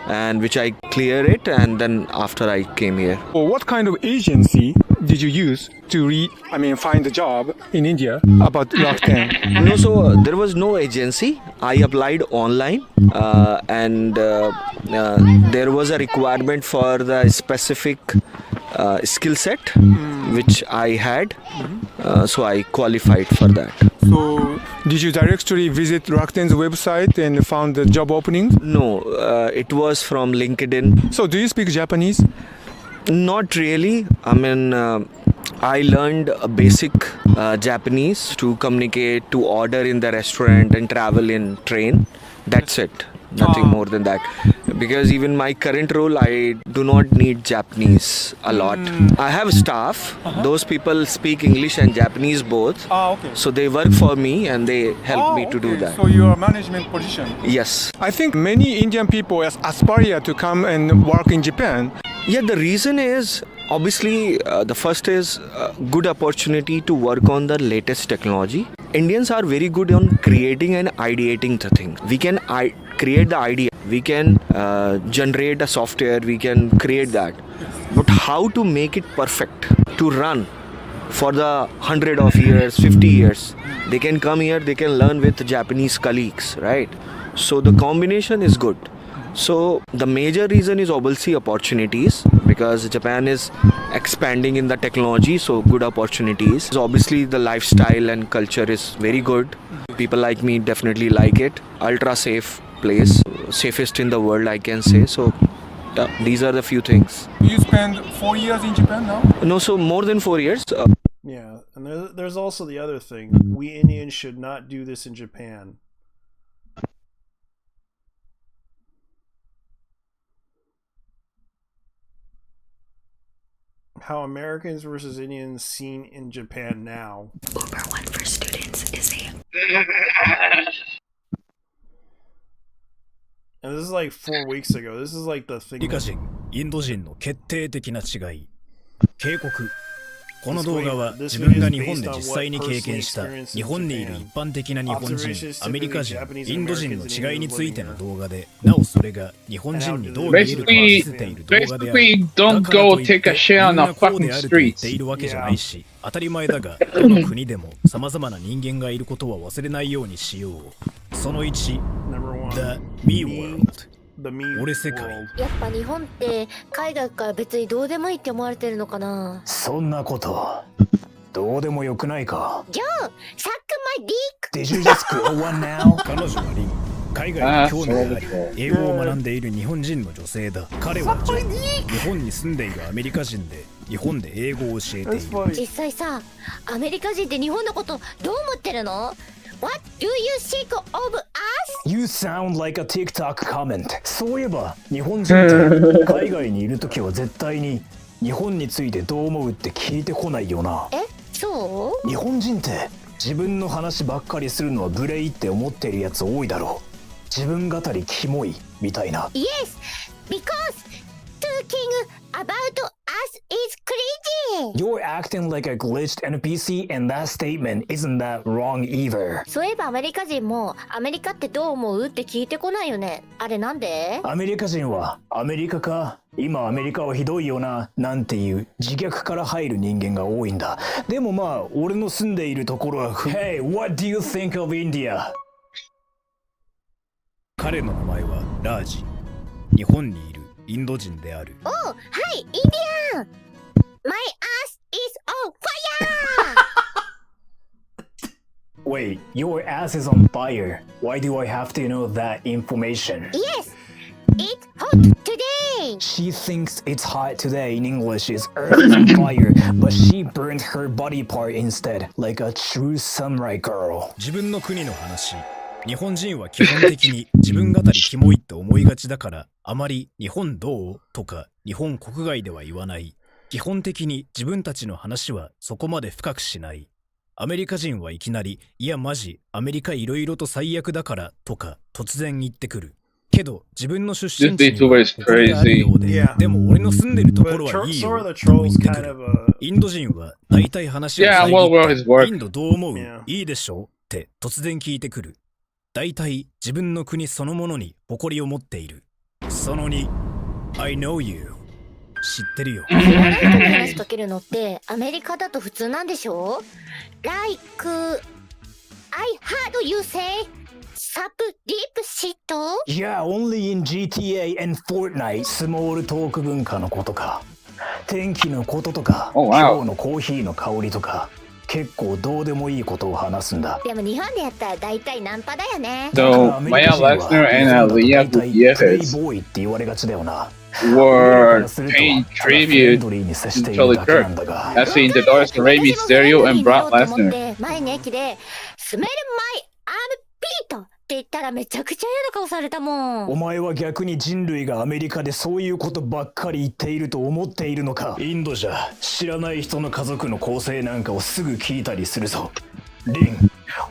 and which I cleared it, and then after I came here. What kind of agency did you use to find a job in India about Rakuten? No, so there was no agency. I applied online, and there was a requirement for the specific skill set which I had, so I qualified for that. So did you directly visit Rakuten's website and found the job openings? No, it was from LinkedIn. So do you speak Japanese? Not really. I mean, I learned a basic Japanese to communicate, to order in the restaurant and travel in train. That's it. Nothing more than that. Because even my current role, I do not need Japanese a lot. I have staff. Those people speak English and Japanese both. Okay. So they work for me and they help me to do that. So your management position? Yes. I think many Indian people aspire to come and work in Japan. Yeah, the reason is obviously the first is good opportunity to work on the latest technology. Indians are very good on creating and ideating the thing. We can create the idea. We can generate a software. We can create that. But how to make it perfect to run for the 100 of years, 50 years? They can come here. They can learn with Japanese colleagues, right? So the combination is good. So the major reason is obviously opportunities, because Japan is expanding in the technology, so good opportunities. So obviously the lifestyle and culture is very good. People like me definitely like it. Ultra safe place, safest in the world, I can say. So these are the few things. You spend 4 years in Japan now? No, so more than 4 years. Yeah, and there's also the other thing. We Indians should not do this in Japan. How Americans versus Indians seen in Japan now. Uber One for students is a... And this is like 4 weeks ago. This is like the thing. インド人の決定的な違い。警告。この動画は自分が日本で実際に経験した日本にいる一般的な日本人、アメリカ人、インド人の違いについての動画で、なおそれが日本人にどう見えるかを見せている動画である。だからといってみんなこうであると言っているわけじゃないし、当たり前だが、どの国でも様々な人間がいることは忘れないようにしよう。その1、The Me World。俺世界。やっぱ日本って海外から別にどうでもいいって思われてるのかな。そんなことどうでもよくないか。ジョー、サックマイディック。 Did you just grow one now? 彼女はリン、海外に興味があり英語を学んでいる日本人の女性だ。彼はジョー、日本に住んでいるアメリカ人で日本で英語を教えている。実際さ、アメリカ人って日本のことどう思ってるの？ What do you think of us? You sound like a TikTok comment. そういえば日本人って海外にいるときは絶対に日本についてどう思うって聞いてこないよな。え、そう？日本人って自分の話ばっかりするのは無礼って思ってるやつ多いだろう。自分語りキモいみたいな。 Yes, because talking about us is crazy. You're acting like a glitched NPC and that statement isn't that wrong either. そういえばアメリカ人もアメリカってどう思うって聞いてこないよね。あれなんで？アメリカ人はアメリカか、今アメリカはひどいよななんていう自虐から入る人間が多いんだ。でもまあ俺の住んでいるところはHey, what do you think of India? 彼の名前はラージ。日本にいるインド人である。おう、はい、インディアン。My ass is on fire. Wait, your ass is on fire. Why do I have to know that information? Yes, it's hot today. She thinks it's hot today in English is earth is on fire, but she burned her body part instead, like a true samurai girl. 自分の国の話。日本人は基本的に自分語りキモいって思いがちだから、あまり日本どうとか日本国外では言わない。基本的に自分たちの話はそこまで深くしない。アメリカ人はいきなり、いやマジアメリカいろいろと最悪だからとか突然言ってくる。けど自分の出身地には誇りがあるようで、でも俺の住んでるところはいいよと言ってくる。インド人は大体話を遮ってインドどう思う？いいでしょって突然聞いてくる。大体自分の国そのものに誇りを持っている。その2、I know you。知ってるよ。人に話しかけるのってアメリカだと普通なんでしょ？ Like, I heard you say sub deep shit? Yeah, only in GTA and Fortnite スモールトーク文化のことか。天気のこととか、今日のコーヒーの香りとか。結構どうでもいいことを話すんだ。でも日本でやったら大体ナンパだよね。So, Maya Lesnar and Aliyah Gutierrez were paying tribute to Charlie Kirk as he endorsed Rey Mysterio and Brock Lesnar. 前の駅で Smell my armpit って言ったらめちゃくちゃ嫌な顔されたもん。お前は逆に人類がアメリカでそういうことばっかり言っていると思っているのか。インドじゃ知らない人の家族の構成なんかをすぐ聞いたりするぞ。リン、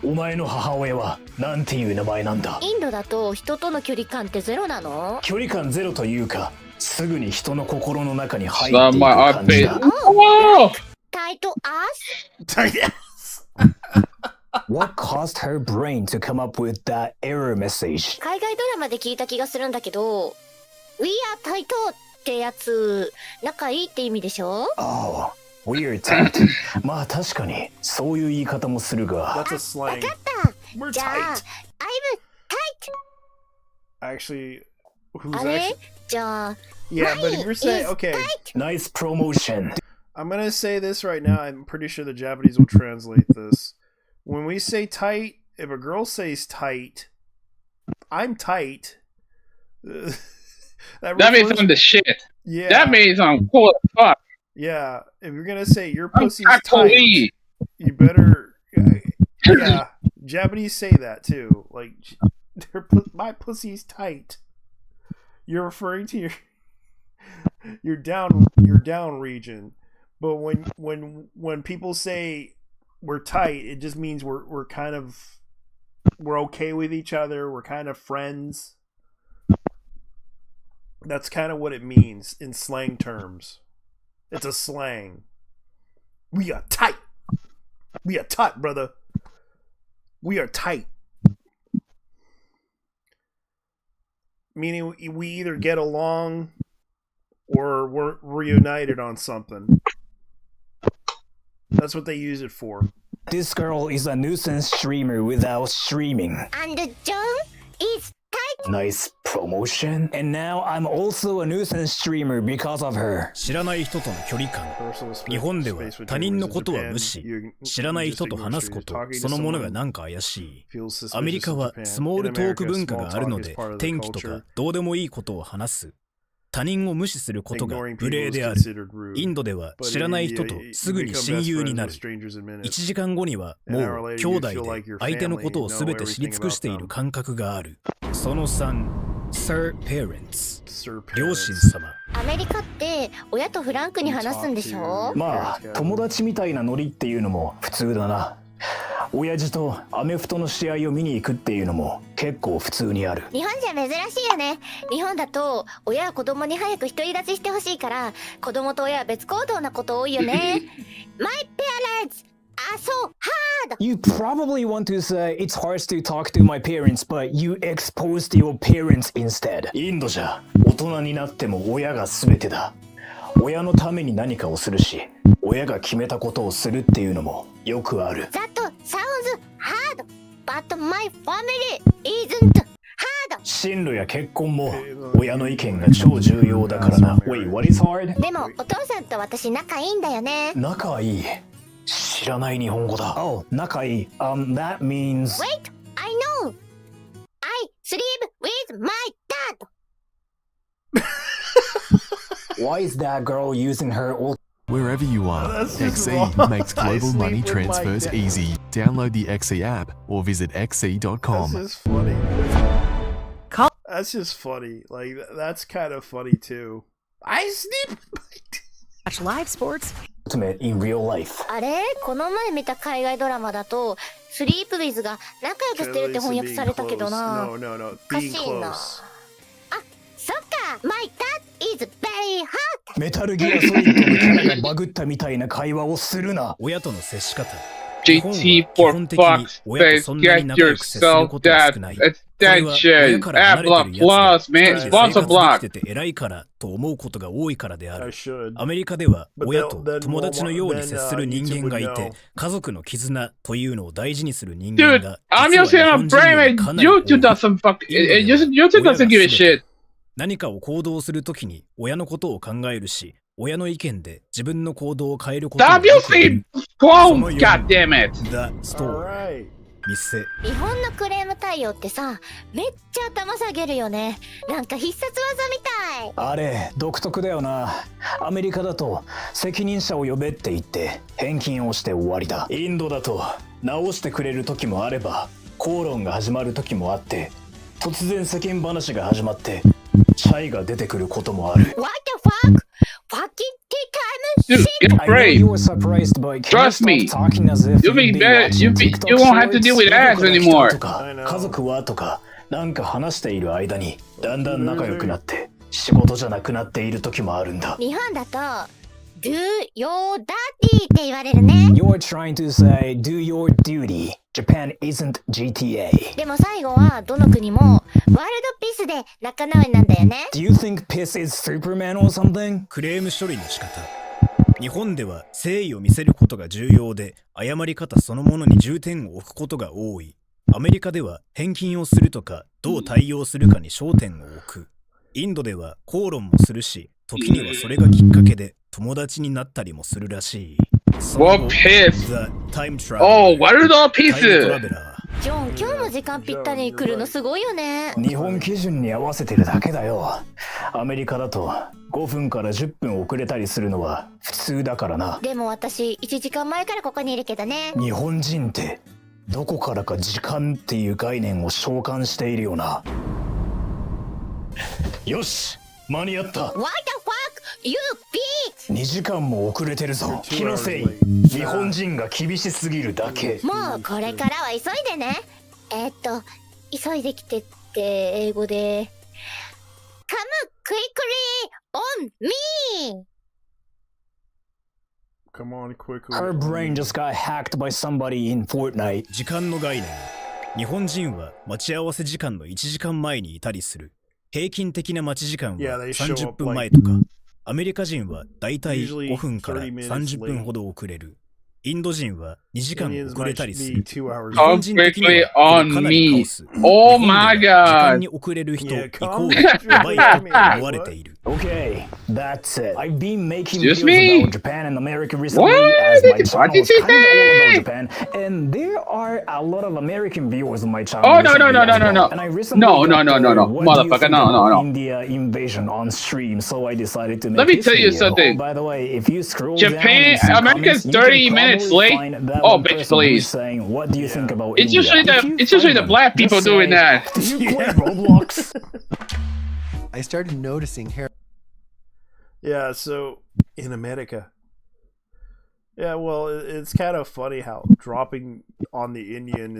お前の母親はなんていう名前なんだ？インドだと人との距離感ってゼロなの？距離感ゼロというか、すぐに人の心の中に入っていく感じだ。タイトアスWhat caused her brain to come up with that error message? 海外ドラマで聞いた気がするんだけど We are tight ってやつ仲いいって意味でしょ？ああ、We're tight まあ確かにそういう言い方もするが。わかった。じゃあ I'm tight Actually, who's あれ actually... じゃあ Yeah, but if you're saying... Okay. Nice promotion. I'm gonna say this right now. I'm pretty sure the Japanese will translate this. When we say tight, if a girl says tight, I'm tight. that means I'm the shit. Yeah. That means I'm cool as fuck. Yeah. If you're gonna say your pussy's tight, you better. Yeah. Japanese say that too. Like, my pussy's tight. You're referring to your down region. But when people say we're tight, it just means we're okay with each other. We're kind of friends. That's kind of what it means in slang terms. It's a slang. We are tight. We are tight, brother. We are tight. Meaning we either get along or we're reunited on something. That's what they use it for. This girl is a nuisance streamer without streaming. And John is tight. Nice promotion. And now I'm also a nuisance streamer because of her. 知らない人との距離感。日本では他人のことは無視。知らない人と話すこと、そのものがなんか怪しい。アメリカはスモールトーク文化があるので、天気とかどうでもいいことを話す。他人を無視することが無礼である。インドでは知らない人とすぐに親友になる。1時間後にはもう兄弟で相手のことを全て知り尽くしている感覚がある。その3、Sir Parents、両親様。アメリカって親とフランクに話すんでしょ？まあ、友達みたいなノリっていうのも普通だな。親父とアメフトの試合を見に行くっていうのも結構普通にある。日本じゃ珍しいよね。日本だと親は子供に早く独り立ちしてほしいから子供と親は別行動なこと多いよね。My parents are so hard. You probably want to say it's hard to talk to my parents, but you exposed your parents instead. インドじゃ大人になっても親が全てだ。親のために何かをするし、親が決めたことをするっていうのもよくある。That sounds hard, but my family isn't hard. 進路や結婚も親の意見が超重要だからな。Wait, what is hard? でもお父さんと私仲いいんだよね。仲いい。知らない日本語だ。Oh, 仲いい。That means... Wait, I know. I sleep with my dad. Why is that girl using her old... Wherever you are, XE makes global money transfers easy. Download the XE app or visit xe.com. That's just funny. That's just funny. Like, that's kind of funny too. I sleep. Watch live sports. Ultimate in real life. あれこの前見た海外ドラマだとスリープウィズが仲良くしてるって翻訳されたけどな。おかしいな。あ、そっか。My dad is very hot. メタルギアソリッドのキャラがバグったみたいな会話をするな。親との接し方。JT for fuck's sake, get yourself that attention. Apple Plus, man. Sponsor block. 偉いからと思うことが多いからである。アメリカでは親と友達のように接する人間がいて、家族の絆というのを大事にする人間が。Dude, I'm just saying I'm brave and YouTube doesn't YouTube doesn't give a shit. 何かを行動するときに親のことを考えるし、親の意見で自分の行動を変えることができる。Obviously, phone, goddammit. The story. 店。日本のクレーム対応ってさ、めっちゃ頭下げるよね。なんか必殺技みたい。あれ、独特だよな。アメリカだと責任者を呼べって言って返金をして終わりだ。インドだと直してくれる時もあれば、口論が始まる時もあって、突然世間話が始まって、チャイが出てくることもある。What the fuck? Fucking Dude, get brave. Trust me. You won't have to deal with ass anymore. 家族はとか、なんか話している間に、だんだん仲良くなって、仕事じゃなくなっている時もあるんだ。日本だと、Do your duty って言われるね。You're trying to say, do your duty. Japan isn't GTA. でも最後はどの国もワールドピースで仲直りなんだよね。Do you think Piss is Superman or something? クレーム処理の仕方。日本では誠意を見せることが重要で、謝り方そのものに重点を置くことが多い。アメリカでは返金をするとか、どう対応するかに焦点を置く。インドでは口論もするし、時にはそれがきっかけで友達になったりもするらしい。What piss? Oh, world piece! ジョン、今日も時間ぴったりに来るのすごいよね。日本基準に合わせてるだけだよ。アメリカだと5分から10分遅れたりするのは普通だからな。でも私1時間前からここにいるけどね。日本人ってどこからか時間っていう概念を召喚しているよな。よし、間に合った。 What the fuck? You beat! 2時間も遅れてるぞ。気のせい。日本人が厳しすぎるだけ。もうこれからは急いでね。急いできてって英語で Come quickly on me! Come on, quickly. Her brain just got hacked by somebody in Fortnite. 時間の概念。日本人は待ち合わせ時間の1時間前にいたりする。平均的な待ち時間は30分前とか。アメリカ人はだいたい5分から30分ほど遅れる。インド人は2時間遅れたりする。日本人的にはかなりカオス。 Oh my god! 時間に遅れる人イコールやばい人と思われている。Okay, that's it. I've been making Excuse videos me? about Japan and America recently What? as my channel What did is you kind of all say? about Japan, and there are a lot of American viewers on my channel. Oh, no, no, recently no, as no, no, well. no. And I recently No, no, got no, no, no. what do you Motherfucker, think no, no, about no. India invasion on stream, so I decided to make Let me this tell you video. something. Oh, by the way, if you scroll Japan, down America's 30 minutes late. Oh, bitch, please. saying, what do you think about It's India? usually the black people doing that. Did you play Roblox? I started noticing hair. Yeah, so in America. Yeah, well, it's kind of funny how dropping on the Indian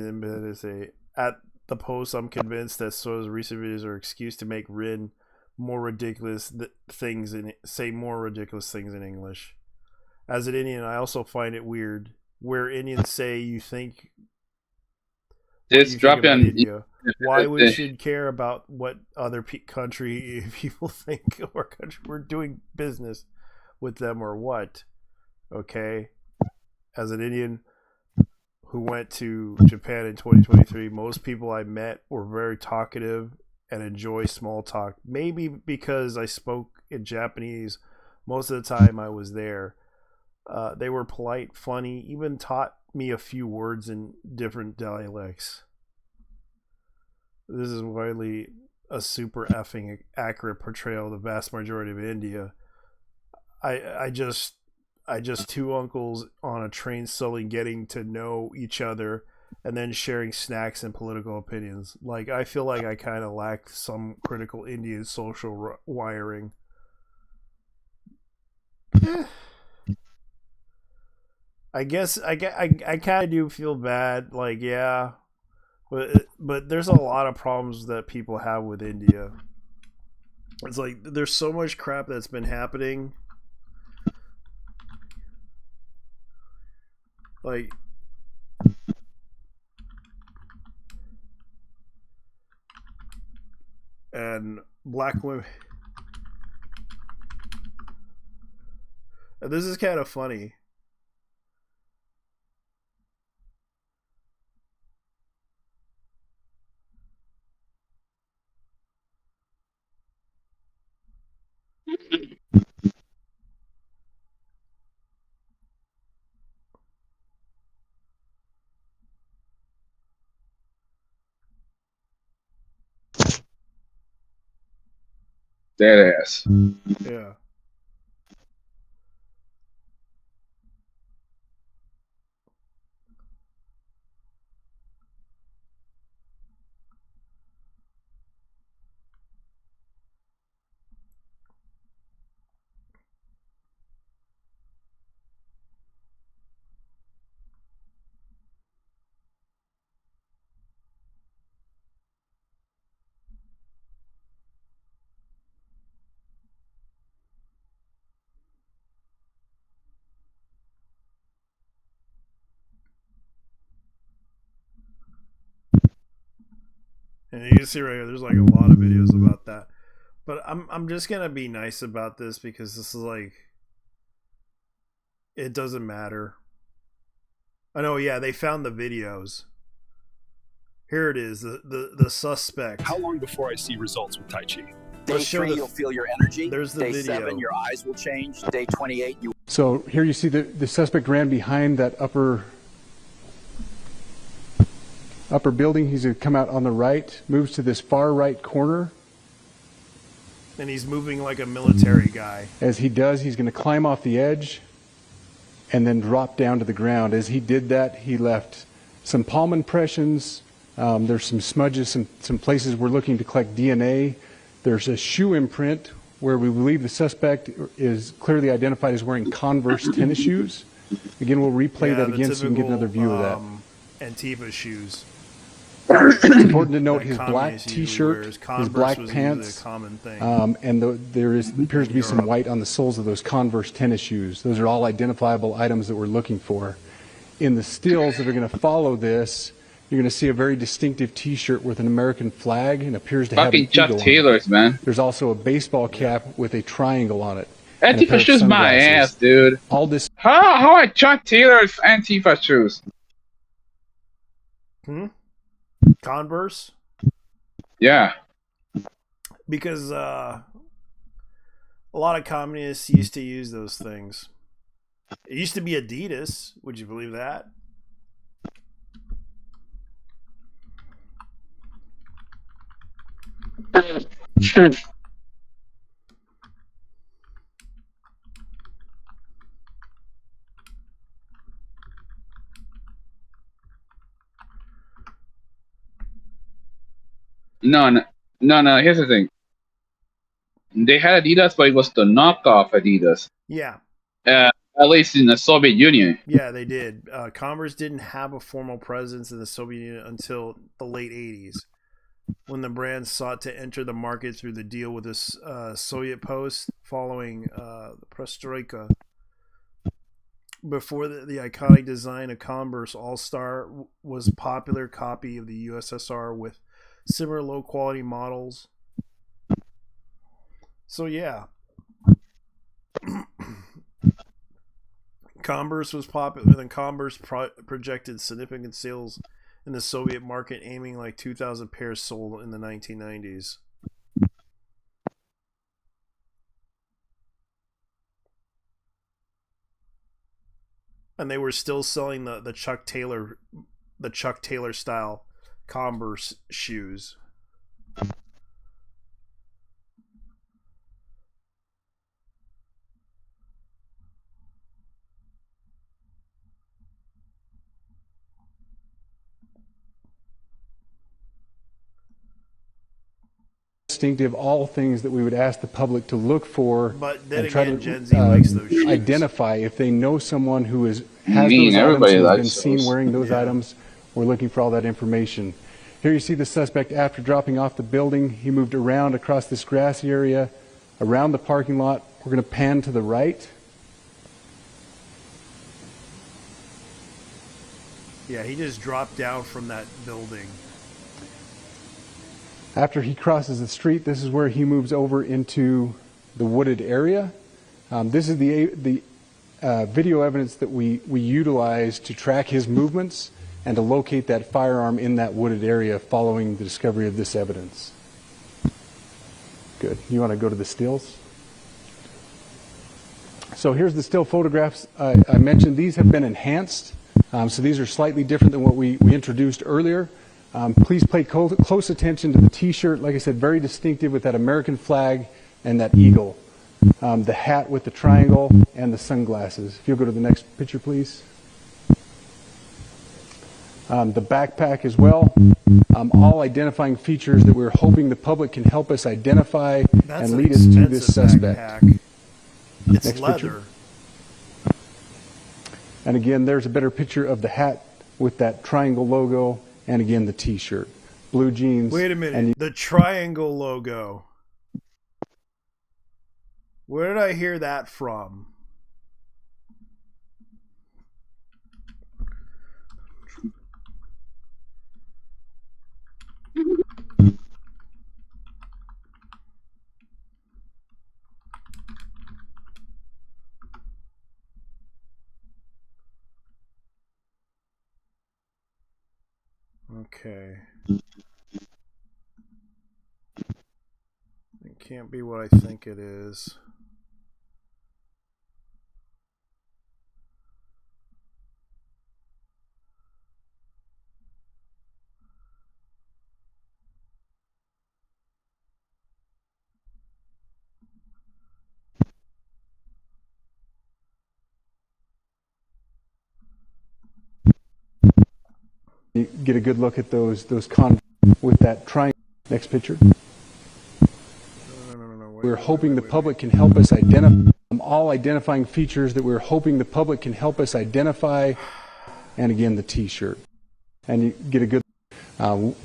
at the post, I'm convinced that So's recent videos are an excuse to make Rin more ridiculous things and say more ridiculous things in English. As an Indian, I also find it weird where Indians say you think. Just drop on India. Why we should care about what other country people think or country we're doing business with them or what? Okay, as an Indian who went to Japan in 2023, most people I met were very talkative and enjoy small talk. Maybe because I spoke in Japanese most of the time I was there. They were polite, funny, even taught me a few words in different dialects. This is widely a super effing accurate portrayal of the vast majority of India. I just two uncles on a train slowly getting to know each other and then sharing snacks and political opinions. Like, I feel like I kind of lack some critical Indian social wiring. I guess I kind of do feel bad. Like, yeah. But there's a lot of problems that people have with India. It's like there's so much crap that's been happening. Like, and black women. And this is kind of funny. Dead ass. Yeah. And you can see right here, there's like a lot of videos about that. But I'm just gonna be nice about this because this is like, it doesn't matter. Oh no, yeah, they found the videos. Here it is, the suspect. How long before I see results with Tai Chi? Day 3, you'll feel your energy. There's the Day video. 7, your eyes will change. Day 28, you. So here you see the suspect ran behind that upper building. He's going to come out on the right, moves to this far right corner. And he's moving like a military guy. As he does, he's going to climb off the edge and then drop down to the ground. As he did that, he left some palm impressions. There's some smudges, some places we're looking to collect DNA. There's a shoe imprint where we believe the suspect is clearly identified as wearing Converse tennis shoes. Again, we'll replay that again so you can get another view of that. Antifa shoes. It's important to note that his black communists usually T-shirt, wear. his Converse black was pants, usually a common thing. there appears to be some white on the soles of those Converse tennis shoes. Those are all identifiable items that we're looking for. In the stills that are going to follow this, you're going to see a very distinctive T-shirt with an American flag and appears to have an Fucking Chuck eagle on it. Taylors, man. There's also a baseball cap with a triangle on it. and a pair Antifa of shoes my sunglasses. ass, dude. All this. How are Chuck Taylor's Antifa shoes? Converse? Yeah. Because a lot of communists used to use those things. It used to be Adidas. Would you believe that? No. Here's the thing. They had Adidas, but it was the knockoff Adidas. Yeah. At least in the Soviet Union. Yeah, they did. Converse didn't have a formal presence in the Soviet Union until the late 80s, when the brand sought to enter the market through the deal with this Soviet Post following the Perestroika. Before the iconic design of Converse All-Star was a popular copy of the USSR with similar low-quality models. So, yeah. Converse was popular, and Converse projected significant sales in the Soviet market, aiming like 2,000 pairs sold in the 1990s. And they were still selling the Chuck Taylor style Converse shoes. Distinctive, all things that we would ask the public to look for, but then and try again, to Gen Z likes those shoes. identify if they know someone who has those everybody items, who's been likes seen those. wearing those items. We're looking for all that information. Here you see the suspect after dropping off the building. He moved around across this grassy area, around the parking lot. We're going to pan to the right. Yeah, he just dropped down from that building. After he crosses the street, this is where he moves over into the wooded area. This is the video evidence that we utilize to track his movements and to locate that firearm in that wooded area following the discovery of this evidence. Good. You want to go to the stills? So here's the still photographs I mentioned. These have been enhanced. So these are slightly different than what we introduced earlier. Please pay close attention to the T-shirt. Like I said, very distinctive with that American flag and that eagle. The hat with the triangle and the sunglasses. If you'll go to the next picture, please. The backpack as well. All identifying features that we're hoping the public can help us identify and lead us to this suspect. Backpack. It's Next leather. picture. And again, there's a better picture of the hat with that triangle logo. And again, the T-shirt, blue jeans. Wait a minute. And The triangle logo. Where did I hear that from? Okay. It can't be what I think it is. you get a good look at those with that triangle. Next picture. We're hoping the public can help us identify all identifying features that we're hoping the public can help us identify. And again, the T-shirt. And you get a good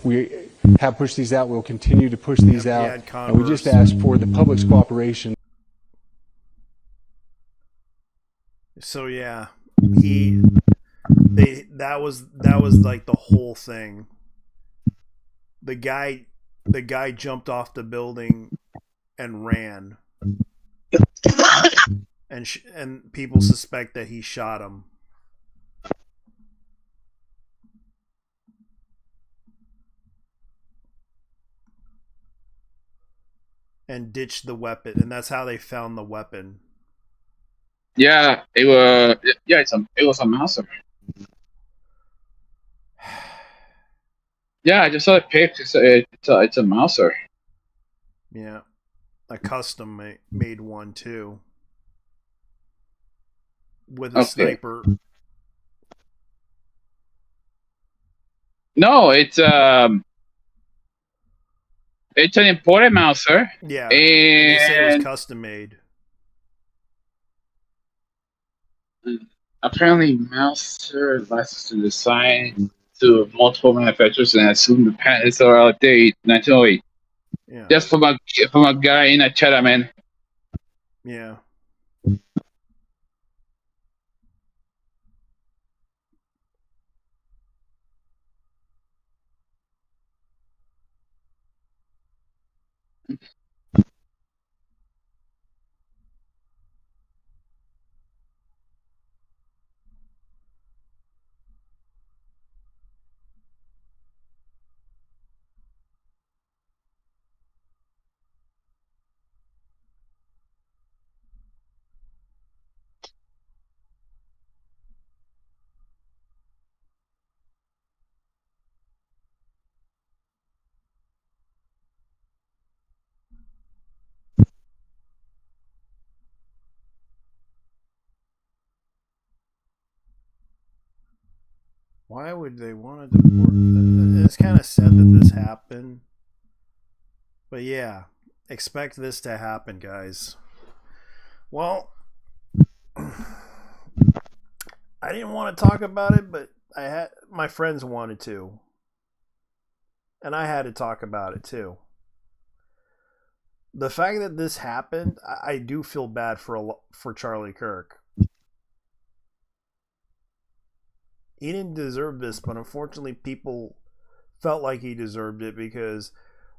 We have pushed these out. We'll continue to push these out. And we just Converse. ask for the public's cooperation. So yeah, that was like the whole thing. The guy jumped off the building and ran, and people suspect that he shot him. And ditched the weapon, and that's how they found the weapon. Yeah, it was a massacre. Yeah, I just saw a picture. It's a mouser. Yeah, a custom made one too, with a sniper. No, it's an imported mouser. Yeah, and they say it was custom made. Apparently, mouser licensed to design to multiple manufacturers, and I assume the patents are outdated 1908. Yeah. Just from a guy in a chat, man. Yeah. Why would they want to deport? It's kind of sad that this happened. But yeah, expect this to happen, guys. Well, I didn't want to talk about it, but my friends wanted to. And I had to talk about it too. The fact that this happened, I do feel bad for Charlie Kirk. He didn't deserve this, but unfortunately people felt like he deserved it because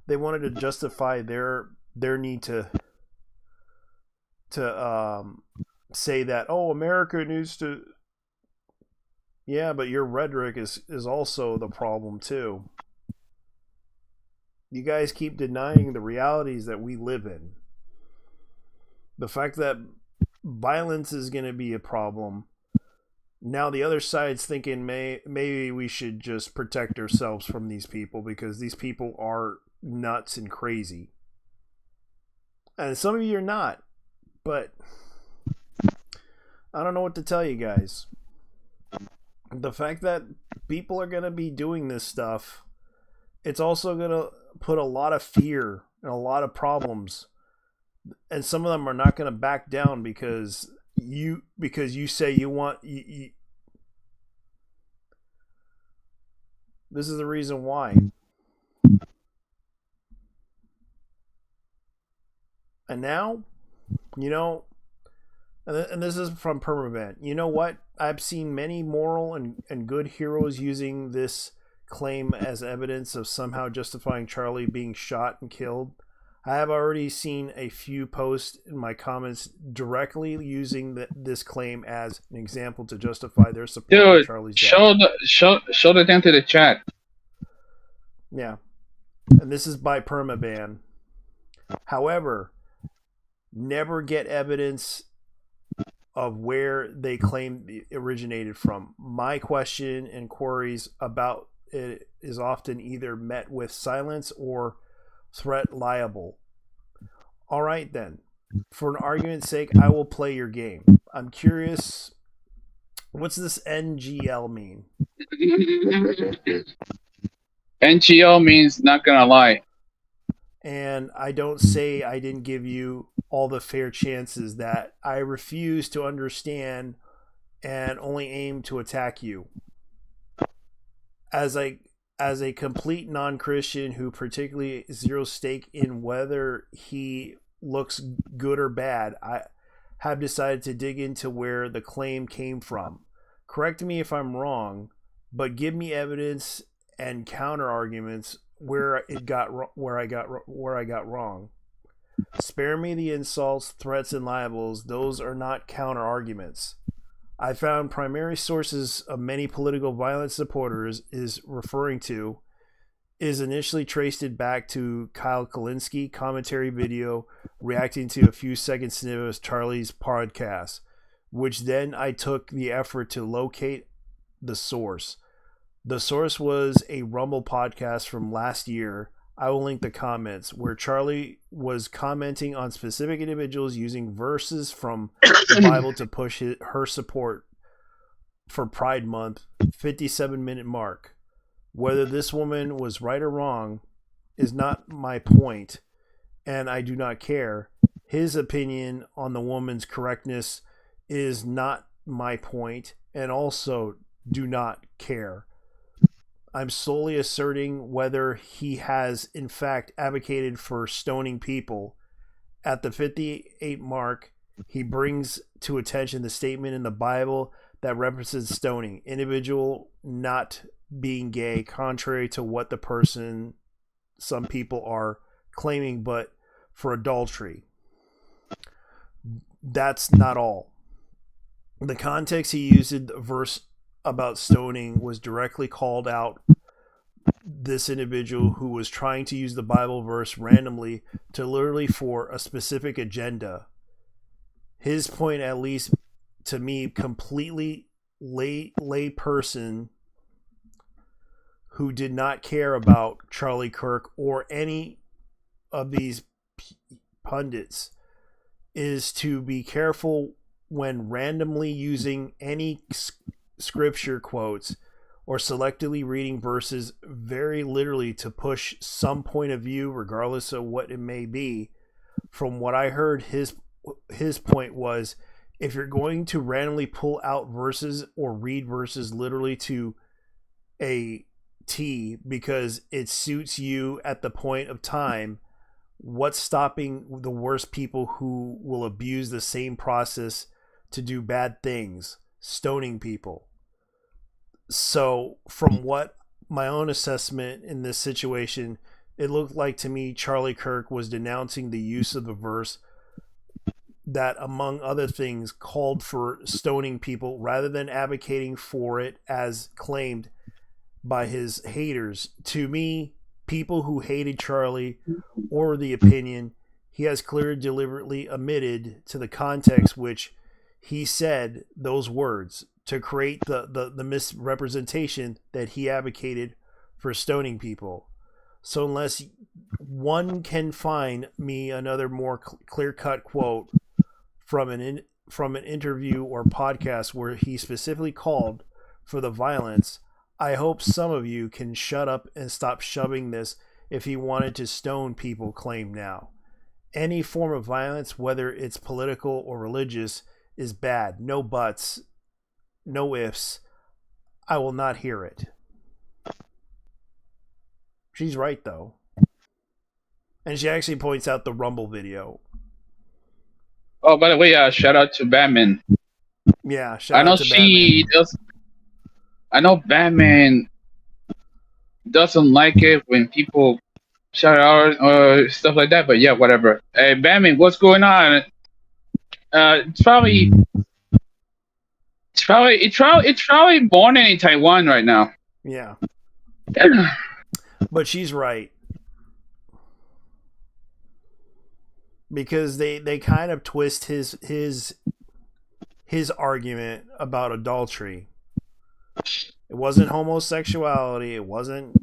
they wanted to justify their need to say that, oh, America needs to. Yeah, but your rhetoric is also the problem too. You guys keep denying the realities that we live in. The fact that violence is going to be a problem. Now the other side's thinking maybe we should just protect ourselves from these people because these people are nuts and crazy. And some of you are not, but I don't know what to tell you guys. The fact that people are going to be doing this stuff, it's also going to put a lot of fear and a lot of problems. And some of them are not going to back down because you say you want you. This is the reason why. And now, and this is from Permavent. You know what? I've seen many moral and good heroes using this claim as evidence of somehow justifying Charlie being shot and killed. I have already seen a few posts in my comments directly using this claim as an example to justify their support of Charlie's death. Show the thing to the chat. Yeah. And this is by Permaban. However, never get evidence of where they claim it originated from. My question and queries about it is often either met with silence or threat liable. All right then. For an argument's sake, I will play your game. I'm curious, what's this NGL mean? NGL means not gonna lie. And I don't say I didn't give you all the fair chances, that I refuse to understand and only aim to attack you. As I as a complete non-Christian who particularly zero stake in whether he looks good or bad, I have decided to dig into where the claim came from. Correct me if I'm wrong, but give me evidence and counter arguments where I got wrong. Spare me the insults, threats, and libels. Those are not counter arguments. I found primary sources of many political violence supporters is initially traced it back to Kyle Kalinske commentary video reacting to a few second snippets of Charlie's podcast, which then I took the effort to locate the source. The source was a Rumble podcast from last year. I will link the comments where Charlie was commenting on specific individuals using verses from the Bible to push her support for Pride Month 57-minute mark. Whether this woman was right or wrong is not my point, and I do not care. His opinion on the woman's correctness is not my point, and also do not care. I'm solely asserting whether he has in fact advocated for stoning people. At the 58 mark, he brings to attention the statement in the Bible that represents stoning, individual not being gay, contrary to what some people are claiming, but for adultery. That's not all. The context he used in the verse about stoning was directly called out this individual who was trying to use the Bible verse randomly to literally for a specific agenda. His point, at least to me, completely lay person who did not care about Charlie Kirk or any of these pundits, is to be careful when randomly using any scripture quotes or selectively reading verses very literally to push some point of view, regardless of what it may be. From what I heard, his point was, if you're going to randomly pull out verses or read verses literally to a T because it suits you at the point of time, what's stopping the worst people who will abuse the same process to do bad things? Stoning people. So from what my own assessment in this situation, it looked like to me Charlie Kirk was denouncing the use of the verse that, among other things, called for stoning people rather than advocating for it as claimed by his haters. To me, people who hated Charlie or the opinion he has clearly deliberately omitted to the context which he said those words to create the misrepresentation that he advocated for stoning people. So unless one can find me another more clear-cut quote from an interview or podcast where he specifically called for the violence, I hope some of you can shut up and stop shoving this if he wanted to stone people claim now. Any form of violence, whether it's political or religious, is bad. No buts, no ifs. I will not hear it. She's right, though. And she actually points out the Rumble video. Oh, by the way, shout out to Batman. Yeah, shout out to Batman. I know Batman doesn't like it when people shout out or stuff like that, but yeah, whatever. Hey, Batman, what's going on? It's probably born in Taiwan right now. Yeah. But she's right. Because they kind of twist his argument about adultery. It wasn't homosexuality, it wasn't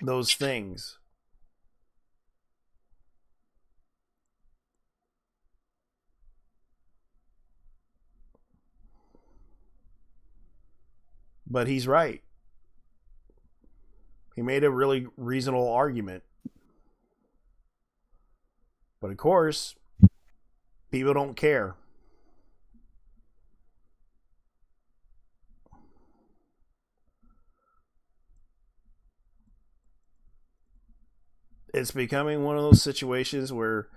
those things. But he's right. He made a really reasonable argument. But of course, people don't care. it's becoming one of those situations where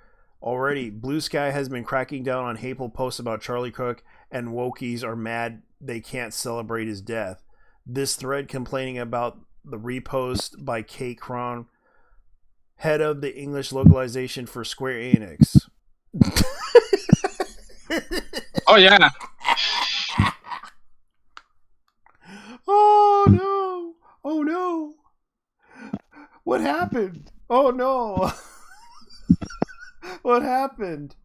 already Blue Sky has been cracking down on hateful posts about Charlie Cook, and wokies are mad they can't celebrate his death. This thread complaining about the repost by Kate Cron, head of the English localization for Square Enix. Oh yeah. Oh no! Oh no! What happened? Oh no! What happened?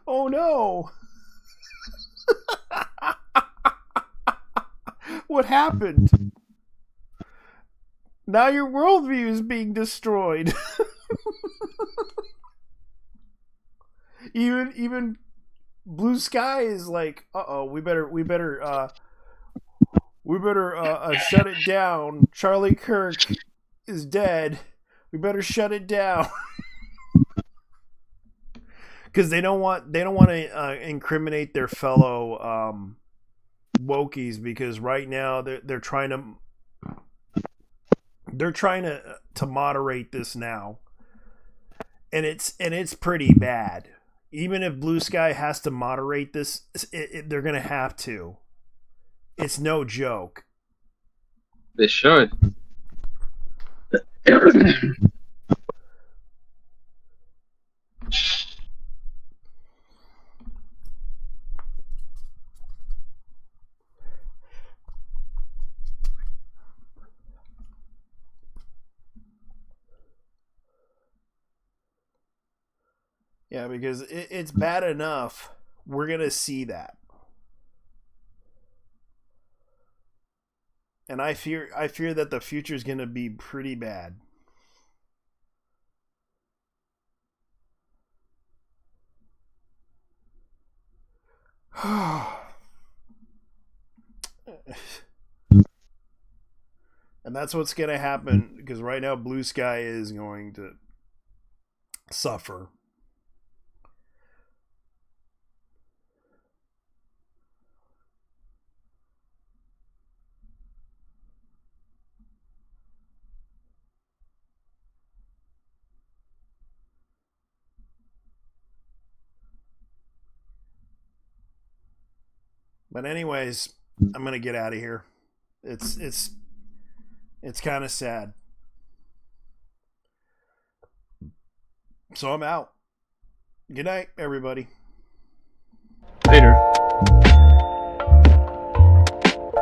Oh no! What happened? Now your worldview is being destroyed. even Blue Sky is like, uh-oh, we better shut it down. Charlie Kirk is dead. We better shut it down. Because they don't want to incriminate their fellow wokies, because right now they're trying to moderate this now, and it's pretty bad. Even if Blue Sky has to moderate this, they're gonna have to. It's no joke. They should. Yeah, because it's bad enough. We're gonna see that, and I fear that the future is gonna be pretty bad. And that's what's gonna happen, because right now Blue Sky is going to suffer. But anyways, I'm gonna get out of here. It's kind of sad. So I'm out. Good night, everybody. Later.